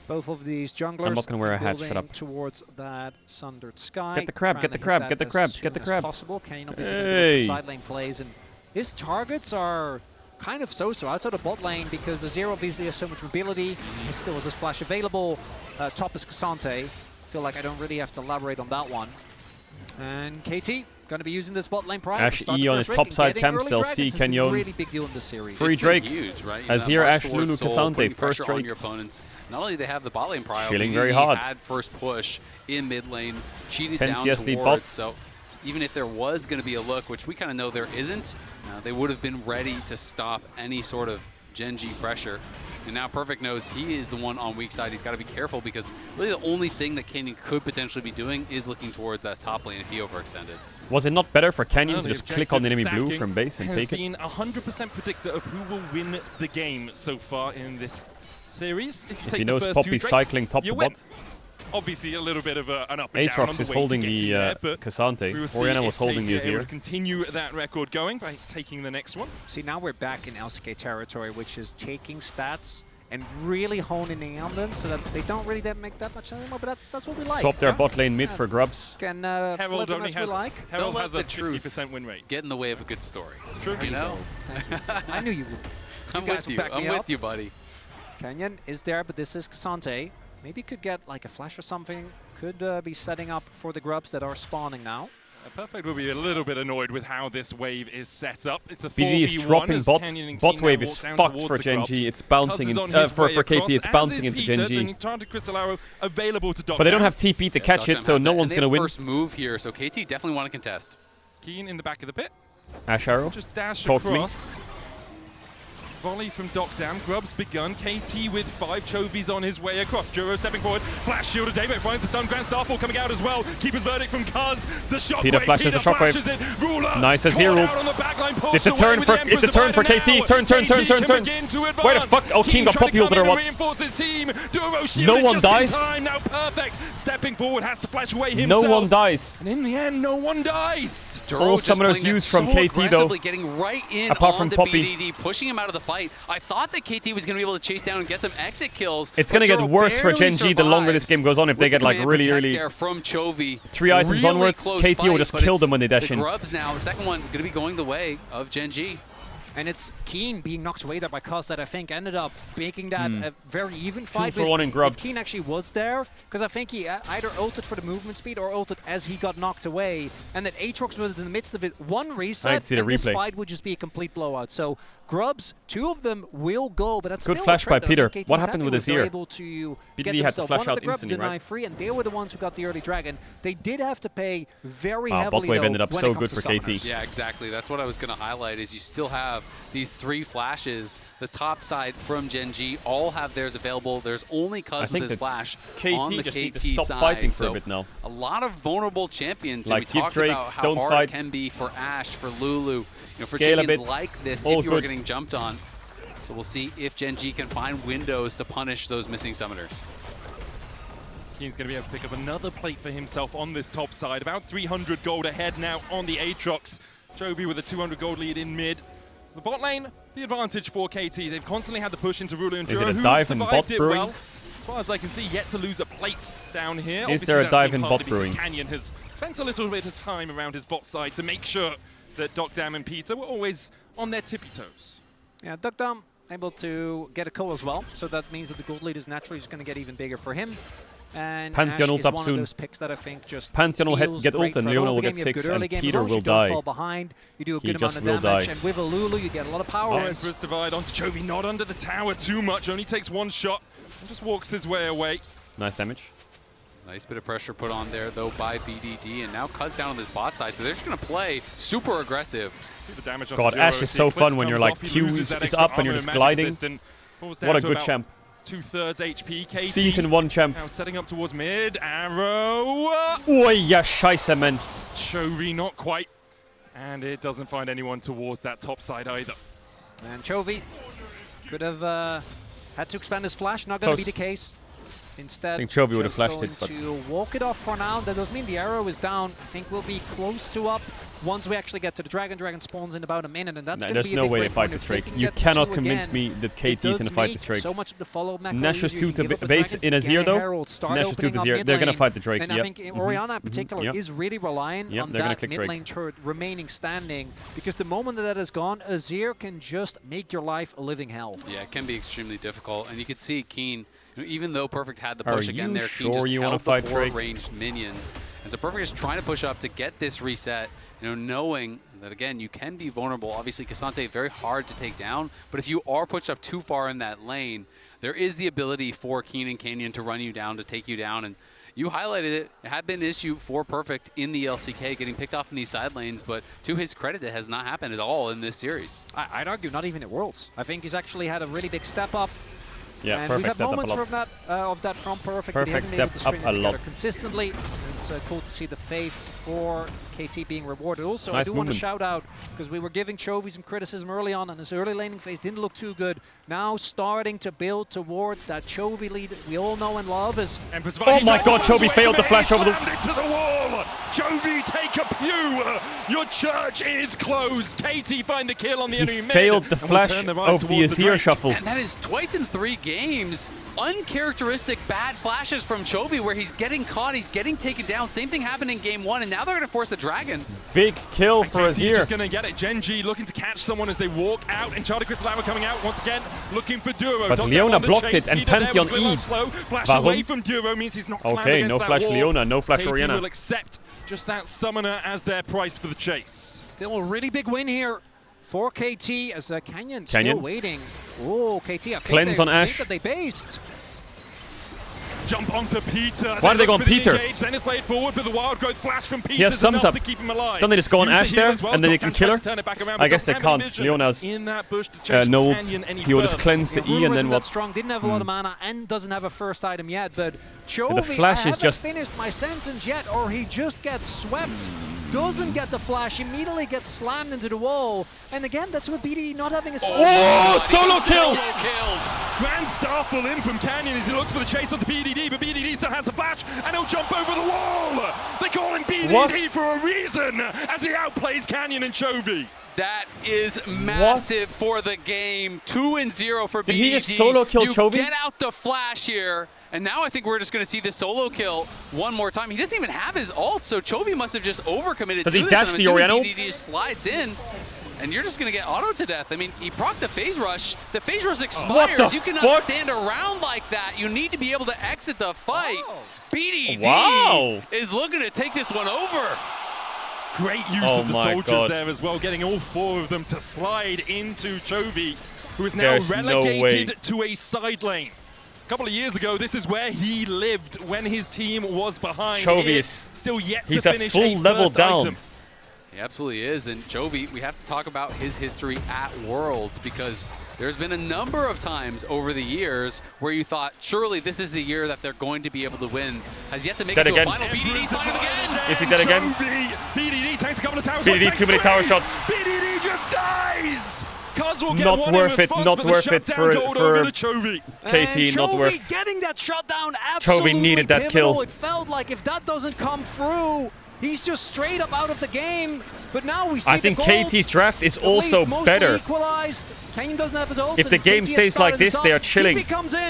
Both of these junglers I'm not gonna wear a hat, shut building up. towards that sundered sky. Get the crab, trying get to the hit crab, that get the as crab, soon get the as crab. possible. Canyon obviously Hey. side lane plays, and his targets are kind of so-so outside of bot lane because the Zero obviously has so much mobility. He still has his flash available. Top is Cassante. Feel like I don't really have to elaborate on that one. And KT going to be using this bot lane prior. Ash E on his top side camps, they'll see Kenyon. Really big deal in this series. Free It's Drake. been huge, right? As that here, march Ash, towards Lulu, Soul, Cassante, putting first pressure on Drake. your opponents. Not only do they have the bot lane prior, Chilling but very he hard. had first push in mid lane, cheated 10 down CS lead towards. bot. So even if there was going to be a look, which we kind of know there isn't, they would have been ready to stop any sort of GENG pressure. And now Perfect knows he is the one on weak side. He's got to be careful because really the only thing that Canyon could potentially be doing is looking towards that top lane if he overextended. Was it not better for Canyon Well, to the just click on the enemy objective blue from base and has take it? been 100% predictor of who will win the game so far in this series. If you If take he the knows first Poppy's 2 Drakes, cycling top you to win. bot. Obviously, a little bit of an up and down on Aatrox the is way holding to get the there, but Cassante. we will see Orianna if was holding the KT are able Azir. to continue that record going by taking the next one. See, now we're back in LCK territory, which is taking stats and really honing in on them so that they don't really make that much anymore, but that's what we like. Swap their bot lane mid for grubs. Can Herald flip them only as we has, like. Herald Don't has let a the truth 50% win rate. Get in the way of a good story. It's true. You know? Thank you. I knew you would. I'm guys with will you. back I'm me with up. you, buddy. Canyon is there, but this is Cassante. Maybe could get like a flash or something. could be setting up for the grubs that are spawning now. Perfect will be a little bit annoyed with how this wave is set up. It's a 4v1 BG is dropping bot. Bot wave is fucked for GENG. It's bouncing for KT. It's bouncing into GENG. But they don't have TP to catch it, so no one's gonna win. First move here, so KT definitely want to contest. Keen in the back of the pit. Ash arrow. Just dash Talk across. Volley from Docdam. Grub's begun. KT with 5 Chovies on his way across. Juro stepping forward. Flash shield of David finds the Sun. Grand Starfall coming out as well. Keeper's verdict from Cuz. The shockwave. Peter flashes the shockwave. Nice as he ruled. It's a turn for KT. Turn. Where the fuck? Oh, King got pop healed or what? No one dies. Now perfect. Stepping forward has to flash away himself. No one dies. And in the end, no one dies. All summoners used from KT though. Getting right in apart on from the Poppy. BDD, pushing him out of the fight. I thought that KT was going to be able to chase down and get some exit kills. It's going to get worse for GENG the longer this game goes on. If they get like really from Chovy. 3 items onwards, KT will just kill them when they dash in. The grubs now, the second one going to be going the way of GENG. And it's Keen being knocked away there by Cuz that I think ended up making that a very even fight. 2 for 1 in grubs. If Keen actually was there, because I think he either ulted for the movement speed or ulted as he got knocked away, and that Aatrox was in the midst of it. One reset, and this fight would just be a complete blowout. So grubs, 2 of them will go, but that's good still flash by Peter. KT's what happened with his ear? BDD had to flash out instantly, right? Free, and they were the ones who got the early dragon. They did have to pay very heavily. Bot wave though, ended up so good for KT. Yeah, exactly. That's what I was going to highlight. Is you still have these 3 flashes. The top side from GENG all have theirs available. There's only Cuz with his flash on the just KT need to stop side. fighting for a bit now. A lot of vulnerable champions. Like and we talked Drake, about how don't hard fight. it can be for Ashe, for Lulu, for Scale champions like this all if you are good. getting jumped on. So we'll see if GENG can find windows to punish those missing summoners. Keen's going to be able to pick up another plate for himself on this top side. About 300 gold ahead now on the Aatrox. Chovy with a 200 gold lead in mid. The bot lane, the advantage for KT. They've constantly had the push into Rulu and Juro, who survived it well. As far as I can see, yet to lose a plate down here. Is there a dive in bot brewing? Canyon has spent a little bit of time around his bot side to make sure that Docdam and Peter were always on their tippy toes. Yeah, Docdam able to get a kill as well, so that means that the gold lead is naturally just going to get even bigger for him. And Pantheon ult is up one soon. of those picks that I think just Pantheon will get ult and Leona will game. get 6 and game. Peter will You die. don't fall behind, you do a He good just amount of will damage, die. and with a Lulu you get a lot of power. Empress divide onto Chovy, not under the tower too much, only takes 1 shot and just walks his way away. Nice damage. Nice bit of pressure put on there, though, by BDD, and now Cuz down on this bot side, so they're just going to play super aggressive. See the damage God, Ashe is so fun when you're like Q is up and you're just gliding. What a good champ. 2/3 HP. KT Season 1 champ. now setting up towards mid. Arrow. Oh yeah, scheiße, man. Chovy not quite. And it doesn't find anyone towards that top side either. And Chovy could have had to expand his flash, not going to be the case. Instead, I think Chovy would have flashed it, but to walk it off for now. That doesn't mean the arrow is down. I think we'll be close to up once we actually get to the dragon. Dragon spawns in about a minute, and that's going to there's be a no big way break to fight point. this If Drake. they can You get to cannot 2 convince again, me that KT's does gonna fight this make Drake. so much of the follow mech Nash's easier. You 2 to give up the base dragon, in a get 0 though. Herald, start Nash's 2 opening to up 0. mid They're gonna lane. fight the Drake. And I think Orianna in particular is really relying on they're gonna that click mid Drake. lane turret remaining standing, because the moment that is gone, Azir can just make your life a living hell. Yeah, it can be extremely difficult, and you could see Keen, even though Perfect had the push Are again you there, sure Keen just you held wanna fight the Drake? 4 ranged minions. And so Perfect is trying to push up to get this reset, knowing that, again, you can be vulnerable. Obviously, Cassante, very hard to take down, but if you are pushed up too far in that lane, there is the ability for Keen and Canyon to run you down, to take you down, and you highlighted it. It had been an issue for Perfect in the LCK, getting picked off in these side lanes, but to his credit, it has not happened at all in this series. I'd argue not even at Worlds. I think he's actually had a really big step up. Yeah, and Perfect we've had stepped up moments a lot. from that, of that from Perfect, but he Perfect hasn't been able to stepped string up it a together lot. consistently. It's cool to see the faith for KT being rewarded. Also, I Nice do want to movement. shout out, because we were giving Chovy some criticism early on, and his early laning phase didn't look too good. Now starting to build towards that Chovy lead we all know and love. Is Oh my God, Chovy failed the flash over the... to the wall. Chovy take a pew. Your church is closed. KT find the kill on the enemy mid. Failed the flash of the Azir shuffle. And that is twice in 3 games. Uncharacteristic bad flashes from Chovy where he's getting caught, he's getting taken down. Same thing happened in game 1, and now they're going to force the Dragon. Big kill for Azir. just going to get it. GENG looking to catch someone as they walk out, and Charlie Crystal Hour coming out once again, looking for Duro. But Leona blocked it, and Pantheon E. Flash away from Duro means he's not slammed okay, against no that flash wall. Leona, no flash KT Orianna. will accept just that summoner as their price for the chase. Still a really big win here for KT as Canyon still waiting. Oh, KT, I Cleanse on Ash. think that they based. Jump onto Peter. Why do they go on Peter? Then it's played forward, but the wild growth flash from Peter. He has sums up. To keep him alive. Don't they just go on Use the Ash heal there, as well. and then they Doctor can kill her? tries to turn it back around, I but guess they doesn't have any can't. vision Leona's in that bush to chase node. Canyon any He will just further. cleanse the E and then what? Strong didn't have a lot of mana and doesn't have a first item yet, but Chovy, the flash I is haven't just finished my sentence yet, or he just gets swept. Doesn't get the flash, immediately gets slammed into the wall. And again, that's what BDD not having his Oh, solo kill! Grand Starfall in from Canyon as he looks for the chase onto BDD, but BDD still has the flash, and he'll jump over the wall! They call him BDD for a reason, as he outplays Canyon and Chovy. That is massive for the game. 2-0 for BDD. Did he just solo kill Chovy? Get out the flash here. And now I think we're just going to see the solo kill one more time. He doesn't even have his ult, so Chovy must have just overcommitted Does to he this. dash the Orianna ult? BDD just slides in, and you're just going to get auto to death. I mean, he procced the phase rush. The phase rush expires. You cannot stand around like that. You need to be able to exit the fight. BDD is looking to take this one over. Great use of the soldiers there as well, getting all 4 of them to slide into Chovy, who is now relegated to a side lane. A couple of years ago, this is where he lived when his team was behind. Chovy is still yet to finish a full level down. item. He absolutely is, and Chovy, we have to talk about his history at Worlds, because there's been a number of times over the years where you thought, surely this is the year that they're going to be able to win. Has yet to make it to a final. BDD final again. Is he dead again? BDD takes a couple of towers. BDD, too many tower shots. BDD just dies! Not worth it, not worth it for KT, not worth. Getting that shutdown absolutely Chovy needed that pivotal. kill. It felt like if that doesn't come through, he's just straight up out of the game. But now we see I think KT's draft is also better. Canyon doesn't have his ult, If the game stays like this, they are chilling.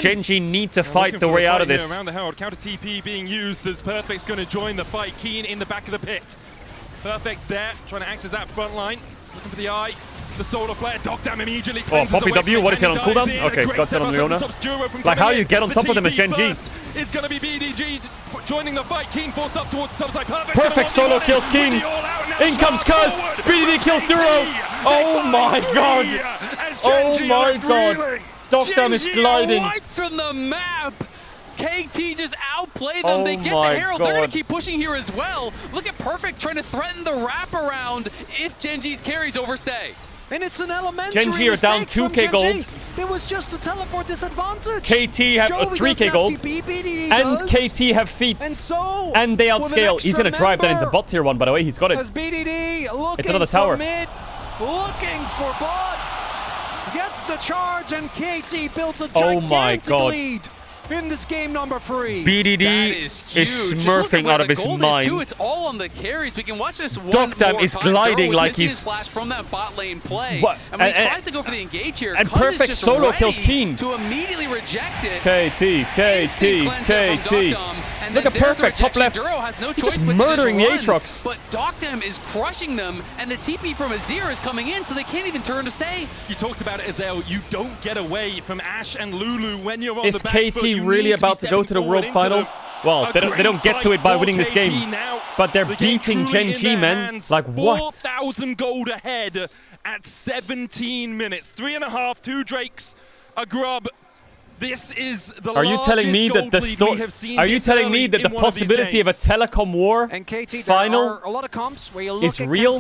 GENG need to fight the way out of this. Around the Herald, counter TP being used as Perfect's going to join the fight. Keen in the back of the pit. Perfect's there, trying to act as that front line. Looking for the eye. The solar player, Dogdam immediately cleanses Poppy away. W, what is he on cooldown? Okay, got that on Leona. Like how you get on top of them as GENG. It's going to be BDG joining the fight. Keen forced up towards the top side. Perfect solo kills Keen. In comes Cuz. BDD kills Duro. Oh my god. Oh my god. Dogdam is gliding. Wiped from the map. KT just outplayed them. They get the Herald. They're going to keep pushing here as well. Look at Perfect trying to threaten the wraparound if GENG's carries overstay. And it's an elementary GENG are down 2k gold. It was just a teleport disadvantage. KT have 3k gold. And KT have feats. And they outscale. He's going to drive that into bot tier 1, by the way. He's got it. As BDD looking it's another tower. For mid, looking for bot. Gets the charge, and KT builds a gigantic lead in this game number 3. BDD is smurfing out of his mind. It's all on the carries. We can watch this one Dogdam more is time. gliding Duro like missing he's his flash from that bot lane play. And when he tries to go for the engage here, and Cuz Perfect is just solo ready kills Keen. to immediately reject it. KT. Look at Perfect, top left. Duro has no He's choice just but murdering to the just Aatrox. But Dogdam is crushing them, and the TP from Azir is coming in, so they can't even turn to stay. You talked about it, Azel. You don't get away from Ash and Lulu when you're on is the back foot. KT really about to go to the World Final? Well, they don't get to it by winning this game. But they're beating GENG, man. Like, what? 4,000 gold ahead at 17 minutes. 3.5, 2 Drakes, a Grub. This is the Are you telling me that the possibility of a telecom war and KT, final a lot of comps where you look is at real?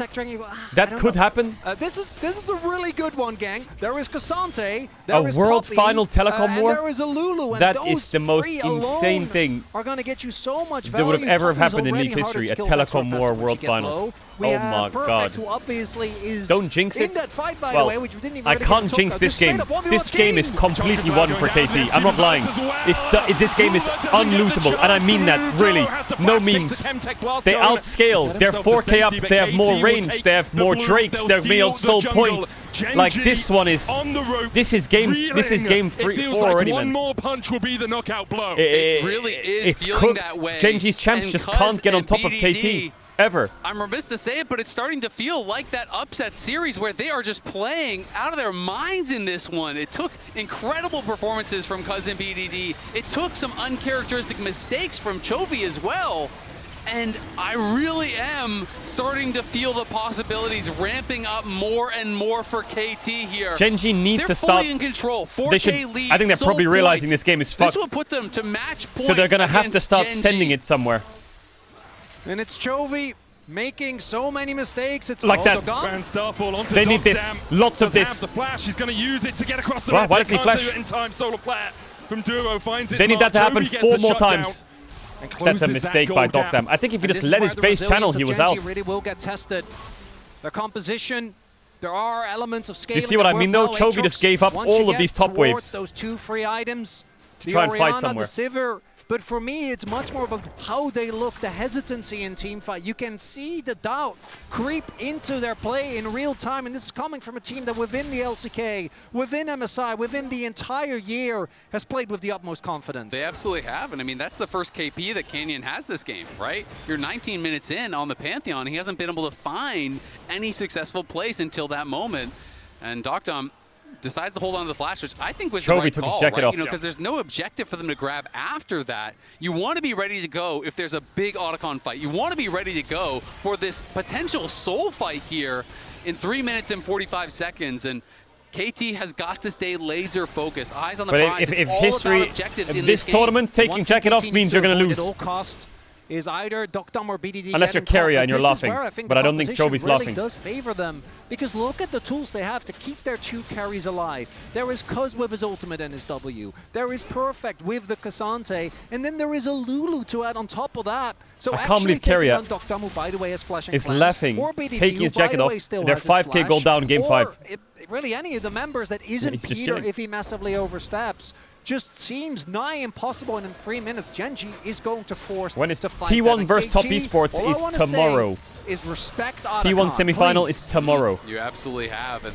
That could happen. This is a really good one, gang. There is Cassante, a world final telecom war. There is a Lulu, and that is the most insane thing are going to get you so much that would have ever Poppy's happened in League history. A telecom war world final. We Oh have my Perfect, God. who obviously is Don't jinx in it. that fight, by Well, the way, which we didn't even I really can't get to jinx talk this about. game. Straight up 1v1 This game is completely won for KT. I'm not lying. This game is unlosable, and I mean that, really. No memes. They outscale. They're 4K up. They have more range. They have more Drakes. They're made soul point. Like this one is. This is game 3-4 already, man. One more punch will be the knockout blow. It really is it's feeling cooked. that way. Genji's champs And just Cuz can't get on and top of BDD, KT. Ever. I'm remiss to say it, but it's starting to feel like that upset series where they are just playing out of their minds in this one. It took incredible performances from Cuz and BDD. It took some uncharacteristic mistakes from Chovy as well. And I really am starting to feel the possibilities ramping up more and more for KT here. Genji needs they're to start. fully in control. 4K They should, lead. I think they're Soul probably realizing points. this game is fucked. This will put them to match point. So they're gonna have to against start Genji. sending it somewhere. And it's Chovy making so many mistakes. It's Like that. Van Starfall onto They need this. Dogdam. Lots of Does have this. the flash. He's going to use it to get across the Well, map. why They didn't he can't flash? do it in time. Solar Flare from Duo finds it. They need that to happen 4 more times. And That's closes a that mistake goal by gap. Dogdam. I think if he And just this is let where his the base channel, resilience he of was Genji out. really will get tested. Their composition, there are elements of Do scaling. you see what I mean though? Chovy just gave up all of these top waves. Those 2 free items, To try and fight Orianna, somewhere. the Sivir. But for me, it's much more about how they look, the hesitancy in team fight. You can see the doubt creep into their play in real time, and this is coming from a team that within the LCK, within MSI, within the entire year, has played with the utmost confidence. They absolutely have, and I mean, that's the first KP that Canyon has this game, right? You're 19 minutes in on the Pantheon. He hasn't been able to find any successful place until that moment, and Dogdam decides to hold on to the flash, which I think was the Chovy right took call, his jacket right? off. You know, because there's no objective for them to grab after that. You want to be ready to go if there's a big Otacon fight. You want to be ready to go for this potential soul fight here in 3 minutes and 45 seconds. And KT has got to stay laser focused, eyes on the prize. If it's all history, about objectives if in this this game. tournament, taking jacket off means you're going to lose. At all cost is either Dogdam or BDD. Unless you're carrier and you're laughing. But I don't think Chovy's really laughing. does favor them, because look at the tools they have to keep their 2 carries alive. There is Cuz with his ultimate and his W. There is Perfect with the Cassante, and then there is a Lulu to add on top of that. So I can't believe carrier Dogdam, who by the way has flashing is plans, laughing, or BDD, taking his who, by jacket the off. way, still They're has his 5K goal flash, down game or 5. really any of the members that isn't he's just Peter chilling. if he massively oversteps. Just seems nigh impossible, and in 3 minutes, Genji is going to force When it's to fight T1 that. versus Top KT, Esports all I is wanna say tomorrow. Is respect T1 Otacon, semifinal please. is tomorrow. You absolutely have. And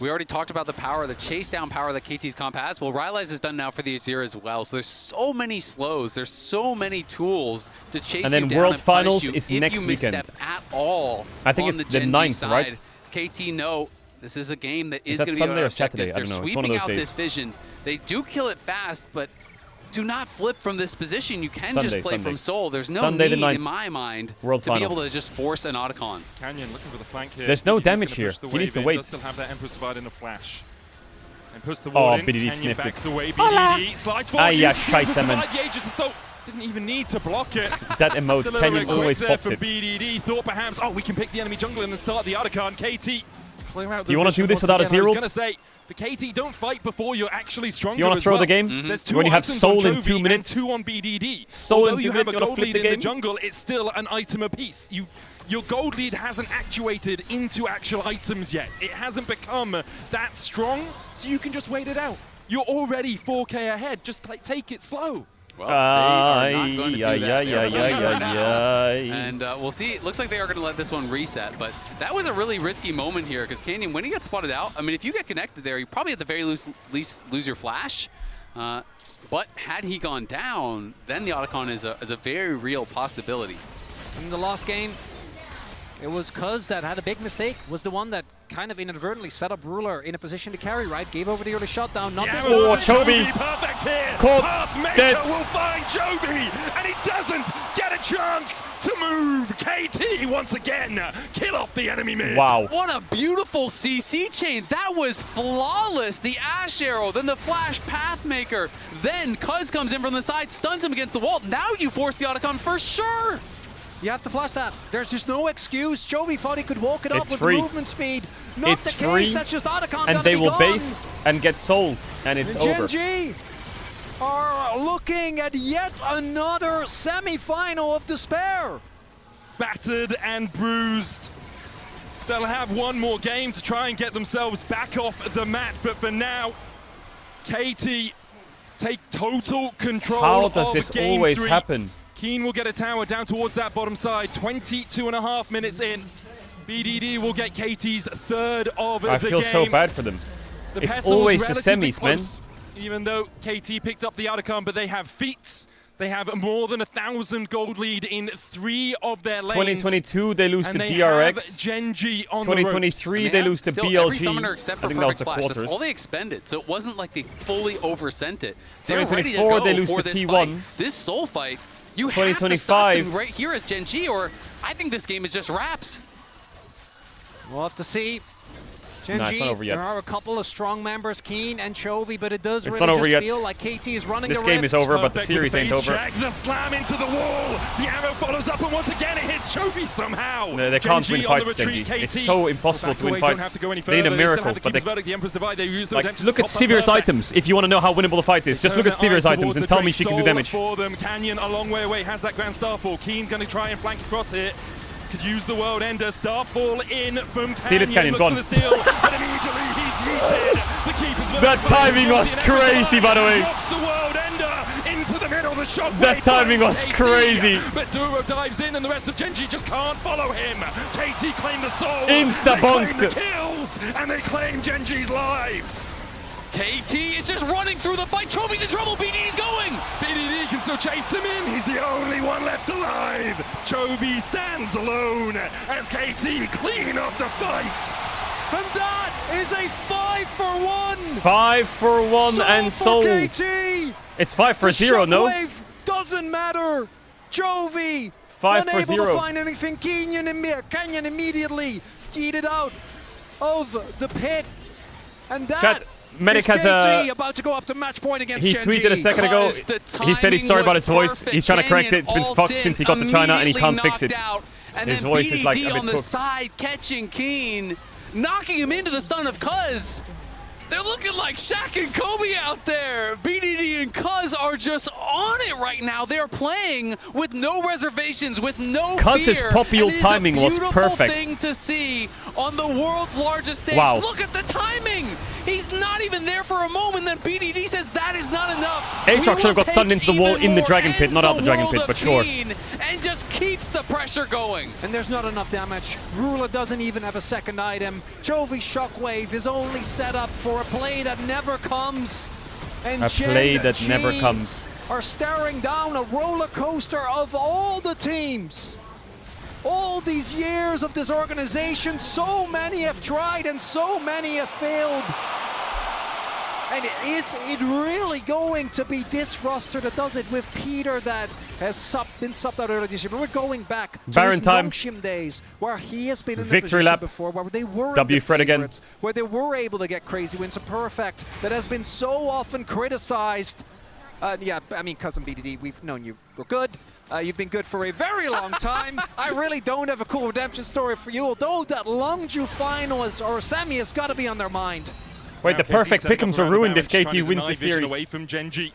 we already talked about the power, the chase down power that KT's comp has. Well, Rylai's is done now for the Azir as well. So there's so many slows. There's so many tools to chase And you then down Worlds and punish Finals you is if next you weekend. misstep at all. I think on it's the the Gen G 9th, side. right? KT know this is a game that Is is that going to be Sunday about or Saturday? objectives. I don't They're know. It's one of sweeping those out days. this vision. They do kill it fast, but do not flip from this position. You can Sunday, just play Sunday. from Soul. There's no Sunday the need, 9th. in my mind, World to be Final. able to just force an Otacon. Canyon looking for the flank here. There's no BDD's damage gonna here. push the He needs wave to in, wait. Does still have that Empress Divide in a flash. And puts the Oh, ward in. BDD Canyon sniffed backs it. away. Hola. BDD slides forward. Ah, yeah, uses the try Empress Salmon. Divide. The Aegis Assault didn't even need to block it. That emote, Still a little Canyon bit quick always there pops for it. BDD. Thought perhaps, oh, we can pick the enemy jungle and then start the Otacon. KT. Do you want to do this without a I was zero? going to say, the KT don't fight before you're actually stronger. Do you want to as throw well. the game? There's 2 When you have items Soul on in Chovy 2 minutes? and 2 on BDD. Soul in Although 2 you have minutes, a you wanna gold flip lead the in the game? jungle, it's still an item apiece. Your gold lead hasn't actuated into actual items yet. It hasn't become that strong, so you can just wait it out. You're already 4K ahead. Just take it slow. Well, they are not going to do that. They're playing right now. Ay. And we'll see. It looks like they are going to let this one reset. But that was a really risky moment here because Canyon, when he got spotted out, I mean, if you get connected there, you probably at the very least lose your flash. But had he gone down, then the Otacon is a very real possibility. In the last game, it was Cuz that had a big mistake, was the one that kind of inadvertently set up Ruler in a position to carry, right? Gave over the early shutdown, not this Oh, one. Chovy. Perfect here. Caught. Pathmaker Dead. will find Chovy, and he doesn't get a chance to move. KT once again kill off the enemy mid. Wow. What a beautiful CC chain. That was flawless. The Ash Arrow, then the Flash Pathmaker. Then Cuz comes in from the side, stuns him against the wall. Now you force the Otacon for sure. You have to flash that. There's just no excuse. Chovy thought he could walk it up It's with free. movement speed. Not It's the free, case. That's just Otacon and gotta they be will gone. base and get Soul, and it's And over. Gen G are looking at yet another semi-final of despair. battered and bruised. They'll have one more game to try and get themselves back off the mat, but for now, KT take total control. How does of this game always 3. happen? Keen will get a tower down towards that bottom side. 22.5 minutes in. BDD will get KT's third of the game. I feel so bad for them. The It's petals always the relatively semis, man. close, even though KT picked up the outcome, but they have feats. They have more than 1,000 gold lead in 3 of their lanes. 2022, they lose to and they DRX. have GENG on 2023, they lose to still BLG. every summoner except for I think that was Perfect the Flash. quarters. That's all they expended, so it wasn't like they fully oversent it. They're ready to 2024, go they lose for to this T1. fight. This soul fight, you have to stop 2025. them right here as GENG, or I think this game is just wraps. We'll have to see. Nah, it's not over yet. There are a couple of strong members, Keen and Chovy, but it does It's really not over just yet. feel like KT is running This the game rift. is over, but the Perfect series with ain't the over. Jack, the slam into the wall. The arrow follows up, and once again it hits Chovy somehow. No, they can't GENG win on the fights, retreat, Genji. KT. It's so impossible to win Don't have fights. to go any They need further. a They still miracle, have the but Keeper's Verdict, the Emperor's Divide. They use the Like, redemption look to at top Sevir's up items. If you want to know how winnable the fight is, just look at Sevir's items and tell me she can do damage. For them. Canyon a long way away, has that Grand Starfall. Keen going to try and flank across here. Could use the World Ender. Starfall in from Canyon. Steal it, Canyon, Looks gone. for the steal, but immediately he's yeeted. The Keeper's Verdict. That timing was crazy, by the way. Knocks the World Ender into the middle. The shockwave That timing was finds KT, crazy. But Duro dives in, and the rest of GENG just can't follow him. KT claim the soul. Insta-bonked. They claim the kills, and they claim GENG's lives. KT is just running through the fight. Chovy's in trouble. BDD's going. BDD can still chase him in. He's the only one left alive. Chovy stands alone as KT clean up the fight. And that is a 5-for-1. 5-for-1 and Soul. KT. It's 5-for-0, no? Shockwave doesn't matter. Chovy 5-for-0. unable to find anything. Canyon immediately yeeted out of the pit. And that Chat, Medic is has KT a... about to go up to match point against He GENG. tweeted a second ago. He said he's sorry about his voice. He's trying to correct it. It's been fucked since he got to China and he can't fix it. And His then voice BDD is like a bit on the cooked. side catching Keen, knocking him into the stun of Cuz. They're looking like Shaq and Kobe out there. BDD and Cuz are just on it right now. They're playing with no reservations, with no Cuz's fear. Popule And it is timing was a perfect. beautiful thing to see on the world's largest stage. Wow. Look at the timing. He's not even there for a moment. Then BDD says that is not enough. Aatrox should have got stunned into the wall in the Dragon Pit, Ends not out the Dragon world Pit, of but sure. Keen and just keeps the pressure going. And there's not enough damage. Rula doesn't even have a second item. Chovy's Shockwave is only set up for a play that never comes. And A play that GENG never comes. are staring down a roller coaster of all the teams. All these years of this organization, so many have tried and so many have failed. And is it really going to be this roster that does it with Peter that has been subbed out earlier this year? But we're going back to Baron his time. Nongshim days where he has been in the Victory position lap. before where they were W in the Fred again. favorites, where they were able to get crazy wins. A Perfect that has been so often criticized. Yeah, I mean, Cousin BDD, we've known you were good. You've been good for a very long time. I really don't have a cool redemption story for you, although that Longju final or semi has got to be on their mind. Wait, the perfect pick'ems were ruined if KT wins the series. Away from GENG.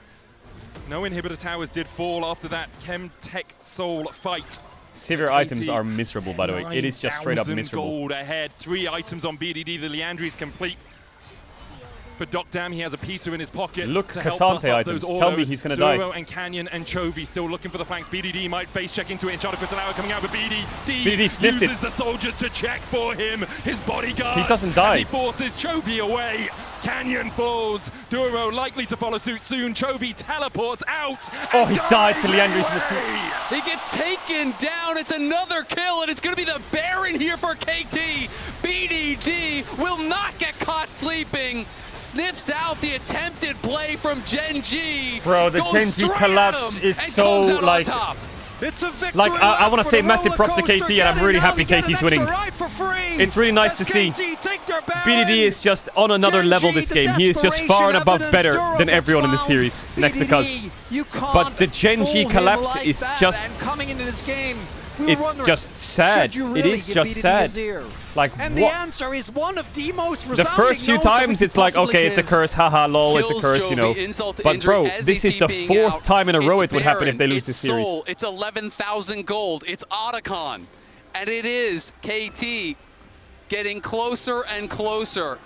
No inhibitor towers did fall after that Chem Tech Soul fight. Severe items are miserable, by the way. It is just straight up 9,000 miserable. gold ahead. 3 items on BDD. The Leandry is complete. For Doc Dam, he has a Peter in his pocket. Look, to help Cassante buff up items. those Tell me autos. he's gonna die. Duro and Canyon and Chovy still looking for the flanks. BDD might face check into it. Enchanted Crystal coming out, but BDD sniffed uses it. the soldiers to check for him. His bodyguard. He doesn't die. As he forces Chovy away. Canyon falls. Duro likely to follow suit soon. Chovy teleports out. Oh, he died to dies Leandry's anyway. He gets taken down. It's another kill, and it's going to be the Baron here for KT. BDD will not get caught sleeping. Sniffs out the attempted play from GENG. Bro, the goes GENG straight collapse at him is and so, comes out on like... top. It's a victory. Like, I want to for say the massive props to roller KT, and I'm coaster. really happy Getting KT's an extra winning. ride for free. It's really nice to As see. KT take their BDD is just on another GENG, level this the game. He is just far and above desperation better evidence. than Duro everyone in the gets series, next to Cuz. BDD, you can't But the fool GENG him collapse like is that. just... And coming into this game, it's just sad. It is just sad. Like, and the answer is one of the most the first few times it's like, okay, it's a curse, haha, lol, it's a curse, you know. But bro, this is the 4th time in a row it would happen if they lose this series. It's 11,000 gold. It's Otacon. And it is KT getting closer and closer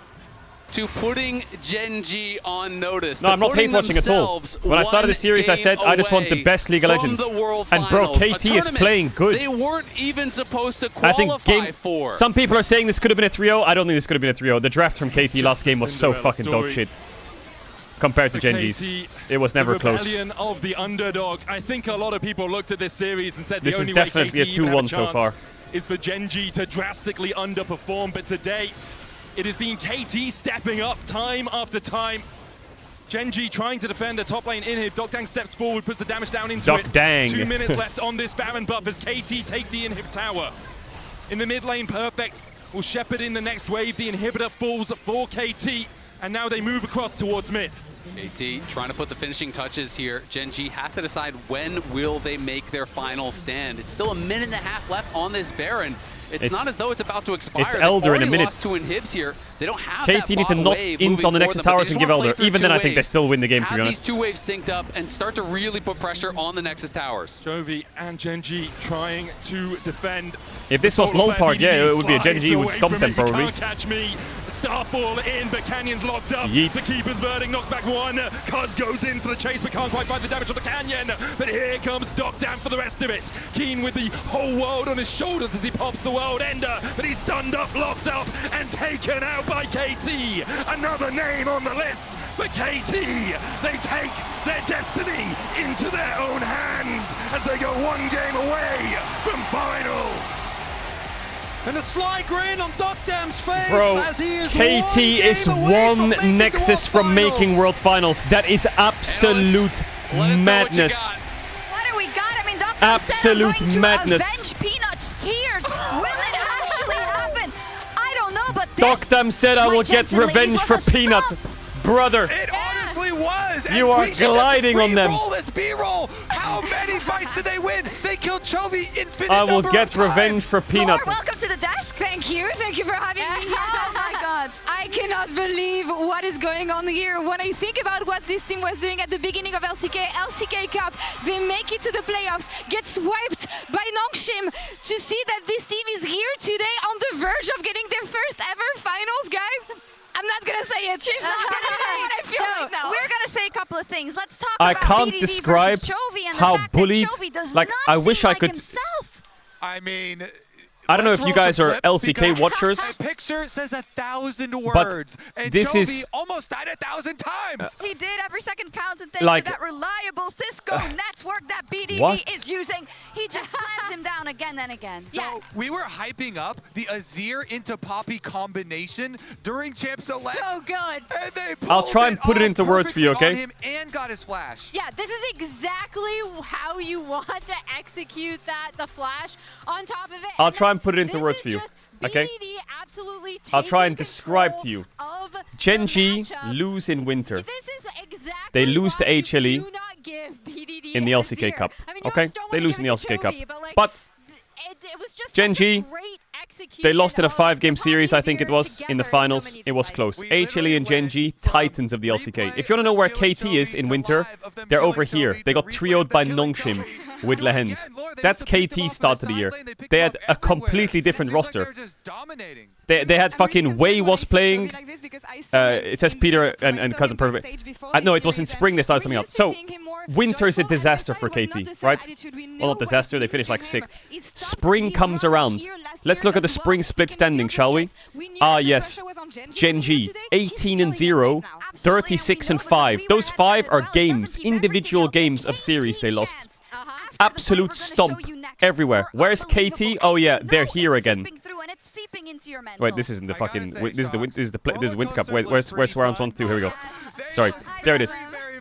to putting GENG on notice. No, I'm not hate watching at all. When I started the series, I said I just want the best League of Legends. And bro, KT is playing good. They weren't even supposed to qualify for. Some people are saying this could have been a 3-0. I don't think this could have been a 3-0. The draft from KT last game was so fucking dog shit compared to GENG's. It was never close. Rebellion of the underdog. I think a lot of people looked at this series and said this the only is definitely way a KT even have a 2-1 so chance far. is for GENG to drastically underperform. But today, it has been KT stepping up time after time. GENG trying to defend the top lane inhib. Dokdang steps forward, puts the damage down into it. 2 minutes left on this Baron buff as KT take the inhib tower. In the mid lane, Perfect will shepherd in the next wave. The inhibitor falls for KT, and now they move across towards mid. KT trying to put the finishing touches here. GENG has to decide when will they make their final stand. It's still a minute and a half left on this Baron. It's not as though it's about to expire. It's Elder in a minute. Lost 2 inhibs here. They don't have KT need to not int on the Nexus towers and give Elder. Even then, I think they still win the game, to be honest. These 2 waves synced up and start to really put pressure on the Nexus towers. Jovi and GENG trying to defend. If this was LoL part, yeah, it would be a GENG would stomp them probably. Can't catch me. Starfall in, but Canyon's locked up. Yeet. The Keeper's verdict knocks back 1. Cuz goes in for the chase, but can't quite find the damage on the Canyon. But here comes Dokdang for the rest of it. Keen with the whole world on his shoulders as he pops the world ender. But he's stunned up, locked up, and taken out by KT. Another name on the list for KT. They take their destiny into their own hands as they go 1 game away from finals. And a sly grin on Dokdang's face Bro, as he is KT is 1 Nexus from making World Finals. That is absolute madness. What do we got? I mean, Dokdang Absolute said I'm going madness. to avenge Peanut's tears. Will it actually happen? I don't know, but this, Dokdang said I will get revenge for Peanut. Brother. It honestly was. You are gliding on them. Roll this B-roll. How many fights did they win? They killed Chovy infinite I will number get of times. revenge for Peanut. Welcome to the desk. Thank you for having me here. Oh my god. I cannot believe what is going on here. When I think about what this team was doing at the beginning of LCK Cup, they make it to the playoffs, get swiped by Nongshim. To see that this team is here today on the verge of getting their first ever finals, guys. I'm not gonna say it. She's not gonna say what I feel right now. We're gonna say a couple of things. Let's talk I about can't BDD describe versus Chovy and how the fact bullied. that Chovy does Like, not I wish seem I like could. himself. I mean, I don't know if you guys are LCK watchers. My picture says 1,000 words, and this Chovy is almost died 1,000 times. He did. Every second counts, and thanks like- to that reliable Cisco network that BDD What? is using, he just slams him down again and again. So we were hyping up the Azir into Poppy combination during Champ Select. So good. And they I'll try and put it off into words for you, perfectly on okay? him and got his flash. Yeah, this is exactly how you want to execute that, the flash on top of it. I'll try and put it into this words is for you, just okay? BDD absolutely I'll try and taking describe to control you. of the GENG matchup. lose in winter. This is exactly They lose to why you HLE do not give BDD in the LCK Azir. Cup. I mean, you Okay, also don't they wanna lose give in the it to LCK Cup. Chovy, but, like, But it was just GENG, such a great execution they lost in a of 5-game the series, I think it Poppy was, in the together so finals. many It was decisions. close. HLE and GENG, titans of the LCK. If you want to know where KT is in winter, they're over here. They got trioed by Nongshim with Lehens. That's KT's start to the year. They had a completely different roster. They had fucking Wei was playing. It says Peter and Cousin Perfect. No, it was in spring they started something else. So, winter is a disaster for KT, right? Well, not disaster, they finished like 6th. Spring comes around. Let's look at the spring split standing, shall we? Ah, yes. GENG, 18-0, 36-5. Those 5 are games, individual games of series they lost. Absolute stomp everywhere. Where's KT? Oh yeah, they're here again. Wait, this isn't the fucking. This is the Winter Cup. Wait, where's rounds 1 to 2? Here we go. Sorry, there it is.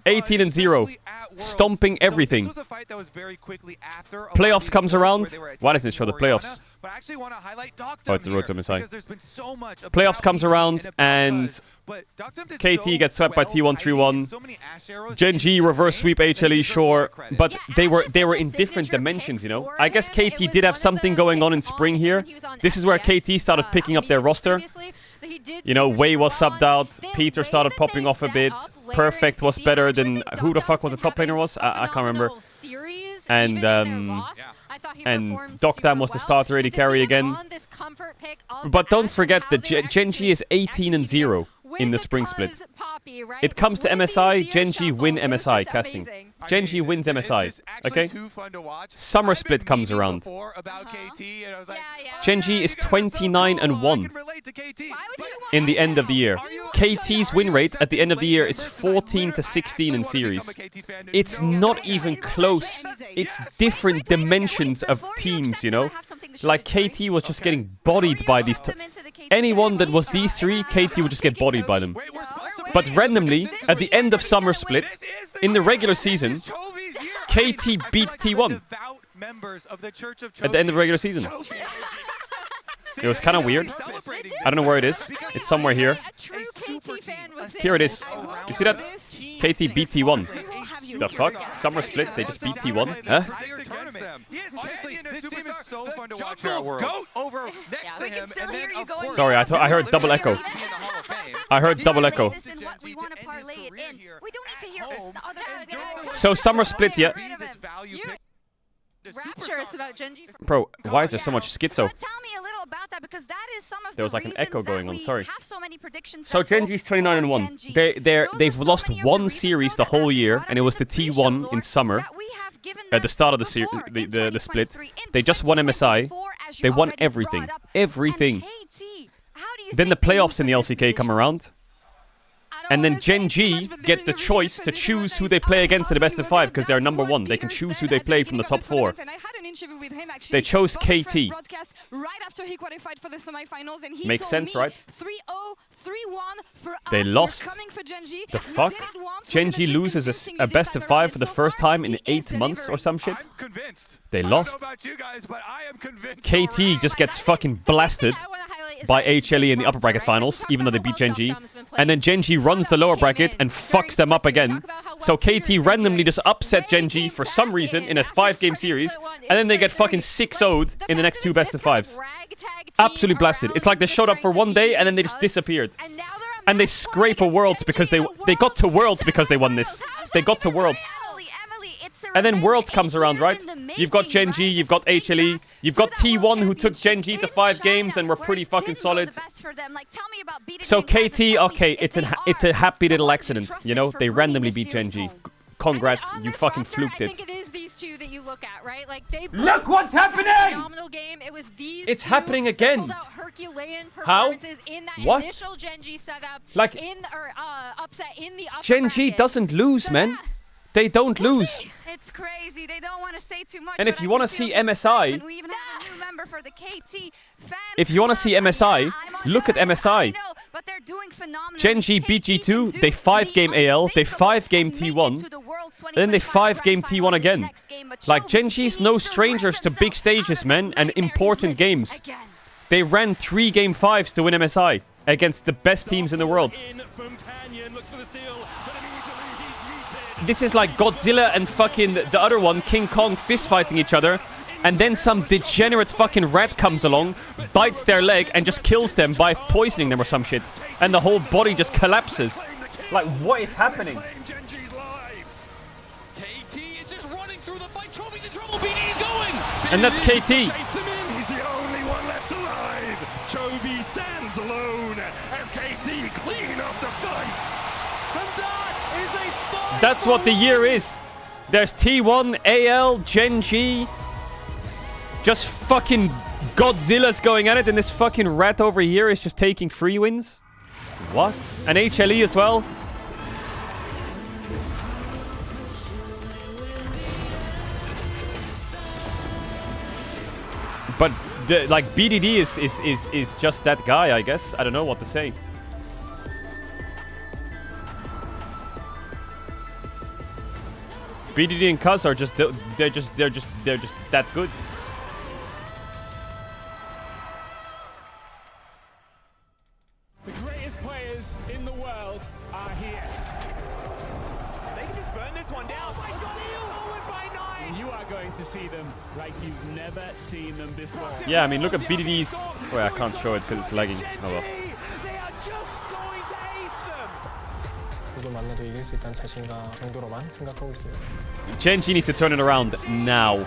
18-0. Stomping everything. This was a fight that was very quickly after Playoffs comes around. Why does it show the playoffs? But I actually want to highlight Oh, it's a road to MSI. because there's been so much Playoffs comes around and KT gets swept by T1 3-1. GENG reverse sweep HLE, sure, but they were in different dimensions, you know. I guess KT did have something going on in spring here. This is where KT started picking up their roster. You know, Wei was subbed out, Peter started popping off a bit, Perfect was better than who the fuck was the top laner was? I can't remember. And Dokdam was the starter AD carry again. But don't forget that GENG is 18-0 in the spring split. It comes to MSI, GENG win MSI casting. GENG wins MSI, okay? Summer split comes around. GENG is 29-1 in the end of the year. KT's win rate at the end of the year is 14-16 in series. It's not even close. It's different dimensions of teams, you know? Like KT was just getting bodied by these... Anyone that was these three, KT would just get bodied by them. But randomly, at the end of summer split, in the regular season, KT beat T1 at the end of the regular season. It was kind of weird. I don't know where it is. It's somewhere here. Here it is. You see that? KT beat T1. The fuck? Summer split, they just beat T1? Huh? Sorry, I heard double echo. I heard double echo. So summer split, yeah. Rapturous about GENG. Bro, why is there so much schizo? Tell me a little about that because that is some of there was like an echo going on, sorry. So GENG's 29-1. They've lost one series the whole year, and it was the T1 in summer. At the start of the split. They just won MSI. They won everything. Everything. Then the playoffs in the LCK come around. And then GENG get the choice to choose who they play against in the best of 5 because they're number 1. They can choose who they play from the top 4. They chose KT. Makes sense, right? They lost. The fuck? GENG loses a best of 5 for the first time in 8 months or some shit. They lost. KT just gets fucking blasted by HLE in the upper bracket finals, even though they beat GENG. And then GENG runs the lower bracket and fucks them up again. So KT randomly just upset GENG for some reason in a 5-game series, and then they get fucking 6-0'd in the next 2 best of 5s. Absolutely blasted. It's like they showed up for one day and then they just disappeared. And they scrape a Worlds because they got to Worlds because they won this. They got to Worlds. And then Worlds comes around, right? You've got GENG, you've got HLE, you've got T1 who took GENG to 5 games and were pretty fucking solid. So KT, okay, it's a happy little accident, you know? They randomly beat GENG. Congrats, you fucking fluked it. I think it is these two that you look at, right? Like they look what's happening! Phenomenal game. It was these it's happening again. How? In that what? Initial GENG setup like upset in the upper GENG bracket. doesn't lose, man. They don't lose. It's crazy. They don't want to say too much. And if you want to see MSI, we even have a new member for the KT fan if you want to see MSI, look at MSI. But they're doing phenomenal. GENG beat G2, they 5-game AL, they 5-game T1, and then they 5-game T1 again. Like, GENG's no strangers to big stages, man, and important games. They ran 3-game 5s to win MSI against the best teams in the world. This is like Godzilla and fucking the other one, King Kong, fist fighting each other. And then some degenerate fucking rat comes along, bites their leg, and just kills them by poisoning them or some shit. And the whole body just collapses. Like, what is happening? And that's KT. He's the only one left alive. Chovy stands alone as KT clean up the fight. That's what the year is. There's T1, AL, GENG. Just fucking Godzilla's going at it, and this fucking rat over here is just taking free wins. What? And HLE as well. But like BDD is just that guy, I guess. I don't know what to say. BDD and Cuz are just they're just that good. The greatest players in the world are here. They can just burn this one down. Oh my god, he'll by 9! You are going to see them like you've never seen them before. Yeah, I mean, look at BDD's... Wait, I can't show it because it's lagging. Oh well. They are just going to ace them. 누굴 만나도 이길 수 있다는 자신감 정도로만 생각하고 있습니다. GENG needs to turn it around now.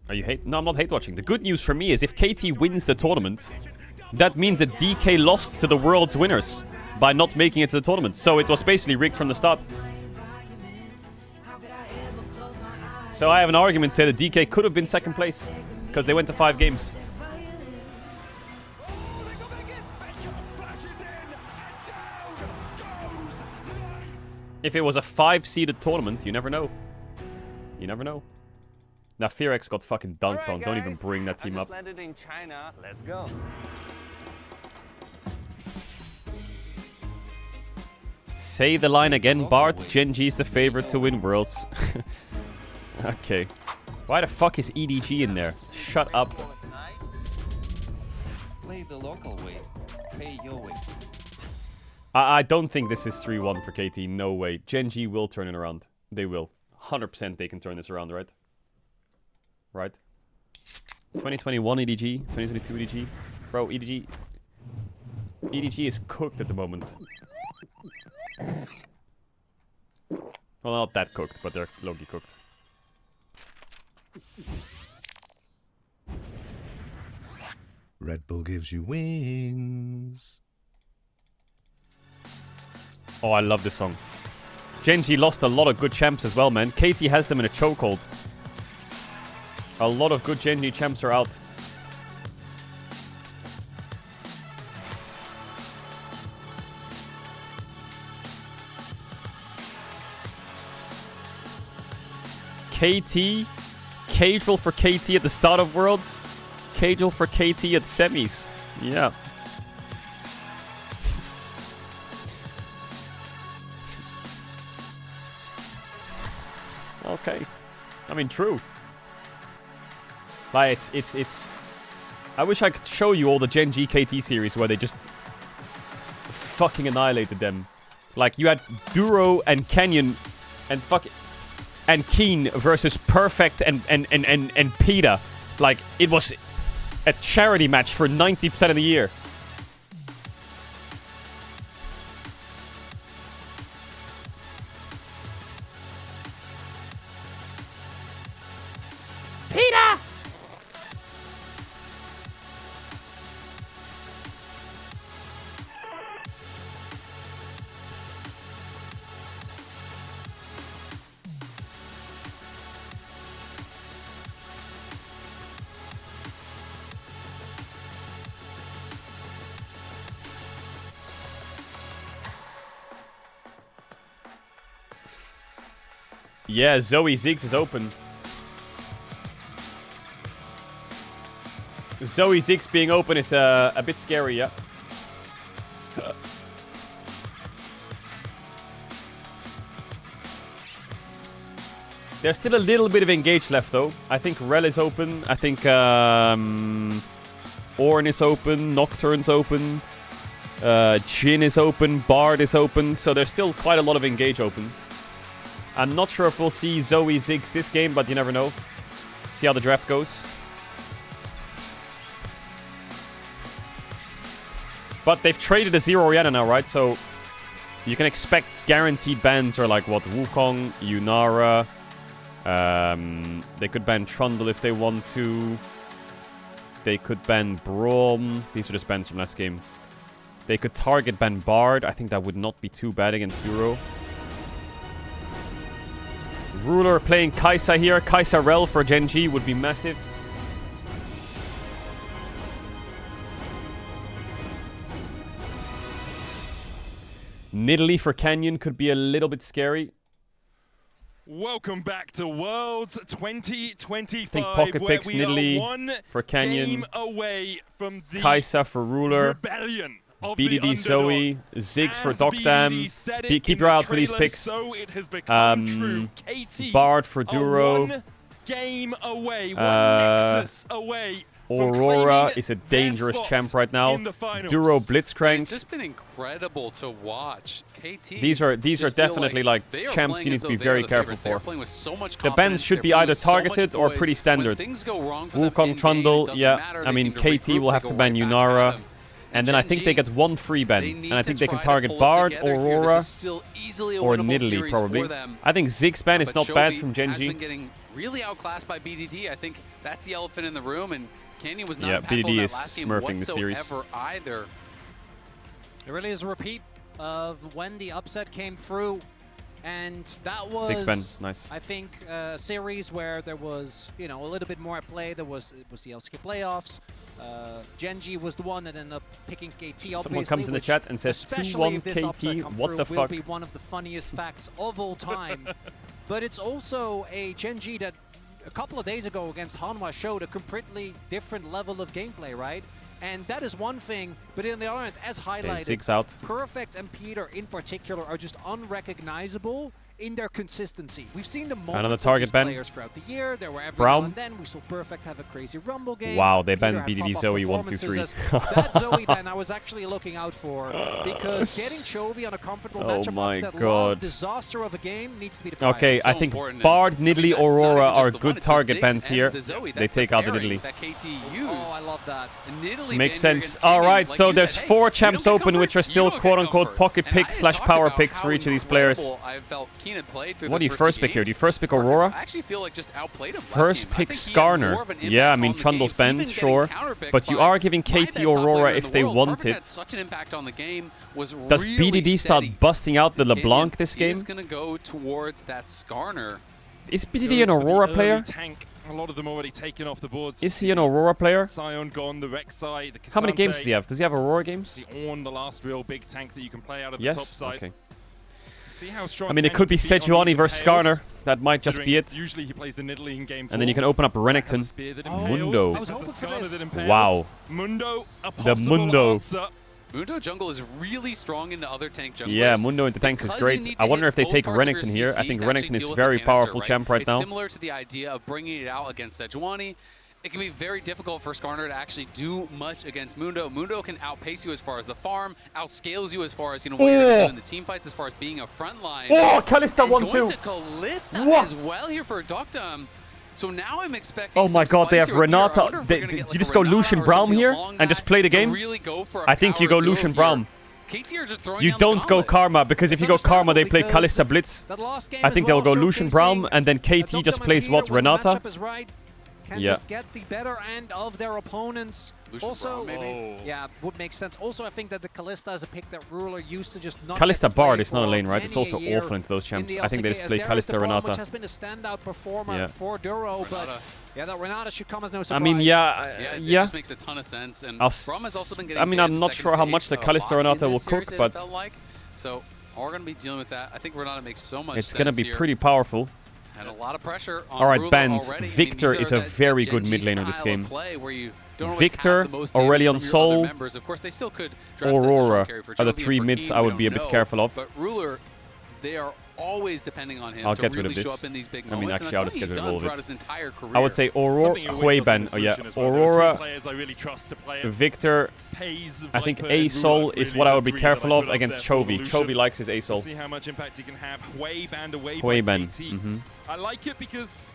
Are you hate? No, I'm not hate watching. The good news for me is if KT wins the tournament, that means that DK lost to the world's winners by not making it to the tournament. So it was basically rigged from the start. So I have an argument to say that DK could have been second place because they went to 5 games. If it was a 5-seeded tournament, you never know. You never know. Now Fearx got fucking dunked on. Don't even bring that team up. Landed in China. Let's go. Say the line again, Bart. GENG's the favorite to win Worlds. Okay. Why the fuck is EDG in there? Shut up. Play the local way. Pay your way. I don't think this is 3-1 for KT. No way. GENG will turn it around. They will. 100% they can turn this around, right? Right? 2021 EDG, 2022 EDG. Bro, EDG is cooked at the moment. Well, not that cooked, but they're low-key cooked. Red Bull gives you wings. Oh, I love this song. GENG lost a lot of good champs as well, man. KT has them in a chokehold. A lot of good GENG champs are out. KT, Caedrel for KT at the start of Worlds, Caedrel for KT at semis. Yeah. Okay. I mean, true. Like, it's... I wish I could show you all the GENG KT series where they just fucking annihilated them. Like, you had Duro and Canyon and Keen versus Perfect and PETA. Like, it was a charity match for 90% of the year. PETA! Yeah, Zoe Ziggs is open. Zoe Ziggs being open is a bit scary, yeah. There's still a little bit of engage left, though. I think Rel is open. I think Ornn is open. Nocturne's open. Jhin is open. Bard is open. So there's still quite a lot of engage open. I'm not sure if we'll see Zoe Ziggs this game, but you never know. See how the draft goes. But they've traded a Zero Orianna now, right? So you can expect guaranteed bans are like, what, Wukong, Yunara. They could ban Trundle if they want to. They could ban Braum. These are just bans from last game. They could target ban Bard. I think that would not be too bad against Duro. Ruler playing Kai'Sa here. Kai'Sa Rel for GENG would be massive. Nidalee for Canyon could be a little bit scary. Welcome back to Worlds 2025. I think Pocket picks Nidalee for Canyon. Game away from the Kai'Sa for Ruler. Rebellion. of the BDD underdog. Zoe, Ziggs for As Doctam. BDD said it Keep in your eye the out for these trailer, picks. so it has become true. KT Bard for are Duro. one game away, one Nexus away. Aurora is a dangerous champ right now. Duro Blitzcrank. It's just been incredible to watch. KT. These are definitely like champs you need to be very careful for. So the bans should be either targeted or pretty standard. Wukong Trundle, yeah. I mean, KT will have to ban Yunara. And then I think they get one free ban. And I think they can target Bard, Aurora, or Nidalee probably. I think Ziggs ban is not bad from Gen G. Has been getting really outclassed by BDD. I think that's the elephant in the room. And Canyon was not impactful BDD in that is last game smurfing the series. whatsoever either. It really is a repeat of when the upset came through, and that was 6 ban, nice. I think a series where there was, you know, a little bit more at play. It was the LCK playoffs. Gen G was the one that ended up picking KT. Obviously, Someone comes in the chat and says 2-1 KT. What the fuck? Will be one of the funniest facts of all time. But it's also a Gen G that a couple of days ago against Hanwha showed a completely different level of gameplay, right? And that is one thing, but in the other end, as highlighted, Ziggs out. Perfect and Peter in particular are just unrecognizable in their consistency. We've seen the moments of these players throughout the year. There were every now and then we saw Perfect have a crazy Rumble game. Wow, they banned BDD Zoe 1, 2, 3. That Zoe ban I was actually looking out for, because getting Chovy on a comfortable matchup after that last disaster of a game needs to be the priority. Okay, I think Bard, Nidalee, Aurora are good target bans here. They take out the Nidalee. Oh, I love that. Makes sense. Alright, so there's 4 champs open, which are still quote-unquote pocket picks / power picks for each of these players. What do you first pick here? Do you first pick Aurora? I actually feel like just outplayed him First pick Skarner. Yeah, I mean Trundle's banned, sure. But you are giving KT Aurora if they want it. Such an impact on the game was Does BDD start busting out the LeBlanc this game? He's gonna go towards that Skarner. Is BDD an Aurora player? A lot of them already taken off the boards. Is he an Aurora player? Sion gone, the Rek'Sai, the How many games Cassandre, does he have? Does he have Aurora games? The Ornn, the last real big tank that you can play out of the Yes? top side. Okay. See how strong I mean, it could be Sejuani versus Skarner. That might just be it. Usually he plays the Nidalee in game 4. And then you can open up Renekton. Mundo. Wow. Mundo, a The Mundo. answer. Mundo jungle is really strong into other tank junglers. Yeah, Mundo into tanks is great. I wonder if they take Renekton here. I think Renekton is very powerful champ right now. It's similar to the idea of bringing it out against Sejuani. It can be very difficult for Skarner to actually do much against Mundo. Mundo can outpace you as far as the farm, outscales you as far as, you know, what you're doing in the team fights, as far as being a front line. Oh, Kalista 1-2. Going to Kalista as well here for Doctam. So now I'm expecting. Oh my god, they have Renata. You just go Lucian Braum here and just play the game? I think you go Lucian Braum. You don't go Karma, because if you go Karma, they play Kalista Blitz. I think they'll go Lucian Braum, and then KT just plays what? Renata? Can just get the better end of their opponents. Lucian also, Braum, yeah, would make sense. Also, I think that the Kalista is a pick that Ruler used to just not. Kalista Bard is not a lane, right? It's also awful into those champs. I think they just play Kalista Renata. Which has been a standout performer for Duro, but yeah, that Renata should come as no surprise. I mean, yeah. It just makes a ton of sense. And Braum has also been getting. I mean, I'm not sure how much the Kalista Renata will cook, but so we're gonna be dealing with that. I think Renata makes so much sense. It's gonna be pretty powerful. And a lot of pressure on Alright, Ruler bans. already. Victor is a very good mid laner this game. Victor, Aurelion Aurelion Sol, Of course, they still could Aurora are the 3 mids I would be a bit careful of. But Ruler, they are always depending on him I'll to get rid really of show this. up in these big I mean, moments. actually, I'll just get rid of all of his entire career. I would say Aurora, Huiban, Aurora, Victor. I think A-Sol is what I would be careful of against Chovy. Chovy likes his A-Sol. See how much impact he can have. Huiban away Huiban. by KT. I like it because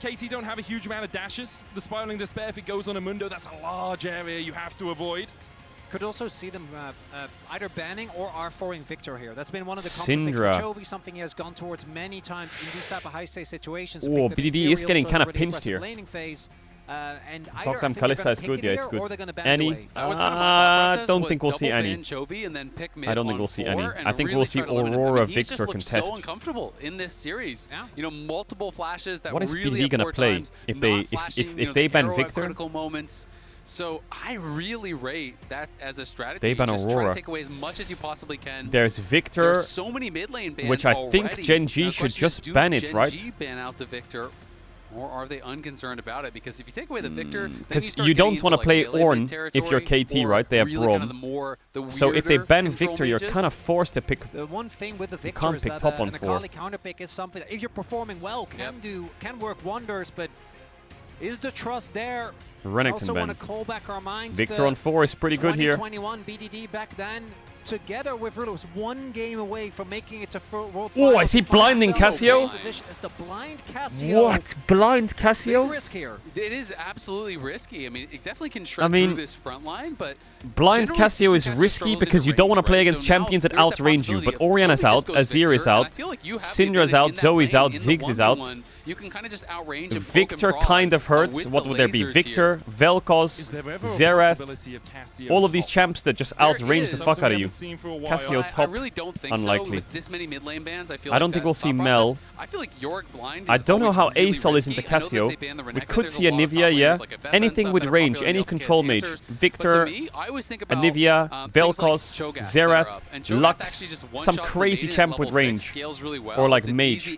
KT don't have a huge amount of dashes. The Spiraling Despair, if it goes on a Mundo, that's a large area you have to avoid. Could also see them either banning or R4ing Victor here. That's been one of the Syndra. Chovy, something he has gone towards many times in these type of high-stakes situations. Oh, BDD is getting kind of pinched here. And Doctam Kalista is good, yeah, it's good. Annie, I don't think we'll see Annie. I don't think we'll see Annie. I think we'll see Aurora Victor contest. So uncomfortable in this series. You know, multiple flashes that what is really BDD gonna play if they ban Victor? Critical moments. So I really rate that as a strategy. They ban just Aurora. try to take away as much as you possibly can. There's Victor, There's so many mid lane bans which I think already. Gen G should just ban it, right? Gen G ban out the Victor. Or are they unconcerned about it? Because if you take away the Victor, because you don't want to play Ornn if you're KT, right? They have Braum. So if they ban Victor, you're kind of forced to pick. The one thing with the Victor can't is pick that top on an 4. Akali counterpick is something that if you're performing well can work wonders, but is the trust there? Renekton also ban. want to call back our minds Victor to on 4 is pretty good here. 2021 BDD back then. Together with Ruler was 1 game away from making it to World Oh, is he blinding Cassio? As the blind Cassio. What? Blind Cassio? It's risk here. It is absolutely risky. I mean, it definitely can shred through this front line, but blind Cassio is risky because you don't want to play against champions that outrange you. But Orianna's out, Azir is out, Syndra's out, Zoe's out, Ziggs is out. You can kind of just outrange and Victor kind of hurts. What would there be? Victor, Vel'Koz, Xerath, all of these champs that just outrange the fuck out of you. Cassio top, I really don't think unlikely. so. With this many mid lane bans, I feel I don't think we'll see Mel. I feel like Yorick blind. I don't know how ASOL is into Cassio. We could see Anivia, yeah. Anything with range, any control mage. Victor, Anivia, Vel'Koz, Xerath, Lux, some crazy champ with range. Or like mage.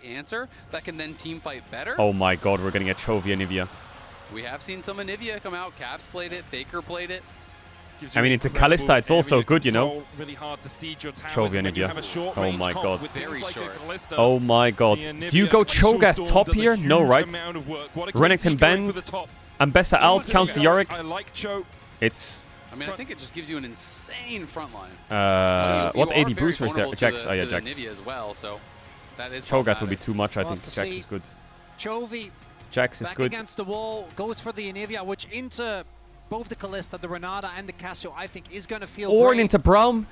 That can then team fight better. Oh my god, we're getting a Chovy Anivia. We have seen some Anivia come out. Caps played it, Faker played it. I mean, into Kalista, it's also good, you know. Really hard to siege your Chovy Anivia. Oh my god. Very short. Oh my god. Do you go Cho'Gath top here? No, right? Renekton bend. Ambessa out, count the Yorick. It's... I mean, I think it just gives you an insane front line. What AD booster is there? Jax. Oh yeah, Jax. As well, so that is Cho'Gath would be too much, I think. Jax is good. Chovy Jax is back good. Against the wall, goes for the Anivia, which into both the Kalista, the Renata, and the Cassio, I think is going to feel Ornn great. into Braum.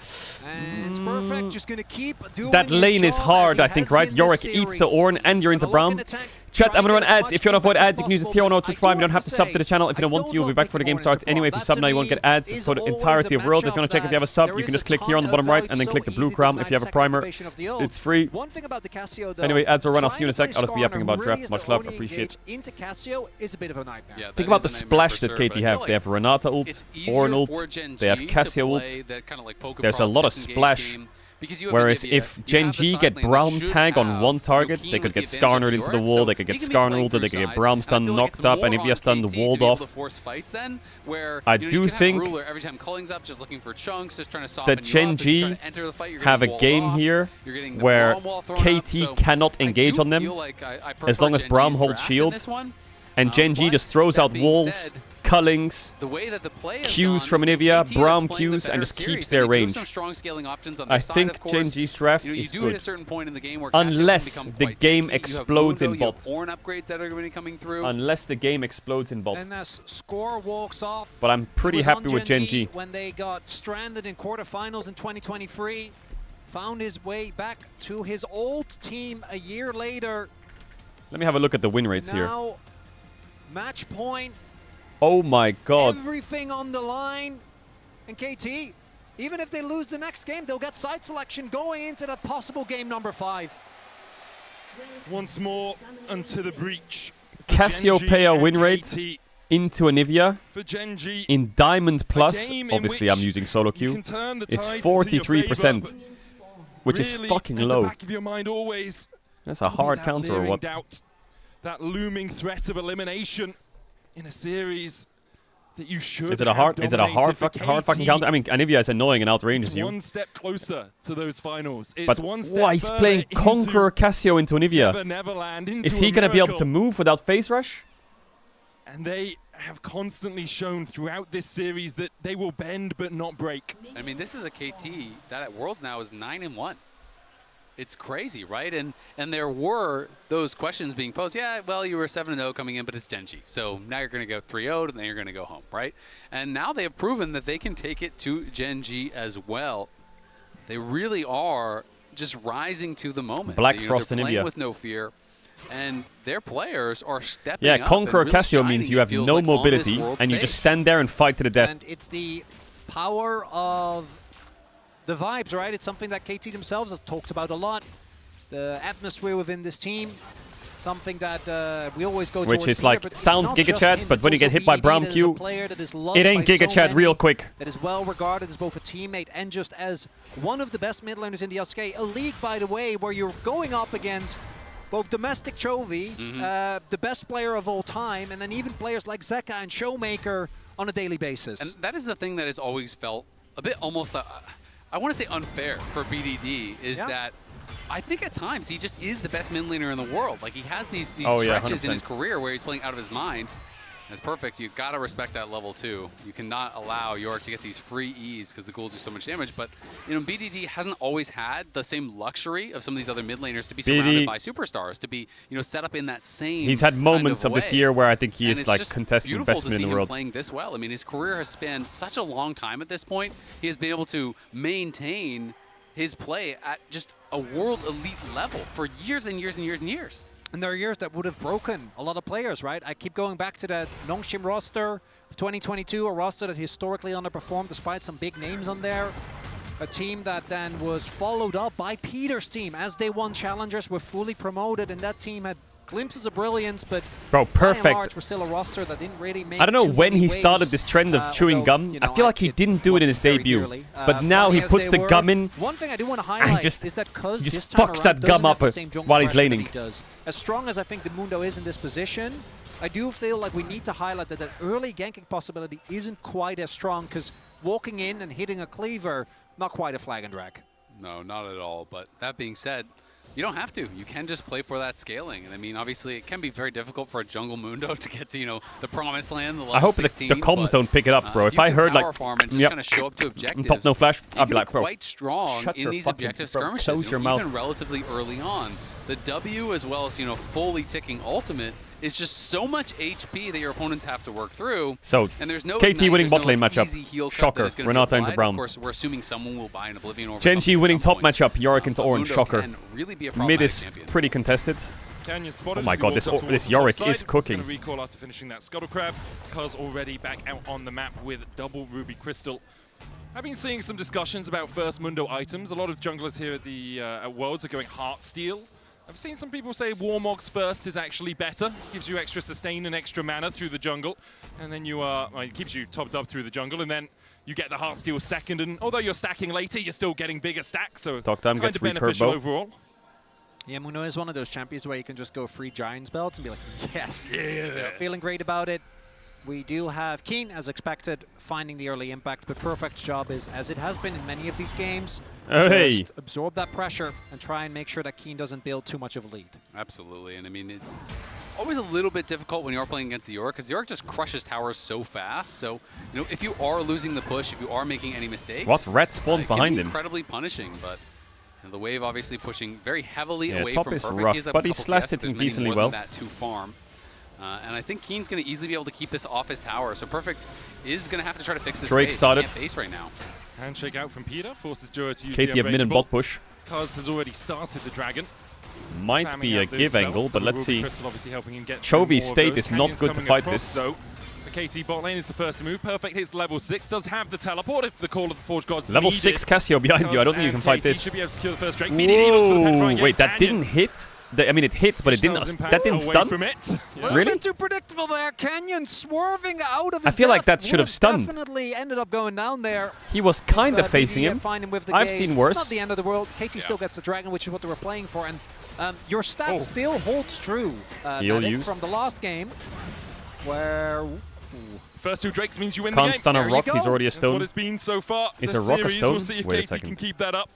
And it's perfect, just going to keep doing that lane is hard, I think, right? Yorick eats the Ornn and you're into Braum. Chat, I'm gonna run ads. If you want to avoid ads, you can use the tier 1 or Twitch Prime. You don't have to sub to the channel. If you don't want to, you'll be back for the game starts. Anyway, if you sub now, you won't get ads for the entirety of Worlds. If you want to check if you have a sub, you can just click here on the bottom right and then click the blue crown. If you have a primer, it's free. Anyway, ads will run. I'll see you in a sec. I'll just be yapping about draft. Much love. Appreciate it. Into Cassio is a bit of a nightmare. Think about the splash that KT have. They have Renata ult, Ornn ult, they have Cassio ult. There's a lot of splash. Whereas if Gen G get Braum tag on one target, they could get Skarnered into the wall, they could get Skarnered, they could get Braum stunned, knocked up, and Anivia stunned, walled off. I do think that Gen G have a game here where KT cannot engage on them as long as Braum holds shield, and Gen G just throws out walls, cullings, Qs from Anivia, Braum Qs, and just keeps their range. I think Gen G's draft is good. Unless the game explodes in bot. Unless the game explodes in bot. And as Score walks off, but I'm pretty happy with Gen G. When they got stranded in quarterfinals in 2023, found his way back to his old team a year later. Let me have a look at the win rates here. Now, match point. Oh my god. Everything on the line. And KT, even if they lose the next game, they'll get side selection going into that possible game number 5. Once more, unto the breach. Cassiopeia win rate into Anivia in Diamond Plus. Obviously, I'm using solo queue. It's 43%, which is fucking low. That's a hard counter or what? That looming threat of elimination in a series that you should. Is it a hard fucking counter? I mean, Anivia is annoying and outranges you. One step closer to those finals. It's but one step why he's playing Conqueror Cassio into Anivia? Is he gonna be able to move without phase rush? And they have constantly shown throughout this series that they will bend but not break. I mean, this is a KT that at Worlds now is 9-1. It's crazy, right? And there were those questions being posed. Yeah, well, you were 7-0 coming in, but it's Gen G. So now you're going to go 3-0, and then you're going to go home, right? And now they have proven that they can take it to Gen G as well. They really are just rising to the moment. Black Frost and India. With no fear. And their players are stepping up. Yeah, Conqueror Cassio means you have no mobility, and you just stand there and fight to the death. And it's the power of the vibes, right? It's something that KT themselves have talked about a lot. The atmosphere within this team, something that we always go towards. Which is like, sounds Giga Chat, but when you get hit by Braum Q, it ain't Giga Chat real quick. That is well regarded as both a teammate and just as one of the best mid laners in the SK. A league, by the way, where you're going up against both domestic Chovy, the best player of all time, and then even players like Zeka and Showmaker on a daily basis. And that is the thing that has always felt a bit almost, I want to say unfair for BDD, is that I think at times he just is the best mid laner in the world. Like he has these stretches in his career where he's playing out of his mind. That's perfect. You've got to respect that level too. You cannot allow York to get these free E's because the ghouls do so much damage. But you know, BDD hasn't always had the same luxury of some of these other mid laners to be surrounded by superstars, to be set up in that same. He's had moments kind of this year where I think he is like contesting beautiful best to mid see in the him world. playing this well. I mean, his career has spanned such a long time at this point. He has been able to maintain his play at just a world elite level for years and years and years and years. And there are years that would have broken a lot of players, right? I keep going back to that Nongshim roster of 2022, a roster that historically underperformed despite some big names on there. A team that then was followed up by Peter's team as they won challengers, were fully promoted, and that team had glimpses of brilliance, but bro, perfect. by and large, we're still a roster that didn't really make I don't know too when many he waves, started this trend of chewing gum. I feel like he didn't do it in his debut, but now he puts the gum in. One thing I do want to highlight is that Cuz just this time fucks around that gum doesn't up have the same jungle while he's pressure that laning. he does. As strong as I think the Mundo is in this position, I do feel like we need to highlight that early ganking possibility isn't quite as strong, because walking in and hitting a cleaver, not quite a flag and drag. No, not at all. But that being said, you don't have to. You can just play for that scaling. And I mean, obviously, it can be very difficult for a jungle Mundo to get to, the promised land, the level I hope 16, the comms don't pick it up, bro. If I heard like, farm and just kind of show up to objectives, pop no flash, I'd be like, bro, quite strong in these objective skirmishes. Close your mouth. Even relatively early on, the W as well as fully ticking ultimate is just so much HP that your opponents have to work through. So, and there's no KT ignite, winning there's bot lane no matchup. easy heal cut Shocker. that is gonna be Renata into applied. Brown. Of course, we're assuming someone will buy an Oblivion over Genji winning top matchup. Yorick into Orange. Mundo Shocker. can really be a Mid problematic is champion. pretty contested. Canyon spotted Oh my as he god, walks this up towards this the top Yorick side. is cooking. He's gonna recall after finishing that Scuttle Crab. Cuz already back out on the map with double Ruby Crystal. I've been seeing some discussions about first Mundo items. A lot of junglers here at the at Worlds are going Heartsteel. I've seen some people say Warmog's first is actually better. Gives you extra sustain and extra mana through the jungle. And then it keeps you topped up through the jungle. And then you get the Heartsteel second. And although you're stacking later, you're still getting bigger stacks. So Talktime kind gets of beneficial recurve overall. Yeah, Mundo is one of those champions where you can just go free Giants belts and be like, yes. Yeah. Feeling great about it. We do have Keen, as expected, finding the early impact, but Perfect's job is, as it has been in many of these games, just absorb that pressure and try and make sure that Keen doesn't build too much of a lead. Absolutely, and I mean, it's always a little bit difficult when you're playing against the York, because the York just crushes towers so fast. So, if you are losing the push, if you are making any mistakes, What? Red spawns behind him. Incredibly punishing, but the wave obviously pushing very heavily away top from is Perfect. rough, He has a but he couple slashed CS, it but there's many decently more well. than that to farm. And I think Keen's going to easily be able to keep this off his tower, so Perfect is going to have to try to fix this Drake wave. started. He can't face right now. Handshake out from Peter, forces Jura to use KT the a mid and bot push. Cuz has already started the dragon. Might Spamming be a out those give spells. angle, but The let's Ruby see. Crystal obviously helping him get Chovy's more of state those. is not Canyon's good to coming fight across, this. though. The KT bot lane is the first to move. Perfect hits level 6, does have the teleport if the call of the Forge Gods Level needed. 6 Cassio behind you. I don't think you can fight KT this. should be able to secure the first Drake. BDD looks for the pen fight Wait, against that Canyon. didn't hit? I mean, it hit, but it didn't. That didn't away stun. from it. A little bit too predictable there. Canyon swerving out of his I feel like death. that should have stunned. Definitely ended up going down there. He was kind of But facing BDD him. find him with the I've gaze. seen worse. Not the end of the world. KT still gets the dragon, which is what they were playing for. And your stat still holds true. Heal Medic, used. from the last game, where... First 2 Drakes means you win Can't the game. stun a There you rock, go. he's already a That's stone. what it's been so far. Is the a rock a series. stone? We'll see if Wait a KT second. can keep that up.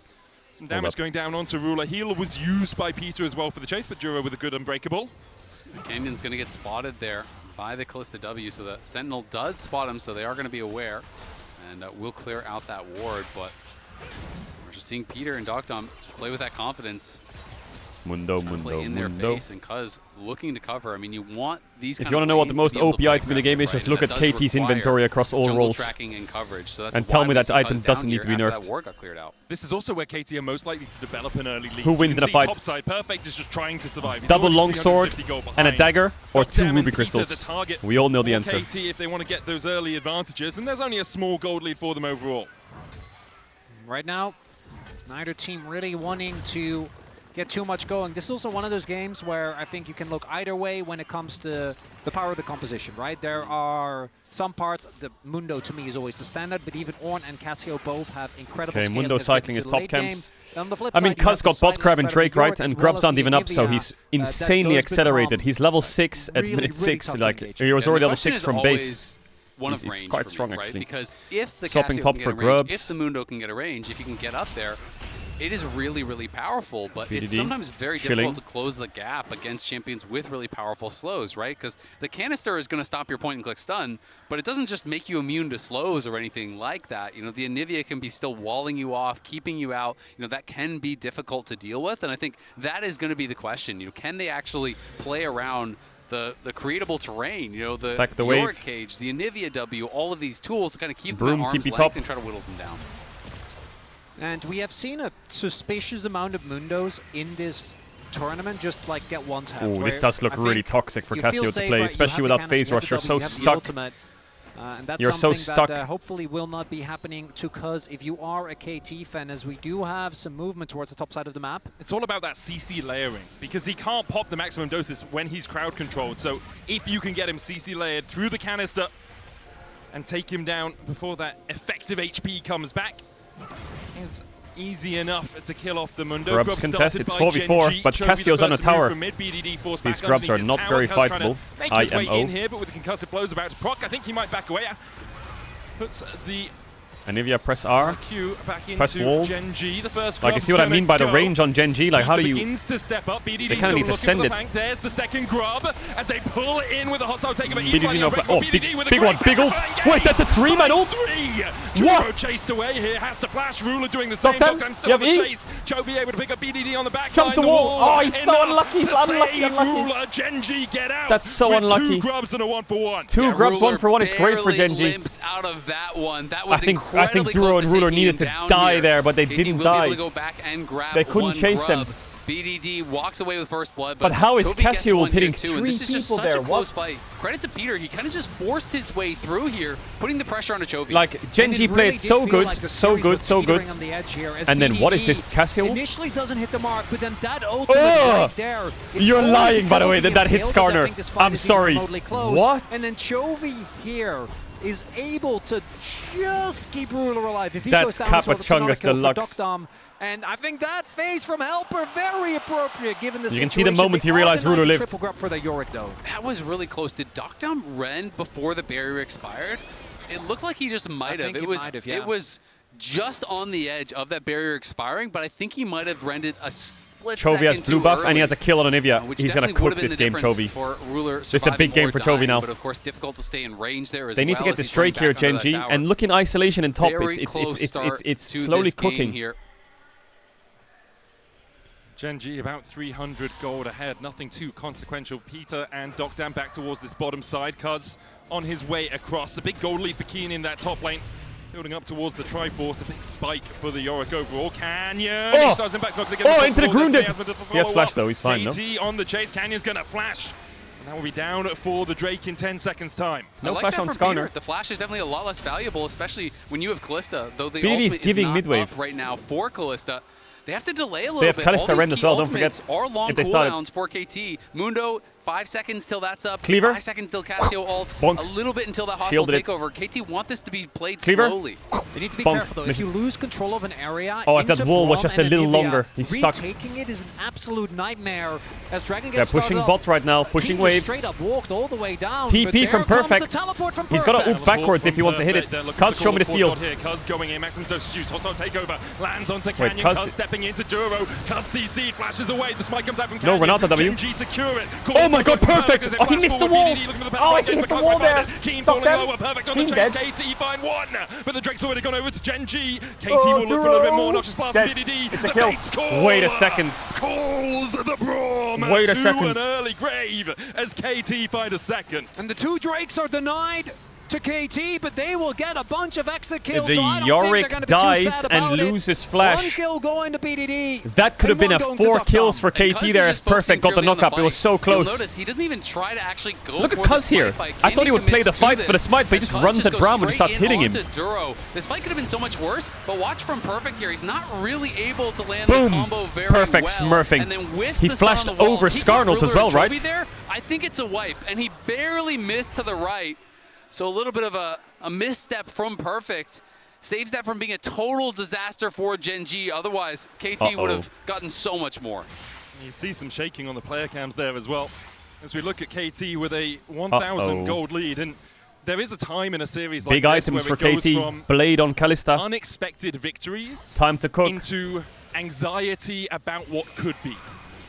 Some Hold damage up. going down onto Ruler. Heal was used by Peter as well for the chase, but Jura with a good Unbreakable. Canyon's going to get spotted there by the Callista W, so the Sentinel does spot him, so they are going to be aware, and will clear out that ward, but we're just seeing Peter and Dogdom play with that confidence. Mundo, Play in their face, and Cuz looking to cover. I mean, you want these. If you want to know what the most OP item in the game is, just look at KT's inventory across all roles. Tracking and coverage. So that's And why tell me we that see item Cuz doesn't down need to be here after nerfed. That ward got cleared out. This is also where KT are most likely to develop an early lead. Who You wins can in a see fight? Topside Perfect is just trying to survive. He's Double already longsword 350 gold and a behind. dagger, or 2 Dogdom ruby and Peter crystals. the target We all know the for answer. KT if they want to get those early advantages, and there's only a small gold lead for them overall. Right now, neither team really wanting to get too much going. This is also one of those games where I think you can look either way when it comes to the power of the composition, right? There are some parts, the Mundo to me is always the standard, but even Ornn and Cassio both have incredible scale. Mundo cycling his top camps. I mean, Cuz got bot crab and Drake, right? And Grub's aren't even up, so he's insanely accelerated. He's level 6 at minute 6. Like, he was already level 6 from base. One of he's range quite for strong, me, right? actually. Because if the Swapping Cassio top can for get a range, Grubs. if the Mundo can get a range, if you can get up there, it is really, really powerful. But it's sometimes very difficult to close the gap against champions with really powerful slows, right? Because the canister is going to stop your point and click stun, but it doesn't just make you immune to slows or anything like that. You know, the Anivia can be still walling you off, keeping you out. You know, that can be difficult to deal with, and I think that is going to be the question. You know, can they actually play around the creatable terrain, you know, the Yorick cage, the Anivia W, all of these tools to kind of keep them at arm's length and try to whittle them down. And we have seen a suspicious amount of Mundos in this tournament just like get one tap. Ooh, this does look really toxic for Cassio to play, especially without phase rush. You're so stuck. And that's You're so something stuck. that hopefully will not be happening to Cuz if you are a KT fan, as we do have some movement towards the top side of the map. It's all about that CC layering, because he can't pop the maximum doses when he's crowd controlled. So if you can get him CC layered through the canister and take him down before that effective HP comes back, it's easy enough to kill off the Mundo. Grubs contest, it's 4v4, but Cassio's on a tower. These Grubs are not very fightable. IMO. In here, but with the concussive blows about to proc, I think he might back away. Puts the Anivia press R, press wall. GENG, the first like, you see what I mean by the range on GENG? Like, how do you... Begins to step up. BDD they kind of need to send it. There's the second grub as they pull in with a hostile takeover. BDD no oh, big one, big ult. Wait, that's a 3-man ult? What? Chased away here, has to flash. Ruler doing the same. Doctam still on the chase. Chovy able to pick up BDD on the back. Jump the wall. Oh, he's so unlucky. Unlucky. Ruler, GENG, get out. That's so unlucky. 2 grubs and a 1-for-1. 2 grubs, 1-for-1 is great for GENG. Limps out of that one. That was I think Duro and Ruler needed to die there, but they didn't die. Able to go back and grab they couldn't chase them. BDD walks away with first blood, but how is Cassio hitting 3 this is just people such there? a close fight. Credit to Peter, he kind of just forced his way through here, putting the pressure on Chovy. Like, GENG played so good, like so good. And then what is this, Cassio? Initially doesn't hit the mark, but then that ultimate right there. You're lying, by the way, that hits Skarner. I'm sorry. What? And then Chovy here is able to just keep Ruler alive. If he that's goes down, Kappa Chungus Deluxe. And I think that phase from Helper very appropriate given the situation. You can see the moment he realized Ruler lived. Triple grab for the Yorick though. That was really close. Did Doctam rend before the barrier expired? It looked like he just might have. It was just on the edge of that barrier expiring, but I think he might have rendered a split Chovy has blue buff, early, and he has a kill on Anivia. He's going to cook this game, Chovy. This is a big game for Chovy now. But of course, difficult to stay in range there as they need to get this Drake here, GENG, and look in isolation and top. It's slowly cooking. Here. GENG about 300 gold ahead, nothing too consequential. Peter and Doctam back towards this bottom side. Cuz on his way across. A big gold lead for Keen in that top lane. Building up towards the Triforce, a big spike for the Yorick overall. Canyon! Oh, he starts him back, not gonna get into the Grunded! He has flash though, he's fine, no? KT on the chase, Canyon's gonna flash. And that will be down for the Drake in 10 seconds time. No flash on Skarner. The flash is definitely a lot less valuable, especially when you have Kalista. Though the BDD is ultimate giving is not midwave up right now for Kalista. They have to delay a little bit. They have Kalista Rend as well, don't forget. Are long cooldowns for KT. Mundo, 5 seconds till that's up. Cleaver. 5 seconds till Cassio ult. Bonk. A little bit until that hostile Shielded takeover. KT want this to be played Cleaver. slowly. They need to be Bonk. careful though. If you lose control of an area, oh, that wall was just a little longer. He's stuck. Retaking it is an absolute nightmare. As Dragon They're gets pushing bots right now, pushing waves. Straight up walked all the way down. TP from Perfect. He's got to ult backwards if he wants to hit it. Cuz, show me the steal. Cuz going in, maximum dose juice, hostile takeover, lands onto Canyon. Cuz stepping into Duro. Cuz CC flashes away. The smite comes out from Canyon. No, Renata W. GENG secure it. Oh my god, Perfect! Oh, he missed the wall! Oh, he hit the wall there! Keen falling lower, Perfect on the chase. KT find one, but the Drake's already gone over to GENG. KT will look for a little bit more, noxious blast from BDD. It's a kill. Wait a second. Calls the Braum Wait a to second. an early grave as KT find a second. And the 2 Drakes are denied. to KT, but they will get a bunch of exit kills. The so I don't Yorick think they're gonna be too dies sad and about it. loses flash. 1 kill going to BDD. That could have been a 4 kills for KT there. It's perfect. Got the knockup. It was so close. Notice he doesn't even try to actually go. Look at Cuz here. I thought he would play the fight for the smite, but he just runs at Braum and starts hitting him. Duro. This fight could have been so much worse, but watch from Perfect here. He's not really able to land Boom. the combo very Perfect well. smurfing. And then whiffs He the stun flashed on the wall. over He got Skarnold as Ruler well, and right? Chovy there. I think it's a wipe, and he barely missed to the right. So a little bit of a misstep from Perfect. Saves that from being a total disaster for GENG. Otherwise, KT would have gotten so much more. You see some shaking on the player cams there as well. As we look at KT with a 1,000 gold lead. And there is a time in a series like Big this items where for it goes KT. from Blade on Kalista. unexpected victories Time to cook. into anxiety about what could be.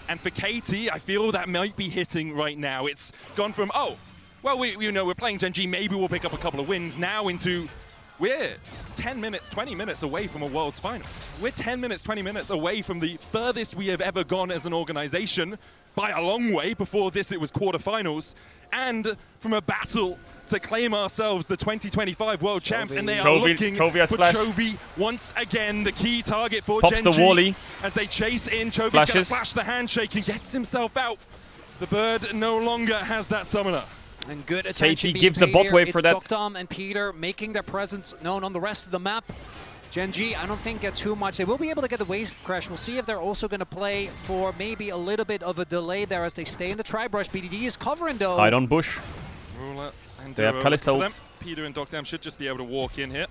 And for KT, I feel that might be hitting right now. It's gone from, oh, well, we're playing GENG, maybe we'll pick up a couple of wins, now into we're 10 minutes, 20 minutes away from a World's Finals. We're 10 minutes, 20 minutes away from the furthest we have ever gone as an organization, by a long way. Before this, it was quarterfinals, and from a battle to claim ourselves the 2025 World Champs, and they are looking for Chovy once again, the key target for Pops GENG. the Wally. As they chase in, Chovy's going to flash the handshake and gets himself out. The bird no longer has that summoner. And good attention KT gives a bot wave for that. Doctom and Peter making their presence known on the rest of the map. GENG, I don't think get too much. They will be able to get the wave crash. We'll see if they're also going to play for maybe a little bit of a delay there as they stay in the tri-brush. BDD is covering though. Hide on bush. Ruler and They have Kalista ult. Peter and Doctom should just be able to walk in here.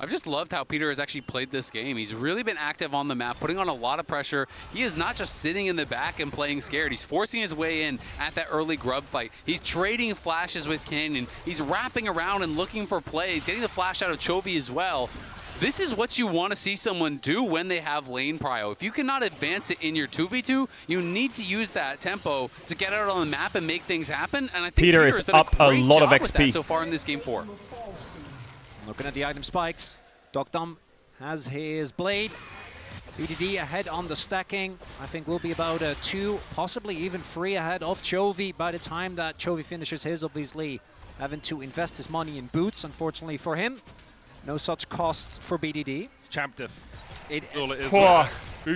I've just loved how Peter has actually played this game. He's really been active on the map, putting on a lot of pressure. He is not just sitting in the back and playing scared. He's forcing his way in at that early grub fight. He's trading flashes with Canyon. He's wrapping around and looking for plays, getting the flash out of Chovy as well. This is what you want to see someone do when they have lane prio. If you cannot advance it in your 2v2, you need to use that tempo to get out on the map and make things happen. And I think Peter is has done up a great lot of job with XP that so far in this game 4. Looking at the item spikes, Doctom has his blade. BDD ahead on the stacking. I think we'll be about 2, possibly even 3 ahead of Chovy by the time that Chovy finishes his, obviously having to invest his money in boots, unfortunately for him. No such costs for BDD. It's champ diff. That's all it is.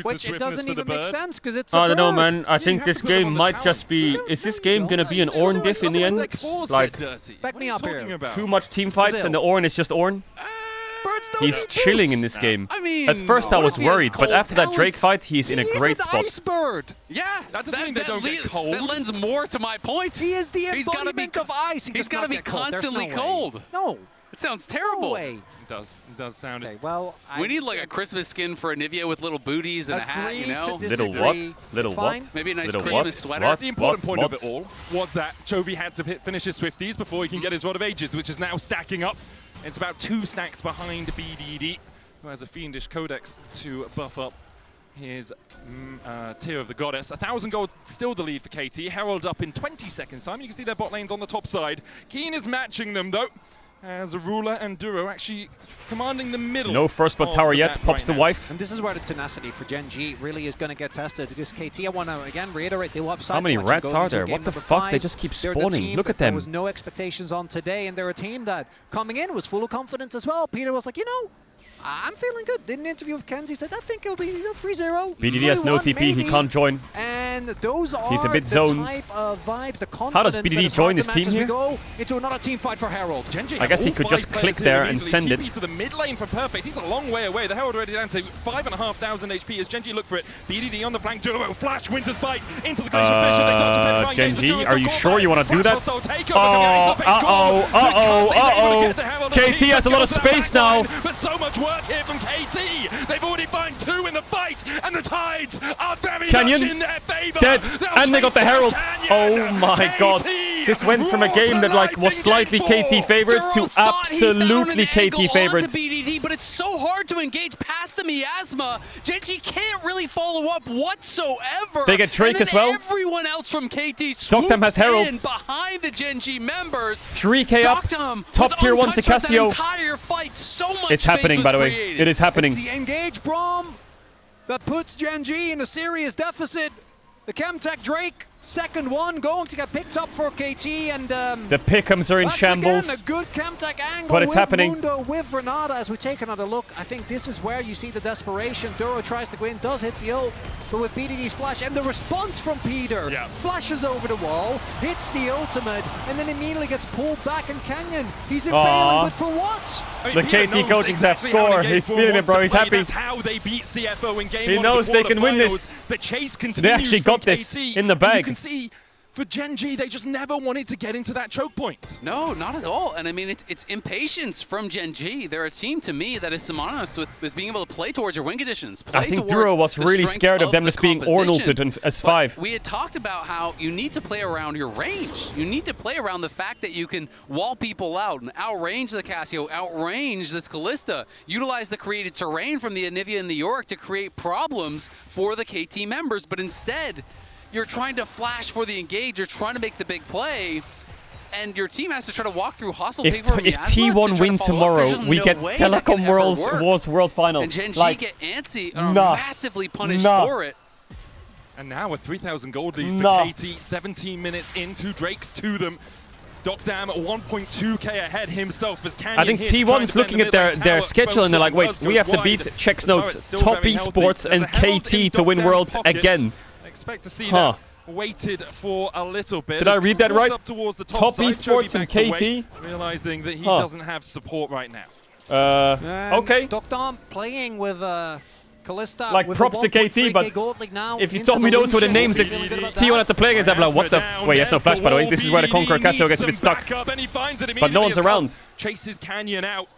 Which it doesn't even make sense because it's a I don't know, bird. man. I think this game might just be... Is this game going to be an Ornn diff in the end? Like, back me up here. too much team fights and the Ornn is just Ornn? He's chilling in this game. I mean, at first I was worried, but after that Drake fight, he's in a great spot. Ice bird. Yeah, that doesn't mean they don't get cold. That lends more to my point. He is the embodiment of ice. He's got to be constantly cold. No. It sounds terrible. No way. It does sound okay, well, we need like a Christmas skin for Anivia with little booties and a hat, you know? Little what? Little what? Maybe a nice little Christmas what? sweater. What? The important point of it all was that Chovy had to finish his Swifties before he can get his Rod of Ages, which is now stacking up. It's about 2 stacks behind BDD, who has a fiendish codex to buff up his Tear of the Goddess. 1,000 gold, still the lead for KT. Herald up in 20 seconds time. You can see their bot lanes on the top side. Keen is matching them though, as Ruler and Duro actually commanding the middle. No first blood tower yet. Pops the wife. And this is where the tenacity for GENG really is going to get tested, because KT, I want to again reiterate, they will have side How many selection rats going are into there? game What the number fuck? 5. They just keep They're the spawning. team Look that at them. There was no expectations on today, and they're a team that coming in was full of confidence as well. Peter was like, you know, I'm feeling good. Did an interview with Kenzie, said, I think it'll be 3-0. BDD has no TP, maybe. he can't join. And those are He's a bit the zoned. type of vibes, the confidence. How does BDD join this team here? We go into another team fight for Herald. I guess he could just click there and send it. TP to the mid lane from Perfect. He's a long way away. The Herald already down to 5,500 HP as GENG look for it. BDD on the flank. Duro flash Winter's Bite into the Glacial Fissure. They dodge a bit. GENG, are you sure you want to do that? KT has a lot of space now. But so much work here from KT. They've already found 2 in the fight, and the tides are very much in their favor. Dead, and they got the Herald. Oh my god. This went from a game that like was slightly KT favored to absolutely KT favored. BDD, but it's so hard to engage past the miasma. GENG can't really follow up whatsoever. They get Drake as well. Everyone else from KT Doctom has Herald. in behind the GENG members. 3k up. Top tier 1 to Casio. So much it's happening, by the way. Created. It is happening. It's the engage Braum that puts GENG in a serious deficit. The Chemtech Drake Second one going to get picked up for KT, and the Pick'ems are in shambles. Again, a good Chemtech angle, but it's with happening. Mundo, with Renata. As we take another look, I think this is where you see the desperation. Duro tries to go in, does hit the ult, but with BDD's flash and the response from Peter, flashes over the wall, hits the ultimate, and then immediately gets pulled back. And Canyon, he's impailing, but for what? I mean, the KT coaching staff score. He's feeling it, bro. He's happy. That's how they beat CFO in game he one knows of the they can win this. The chase continues. They actually got this in the bag. You can see for GenG, they just never wanted to get into that choke point. No, not at all. And I mean, it's impatience from GenG. They're a team, to me, that is synonymous with being able to play towards your win conditions. I think Duro was really scared of them just being Ornulted as 5. We had talked about how you need to play around your range. You need to play around the fact that you can wall people out and outrange the Casio, outrange this Kalista, utilize the created terrain from the Anivia and the Yorick to create problems for the KT members. But instead, you're trying to flash for the engage, you're trying to make the big play, and your team has to try to walk through hostile takeover. If T1 win tomorrow, we get Telecom Wars World Final. And GenG like, get antsy and are massively punished for it. And now a 3,000 gold lead for KT, 17 minutes into Drake's to them. Dokdam 1.2k ahead himself as Canyon. I think T1's looking at their schedule and they're like, wait, we have to beat Check's Notes, Top Esports and KT to win Worlds again. Expect to see that waited for a little bit. Did I read that right? Up towards the top side, Esports and KT? Realizing that he doesn't have support right now. Okay. Dokdam playing with Kalista. Like props to KT, but if you told me those were the names that T1 had to play against, I'd be like, what the? Wait, there's no flash, by the way. This is where the Conqueror Casio gets a bit stuck. But no one's around. Chases Canyon out.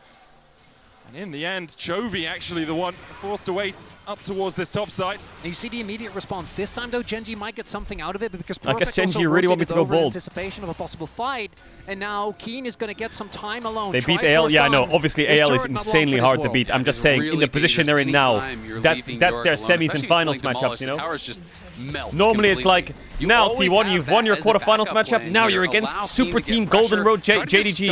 And in the end, Chovy actually the one forced away up towards this top side. And you see the immediate response. This time though, GenG might get something out of it because I guess Perfect GenG really want me to go bold. Anticipation of a possible fight, and now Keen is going to get some time alone. They beat AL. Yeah, I know. Obviously, AL is insanely hard to beat. I'm just saying, in the position they're in now, that's their semis and finals matchups. You know. Normally it's like, now T1, you've won your quarterfinals matchup. Now you're against Super Team Golden Road JDG.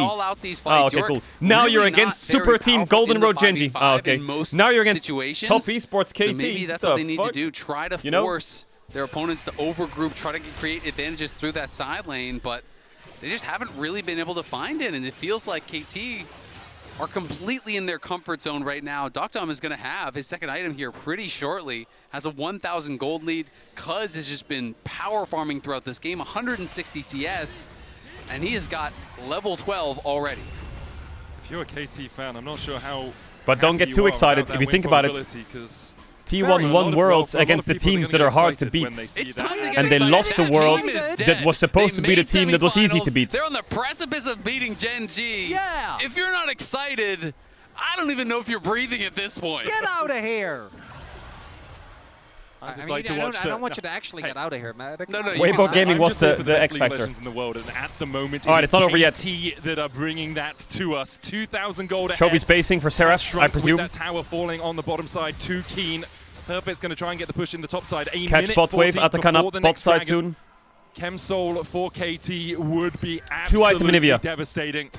Oh, okay, cool. Now you're against Super Team Golden Road GenG. Oh, okay. Now you're against Top Esports KT. So maybe that's what they need to do. Try to force their opponents to overgroup, try to create advantages through that side lane, but they just haven't really been able to find it, and it feels like KT are completely in their comfort zone right now. Dokdam is going to have his second item here pretty shortly, has a 1,000 gold lead. Cuz has just been power farming throughout this game, 160 CS, and he has got level 12 already. If you're a KT fan, I'm not sure how. But don't get too excited if you think about it. T1 won Worlds against the teams that are hard to beat. And they lost the Worlds that was supposed to be the team that was easy to beat. They're on the precipice of beating GenG. Yeah. If you're not excited, I don't even know if you're breathing at this point. Get out of here. I don't want you to actually get out of here, man. No, Weibo Gaming was the X factor. In the world, and at the moment, alright, it's not over yet. KT that are bringing that to us. 2,000 gold ahead. Chovy's basing for Seraph, I presume. With that tower falling on the bottom side, too keen. Perfect's going to try and get the push in the top side. Catch bot wave, Atakan up, bot side soon. Chemsoul for KT would be absolutely devastating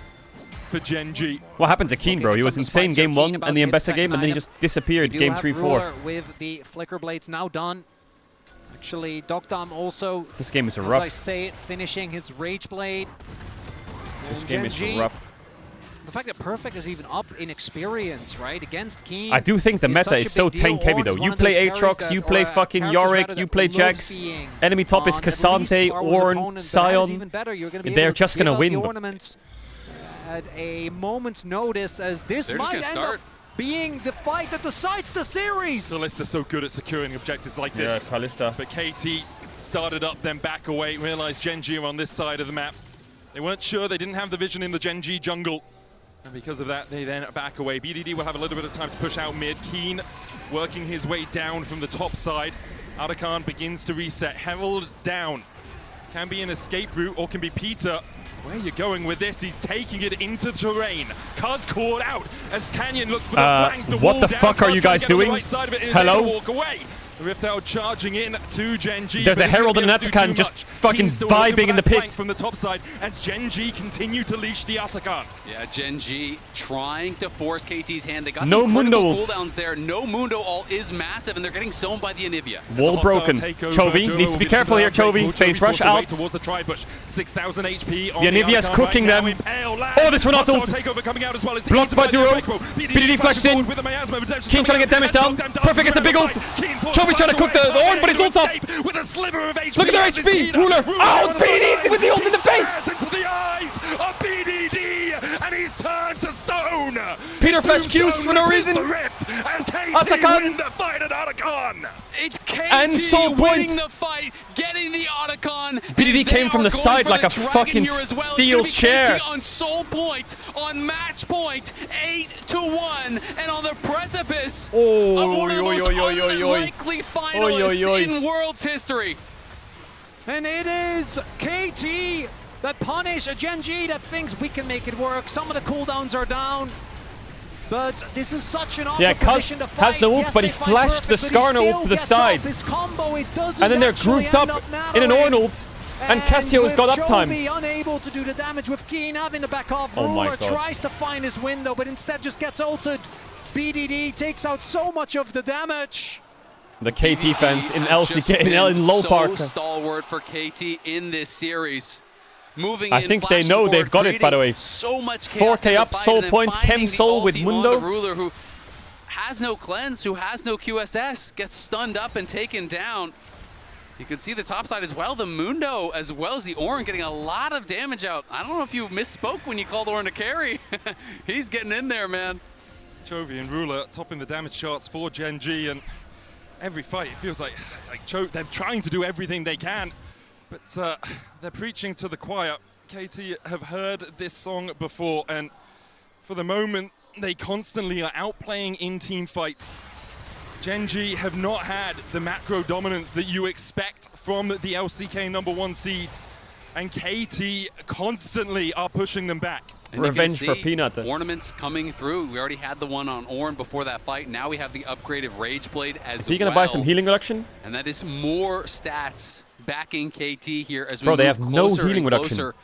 for GenG. What happened to Keen, bro? He was insane game 1 and the Ambessa game, and then he just disappeared game 3-4. With the Flicker Blades now done. Actually, Dokdam also, this game is rough. as I say it, finishing his Rage Blade. This game is rough. The fact that Perfect is even up in experience, right, against Keen. I do think the meta is so tank heavy though. You play Aatrox, you play fucking Yorick, you play Jax. Enemy top is Cassante, Ornn, Sion. They're just gonna win. At a moment's notice, as this might end up being the fight that decides the series. Kalista so good at securing objectives like this. Yeah, Kalista. But KT started up, then back away, realized GenG are on this side of the map. They weren't sure, they didn't have the vision in the GenG jungle. And because of that, they then back away. BDD will have a little bit of time to push out mid. Keen working his way down from the top side. Atakan begins to reset. Herald down. Can be an escape route or can be Peter. Where are you going with this? He's taking it into the terrain. Cuz caught out as Canyon looks for the flank. What the fuck are you guys doing? Hello? Walk away. Rift Out charging in to GENG. There's a Herald and an Atakan just fucking vibing in the pit. From the top side as GENG continue to leash the Atakan. Yeah, GENG trying to force KT's hand. They got no some Mundo critical ult. cooldowns there. No Mundo ult is massive, and they're getting sown by the Anivia. Wall broken. Chovy needs to be careful here, Chovy. Face rush out. Towards the tri-bush. 6,000 HP on the Anivia's cooking them. Oh, this one not ult. Blocked by Duro. BDD flashes in. Keen trying to get damage down. Perfect gets a big ult. Chovy trying to cook the Ornn, but his ult's off. With a sliver of HP. Look at their HP. Ruler. Oh, BDD with the ult in the face. Into the eyes of BDD, and he's turned to stone. Peter flash Qs for no reason. Atakan win the fight at Atakan. It's KT and Soul winning the fight, getting the Otacon. BDD came from the side like a fucking steel chair. KT on Soul Point, on match point, 8-1, and on the precipice of one of the most unlikely finalists in World's history. And it is KT that punish a GENG that thinks we can make it work. Some of the cooldowns are down. But this is such an awkward position to fight. Has no ult, yes, but he flashed the Skarner ult to the side. Combo, and then they're grouped up in an Ornn ult, and Cassio's got uptime. Unable to do the damage with Keen having the back off. Ruler tries to find his window, but instead just gets ulted. BDD takes out so much of the damage. The KT fans in LCK in low park. So stalwart for KT in this series. Moving I think they know they've got it, by the way. So much 4K up, Soul Point, Chem Soul with Mundo. The Ruler, who has no cleanse, who has no QSS, gets stunned up and taken down. You can see the top side as well. The Mundo, as well as the Ornn, getting a lot of damage out. I don't know if you misspoke when you called Ornn to carry. He's getting in there, man. Chovy and Ruler topping the damage charts for GENG, and every fight it feels like they're trying to do everything they can. But they're preaching to the choir. KT have heard this song before, and for the moment, they constantly are outplaying in team fights. GENG have not had the macro dominance that you expect from the LCK #1 seeds, and KT constantly are pushing them back. And revenge for Peanut. Ornaments coming through. We already had the one on Ornn before that fight. Now we have the upgraded Rage Blade as well. Is he going to buy some healing reduction? And that is more stats backing KT here as we Bro, move they have no closer healing and reduction. closer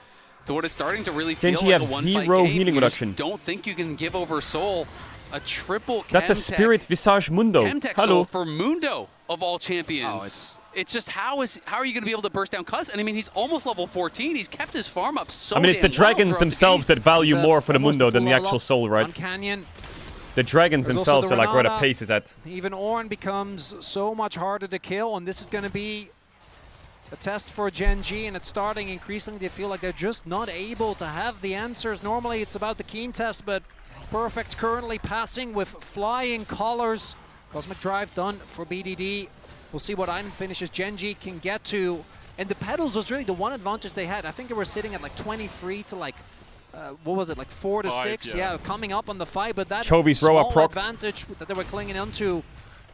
to what is starting to really feel GENG like have a one-fight zero game. healing You reduction. don't think you can give over Soul. A triple That's a Chemtech. Spirit Visage Mundo. Chemtech Hello. Soul for Mundo of all champions. It's just how are you going to be able to burst down Cuz? And I mean, he's almost level 14. He's kept his farm up so I mean, it's the damn dragons well themselves that value more for the Mundo than the actual Soul, right? Canyon. The dragons There's themselves also are like where the Renata. pace is at. Even Ornn becomes so much harder to kill, and this is going to be a test for GENG, and it's starting increasingly to feel like they're just not able to have the answers. Normally it's about the Keen test, but Perfect currently passing with flying colors. Cosmic Drive done for BDD. We'll see what item finishes GENG can get to. And the pedals was really the one advantage they had. I think they were sitting at like 23 to like, what was it, like 4 to 6? Yeah, coming up on the 5, but that Chovy's small Roa procced. advantage that they were clinging onto,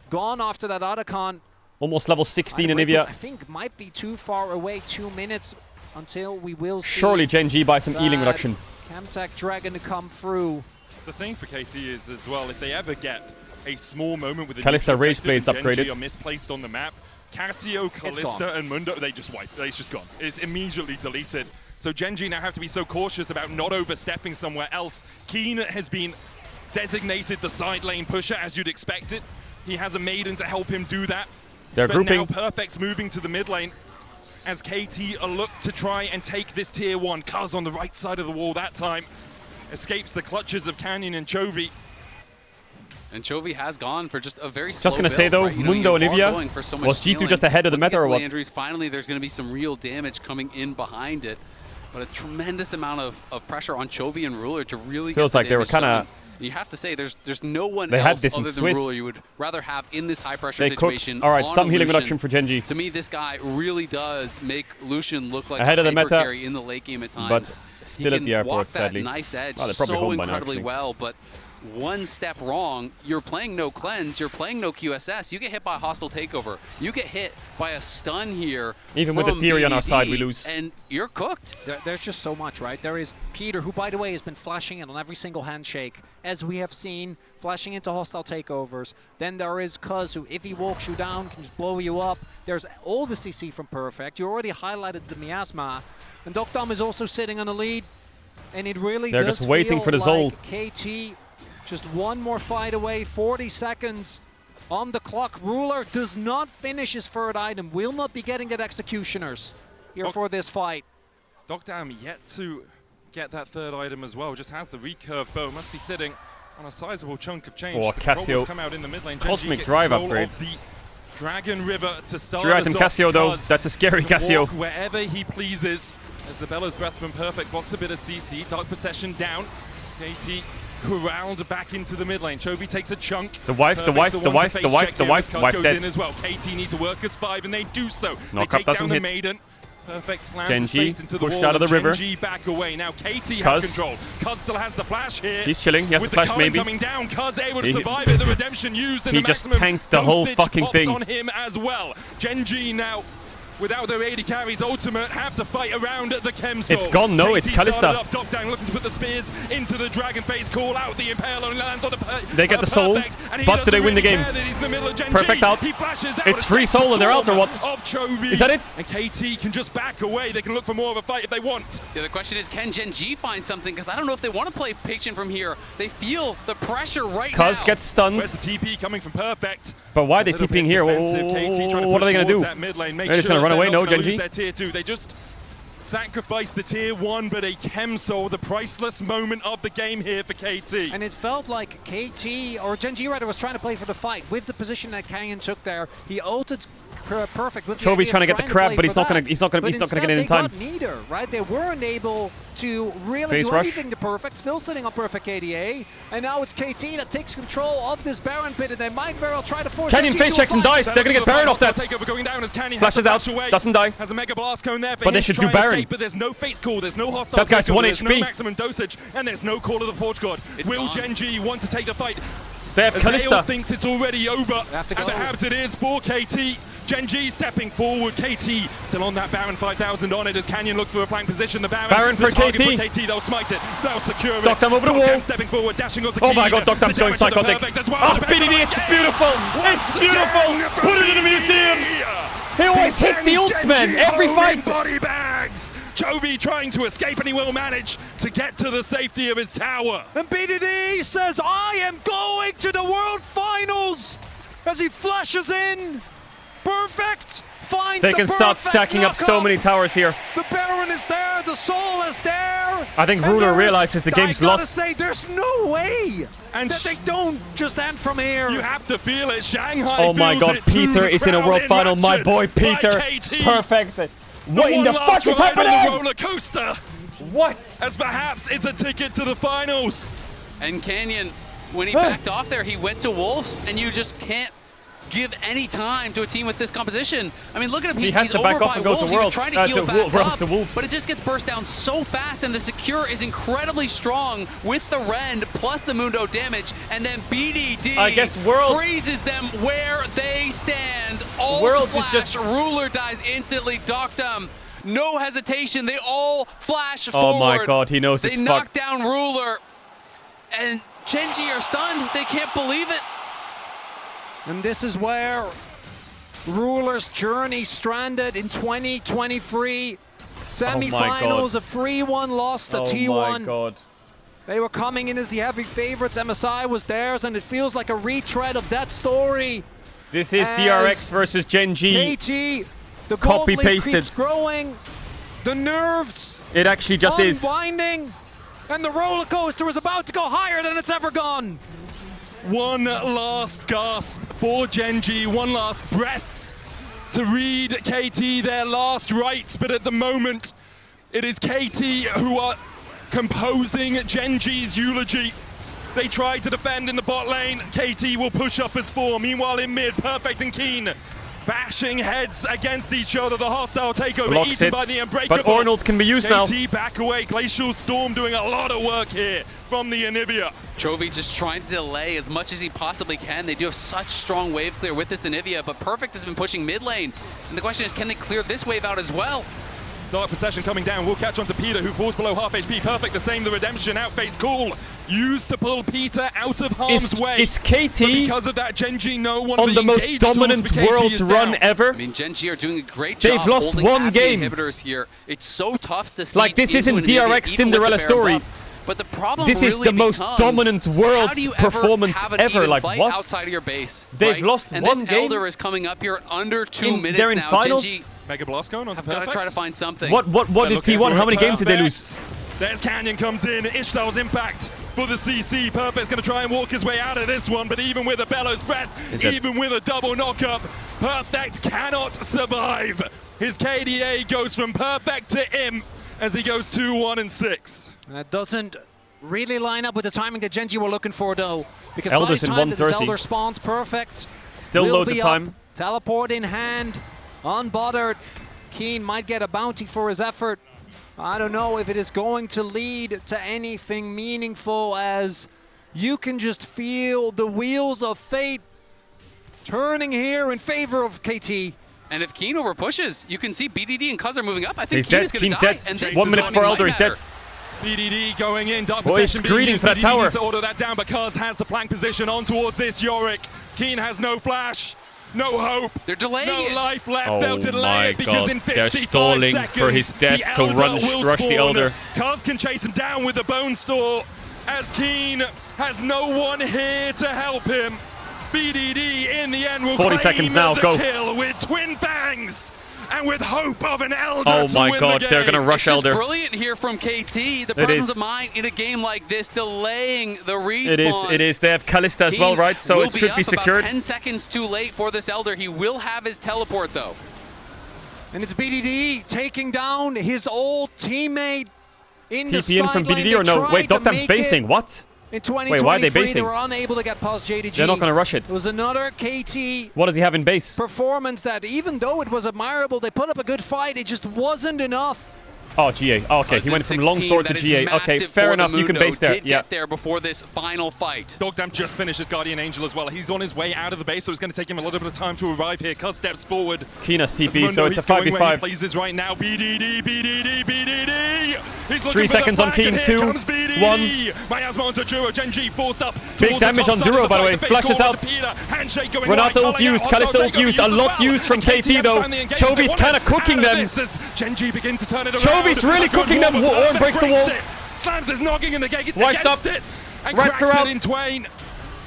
gone after that Otacon. Almost level 16 in I Nivea. think might be too far away, 2 minutes until we will see. Surely GENG buy some healing reduction. Chemtech Dragon to come through. The thing for KT is as well, if they ever get a small moment with the Kalista Rage Blades upgraded. are misplaced on the map, Cassio, Kalista, and Mundo, they just wipe. It's just gone. It's immediately deleted. So GENG now have to be so cautious about not overstepping somewhere else. Keen has been designated the side lane pusher, as you'd expect it. He has a Maiden to help him do that. They're but grouping. Now Perfect's moving to the mid lane as KT look to try and take this tier 1. Kuz on the right side of the wall that time. Escapes the clutches of Canyon and Chovy. And Chovy has gone for just a very slow Just going to say though, right? Mundo and Nivea, so was G2 stealing. just ahead of the Once meta it or gets what? Landry's, finally there's going to be some real damage coming in behind it. But a tremendous amount of pressure on Chovy and Ruler to really Feels get like the they were damage kind done. of... You have to say there's no one They had else this in other than Swiss. Ruler you would rather have in this high pressure They situation. cooked. All right, on some a healing Lucian. reduction for GENG. To me, this guy really does make Lucian look like Ahead a of the meta, carry in the late game at times. but still he at the airport, walk sadly. that nice edge Oh, they're probably so home by now, incredibly actually. well, but one step wrong, you're playing no cleanse, you're playing no QSS, you get hit by a hostile takeover, you get hit by a stun here. Even with the theory on our side, we lose. And you're cooked. There's just so much, right? There is Peter, who, by the way, has been flashing in on every single handshake, as we have seen, flashing into hostile takeovers. Then there is Cuz, who, if he walks you down, can just blow you up. There's all the CC from Perfect. You already highlighted the miasma. And Dokdam is also sitting on the lead. And it really They're does just waiting feel for the Zol. like KT, just one more fight away, 40 seconds on the clock. Ruler does not finish his third item, will not be getting at Executioners here for this fight. Dokdam yet to get that third item as well, just has the recurve bow, must be sitting on a sizable chunk of change. Oh, The control Cassio. has come out in the mid lane. Cosmic Genji Drive gets control upgrade. of the Dragon River to start 3-item us Cassio off. though, Cuz that's a scary can Cassio. walk wherever he pleases. As the Bella's Breath from Perfect blocks a bit of CC, Dark Possession down. KT corralled back into the mid lane. Chovy takes a chunk. The wife, the Perfect's wife, one the wife, to face the wife, check the here wife, as the Cuz wife goes dead. in as well. KT need to work as 5 and they do so. Knock they up take doesn't down the hit. Maiden. Perfect slams his Genji face into the pushed wall. out of the river. Genji back away. Now KT Cuz. has control. Cuz still has the flash here. He's chilling, he has With the flash current maybe. coming down, Cuz able to survive it. The redemption used and He the just maximum tanked the whole dosage fucking pops thing. on him as well. Genji now, without their AD carries ultimate, have to fight around the Chem Soul. It's gone, no, it's KT started Kalista. up, top down, looking to put the spears into the Dragon Phase, call out the Impale, only lands on the They get the soul, but do they win the game? Perfect out. It's free soul and they're out or what? Is that it? And KT can just back away. They can look for more of a fight if they want. The other question is, can Genji find something? Because I don't know if they want to play patient from here. They feel the pressure right now. Cuz gets stunned. Where's the TP coming from Perfect? But why are they A little TPing bit here? defensive. KT trying to What are they push going to do? towards that mid lane, make They're just sure going to run they're away? not No, gonna lose Genji? their tier 2. They just sacrifice the tier 1, but a Chem Soul, the priceless moment of the game here for KT. And it felt like KT, or Genji rather, was trying to play for the fight with the position that Canyon took there. He ulted Perfect with the Chovy's idea trying to of get the crab, play but he's for not gonna that. he's not gonna But get in instead time. They got neither, right? They weren't able to really Face do rush. anything to Perfect, still sitting on Perfect KDA. And now it's KT that takes control of this Baron pit, and they might very well try to force Canyon Genji face to a checks and fight. dies. They're gonna get Baron off that. Takeover going down as Canyon Flashes has to out, flash away. doesn't die. Has a Mega Blast cone there for But him they to should try do and Baron. escape, but there's no Fate's Call, there's no hostile That guy's takeover, 1 there's HP. no maximum dosage, and there's no Call of the Forge God. Will Genji want to take the fight? They have As Kalista. Aeol thinks it's already over, have to and go. perhaps it is for KT. Genji stepping forward, KT still on that Baron, 5,000 on it as Canyon looks for a flank position. The Baron for the target KT. for KT, they'll smite it, they'll secure it. Dokdam over the wall. Stepping forward, dashing onto Oh my Keen. god, Dokdam's The going damage to the psychotic. Perfect as well. Oh, The BDD, Perfect it's game. beautiful. It's beautiful. Put it in a museum. He always hits the ults, man, every fight. Body bags. Chovy trying to escape, and he will manage to get to the safety of his tower. And BDD says, I am going to the World Finals! As he flashes in. Perfect! Finds They the can start perfect stacking up so knockup. many towers here. The Baron is there, the Soul is there. I think And Ruler there is- realizes the game's I gotta lost. say, there's no way And that they don't just end from here. You have to feel it. Shanghai Oh my feels god, it too. Peter The is in a crowd world final. My enraptured boy by Peter. KT. Perfect. What in one the last fuck is ride on the happening? roller coaster. What? As perhaps it's a ticket to the finals. And Canyon, when he backed off there, he went to Wolves, and you just can't give any time to a team with this composition. I mean, look at him. He He's, has he's to over back off by and go to Wolves. He was Worlds. trying to heal To back Worlds up, to Wolves. but it just gets burst down so fast, and the Secure is incredibly strong with the Rend plus the Mundo damage, and then BDD I guess Worlds freezes them where they stand. All Worlds is flash, just- Ruler dies instantly. Dokdam, no hesitation. They all flash Oh forward. my god, he knows They it's knock fucked. down Ruler, and Genji are stunned. They can't believe it. And this is where Ruler's journey stranded in 2023. Semi-finals, a 3-1 loss to T1. Oh my god. They were coming in as the heavy favorites. MSI was theirs, and it feels like a retread of that story. This is As DRX versus GenG. KT, the Copy gold lead pasted. keeps growing. The nerves It actually just is. unwinding, and the roller coaster is about to go higher than it's ever gone. One last gasp for Genji, one last breath to read KT their last rites, but at the moment it is KT who are composing Genji's eulogy. They try to defend in the bot lane, KT will push up as 4, meanwhile in mid, Perfect and Keen bashing heads against each other. The hostile takeover Blocks eaten it, by the Unbreakable. but Arnold can be used now. KT back away. Glacial Storm doing a lot of work here from the Anivia. Chovy just trying to delay as much as he possibly can. They do have such strong wave clear with this Anivia, but Perfect has been pushing mid lane. And the question is, can they clear this wave out as well? Dark Possession coming down, will catch on to Peter, who falls below half HP. Perfect, the same, the Redemption, outface Cool. Used to pull Peter out of harm's way. Is KT but because of that, GENG no one on the most dominant Worlds run ever? I mean, GENG are doing a great job. They've lost one game. Inhibitors here. It's so tough to see. Like, this isn't DRX Cinderella story. But the problem this is the most dominant Worlds performance ever. Like, what? Outside of your base, they've lost and one this game. Elder is coming up here under 2 minutes they're in now. finals. GENG, Mega Blast going on to Perfect. gotta try to find something. What did T1? How many games did they lose? There's Canyon comes in. Ishtal's impact for the CC. Perfect's going to try and walk his way out of this one, but even with a Bellows Breath, even with a double knockup, Perfect cannot survive. His KDA goes from Perfect to Imp as he goes 2-1-6. That doesn't really line up with the timing that GENG were looking for, though. Because Elder's by the in time that this 130. Elder spawns, Perfect Still will loads of be time. up, teleport in hand, unbothered. Keen might get a bounty for his effort. I don't know if it is going to lead to anything meaningful, as you can just feel the wheels of fate turning here in favor of KT. And if Keen over pushes, you can see BDD and Cuz are moving up. I think He's Keen dead. is going to Keen's die. dead. And this 1 is minute when before it Elder might is dead. matter. BDD going in, Dark Boy, it's Possession being greeting used. for that BDD tower. needs to order that down because has the plank position on towards this Yorick. Keen has no flash, no hope. They're delaying no it. life left. Oh They'll delay it because God. in 55 They're stalling seconds, for his death the to Elder will rush the spawn. Elder. Cuz can chase him down with the Bone Saw as Keen has no one here to help him. BDD in the end will 40 claim seconds now, the go. kill with Twin Fangs and with hope of an Elder Oh to my win God, the they're game. gonna rush It's just Elder. brilliant here from KT. The It presence is. of mind in a game like this, delaying the respawn. It is. They have Kalista as well, Keen right? So will it should be up secured. About 10 seconds too late for this Elder. He will have his teleport, though. And it's BDD taking down his old teammate in the TP in from side lane. BDD or They no? tried Wait, to Doctam's make basing. it. What? In 2023, Wait, why are they they basing? were unable to get past JDG. They're not going to rush it. It was another KT What does he have in base? performance that, even though it was admirable, they put up a good fight, it just wasn't enough. Oh, GA. Oh, okay, he went from longsword to GA. Okay, fair enough. You can base there. Did Yeah. get there before this final fight. Dogdam just finished his Guardian Angel as well. He's on his way out of the base, so it's going to take him a little bit of time to arrive here. Cuz steps forward. Keena's TP, Mundo, so it's a he's going where he 5v5. pleases right now. BDD, BDD, BDD. He's looking 3 for the seconds on flank, and Keen, here 2, comes BDD. 1. Miasma onto Duro, GENG forced up. Big towards the damage top on side of Duro, the by the fight. way. The face Flashes call out. onto Peter. Handshake going Renata right, ult calling used, out. Kalista Hostile ult takeover used, a as lot well. used from And KT have though. found the engagement. Chovy's They kind of want cooking out of them. this as GENG begin to turn it around. Chovy's really A good cooking them. wall, but Orn breaks the wall. it. Slams his noggin in the gate Wipes against up. it and Wraps cracks her out. it in twain.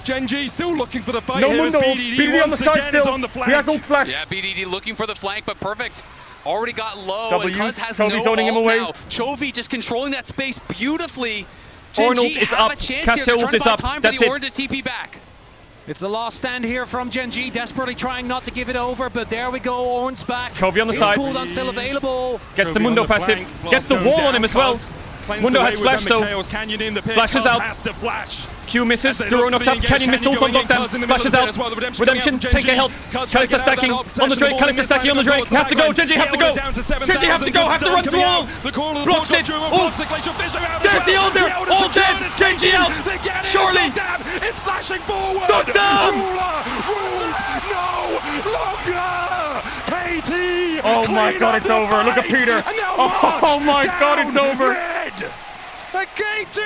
GENG still looking for the fight No here Mundo. as BDD BDD on the once side again is still. on the He has flank. ult flash. Yeah, BDD looking for the flank, but Perfect already got low, W, and Cuz has Chovy's no owning him ult away. now. Chovy just controlling that space beautifully. Orn ult GENG is have up. a chance here. Cassio They're ult trying to is buy up. time for That's the it. Orn to TP back. It's the last stand here from GENG, desperately trying not to give it over, but there we go, Orn's back. Chovy on the His side. cooldown still available. Gets the Chovy Mundo on the passive. flank. Gets the Blast wall going on him down. as well. Cuz claims Mundo away has with flash them. though. Chaos Canyon in the pit. Flashes Cuz out. has to flash. Q misses. As they Duro look knocked for up. the Canyon engaged missed ult on Canyon going in. Cuz in Doctam. the middle Flashes of it out. as well. The Redemption Redemption. coming out from Take a GENG. health. Cuz Kalista taking out stacking that on the obsession Drake. ball Kalista in this stacking on the final Drake. Have to go. third. GENG have to Held go. it down to GENG have to 7,000. go. Have to run to the wall. The corner of the Blocks box, it. Duro blocks Ults. the Glacial Fisher out as There's the well. Elder. Elder's All dead. secured. It's GENG KT. out. They get it. Surely. Dogdam. It's flashing forward. Dogdam. Ruler rules no longer. KT. Oh my clean God, up it's the over. Look at fight. Peter. And now Oh my march God, it's down over. red. And KT!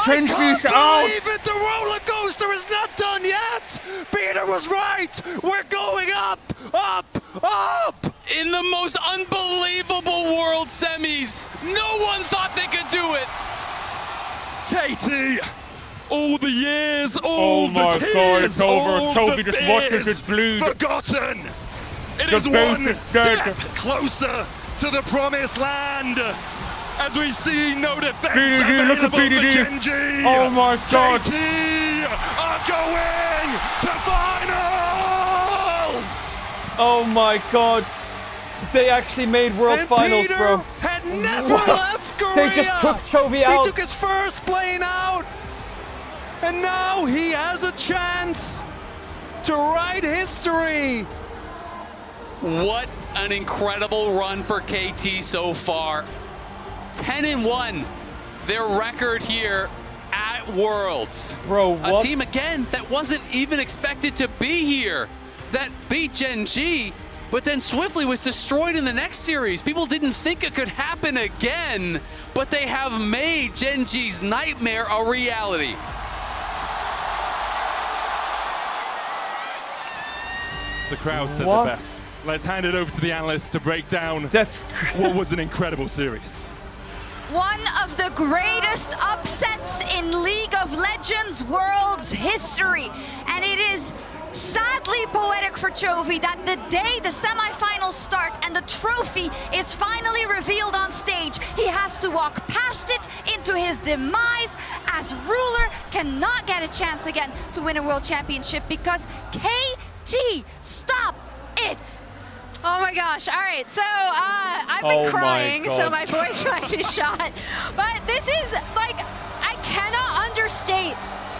Change I piece can't out. believe it! The roller coaster is not done yet! Peter was right! We're going up! Up! Up! In the most unbelievable World Semis, no one thought they could do it. KT, all the years, all the tears, God, it's over. all Chovy the just watches fears it bleed. forgotten. It The is base one is dead. step closer to the promised land. As we see no defense BDD, look at available for BDD. GENG. Oh my God. KT are going to finals. Oh my God. They actually made World And Finals, Peter bro. had never left Korea! They just took Chovy out. He took his first plane out! And now he has a chance to write history. What an incredible run for KT so far. 10-1, their record here at Worlds. Bro, what? A team, again, that wasn't even expected to be here, that beat GENG, but then swiftly was destroyed in the next series. People didn't think it could happen again, but they have made GENG's nightmare a reality. The crowd says What? it best. Let's hand it over to the analysts to break down what was an incredible series. One of the greatest upsets in League of Legends Worlds history. And it is sadly poetic for Chovy that the day the semifinals start and the trophy is finally revealed on stage, he has to walk past it into his demise, as Ruler cannot get a chance again to win a world championship because KT, stop it! Oh my gosh. All right, so I've been crying, so my voice might be shot. But this is, like, I cannot understate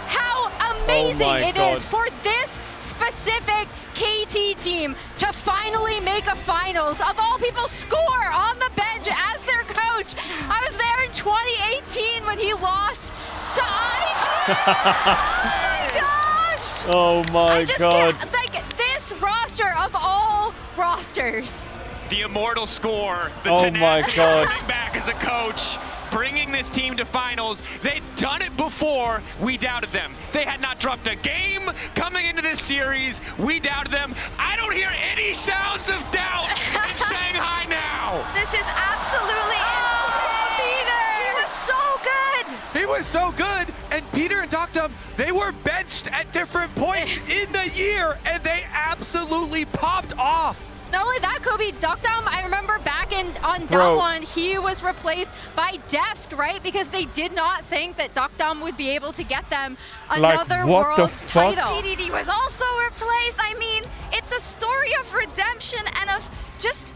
how amazing it is for this specific KT team to finally make a finals. Of all people, score on the bench as their coach. I was there in 2018 when he lost to IG. Oh my gosh. Oh my God. Like, this roster of all rosters. The immortal score, the Oh tenacity my God. coming back as a coach, bringing this team to finals. They'd done it before, we doubted them. They had not dropped a game coming into this series, we doubted them. I don't hear any sounds of doubt in Shanghai now. This is absolutely Peter! He was so good! He was so good, and Peter and Doctum, they were benched at different points in the year, and they absolutely popped off. Not only that, Kobe, Doctum, I remember back on Dom1, he was replaced by Deft, right? Because they did not think that Doctum would be able to get them another Worlds title. PDD was also replaced. I mean, it's a story of redemption and of just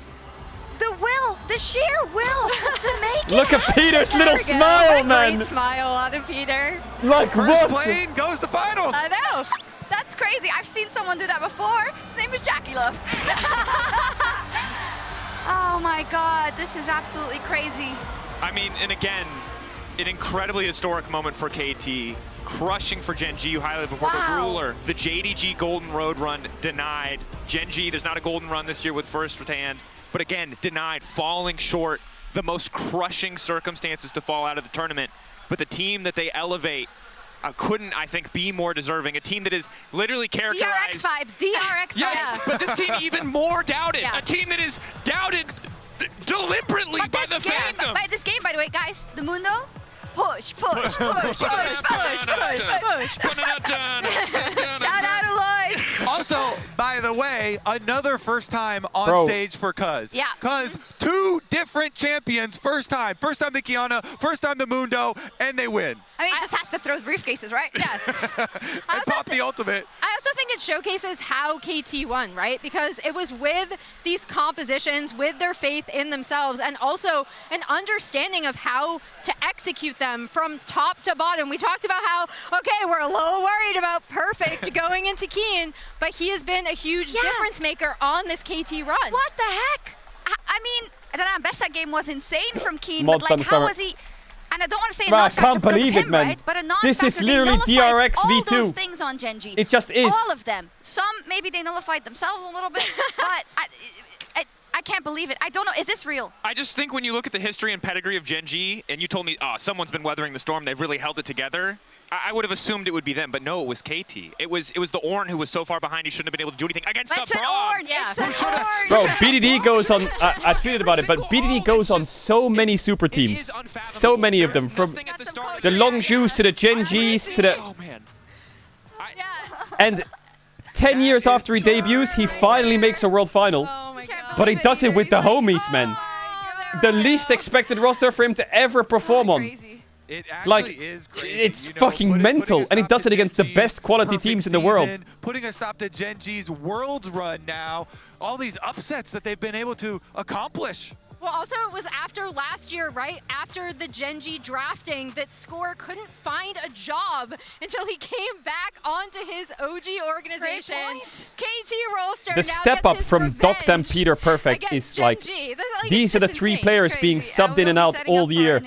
the will, the sheer will to make it Look at happen. Peter's little smile, man. Great smile out of Peter. Like First what? plane goes to finals. I know. That's crazy. I've seen someone do that before. His name is Jackie Love. Oh my God, this is absolutely crazy. I mean, and again, an incredibly historic moment for KT. Crushing for GENG, you highlighted before, but Ruler, the JDG Golden Road run denied. GENG, there's not a golden run this year with first hand, but again, denied, falling short. The most crushing circumstances to fall out of the tournament, but the team that they elevate couldn't, I think, be more deserving. A team that is literally characterized... DRX vibes, DRX vibes. Yes, but this team even more doubted. A team that is doubted deliberately by the fandom. By this game, by the way, guys, the Mundo, push, push, push, push, push, push, push, push. Shout out Aloy. Also, by the way, another first time on stage for Cuz. Yeah. Cuz, two different champions, first time. First time the Kiana, first time the Mundo, and they win. I mean, just has to throw briefcases, right? Yeah. And pop the ultimate. I also think it showcases how KT won, right? Because it was with these compositions, with their faith in themselves, and also an understanding of how to execute them from top to bottom. We talked about how, okay, we're a little worried about Perfect going into Keen, but he has been a huge difference maker on this KT run. What the heck? I mean, the Ambessa game was insane from Keen, but like, how was he? And I don't want to say I can't believe it, man. Right? But a this is literally DRX all V2. those things on GENG. It just is. All of them. Some, maybe they nullified themselves a little bit, but I can't believe it. I don't know. Is this real? I just think when you look at the history and pedigree of GENG, and you told me, oh, someone's been weathering the storm, they've really held it together, I would have assumed it would be them, but no, it was KT. It was the Ornn who was so far behind he shouldn't have been able to do anything against the Braum. It's an Ornn. Bro, BDD goes on, I tweeted about it, but BDD goes on so many super teams. So many of them, from the Longshoes to the GENGs to the... Oh, man. And 10 years after he debuts, he finally makes a world final. But he does it with the homies, man. The least expected roster for him to ever perform on. It actually like, is crazy. it's fucking mental, and he does it against the best quality teams in the world. Putting a stop to GENG's Worlds run now. All these upsets that they've been able to accomplish. Well, also it was after last year, right? After the GENG drafting that Score couldn't find a job until he came back onto his OG organization. KT Rolster The step up from Doct and Peter Perfect is like, these are the three players being subbed in and out all year.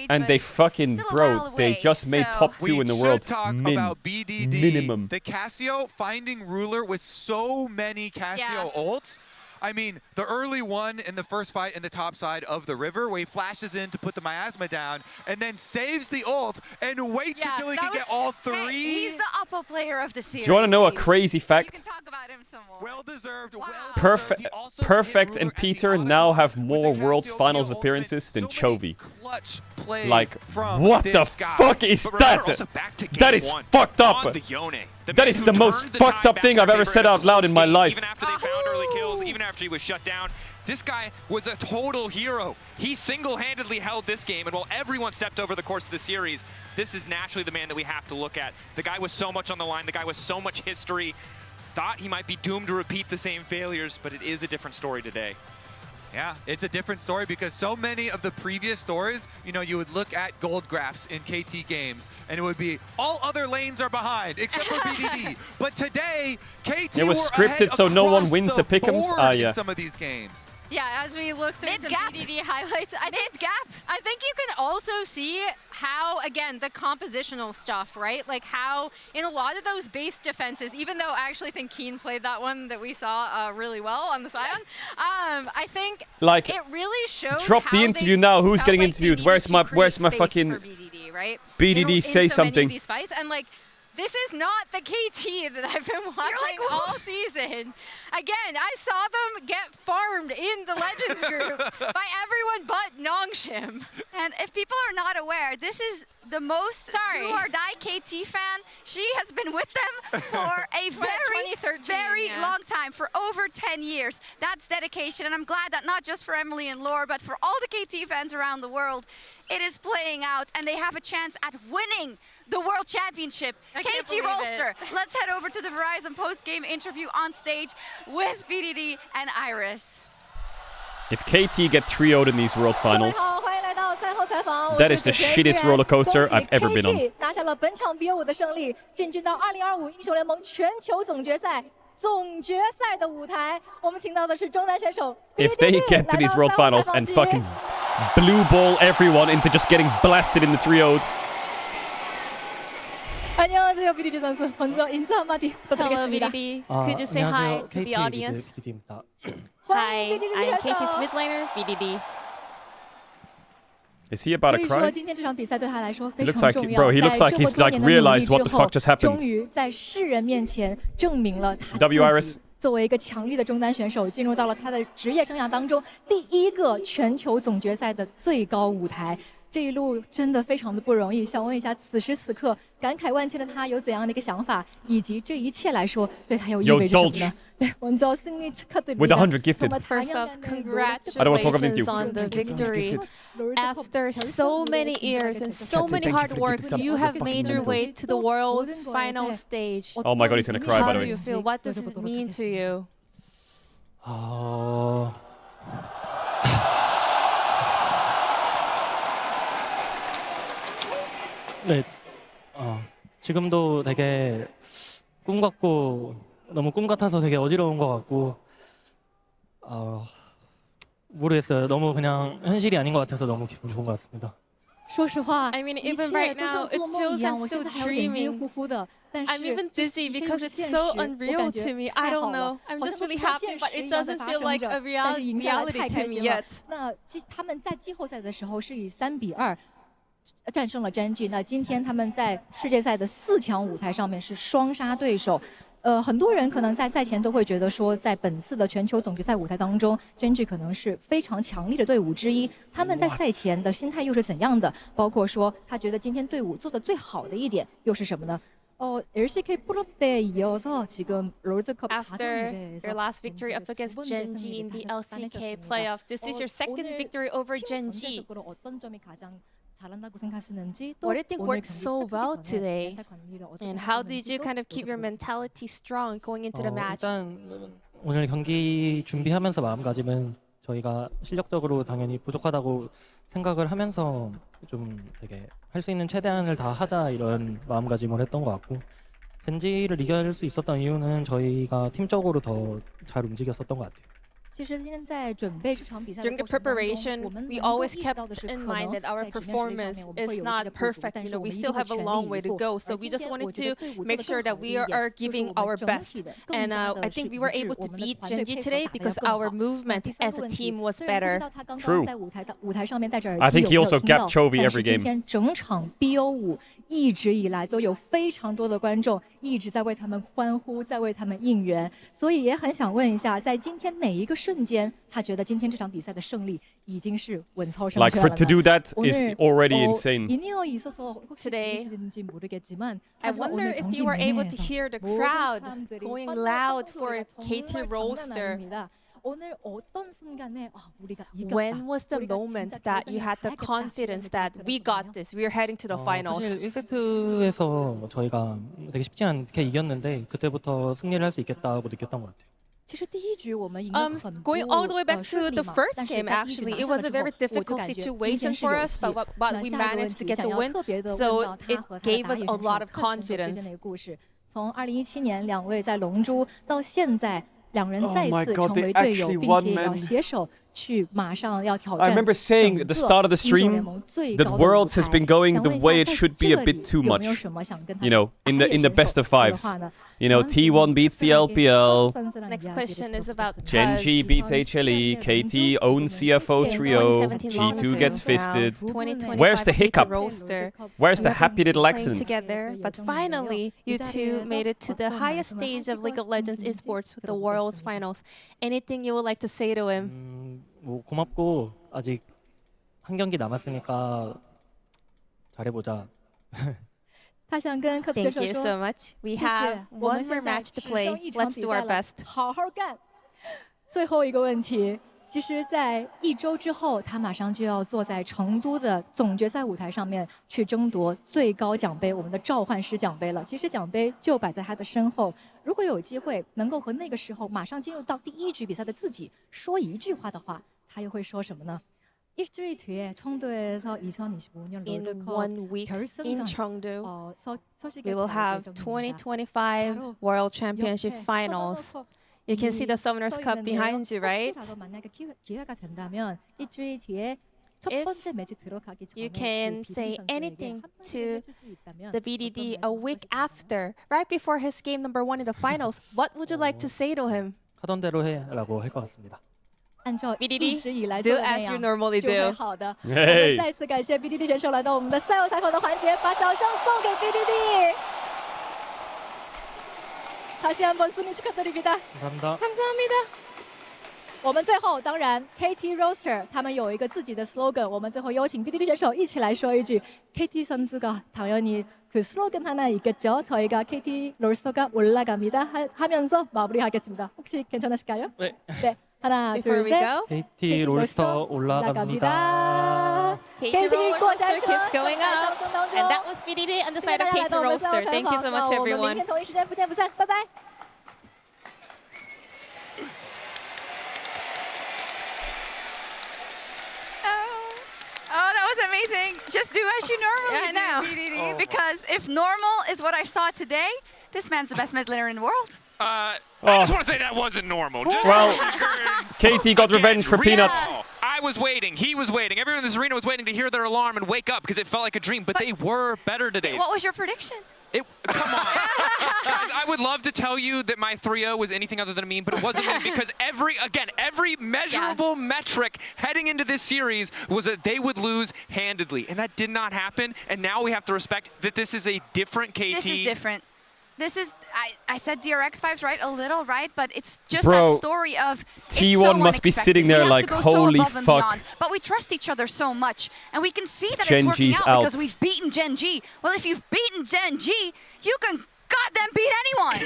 And they fucking, bro, they just made top 2 in the world. Talk about BDD. Minimum. The Cassio finding Ruler with so many Cassio ults. I mean, the early one in the first fight in the top side of the river, where he flashes in to put the miasma down, and then saves the ult and waits until he can get all 3. Hey, he's the upper player of the series. Do you want to know a crazy fact? You can talk about him some more. Well deserved. Wow. Perfect and Peter now have more Worlds Finals appearances than Chovy. Like, what the fuck is that? That is fucked up. That is the most fucked up thing I've ever said out loud in my life. Even after they found early kills, even after he was shut down, this guy was a total hero. He single-handedly held this game, and while everyone stepped over the course of the series, this is naturally the man that we have to look at. The guy was so much on the line, the guy with so much history. Thought he might be doomed to repeat the same failures, but it is a different story today. Yeah, it's a different story because so many of the previous stories, you know, you would look at gold graphs in KT games and it would be all other lanes are behind except for BDD. But today, KT it was scripted so no one wins the pick'ems. In some of these games. Yeah, as we look through some BDD highlights, I think you can also see how, again, the compositional stuff, right? Like how in a lot of those base defenses, even though I actually think Keen played that one that we saw really well on the Scion, I think like, it really shows drop the interview now. Who's getting interviewed? Where's my fucking BDD, right? BDD say in so many something. of these fights, and like, this is not the KT that I've been watching all season. Again, I saw them get farmed in the Legends group by everyone but Nongshim. And if people are not aware, this is the most do or die KT fan. She has been with them for a very long time, for over 10 years. That's dedication, and I'm glad that not just for Emily and Lore, but for all the KT fans around the world, it is playing out, and they have a chance at winning the World Championship. KT Rolster, let's head over to the Verizon post-game interview on stage with BDD and Iris. If KT get 3-0'd in these World Finals, that is the shittiest roller coaster I've ever been on. 拿下了本场 BO5 的胜利，进军到2025英雄联盟全球总决赛。总决赛的舞台，我们请到的是中单选手。If they get to these World Finals and fucking blue ball everyone into just getting blasted in the 3-0'd. 안녕하세요, BDD 선수. 먼저 인사 한마디 부탁드리겠습니다. Hello, BDD. Could you say hi to the audience? Hi, I'm KT's mid laner, BDD. Is he about to cry? 今天这场比赛对他来说非 Looks 常 like, 重 bro, 要。 he looks like he's like realized what the fuck just 终 happened. 于在世人面前证明了他 W 自 Iris 己。作为一个强力的中单选手，进入到了他的职业生涯当中第一个全球总决赛的最高舞台。这一路真的非常的不容易。想问一下，此时此刻感慨万千的他有怎样的一个想法，以及这一切来说对他又意味着什么呢？ With 100 gifted. First off, congratulations on the victory. After so many years and so many hard works, you have made your way to the world's final stage. Oh my god, he's gonna cry, by the way. How do you feel? What does it mean to you? 네, 지금도 되게 꿈 같고 너무 꿈 같아서 되게 어지러운 것 같고 모르겠어요. 너무 그냥 현실이 아닌 것 같아서 너무 기분 좋은 것 같습니다. 说实话， I mean, 一 even 切 right 都像 now, 做 it 梦 feels 一样， I'm 我现 still 在还有点晕 dreaming. 乎乎的。但是 I'm even 这 dizzy 一切又 because 是 it's 现 so 实，我 unreal 感觉 to me. 太 I 好 don't 了 know. I'm 好 just 像 really 不像 happy, 现 but 实 it 一样在 doesn't 发 feel 生 like 着。 a 但是赢下来 reality 太 to 开 me 心了 yet.。那他们在季后赛的时候是以3比2战胜了 GENG。那今天他们在世界赛的4强舞台上面是双杀对手。很多人可能在赛前都会觉得说，在本次的全球总决赛舞台当中 ，GENG 可能是非常强力的队伍之一。他们在赛前的心态又是怎样的？包括说，他觉得今天队伍做的最好的一点又是什么呢？ LCK 풀업대에 이어서 지금 롤드컵 After your last victory up against GENG in the LCK playoffs, this is your second victory over GENG. 어떤 점이 가장 잘한다고 생각하시는지 또 What do you think 오늘 worked 경기 so 시작하기 well 전에 today? 멘탈 관리를 어떻게 And how 하셨는지도 did you kind of keep your mentality strong going into the match? 일단 오늘 경기 준비하면서 마음가짐은 저희가 실력적으로 당연히 부족하다고 생각을 하면서 좀 되게 할 수 있는 최대한을 다 하자 이런 마음가짐을 했던 것 같고 젠지를 이길 수 있었던 이유는 저희가 팀적으로 더 잘 움직였었던 것 같아요. During the preparation, we always kept in mind that our performance is not perfect. You know, we still have a long way to go. So we just wanted to make sure that we are giving our best. And I think we were able to beat GENG today because our movement as a team was better. True. I think he also gapped Chovy every game. 一直以来都有非常多的观众一直在为他们欢呼，在为他们应援，所以也很想问一下，在今天哪一个瞬间，他觉得今天这场比赛的胜利已经是稳操胜券了 Like for to do that is already insane. Today, I wonder if you were able to hear the crowd going loud for KT Roaster. When was the moment that you had the confidence that we got this, we are heading to the finals? 사실 1세트에서 저희가 되게 쉽지 않게 이겼는데 그때부터 승리를 할 수 있겠다고 느꼈던 것 같아요. Going all the way back to the first game, actually, it was a very difficult situation for us, but we managed to get the win, so it gave us a lot of confidence. 从2017年两位在龙珠到现在。两人再次成为队友，并且要携手去马上要挑战。 I remember saying at the start of the stream that Worlds has been going the way it should be a bit too much. You know, in the best of fives. You know, T1 beats the LPL. Next question is about GENG beats HLE. KT owns CFO trio. G2 gets fisted. Where's the hiccup? Where's the happy little accident? Together, but finally, you two made it to the highest stage of League of Legends esports with the Worlds Finals. Anything you would like to say to him? 뭐 고맙고 아직 한 경기 남았으니까 잘해보자. Thank you so much. We have one more match to play. Let's do our best. 好好干。最后一个问题，其实，在1周之后，他马上就要坐在成都的总决赛舞台上面去争夺最高奖杯，我们的召唤师奖杯了。其实奖杯就摆在他的身后。如果有机会能够和那个时候马上进入到第1局比賽的自己说一句话的话，他又会说什么呢？ 일주일 뒤에 청도에서 2025년 In 1 week in Chengdu, we will have 2025 World Championship Finals. You can see the Summoners Cup behind you, right? If you can say anything to the BDD a week after, right before his game number 1 in the finals, what would you like to say to him? 하던 대로 해라고 할 것 같습니다. BDD, do as you normally do. 好的，我们再次感谢 BDD 选手来到我们的赛后采访的环节，把掌声送给 BDD。 다시 한번 승리 축하드립니다. 감사합니다. 감사합니다. 我们最后当然 KT Roaster 他们有一个自己的 slogan， 我们最后有请 BDD 选手一起来说一句 KT 선수가 당연히 그 슬로건 하나 있겠죠. 저희가 KT Roaster가 올라갑니다 하면서 마무리하겠습니다. 혹시 괜찮으실까요? 네. 네. 하나, 둘, 셋. KT 롤스터 올라갑니다. KT Roaster keeps going up. And that was BDD on the side of KT Roaster. Thank you so much, everyone. 我们明天同一时间不见不散，拜拜。 Oh, that was amazing. Just do as you normally do, BDD. Because if normal is what I saw today, this man's the best mid laner in the world. I just want to say that wasn't normal. Just well, KT got revenge for Peanut. I was waiting. He was waiting. Everyone in this arena was waiting to hear their alarm and wake up because it felt like a dream. But they were better today. What was your prediction? Come on. Guys, I would love to tell you that my 3-0 was anything other than a meme, but it wasn't me because every measurable metric heading into this series was that they would lose handedly. And that did not happen. And now we have to respect that this is a different KT. This is different. This is, I said DRX vibes, right? A little, right? But it's just that story of T1 so must be sitting there like, holy fuck. But we trust each other so much. And we can see that it's working out because we've beaten GENG. Well, if you've beaten GENG, you can goddamn beat anyone.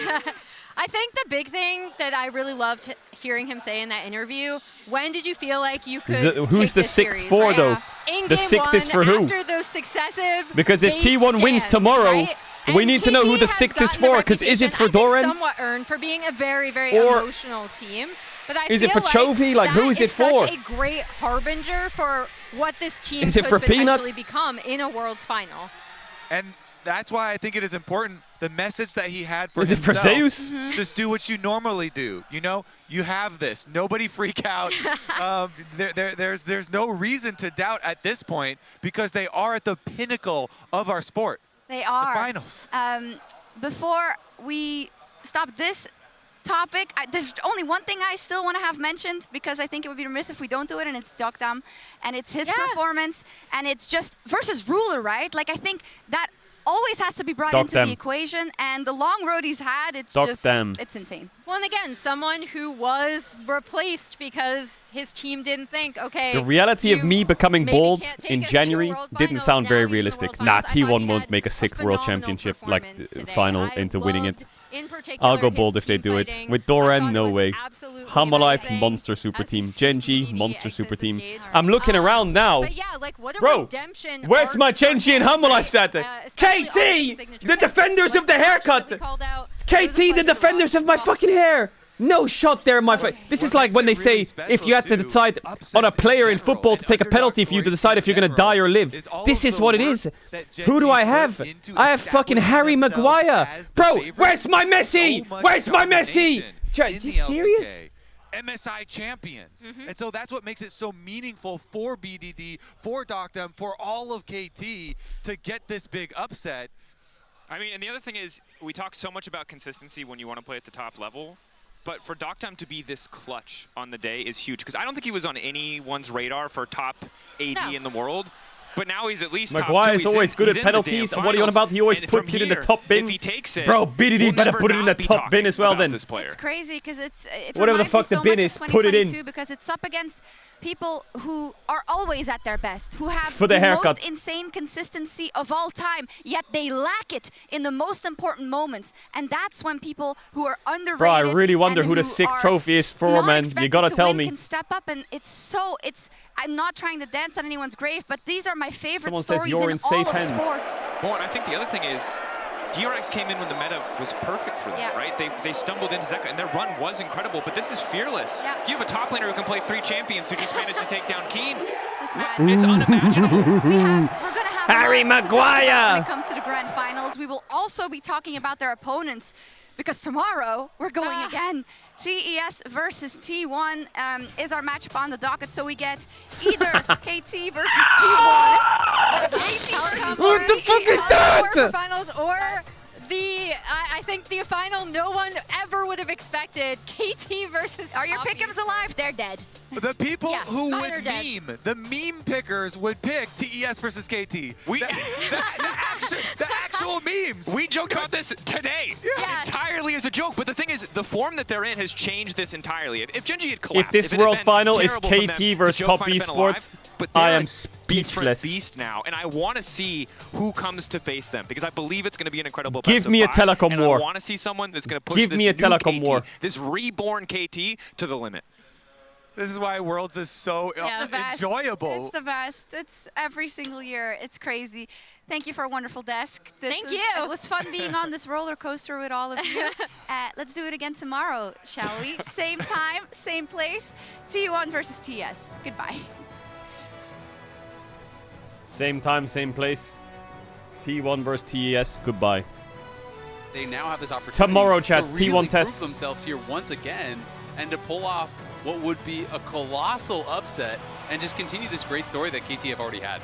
I think the big thing that I really loved hearing him say in that interview, when did you feel like you could who's the sixth for, though? The sixth is for who? After those successive because if T1 wins tomorrow, right? we need to know who the sixth is for, because is it for Doran? Somewhat earned for being a very, very emotional team. But I Is it feel for Chovy? Like, who is it for? Such a great harbinger for what this team Is it could for Peanut? potentially become in a Worlds final. And that's why I think it is important, the message that he had for Is it for himself. Zeus? Just do what you normally do. You know, you have this. Nobody freak out. There's no reason to doubt at this point because they are at the pinnacle of our sport. They are. The finals. Before we stop this topic, there's only one thing I still want to have mentioned because I think it would be remiss if we don't do it, and it's Dokdam, and it's his performance, and it's just versus Ruler, right? Like, I think that always has to be brought into the equation, and the long road he's had, it's it's insane. Well, and again, someone who was replaced because his team didn't think, okay. The reality of me becoming bald in January didn't sound very realistic. Nah, T1 won't make a 6th World Championship like final into winning it. I'll go bald if they do it. With Doran, no way. Hamalife, monster super team. Genji, monster super team. I'm looking around now. Bro, where's my Genji and Hamalife at? KT, the defenders of the haircut. KT, the defenders of my fucking hair. No shot there, my friend. This is like when they say if you have to decide on a player in football to take a penalty for you to decide if you're going to die or live. This is what it is. Who do I have? I have fucking Harry Maguire. Bro, where's my Messi? Where's my Messi? Are you serious? MSI champions. And so that's what makes it so meaningful for BDD, for Dokdam, for all of KT to get this big upset. I mean, and the other thing is, we talk so much about consistency when you want to play at the top level. But for Dokdam to be this clutch on the day is huge, because I don't think he was on anyone's radar for top AD in the world. But now he's at least Maguire is always good at penalties. And what are you on about? He always puts it in the top bin. If he takes it, bro, BDD better put it in the top bin as well then. It's crazy because it whatever the fuck the bin is, put it in. Because it's up against people who are always at their best, who have the most insane consistency of all time, yet they lack it in the most important moments. And that's when people who are underrated. Bro, I really wonder who the 6th trophy is for, man. You gotta tell me. Can step up, and I'm not trying to dance on anyone's grave, but these are my favorite stories says you're in all safe of hands. sports. Well, and I think the other thing is, DRX came in when the meta was perfect for them, right? They stumbled into Zeka, and their run was incredible, but this is fearless. You have a top laner who can play 3 champions who just managed to take down Keen. That's mad. It's unimaginable. We're going to have Harry Maguire! When it comes to the grand finals, we will also be talking about their opponents, because tomorrow we're going again. TES versus T1 is our matchup on the docket, so we get either KT versus T1. What the fuck is that? Finals, or I think the final no one ever would have expected. KT versus Are your pick'ems alive? They're dead. The people who would meme, the meme pickers would pick TES versus KT. The actual memes. We joked about this today. Entirely as a joke, but the thing is, the form that they're in has changed this entirely. If Genji had collapsed, if this world final is KT versus top esports, I am speechless. Beast now, and I want to see who comes to face them, because I believe it's going to be an incredible Give me a telecom war. I want to see someone that's going to push Give this me a new telecom KT, war. this reborn KT to the limit. This is why Worlds is so enjoyable. It's the best. It's every single year. It's crazy. Thank you for a wonderful desk. Thank you. It was fun being on this roller coaster with all of you. Let's do it again tomorrow, shall we? Same time, same place. T1 versus TS. Goodbye. Same time, same place. T1 versus TES. Goodbye. They now have this opportunity tomorrow, chat. to really T1 test prove themselves here once again and to pull off what would be a colossal upset and just continue this great story that KT have already had.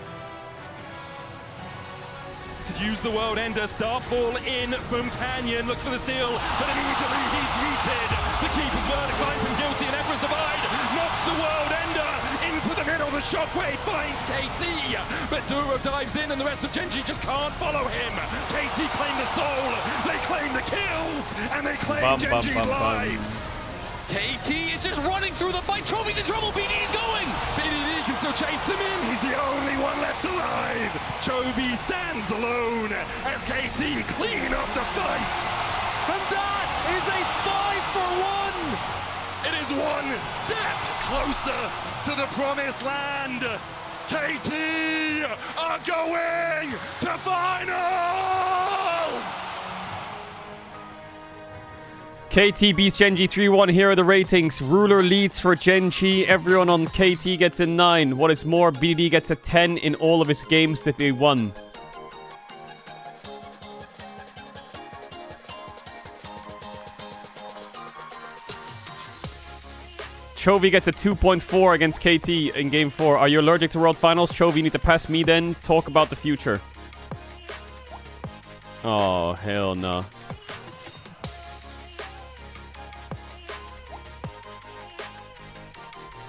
Use the world ender, Starfall in from Canyon, looks for the steal, but immediately he's yeeted. The keeper's verdict finds him guilty, and Emperor's Divide knocks the world ender into the middle. The shockwave finds KT, but Duro dives in, and the rest of Genji just can't follow him. KT claim the soul, they claim the kills, and they claim Genji's lives. KT is just running through the fight. Trophy's in trouble. BDD's going. BDD can still chase him in. He's the only one left alive. Chovy stands alone as KT clean up the fight. And that is a 5-for-1. It is one step closer to the promised land. KT are going to finals. KT beats GenG 3-1. Here are the ratings. Ruler leads for GenG. Everyone on KT gets a 9. What is more, BDD gets a 10 in all of his games that they won. Chovy gets a 2.4 against KT in Game 4. Are you allergic to World Finals? Chovy, you need to pass me then. Talk about the future. Oh, hell no.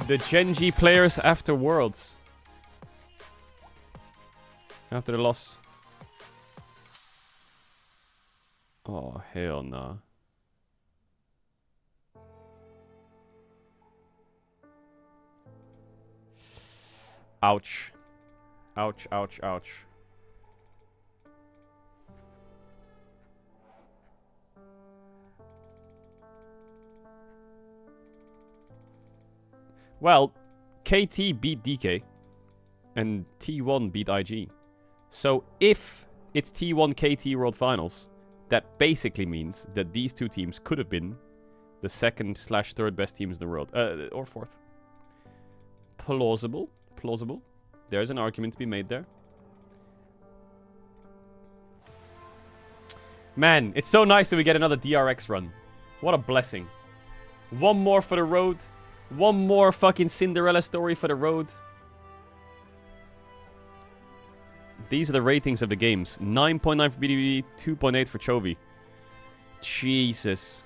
The GenG players after Worlds. After the loss. Oh, hell no. Ouch. Ouch, ouch, ouch. Well, KT beat DK. And T1 beat IG. So if it's T1 KT World Finals, that basically means that these two teams could have been the second/third best teams in the world. Or fourth. Plausible. Plausible. There's an argument to be made there. Man, it's so nice that we get another DRX run. What a blessing. One more for the road. One more fucking Cinderella story for the road. These are the ratings of the games. 9.9 for BDB, 2.8 for Chovy. Jesus.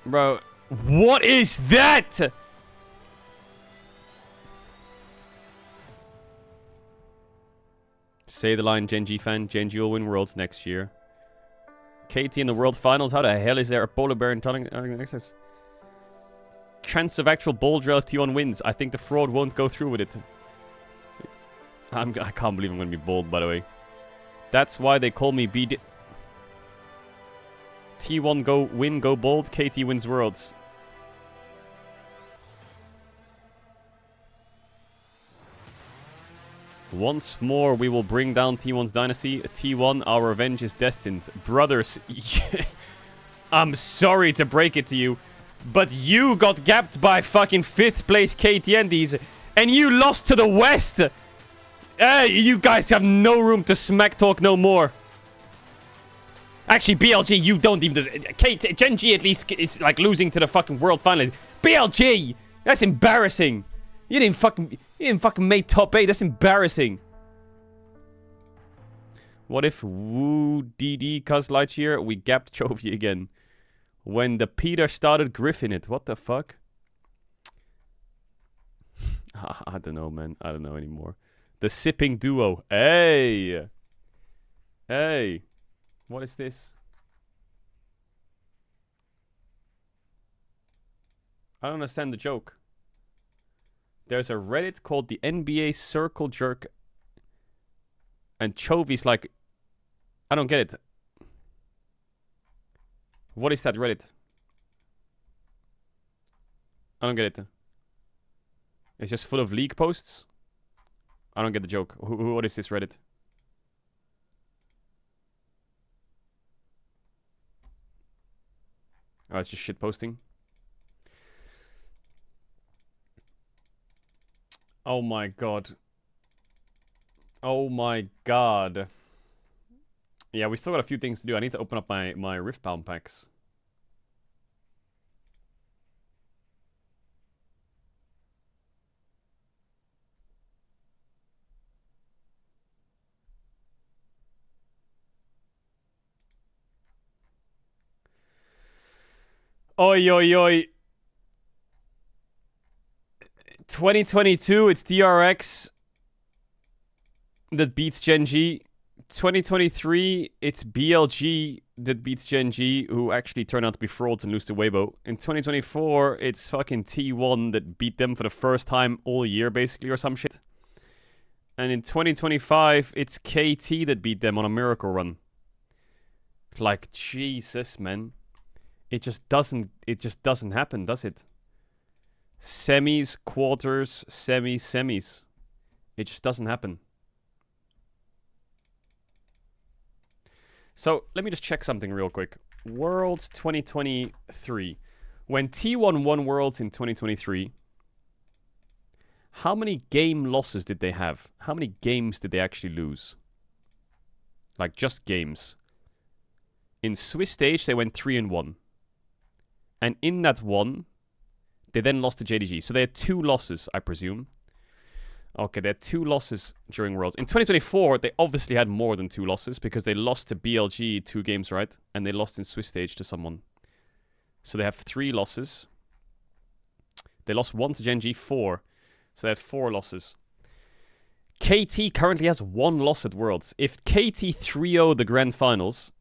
Bro, what is that? Say the line, GenG fan. GenG will win Worlds next year. KT in the World Finals. How the hell is there a polar bear in Access? Chance of actual bold draw if T1 wins. I think the fraud won't go through with it. I can't believe I'm going to be bold, by the way. That's why they call me BD. T1 go win, go bold. KT wins Worlds. Once more, we will bring down T1's dynasty. T1, our revenge is destined. Brothers, I'm sorry to break it to you, but you got gapped by fucking 5th place KTNDs, and you lost to the West! You guys have no room to smack talk no more. Actually, BLG, you don't even... GenG at least is like losing to the fucking World Finals. BLG! That's embarrassing! You didn't fucking make top 8. That's embarrassing. What if Woo DD Cuz Lightyear? We gapped Chovy again. When the Peter started Griffin it. What the fuck? I don't know, man. I don't know anymore. The sipping duo. Hey! Hey! What is this? I don't understand the joke. There's a Reddit called the NBA Circle Jerk. And Chovy's like... I don't get it. What is that Reddit? I don't get it. It's just full of leak posts? I don't get the joke. What is this Reddit? Oh, it's just shit posting. Oh my god. Oh my god. Yeah, we still got a few things to do. I need to open up my Riftbound packs. Oi, oi, oi. 2022, it's DRX that beats GenG. 2023, it's BLG that beats GenG, who actually turn out to be frauds and lose to Weibo. In 2024, it's fucking T1 that beat them for the first time all year, basically, or some shit. And in 2025, it's KT that beat them on a miracle run. Like, Jesus, man. It just doesn't happen, does it? Semis, quarters, semis. It just doesn't happen. So, let me just check something real quick. Worlds 2023. When T1 won Worlds in 2023, how many game losses did they have? How many games did they actually lose? Like, just games. In Swiss stage, they went 3-1. And in that one, they then lost to JDG. So they had 2 losses, I presume. Okay, they had 2 losses during Worlds. In 2024, they obviously had more than 2 losses because they lost to BLG 2 games, right? And they lost in Swiss stage to someone. So they have 3 losses. They lost 1 to GENG, 4. So they had 4 losses. KT currently has 1 loss at Worlds. If KT 3-0 the Grand Finals,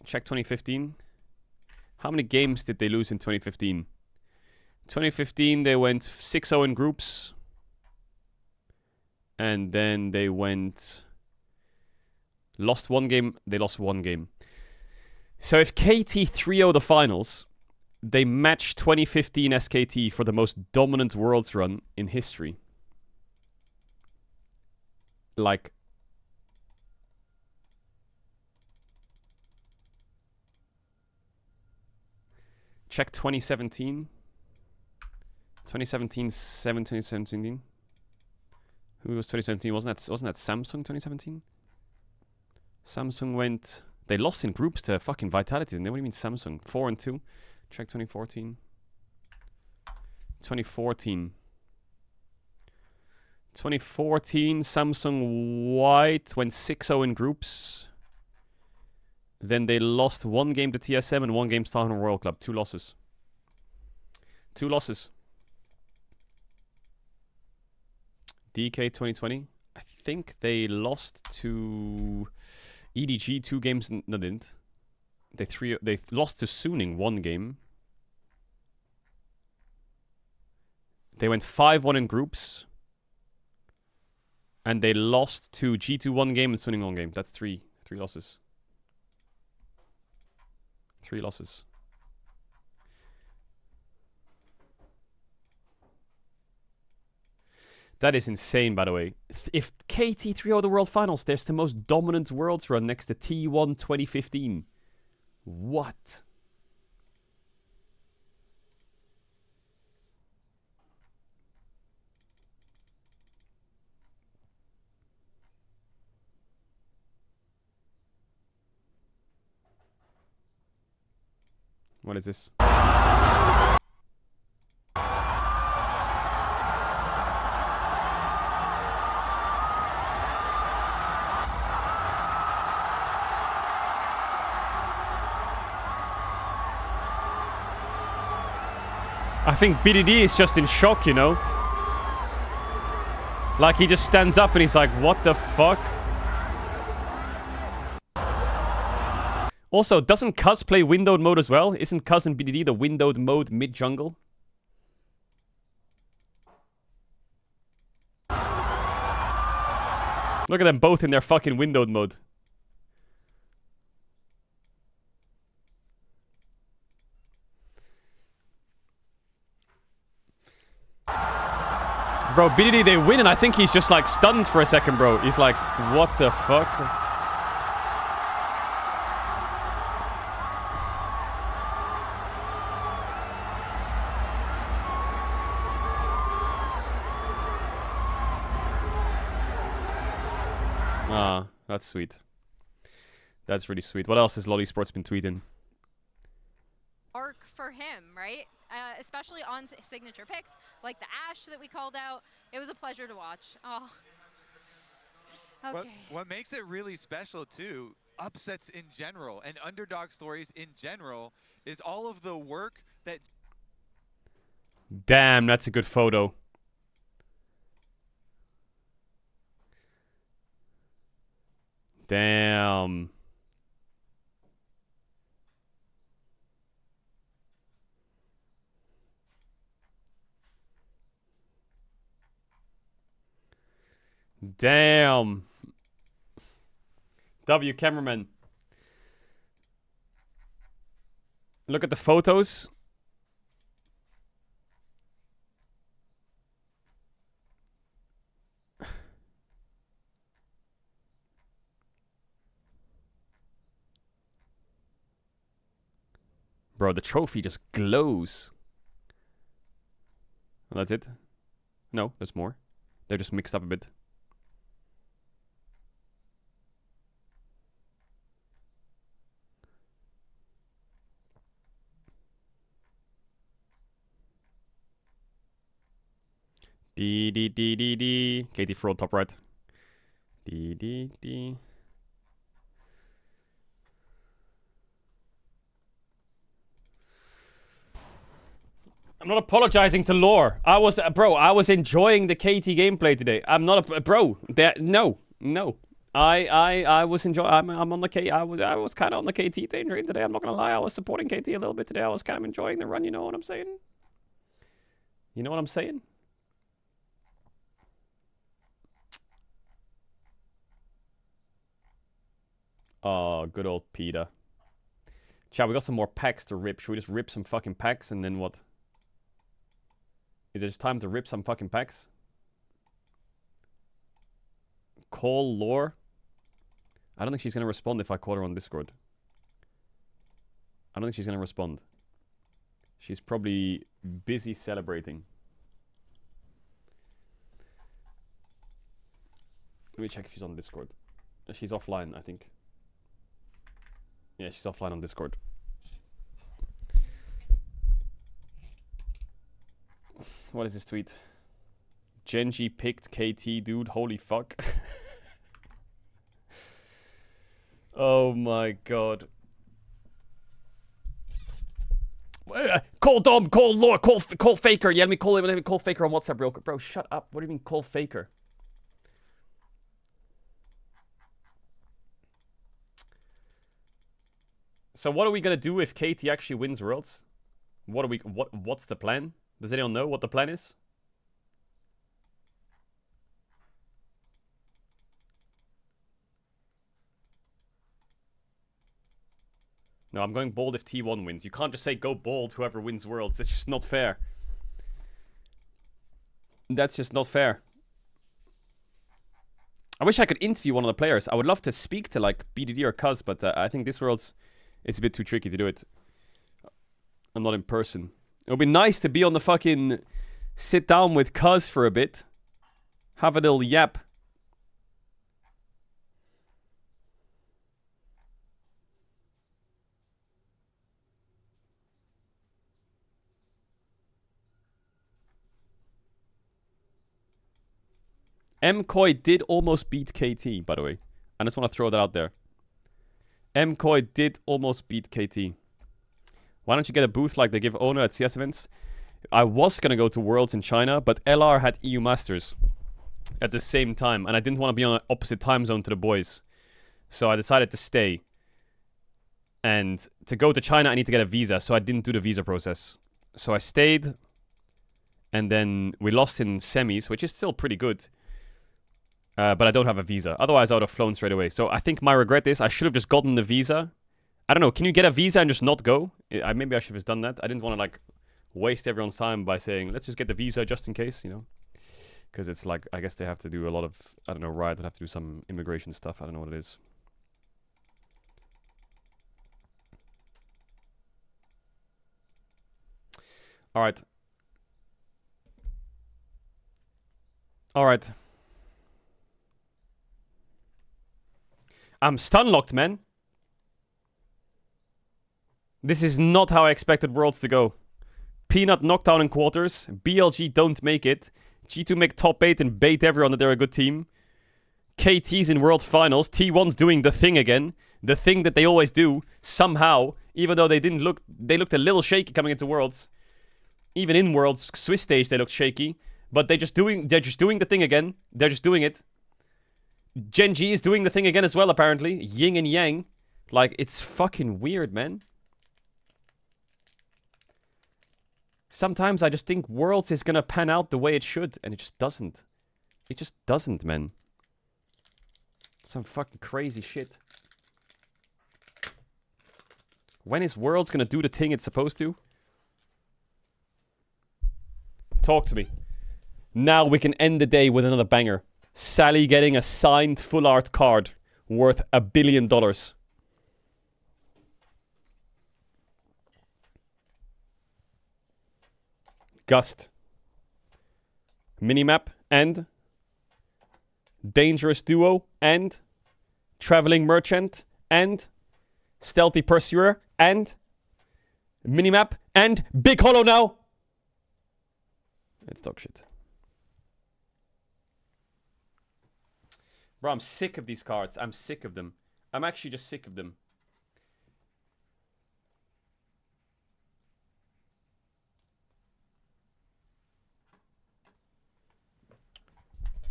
check 2015. How many games did they lose in 2015? 2015, they went 6-0 in groups. And then they went... Lost 1 game. They lost 1 game. So if KT 3-0 the finals, they match 2015 SKT for the most dominant Worlds run in history. Like... Check 2017. 2017. Who was 2017? Wasn't that Samsung 2017? Samsung went... They lost in groups to fucking Vitality, didn't they? What do you mean Samsung? 4-2. Check 2014. 2014. 2014, Samsung White went 6-0 in groups. Then they lost 1 game to TSM and 1 game to Taiwan World Club. 2 losses. 2 losses. DK 2020. I think they lost to EDG 2 games. No, didn't. They lost to Suning 1 game. They went 5-1 in groups. And they lost to G2 1 game and Suning 1 game. That's 3 losses. 3 losses. That is insane, by the way. If KT 3-0 the World Finals, there's the most dominant Worlds run next to T1 2015. What? What is this? I think BDD is just in shock, you know? Like, he just stands up and he's like, what the fuck? Also, doesn't Cuz play windowed mode as well? Isn't Cuz and BDD the windowed mode mid-jungle? Look at them both in their fucking windowed mode. Bro, BDD, they win, and I think he's just like stunned for a second, bro. He's like, what the fuck? Ah, that's sweet. That's really sweet. What else has Lolly Sports been tweeting? Arc for him, right? Especially on signature picks, like the Ashe that we called out. It was a pleasure to watch. Oh. Okay. What makes it really special, too, upsets in general and underdog stories in general, is all of the work that... Damn, that's a good photo. Damn. Damn. W, cameraman. Look at the photos. Bro, the trophy just glows. Well, that's it? No, there's more. They're just mixed up a bit. D. Katie Fraud, top right. D. I'm not apologizing to lore. I was enjoying the KT gameplay today. I'm not a bro. No. I was enjoying. I'm on the K. I was kind of on the KT train today. I'm not gonna lie. I was supporting KT a little bit today. I was kind of enjoying the run. You know what I'm saying? You know what I'm saying? Oh, good old Peter. Chat, we got some more packs to rip. Should we just rip some fucking packs and then what? Is it just time to rip some fucking packs? Call lore? I don't think she's gonna respond if I call her on Discord. I don't think she's gonna respond. She's probably busy celebrating. Let me check if she's on Discord. She's offline, I think. Yeah, she's offline on Discord. What is this tweet? Genji picked KT, dude. Holy fuck. Oh my god. Call Dom, call Lore, call Faker. Yeah, let me call Faker on WhatsApp real quick. Bro, shut up. What do you mean call Faker? So what are we gonna do if KT actually wins Worlds? What's the plan? Does anyone know what the plan is? No, I'm going bold if T1 wins. You can't just say go bold whoever wins Worlds. That's just not fair. That's just not fair. I wish I could interview one of the players. I would love to speak to like BDD or Cuz, but I think this Worlds it's a bit too tricky to do it. I'm not in person. It would be nice to be on the fucking sit down with Cuz for a bit. Have a little yap. MCoy did almost beat KT, by the way. I just want to throw that out there. MCoy did almost beat KT. Why don't you get a booth like they give Owner at CS events? I was going to go to Worlds in China, but LR had EU Masters at the same time, and I didn't want to be on an opposite time zone to the boys. So I decided to stay. And to go to China, I need to get a visa, so I didn't do the visa process. So I stayed, and then we lost in semis, which is still pretty good. But I don't have a visa. Otherwise, I would have flown straight away. So I think my regret is I should have just gotten the visa. I don't know. Can you get a visa and just not go? Maybe I should have just done that. I didn't want to like waste everyone's time by saying, let's just get the visa just in case, you know? Because it's like, I guess they have to do a lot of, I don't know, Riot would have to do some immigration stuff. I don't know what it is. All right. All right. I'm stun locked, man. This is not how I expected Worlds to go. Peanut knockdown in quarters. BLG don't make it. G2 make top 8 and bait everyone that they're a good team. KT's in World Finals. T1's doing the thing again. The thing that they always do. Somehow. Even though they didn't look... They looked a little shaky coming into Worlds. Even in Worlds, Swiss stage, they looked shaky. But they're just doing the thing again. They're just doing it. GENG is doing the thing again as well, apparently. Yin and yang. Like, it's fucking weird, man. Sometimes I just think Worlds is gonna pan out the way it should, and it just doesn't. It just doesn't, man. Some fucking crazy shit. When is Worlds gonna do the thing it's supposed to? Talk to me. Now we can end the day with another banger. Sally getting a signed full art card worth $1 billion. Gust. Minimap and Dangerous Duo and Traveling Merchant and Stealthy Pursuer and Minimap and Big Hollow now. It's dog shit. Bro, I'm sick of these cards. I'm sick of them. I'm actually just sick of them.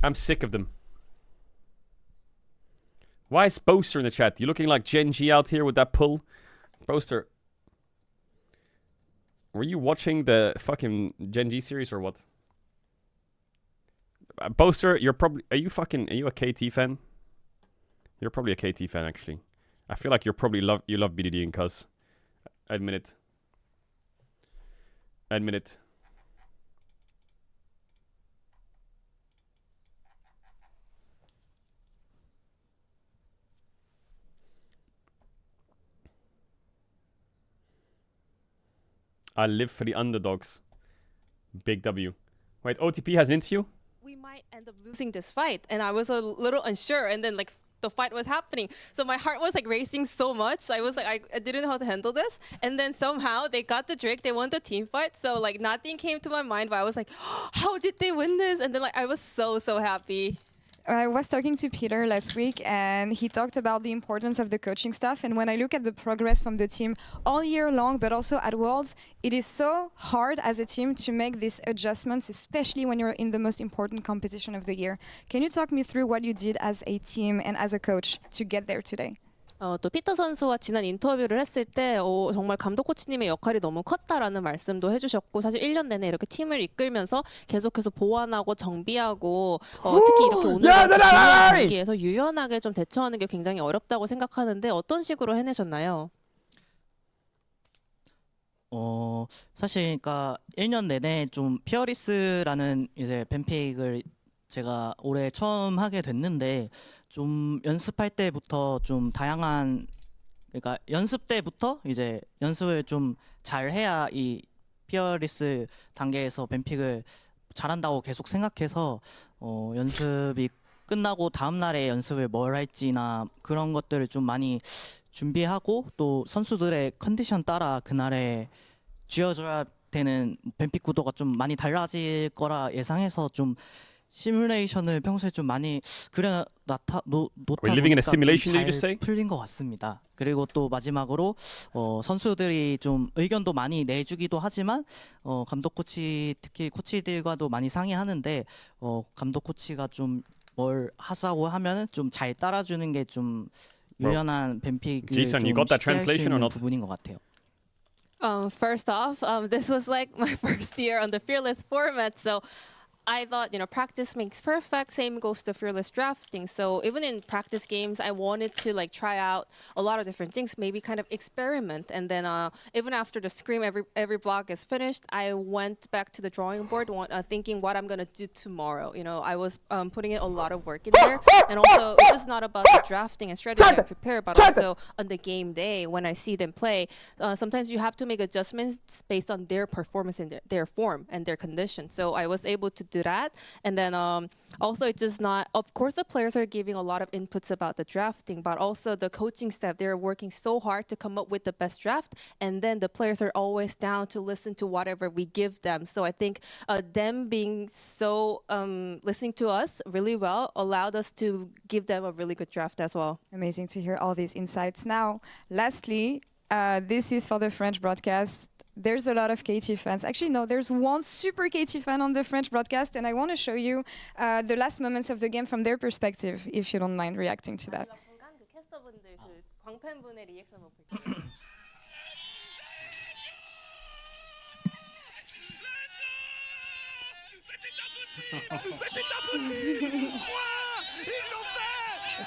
I'm sick of them. Why is Boaster in the chat? You looking like GENG out here with that pull? Boaster. Were you watching the fucking GENG series or what? Boaster, you're probably... Are you a KT fan? You're probably a KT fan, actually. I feel like you love BDD and Cuz. Admit it. Admit it. I live for the underdogs. Big W. Wait, OTP has an interview? We might end up losing this fight, and I was a little unsure, and then like the fight was happening, so my heart was like racing so much. So I was like, I didn't know how to handle this, and then somehow they got the Drake, they won the team fight, so like nothing came to my mind, but I was like, oh, how did they win this? And then like I was so happy. I was talking to Peter last week, and he talked about the importance of the coaching staff. And when I look at the progress from the team all year long, but also at Worlds, it is so hard as a team to make these adjustments, especially when you're in the most important competition of the year. Can you talk me through what you did as a team and as a coach to get there today? 또 피터 선수와 지난 인터뷰를 했을 때 정말 감독 코치님의 역할이 너무 컸다라는 말씀도 해주셨고, 사실 1년 내내 이렇게 팀을 이끌면서 계속해서 보완하고 정비하고 특히 이렇게 오늘 같은 중요한 경기에서 유연하게 좀 대처하는 게 굉장히 어렵다고 생각하는데 어떤 식으로 해내셨나요? 사실 그러니까 1년 내내 좀 피어리스라는 이제 뱀픽을 제가 올해 처음 하게 됐는데, 좀 연습할 때부터 좀 다양한, 그러니까 연습 때부터 이제 연습을 좀 잘 해야 이 피어리스 단계에서 뱀픽을 잘한다고 계속 생각해서 연습이 끝나고 다음 날에 연습을 뭘 할지나 그런 것들을 좀 많이 준비하고, 또 선수들의 컨디션 따라 그날에 쥐어줘야 되는 뱀픽 구도가 좀 많이 달라질 거라 예상해서 좀 시뮬레이션을 평소에 좀 많이 그려 놓다 보니까 좀 잘 풀린 것 같습니다. 그리고 또 마지막으로 선수들이 좀 의견도 많이 내주기도 하지만 감독 코치, 특히 코치들과도 많이 상의하는데 감독 코치가 좀 뭘 하자고 하면은 좀 잘 따라주는 게 좀 유연한 뱀픽을 좀 쉽게 할 수 있는 부분인 것 같아요. First off, this was like my first year on the Fearless format, so I thought, practice makes perfect. Same goes to fearless drafting. So even in practice games, I wanted to like try out a lot of different things, maybe kind of experiment. And then even after the scrim, every block is finished, I went back to the drawing board, thinking what I'm gonna do tomorrow. I was putting in a lot of work in there, and also it's just not about the drafting and strategy I prepare, but also on the game day when I see them play. Sometimes you have to make adjustments based on their performance and their form and their condition. So I was able to do that. And then also it's just not, of course the players are giving a lot of inputs about the drafting, but also the coaching staff, they're working so hard to come up with the best draft, and then the players are always down to listen to whatever we give them. So I think them being so listening to us really well allowed us to give them a really good draft as well. Amazing to hear all these insights. Now, lastly, this is for the French broadcast. There's a lot of KT fans. Actually, no, there's one super KT fan on the French broadcast, and I want to show you the last moments of the game from their perspective, if you don't mind reacting to that.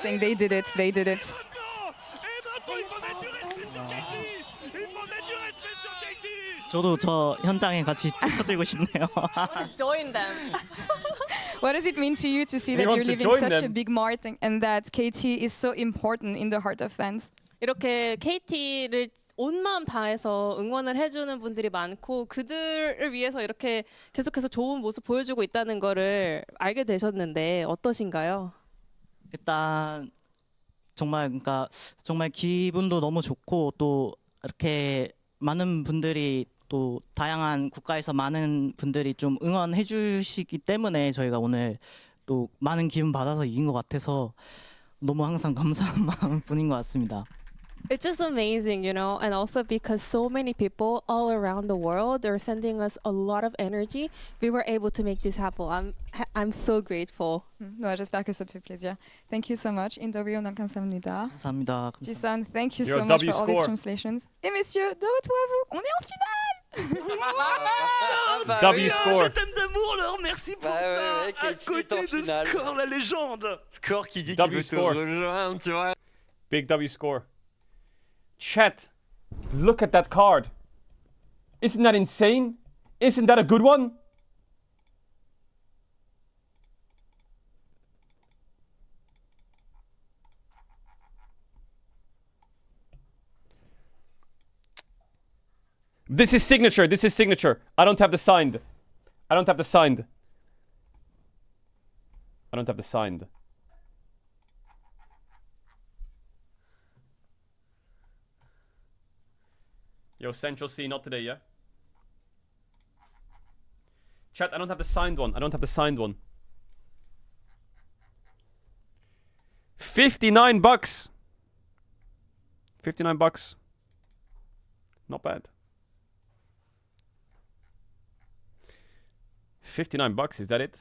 Saying they did it, they did it. 저도 저 현장에 같이 뛰어들고 싶네요. Join them. What does it mean to you to see that you're leaving such a big mark and that KT is so important in the heart of fans? 이렇게 KT를 온 마음 다해서 응원을 해주는 분들이 많고 그들을 위해서 이렇게 계속해서 좋은 모습 보여주고 있다는 거를 알게 되셨는데 어떠신가요? 일단 정말 그러니까 정말 기분도 너무 좋고 또 이렇게 많은 분들이 또 다양한 국가에서 많은 분들이 좀 응원해 주시기 때문에 저희가 오늘 또 많은 기운 받아서 이긴 것 같아서 너무 항상 감사한 마음뿐인 것 같습니다. It's just amazing, you know, and also because so many people all around the world are sending us a lot of energy, we were able to make this happen. I'm so grateful. No, j'espère que ça te fait plaisir. Thank you so much. Interview 감사합니다. 감사합니다. Jason, thank you You're so a much W for all these score. translations. Et messieurs, de retour à vous. On est en finale. W score. Je t'aime d'amour, Laure, merci pour ça. Ouais, à côté de Score, la légende. Score qui dit W qu'il veut score. te rejoindre, tu vois. Big W score. Chat, look at that card. Isn't that insane? Isn't that a good one? This is signature. This is signature. I don't have the signed. I don't have the signed. I don't have the signed. Yo, Central C, not today, yeah? Chat, I don't have the signed one. I don't have the signed one. 59 bucks. 59 bucks. Not bad. 59 bucks, is that it?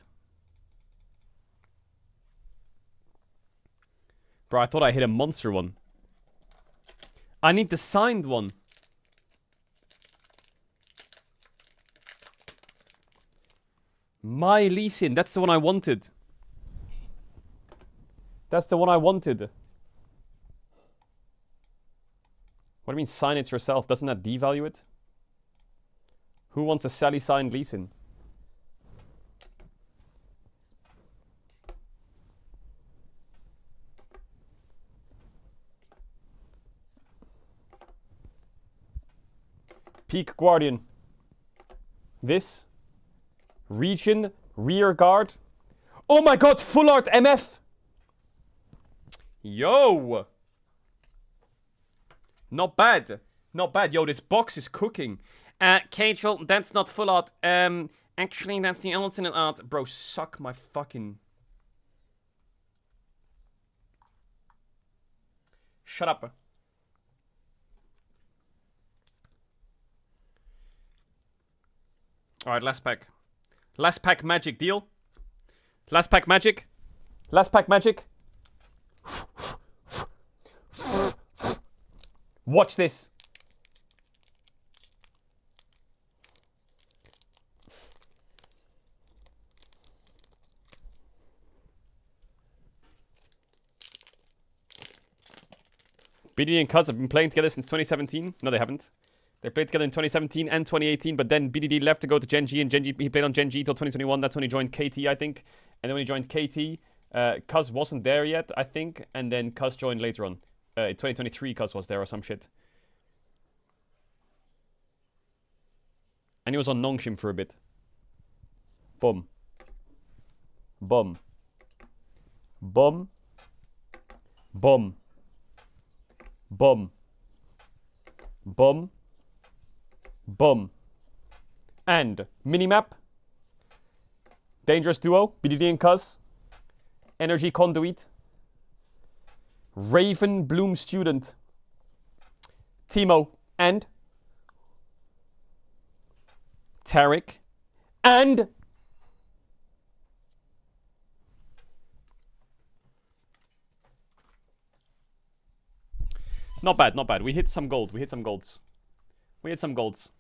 Bro, I thought I hit a monster one. I need the signed one. My Lee Sin, that's the one I wanted. That's the one I wanted. What do you mean sign it yourself? Doesn't that devalue it? Who wants a Sally signed Lee Sin? Peak Guardian. This. Region. Rear guard. Oh my god, full art MF. Yo. Not bad. Not bad. Yo, this box is cooking. Caedrel, that's not full art. Actually, that's the alternate art. Bro, suck my fucking... Shut up. Alright, last pack. Last pack magic deal. Last pack magic. Last pack magic. Watch this. BDD and Cuz have been playing together since 2017. No, they haven't. They played together in 2017 and 2018, but then BDD left to go to GENG, and GENG, he played on GENG till 2021. That's when he joined KT, I think. And then when he joined KT, Cuz wasn't there yet, I think, and then Cuz joined later on. In 2023, Cuz was there or some shit. And he was on Nongshim for a bit. Boom. Boom. Boom. Boom. Boom. Boom. Boom. And minimap. Dangerous duo. BDD and Cuz. Energy conduit. Raven Bloom student. Timo and Tarek and not bad, not bad. We hit some gold. We hit some golds. We hit some golds.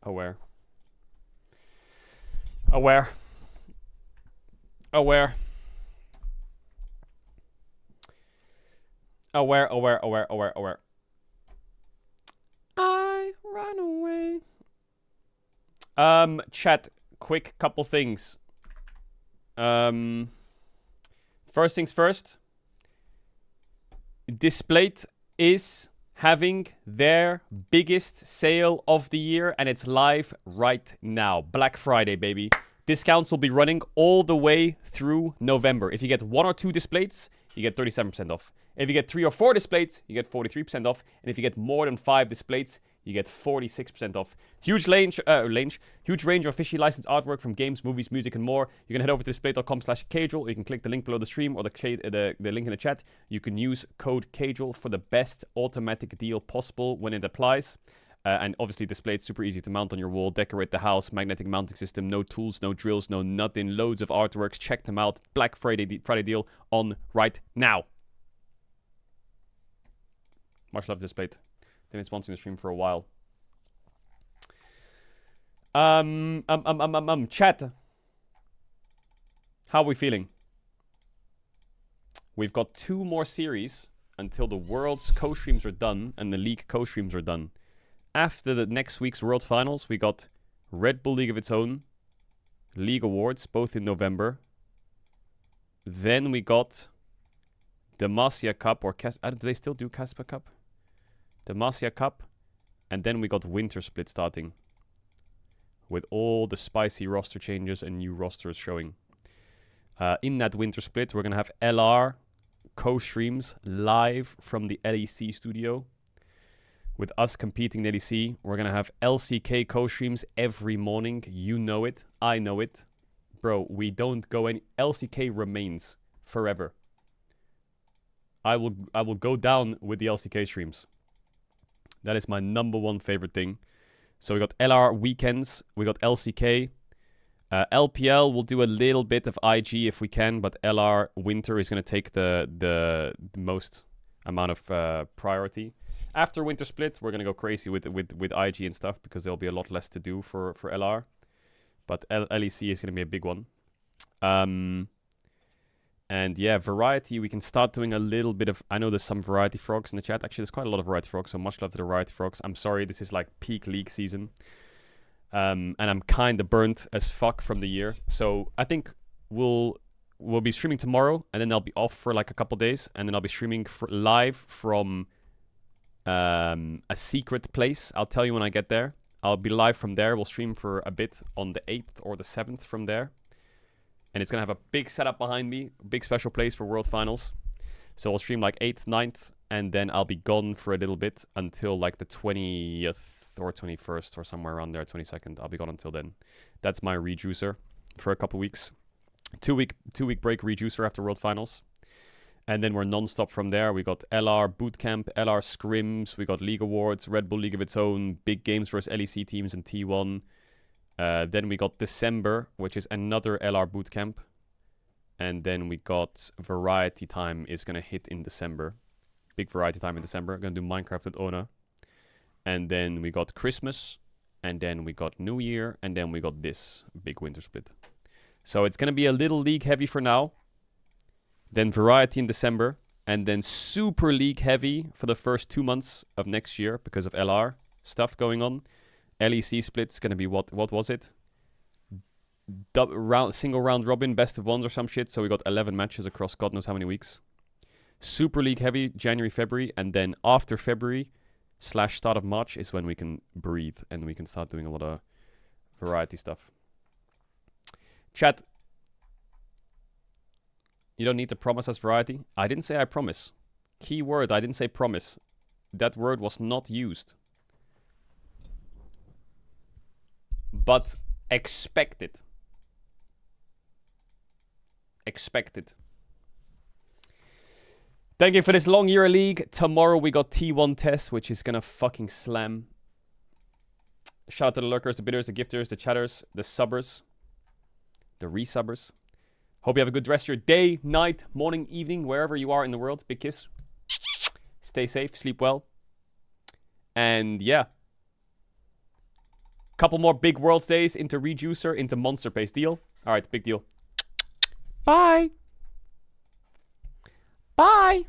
Aware. Aware. Aware. Aware, aware, aware, aware, aware. find a way. Chat, quick couple things. First things first. Displate is having their biggest sale of the year, and it's live right now. Black Friday, baby. Discounts will be running all the way through November. If you get 1 or 2 displates, you get 37% off. If you get 3 or 4 displates, you get 43% off. And if you get more than 5 displates, you get 46% off. Huge range of officially licensed artwork from games, movies, music, and more. You can head over to displate.com/Caedrel. You can click the link below the stream or the link in the chat. You can use code Caedrel for the best automatic deal possible when it applies. And obviously, Displate super easy to mount on your wall, decorate the house, magnetic mounting system, no tools, no drills, no nothing, loads of artworks. Check them out. Black Friday deal on right now. Much love, Displate. They've been sponsoring the stream for a while. Chat. How are we feeling? We've got 2 more series until the World's co-streams are done and the League co-streams are done. After the next week's World Finals, we got Red Bull League of its own, League Awards, both in November. Then we got Demacia Cup, or do they still do Casper Cup? Demacia Cup. And then we got Winter Split starting, with all the spicy roster changes and new rosters showing. In that Winter Split, we're going to have LR co-streams live from the LEC studio. With us competing in LEC, we're going to have LCK co-streams every morning. You know it. I know it. Bro, we don't go any... LCK remains forever. I will go down with the LCK streams. That is my #1 favorite thing. So we got LR weekends. We got LCK. LPL will do a little bit of IG if we can, but LR Winter is going to take the most amount of priority. After Winter Split, we're going to go crazy with IG and stuff because there'll be a lot less to do for LR. But LEC is going to be a big one. And yeah, variety, we can start doing a little bit of... I know there's some variety frogs in the chat. Actually, there's quite a lot of variety frogs, so much love to the variety frogs. I'm sorry, this is like peak league season. And I'm kind of burnt as fuck from the year. So I think we'll be streaming tomorrow, and then I'll be off for like a couple days. And then I'll be streaming live from a secret place. I'll tell you when I get there. I'll be live from there. We'll stream for a bit on the 8th or the 7th from there. And it's going to have a big setup behind me, a big special place for World Finals. So I'll stream like 8th, 9th, and then I'll be gone for a little bit until like the 20th or 21st or somewhere around there, 22nd. I'll be gone until then. That's my rejuicer for a couple weeks. 2-week break rejuicer after World Finals. And then we're non-stop from there. We got LR Bootcamp, LR Scrims, we got League Awards, Red Bull League of its own, big games versus LEC teams and T1. Then we got December, which is another LR Bootcamp. And then we got Variety Time is going to hit in December. Big Variety Time in December. Going to do Minecraft with Ona. And then we got Christmas. And then we got New Year. And then we got this big Winter Split. So it's going to be a little league heavy for now. Then Variety in December. And then Super League heavy for the first 2 months of next year because of LR stuff going on. LEC split's going to be, what was it? Single round robin, best of ones or some shit. So we got 11 matches across God knows how many weeks. Super League heavy, January, February. And then after February / start of March is when we can breathe. And we can start doing a lot of variety stuff. Chat. You don't need to promise us variety. I didn't say I promise. Key word, I didn't say promise. That word was not used. But expect it. Expect it. Thank you for this long year league. Tomorrow we got T1 test, which is gonna fucking slam. Shout out to the lurkers, the bidders, the gifters, the chatters, the subbers, the resubbers. Hope you have a good rest of your day, night, morning, evening, wherever you are in the world. Big kiss. Stay safe, sleep well. And yeah. Couple more big Worlds days into Rejuicer, into Monster Pace. Deal? Alright, big deal. Bye. Bye.